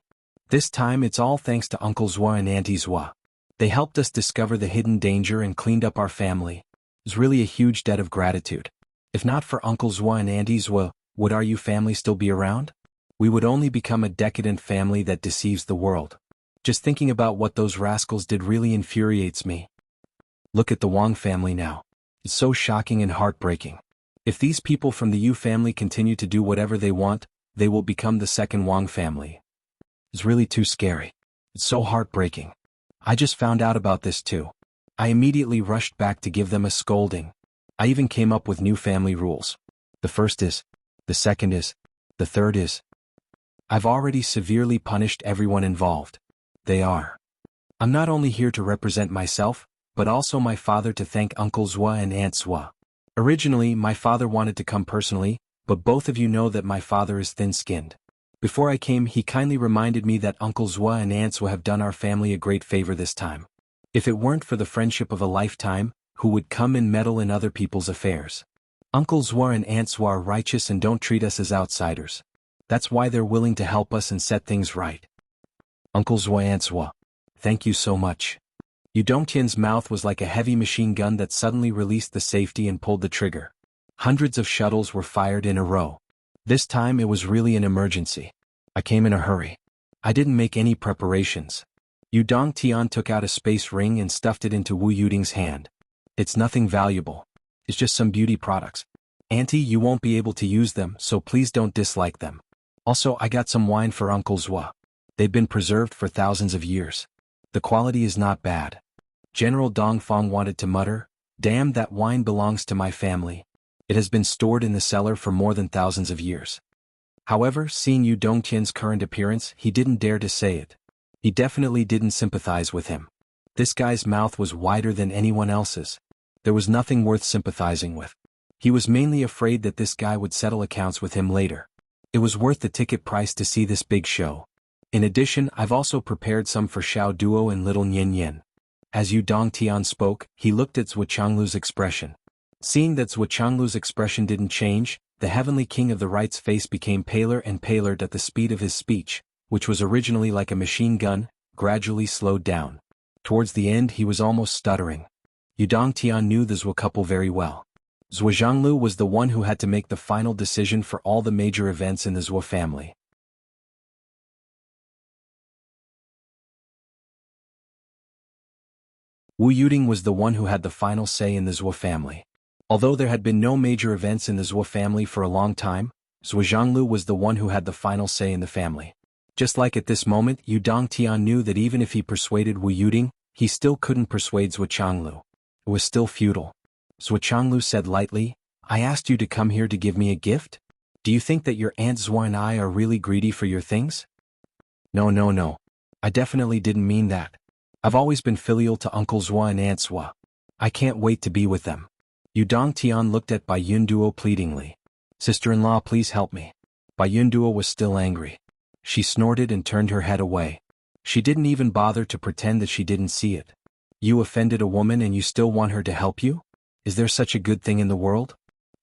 This time it's all thanks to Uncle Zhua and Auntie Zhua. They helped us discover the hidden danger and cleaned up our family. It's really a huge debt of gratitude. If not for Uncle Zhua and Auntie Zhua, would our Yu family still be around? We would only become a decadent family that deceives the world. Just thinking about what those rascals did really infuriates me. Look at the Wang family now. It's so shocking and heartbreaking. If these people from the Yu family continue to do whatever they want, they will become the second Wang family. It's really too scary. It's so heartbreaking. I just found out about this too. I immediately rushed back to give them a scolding. I even came up with new family rules. The first is, the second is, the third is. I've already severely punished everyone involved. They are. I'm not only here to represent myself, but also my father to thank Uncle Zhua and Aunt Zhua. Originally, my father wanted to come personally, but both of you know that my father is thin-skinned. Before I came, he kindly reminded me that Uncle Zhua and Aunt Zhua have done our family a great favor this time. If it weren't for the friendship of a lifetime, who would come and meddle in other people's affairs? Uncle Zhua and Aunt Zhua are righteous and don't treat us as outsiders. That's why they're willing to help us and set things right. Uncle Zhua, Aunt Zhua, thank you so much. Yu Dongtian's mouth was like a heavy machine gun that suddenly released the safety and pulled the trigger. Hundreds of shuttles were fired in a row. This time it was really an emergency. I came in a hurry. I didn't make any preparations. Yu Dongtian took out a space ring and stuffed it into Wu Yuding's hand. It's nothing valuable. It's just some beauty products. Auntie, you won't be able to use them, so please don't dislike them. Also, I got some wine for Uncle Zhua. They've been preserved for thousands of years. The quality is not bad. General Dongfang wanted to mutter, damn, that wine belongs to my family. It has been stored in the cellar for more than thousands of years. However, seeing Yu Dongtian's current appearance, he didn't dare to say it. He definitely didn't sympathize with him. This guy's mouth was wider than anyone else's. There was nothing worth sympathizing with. He was mainly afraid that this guy would settle accounts with him later. It was worth the ticket price to see this big show. In addition, I've also prepared some for Xiao Duo and little Nian Yen. As Yu Dongtian spoke, he looked at Zhuo Changlu's expression. Seeing that Zhuo Changlu's expression didn't change, the heavenly king of the right's face became paler and paler at the speed of his speech, which was originally like a machine gun, gradually slowed down. Towards the end he was almost stuttering. Yu Dongtian knew the Zhuo couple very well. Zhuo Zhanglu was the one who had to make the final decision for all the major events in the Zhuo family. Wu Yuding was the one who had the final say in the Zhuo family. Although there had been no major events in the Zhuo family for a long time, Zhuo Zhanglu was the one who had the final say in the family. Just like at this moment, Yu Dongtian knew that even if he persuaded Wu Yuding, he still couldn't persuade Zhuo Changlu. It was still futile. Zhuo Changlu said lightly, I asked you to come here to give me a gift? Do you think that your Aunt Zhuo and I are really greedy for your things? No. I definitely didn't mean that. I've always been filial to Uncle Zhuo and Aunt Zhuo. I can't wait to be with them. Yu Dongtian looked at Bai Yunduo pleadingly. Sister-in-law, please help me. Bai Yunduo was still angry. She snorted and turned her head away. She didn't even bother to pretend that she didn't see it. You offended a woman and you still want her to help you? Is there such a good thing in the world?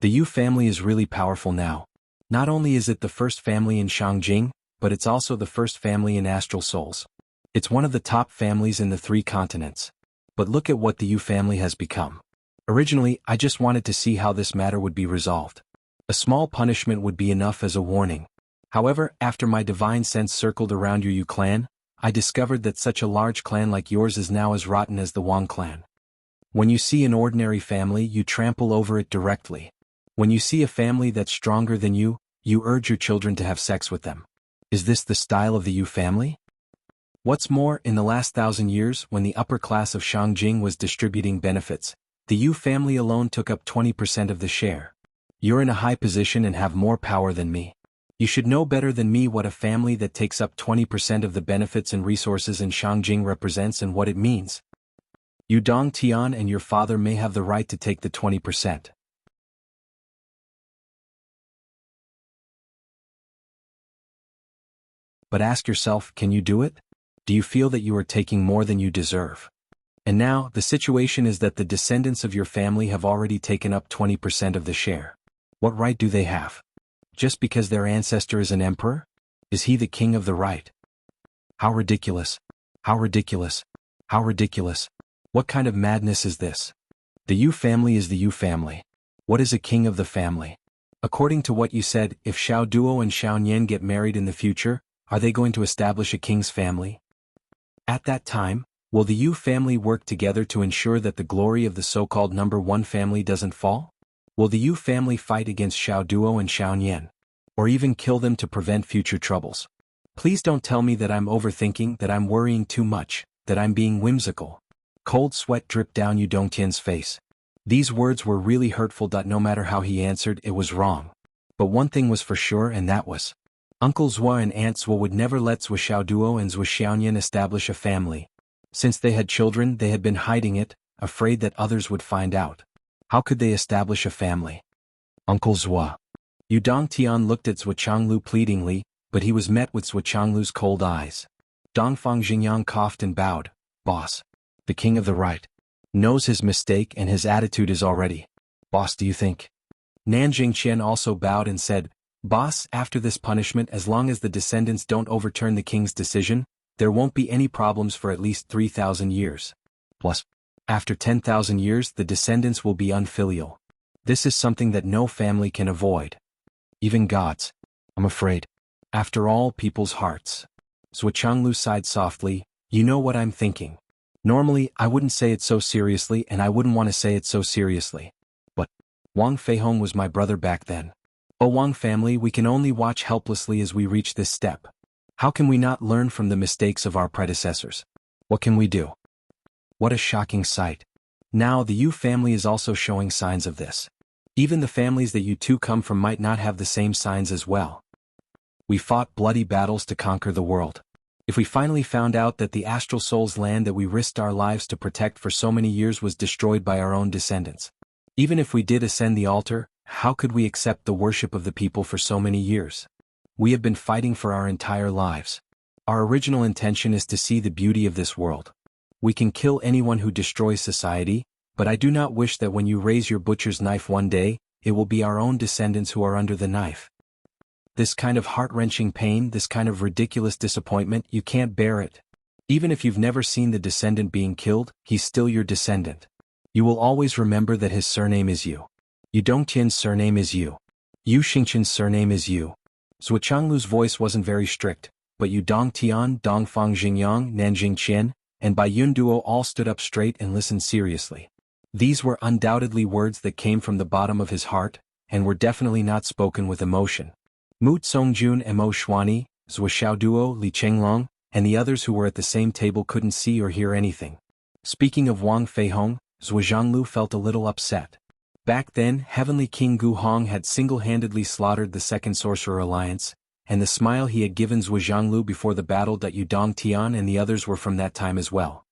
The Yu family is really powerful now. Not only is it the first family in Shangjing, but it's also the first family in Astral Souls. It's one of the top families in the 3 continents. But look at what the Yu family has become. Originally, I just wanted to see how this matter would be resolved. A small punishment would be enough as a warning. However, after my divine sense circled around your Yu clan, I discovered that such a large clan like yours is now as rotten as the Wang clan. When you see an ordinary family, you trample over it directly. When you see a family that's stronger than you urge your children to have sex with them. Is this the style of the Yu family? What's more, in the last 1,000 years, when the upper class of Shangjing was distributing benefits, the Yu family alone took up 20% of the share. You're in a high position and have more power than me. You should know better than me what a family that takes up 20% of the benefits and resources in Shangjing represents and what it means. Yu Dongtian and your father may have the right to take the 20%. But ask yourself, can you do it? Do you feel that you are taking more than you deserve? And now, the situation is that the descendants of your family have already taken up 20% of the share. What right do they have? Just because their ancestor is an emperor? Is he the king of the right? How ridiculous. How ridiculous. How ridiculous. What kind of madness is this? The Yu family is the Yu family. What is a king of the family? According to what you said, if Xiao Duo and Xiao Nian get married in the future, are they going to establish a king's family? At that time, will the Yu family work together to ensure that the glory of the so-called number 1 family doesn't fall? Will the Yu family fight against Xiao Duo and Xiao Nian? Or even kill them to prevent future troubles? Please don't tell me that I'm overthinking, that I'm worrying too much, that I'm being whimsical. Cold sweat dripped down Yu Dongtian's face. These words were really hurtful. No matter how he answered, it was wrong. But one thing was for sure, and that was, Uncle Zhuo and Aunt Zhuo would never let Zhuo Xiaoduo and Zhuo Xiaonian establish a family. Since they had children, they had been hiding it, afraid that others would find out. How could they establish a family? Uncle Zhuo. Yu Dongtian looked at Zhuo Changlu pleadingly, but he was met with Zhuo Changlu's cold eyes. Dongfang Xingyang coughed and bowed. Boss. The king of the right. Knows his mistake and his attitude is already. Boss, do you think? Nan Jingqian also bowed and said, Boss, after this punishment, as long as the descendants don't overturn the king's decision, there won't be any problems for at least 3,000 years. Plus, after 10,000 years the descendants will be unfilial. This is something that no family can avoid. Even gods. I'm afraid. After all, people's hearts. Jianghu sighed softly. You know what I'm thinking. Normally, I wouldn't say it so seriously and I wouldn't want to say it so seriously. But Wang Feihong was my brother back then. Oh Wang family, we can only watch helplessly as we reach this step. How can we not learn from the mistakes of our predecessors? What can we do? What a shocking sight. Now the Yu family is also showing signs of this. Even the families that you two come from might not have the same signs as well. We fought bloody battles to conquer the world. If we finally found out that the astral soul's land that we risked our lives to protect for so many years was destroyed by our own descendants. Even if we did ascend the altar, how could we accept the worship of the people for so many years? We have been fighting for our entire lives. Our original intention is to see the beauty of this world. We can kill anyone who destroys society, but I do not wish that when you raise your butcher's knife one day, it will be our own descendants who are under the knife. This kind of heart-wrenching pain, this kind of ridiculous disappointment, you can't bear it. Even if you've never seen the descendant being killed, he's still your descendant. You will always remember that his surname is Yu. Yu Dongtian's surname is Yu. Yu Xingqian's surname is Yu. Zuochanglu's voice wasn't very strict, but Yu Dongtian, Dongfang Xingyang, Nanjing Qian, and Bai Yun Duo all stood up straight and listened seriously. These were undoubtedly words that came from the bottom of his heart, and were definitely not spoken with emotion. Mu Tsongjun and Mo Xuani, Zuo Duo, Li Chenglong, and the others who were at the same table couldn't see or hear anything. Speaking of Wang Feihong, Zhuozhanglu felt a little upset. Back then, Heavenly King Gu Hong had single-handedly slaughtered the Second Sorcerer Alliance, and the smile he had given Zhuozhanglu before the battle that Yu Dongtian and the others were from that time as well.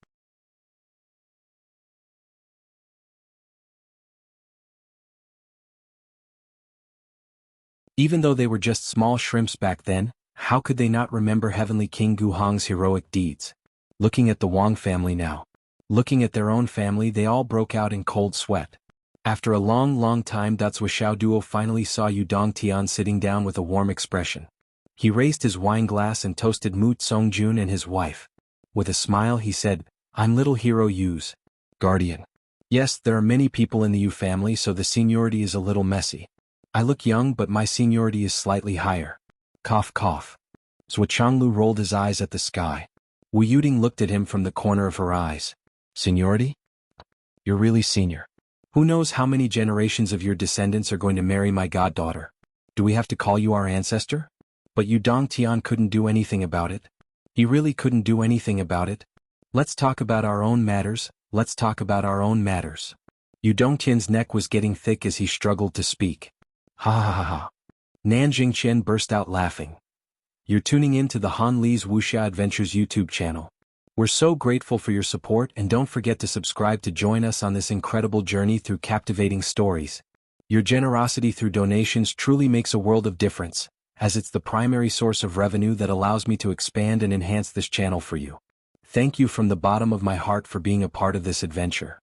Even though they were just small shrimps back then, how could they not remember Heavenly King Gu Hong's heroic deeds? Looking at the Wang family now. Looking at their own family, they all broke out in cold sweat. After a long time, Zuo Duo finally saw Yu Dongtian sitting down with a warm expression. He raised his wine glass and toasted Mu Tsongjun and his wife. With a smile he said, I'm little hero Yu's guardian. Yes, there are many people in the Yu family, so the seniority is a little messy. I look young, but my seniority is slightly higher. Cough cough. Zuochanglu rolled his eyes at the sky. Wu Yuding looked at him from the corner of her eyes. Seniority? You're really senior. Who knows how many generations of your descendants are going to marry my goddaughter? Do we have to call you our ancestor? But Yu Dongtian couldn't do anything about it. He really couldn't do anything about it. Let's talk about our own matters, let's talk about our own matters. Yu Dongtian's neck was getting thick as he struggled to speak. Ha ha ha ha. Nanjing Qian burst out laughing. You're tuning in to the Han Li's Wuxia Adventures YouTube channel. We're so grateful for your support, and don't forget to subscribe to join us on this incredible journey through captivating stories. Your generosity through donations truly makes a world of difference, as it's the primary source of revenue that allows me to expand and enhance this channel for you. Thank you from the bottom of my heart for being a part of this adventure.